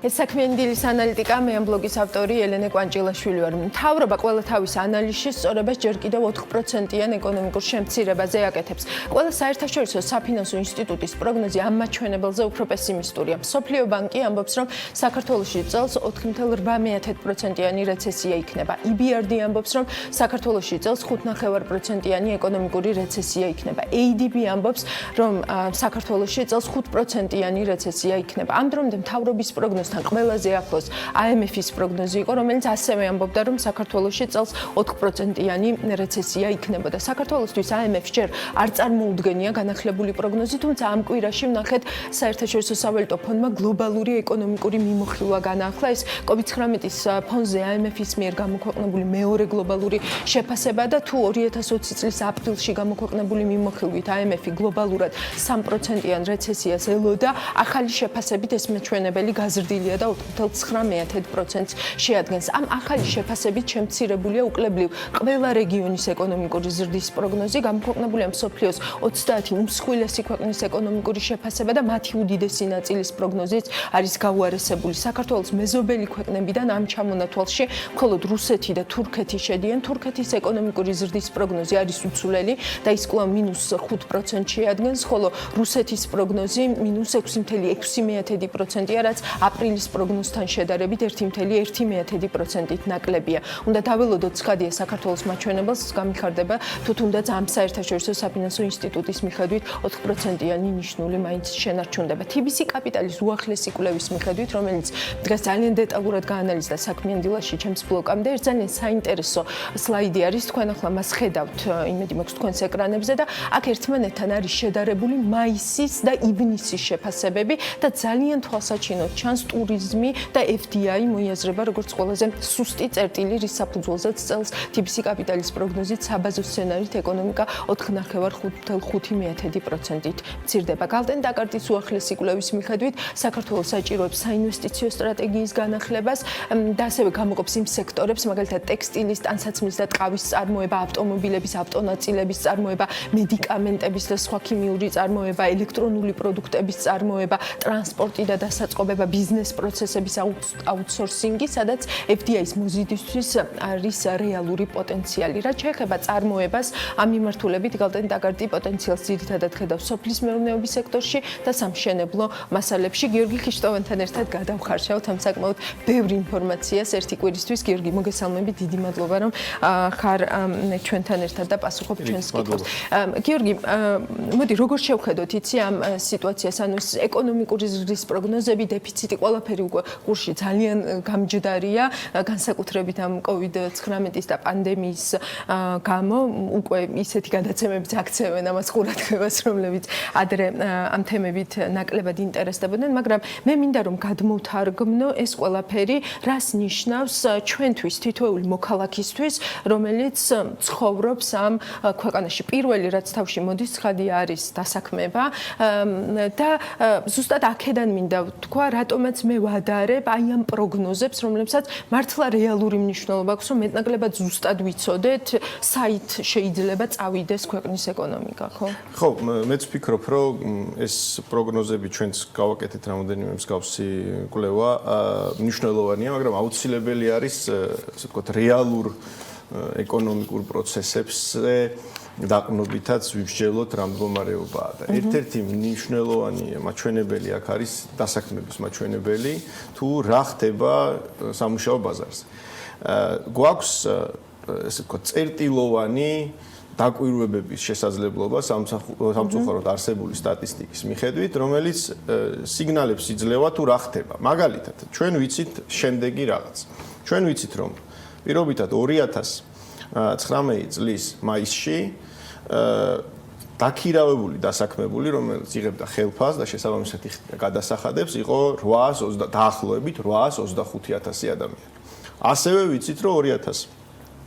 ეს საქმიანი დილის ანალიტიკა, მე ამ ბლოგის ავტორი ელენე კვანჭილაშვილი ვარ. მთავრობა ყველა თავის ანალიზის სწორებას ჯერ კიდევ 4%-იან ეკონომიკურ შემცირებაზე აკეთებს. ყველა საერთაშორისო საფინანსო ინსტიტუტის პროგნოზი ამ მაჩვენებელზე უფრო პესიმისტურია. მსოფლიო ბანკი ამბობს, რომ საქართველოში წელს 4.8%-იანი რეცესია იქნება. EBRD ამბობს, რომ საქართველოში წელს 5.9%-იანი ეკონომიკური რეცესია იქნება. ADB ამბობს, რომ საქართველოში წელს 5%-იანი რეცესია იქნება. ამ დრომდე მთავრობის პროგნოზი ყველაზე ახლოს IMF-ის პროგნოზი იყო, რომელიც ასევე ამბობდა, რომ საქართველოში წელს 4%-იანი რეცესია იქნებოდა. საქართველოსთვის IMF-ს ჯერ არ წარმოუდგენია განახლებული პროგნოზი, თუმცა ამ კვირაში ვნახეთ საერთაშორისო სავალუტო ფონდმა გლობალური ეკონომიკური მიმოხილვა განაახლა. ეს COVID-19-ის ფონზე IMF-ის მიერ გამოქვეყნებული მეორე გლობალური შეფასება და თუ 2020 წლის აპრილში გამოქვეყნებული მიმოხილვით IMF-ი გლობალურად 3%-იან რეცესიას ელოდა, ახალი შეფასებით ეს მაჩვენებელი გაზრდილია და 4.9%-ს შეადგენს. ამ ახალი შეფასებით შემცირებულია უკლებლივ ყველა რეგიონის ეკონომიკური ზრდის პროგნოზი, გამოქვეყნებულია მსოფლიოს 30 უმსხვილესი ქვეყნის ეკონომიკური შეფასება და მათი უდიდესი ნაწილის პროგნოზიც არის გაუარესებული. საქართველოს მეზობელი ქვეყნებიდან ამ ჩამონათვალში მხოლოდ რუსეთი და თურქეთი შედიან. თურქეთის ეკონომიკური ზრდის პროგნოზი არის უცვლელი და ის კვლავ -5% შეადგენს, ხოლო რუსეთის პროგნოზი -6.6%-ია, რაც აპრილის აპრილის პროგნოზთან შედარებით 1.1%-ით ნაკლებია. უნდა დაველოდოთ ცხადია საქართველოს მაჩვენებელს გამიხარდება თუ თუნდაც ამ საერთაშორისო საფინანსო ინსტიტუტის მიხედვით 4%-იანი ნიშნული მაინც შენარჩუნდება. TBC კაპიტალის უახლესი კვლევის მიხედვით, რომელიც დღეს ძალიან დეტალურად გაანალიზდა საქმიან დილაში ჩემს ბლოკამდე, ერთ ძალიან საინტერესო სლაიდი არის, თქვენ ახლა მას ხედავთ, იმედი მაქვს თქვენს ეკრანებზე და აქ ერთმანეთთან არის შედარებული მაისის და ივნისის შეფასებები და ძალიან თვალსაჩინოდ ჩანს ტურიზმი და FDI მოიაზრება როგორც ყველაზე სუსტი წერტილი, რის საფუძველზეც წელს TBC კაპიტალის პროგნოზით საბაზო სცენარით ეკონომიკა 4.5%-ით მცირდება. გალტენ დაკარტის უახლესი კვლევის მიხედვით საქართველოს საჭიროებს საინვესტიციო სტრატეგიის განახლებას და ასევე გამოყოფს იმ სექტორებს, მაგალითად ტექსტილის, ტანსაცმლის და ტყავის წარმოება, ავტომობილების, ავტონაწილების წარმოება, მედიკამენტების და სხვა ქიმიური წარმოება, ელექტრონული პროდუქტების წარმოება, ტრანსპორტი და დასაწყობება, ბიზნეს პროცესების აუთსორსინგი, სადაც FDI-ის მოზიდისთვის არის რეალური პოტენციალი. რაც შეეხება წარმოებას, ამ მიმართულებით გალტენ დაკარტი პოტენციალს ძირითადად ხედავს სოფლის მეურნეობის სექტორში და სამშენებლო მასალებში. გიორგი ქიშტოვანთან ერთად გადავხარშავთ ამ საკმაოდ ბევრი ინფორმაციას ერთი კვირისთვის. გიორგი, მოგესალმებით, დიდი მადლობა რომ ხარ ჩვენთან ერთად და პასუხობ ჩვენს კითხვებს. გიორგი, მოდი როგორ შევხედოთ იცი ამ სიტუაციას, ანუ ეკონომიკური ზრდის პროგნოზები, დეფიციტი, ყველაფერი უკვე კურსში ძალიან გამჯდარია, განსაკუთრებით ამ COVID-19-ის და პანდემიის გამო უკვე ისეთი გადაცემებიც აქცევენ ამას ყურადღებას, რომლებიც ადრე ამ თემებით ნაკლებად ინტერესდებოდნენ, მაგრამ მე მინდა რომ გადმოვთარგმნო ეს ყველაფერი, რას ნიშნავს ჩვენთვის, თითოეული მოქალაქისთვის, რომელიც ცხოვრობს ამ ქვეყანაში. პირველი რაც თავში მოდის, ცხადია არის დასაქმება და ზუსტად აქედან მინდა ვთქვა, რატომაც მე ვადარებ აი ამ პროგნოზებს, რომლებსაც მართლა რეალური მნიშვნელობა აქვს, რომ მეტნაკლებად ზუსტად ვიცოდეთ, საით შეიძლება წავიდეს ქვეყნის ეკონომიკა, ხო? ხო, მეც ვფიქრობ, რომ ეს პროგნოზები ჩვენც გავაკეთეთ რამოდენიმე მსგავსი კვლევა, მნიშვნელოვანია, მაგრამ აუცილებელი არის, ასე ვთქვათ, რეალურ ეკონომიკურ პროცესებზე დაყნობითაც ვიმსჯელოთ რა მდგომარეობაა და ერთ-ერთი მნიშვნელოვანი მაჩვენებელი აქ არის დასაქმების მაჩვენებელი, თუ რა ხდება სამუშაო ბაზარზე. გვაქვს, ასე ვთქვათ, წერტილოვანი დაკვირვებების შესაძლებლობა სამწუხაროდ არსებული სტატისტიკის მიხედვით, რომელიც სიგნალებს იძლევა თუ რა ხდება. მაგალითად, ჩვენ ვიცით შემდეგი რაღაც. ჩვენ ვიცით, რომ პირობითად 2019 წლის მაისში დაქირავებული დასაქმებული, რომელიც იღებდა ხელფასს და შესაბამისად გადასახადებს, იყო 820 დაახლოებით 825,000 ადამიანი. ასევე ვიცით, რომ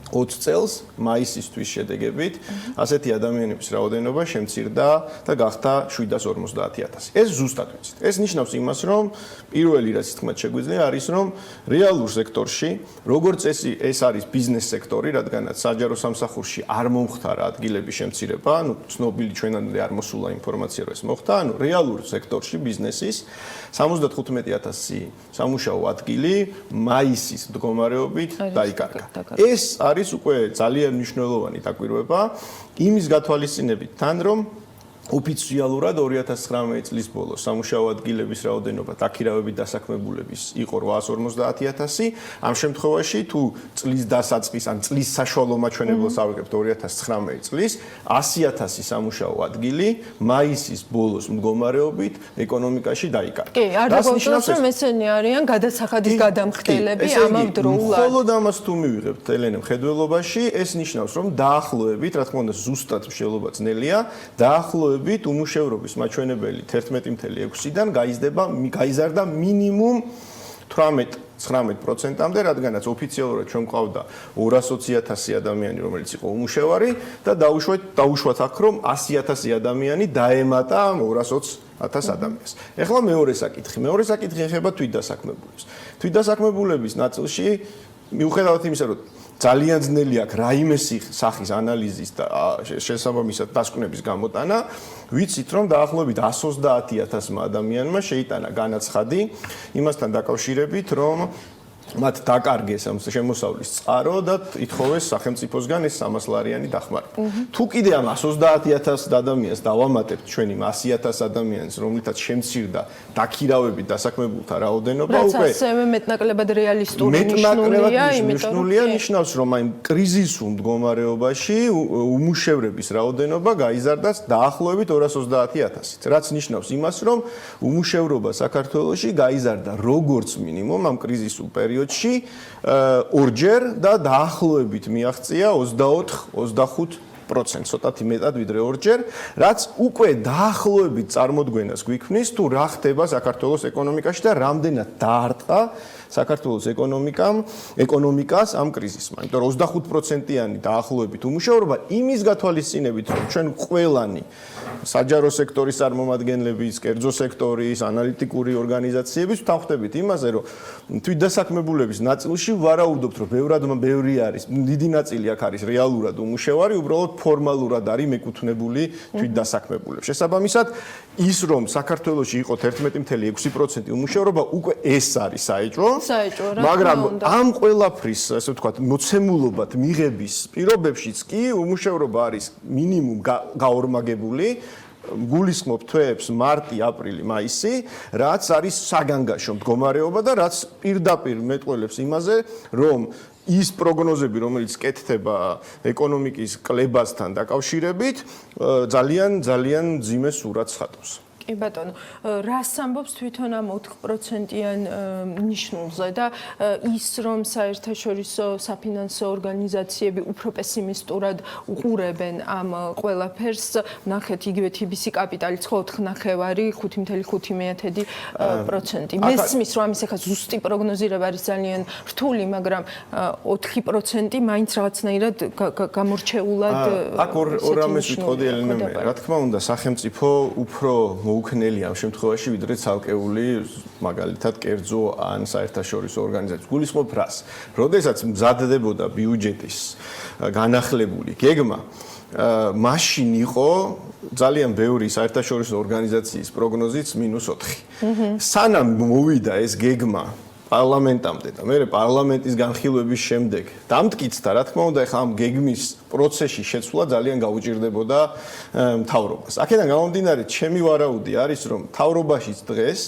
2020 წელს მაისისთვის შედეგებით ასეთი ადამიანების რაოდენობა შემცირდა და გახდა 750,000. ეს ზუსტად ვიცით. ეს ნიშნავს იმას, რომ პირველი რაც თქმად შეგვიძლია არის, რომ რეალურ სექტორში, როგორც ეს არის ბიზნეს სექტორი, რადგანაც საჯარო სამსახურში არ მომხდარა ადგილების შემცირება, ანუ ცნობილი ჩვენამდე არ მოსულა ინფორმაცია, რომ ეს მოხდა, ანუ რეალურ სექტორში ბიზნესის 75,000 სამუშაო ადგილი მაისის მდგომარეობით დაიკარგა. ეს არის უკვე ძალიან მნიშვნელოვანი დაკვირვება იმის გათვალისწინებით თან, რომ ოფიციალურად 2019 წლის ბოლოს სამუშაო ადგილების რაოდენობა დაქირავებით დასაქმებულების იყო 850,000. ამ შემთხვევაში თუ წლის დასაწყის ან წლის საშუალო მაჩვენებელს ავიღებთ 2019 წლის 100,000 სამუშაო ადგილი მაისის ბოლოს მდგომარეობით ეკონომიკაში დაიკარგა. კი, არ დაგვაქვს რომ ესენი არიან გადასახადის გადამხდელები ამავდროულად. მხოლოდ ამას თუ მივიღებთ ელენე მხედველობაში, ეს ნიშნავს რომ დაახლოებით, რა თქმა უნდა, ზუსტად მსჯელობა ძნელია, დაახლოებით უმუშევრობის მაჩვენებელი 11.6-დან გაიზარდა მინიმუმ 18-19%-მდე, რადგანაც ოფიციალურად ჩვენ ყავდა 220,000 ადამიანი, რომელიც იყო უმუშევარი და დაუშვათ აქ, რომ 100,000 ადამიანი დაემატა 220,000 ადამიანს. ეხლა მეორე საკითხი ეხება თვითდასაქმებულებს. თვითდასაქმებულების ნაწილში მიუხედავად იმისა, რომ ძალიან ძნელი აქვს რაიმე სახის ანალიზის და შესაბამისად დასკვნების გამოტანა, ვიცით რომ დაახლოებით 130,000 ადამიანმა შეიტანა განაცხადი იმასთან დაკავშირებით, რომ მათ დაკარგეს ამ შემოსავლის წყარო და ითხოვეს სახელმწიფოსგან ეს 300 ლარიანი დახმარება. თუ კიდე ამ 130.000 ადამიანს დავამატებთ ჩვენი 100.000 ადამიანს, რომლითაც შემცირდა დაქირავებით დასაქმებულთა რაოდენობა, უკვე ასევე მეტნაკლებად რეალისტური ნიშნულია, იმიტომ რომ ნიშნავს, რომ აი კრიზისულ მდგომარეობაში უმუშევრების რაოდენობა გაიზარდა დაახლოებით 230.000-ით, რაც ნიშნავს იმას, რომ უმუშევრობა საქართველოში გაიზარდა როგორც მინიმუმ ამ კრიზისულ პერიოდში ორჯერ და დაახლოებით მიაღწია 24-25%, ცოტათი მეტად ვიდრე ორჯერ, რაც უკვე დაახლოებით წარმოდგენას გვიქმნის, თუ რა ხდება საქართველოს ეკონომიკაში და რამდენად დაარტყა საქართველოს ეკონომიკას ამ კრიზისმა. იმიტომ რომ 25%-იანი დაახლოებით უმუშევრობა იმის გათვალისწინებით, რომ ჩვენ ყველანი საჯარო სექტორის წარმომადგენლების, კერძო სექტორის, ანალიტიკური ორგანიზაციების ვთანხმდებით იმაზე, რომ თვითდასაქმებულების ნაწილში ვარაუდობთ, რომ ბევრი არის, დიდი ნაწილი აქ არის რეალურად უმუშევარი, უბრალოდ ფორმალურად არის მეკუთვნებული თვითდასაქმებულებს. შესაბამისად, ის რომ საქართველოში იყო 11.6% უმუშევრობა, უკვე ეს არის საეჭვო. მაგრამ ამ ყველაფრის, ასე ვთქვათ, მოცემულობად მიღების პირობებშიც კი უმუშევრობა არის მინიმუმ გაორმაგებული. გულისხმობ თვეებს მარტი, აპრილი, მაისი, რაც არის საგანგაშო მდგომარეობა და რაც პირდაპირ მეტყველებს იმაზე, რომ ის პროგნოზები, რომელიც კეთდება ეკონომიკის კლებასთან დაკავშირებით, ძალიან მძიმე სურათს ხატავს. კი ბატონო, რას ამბობს თვითონ ამ 4%-იან ნიშნულზე და ის რომ საერთაშორისო საფინანსო ორგანიზაციები უფრო პესიმისტურად უყურებენ ამ ყველაფერს, ნახეთ იგივე TBC კაპიტალიც ხო 4.5%. მესმის რომ ამის ახლა ზუსტი პროგნოზირება არის ძალიან რთული, მაგრამ 4% მაინც რაღაცნაირად გამორჩეულად აქ ორ რამეს ვიტყოდი ელენემე. რა თქმა უნდა, სახელმწიფო უფრო მოუქნელია ამ შემთხვევაში ვიდრე ცალკეული მაგალითად კერძო ან საერთაშორისო ორგანიზაცია. გულისხმობ რას? როდესაც მზადდებოდა ბიუჯეტის განახლებული გეგმა, მაშინ იყო ძალიან ბევრი საერთაშორისო ორგანიზაციის პროგნოზიც -4. სანამ მოვიდა ეს გეგმა პარლამენტამდე და მე პარლამენტის განხილვების შემდეგ დამტკიცდა, რა თქმა უნდა, ახლა ამ გეგმის პროცესში შეცვლა ძალიან გაუჭირდებოდა მთავრობას. აქედან გამომდინარე, ჩემი ვარაუდი არის, რომ მთავრობაშიც დღეს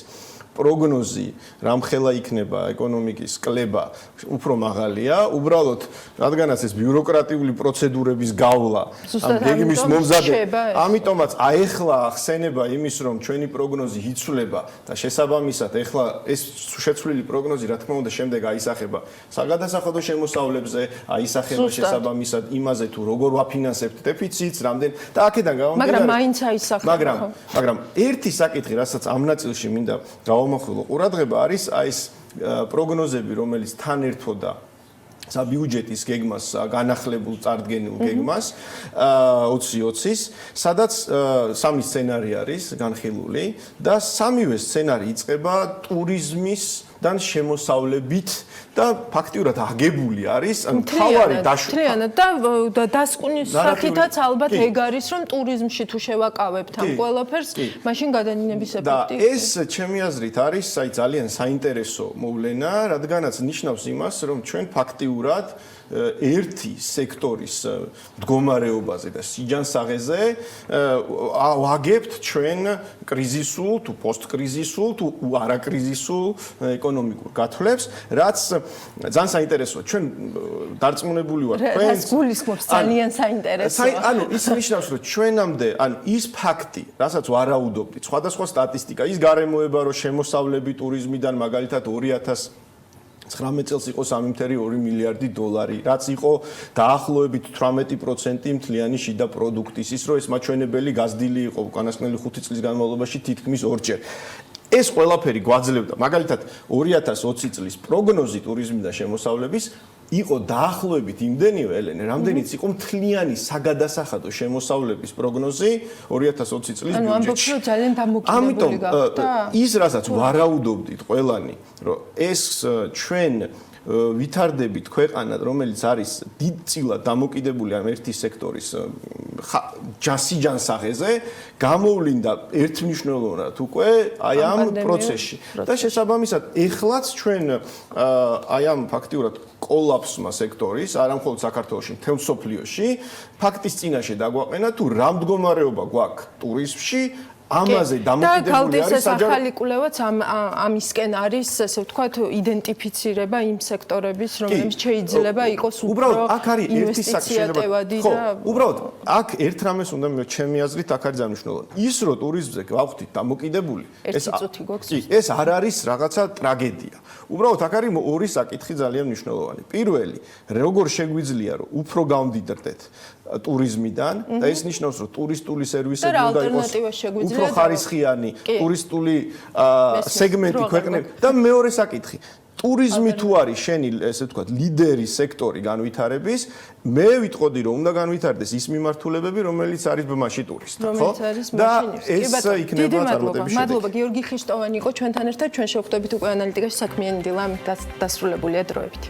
პროგნოზი რამხელა იქნება ეკონომიკის კლება უფრო მაღალია, უბრალოდ რადგანაც ეს ბიუროკრატიული პროცედურების გავლა ამ გეგმის მომზადება, ამიტომაც აეხლა ახსენება იმის, რომ ჩვენი პროგნოზი იცვლება და შესაბამისად ეხლა ეს შეცვლილი პროგნოზი რა თქმა უნდა შემდეგ აისახება საგადასახადო შემოსავლებზე, აისახება შესაბამისად იმაზე თუ როგორ ვაფინანსებთ დეფიციტს, რამდენ და აქედან გამომდინარე, მაგრამ მაინც აისახება. მაგრამ ერთი საკითხი, რასაც ამ ნაწილში მინდა გამომხვილო ყურადღება არის ეს პროგნოზები, რომელიც თან ერთვოდა საბიუჯეტის გეგმას, განახლებულ წარდგენილ გეგმას 20-20-ის, სადაც სამი სცენარი არის განხილული და სამივე სცენარი იწყება ტურიზმისგან შემოსავლებით და ფაქტიურად აღგებული არის მთავარი მთლიანად და დასკვნის სახითაც ალბათ ეგ არის, რომ ტურიზმში თუ შევაკავებთ ამ ყველაფერს, მაშინ გადანინების ეფექტი. და ეს ჩემი აზრით არის ძალიან საინტერესო მოვლენა, რადგანაც ნიშნავს იმას, რომ ჩვენ ფაქტიურად ერთი სექტორის მდგომარეობაზე და სიჯანსაღეზე ვაგებთ ჩვენ კრიზისულ თუ პოსტკრიზისულ თუ არაკრიზისულ ეკონომიკურ გათვლებს, რაც ძალიან საინტერესოა. ჩვენ დარწმუნებული ვართ, რას გულისხმობს ძალიან საინტერესოა. ანუ ის ნიშნავს, რომ ჩვენამდე, ან ის ფაქტი, რასაც ვარაუდობდით, სხვადასხვა სტატისტიკა, ის გარემოება, რომ შემოსავლები ტურიზმიდან მაგალითად 2019 წელს იყო 3.2 მილიარდი დოლარი, რაც იყო დაახლოებით 18% მთლიანი შიდა პროდუქტის, ის რომ ეს მაჩვენებელი გაზრდილი იყო უკანასკნელი 5 წლის განმავლობაში თითქმის ორჯერ. ეს ყველაფერი გვაძლევდა, მაგალითად 2020 წლის პროგნოზი ტურიზმიდან შემოსავლების იყო დაახლოებით იმდენივე, ელენე, რამდენიც იყო მთლიანი საგადასახადო შემოსავლების პროგნოზი 2020 წლის ბიუჯეტში. ანუ ამბობთ, რომ ძალიან დამოკიდებული გახდა. ის, რასაც ვარაუდობდით ყველანი, რომ ეს ჩვენ ვითარდებით ქვეყანად, რომელიც არის დიდწილად დამოკიდებული ამ ერთი სექტორის ჯანსაღეზე, გამოვლინდა ერთმნიშვნელოვნად უკვე აი ამ პროცესში. და შესაბამისად, ეხლაც ჩვენ აი ამ ფაქტიურად კოლაფსმა სექტორის, არა მხოლოდ საქართველოში, მთელ მსოფლიოში, ფაქტის წინაშე დაგვაყენა თუ რა მდგომარეობა გვაქვს ტურიზმში, ამაზე დამოკიდებული არის ახალი კვლევაც ამისკენ არის, ასე ვთქვათ, იდენტიფიცირება იმ სექტორების, რომლებიც შეიძლება იყოს უფრო ინვესტიციატევადი და უბრალოდ აქ ერთ რამეს უნდა ჩემი აზრით აქ არის დამნიშნულოვანი. ის რომ ტურიზმზე გავხდით დამოკიდებული, ეს არ არის რაღაცა ტრაგედია. უბრალოდ აქ არის ორი საკითხი ძალიან მნიშვნელოვანი. პირველი, როგორ შეგვიძლია რომ უფრო გავმდიდრდეთ ტურიზმიდან და ეს ნიშნავს რომ ტურისტული სერვისები უნდა იყოს უფრო ხარისხიანი ტურისტული სეგმენტი ქვეყნები და მეორე საკითხი ტურიზმი თუ არის შენი ესე ვთქვათ ლიდერი სექტორი განვითარების მე ვიტყოდი რომ უნდა განვითარდეს ის მიმართულებები რომელიც არის ბმაში ტურისტთა ხო და ეს იქნება წარმატების შედეგი. მადლობა გიორგი ხიშტოვანი იყო ჩვენთან ერთად ჩვენ შევხვდებით უკვე ანალიტიკაში საქმიანი დილა დასრულებულია დროებით.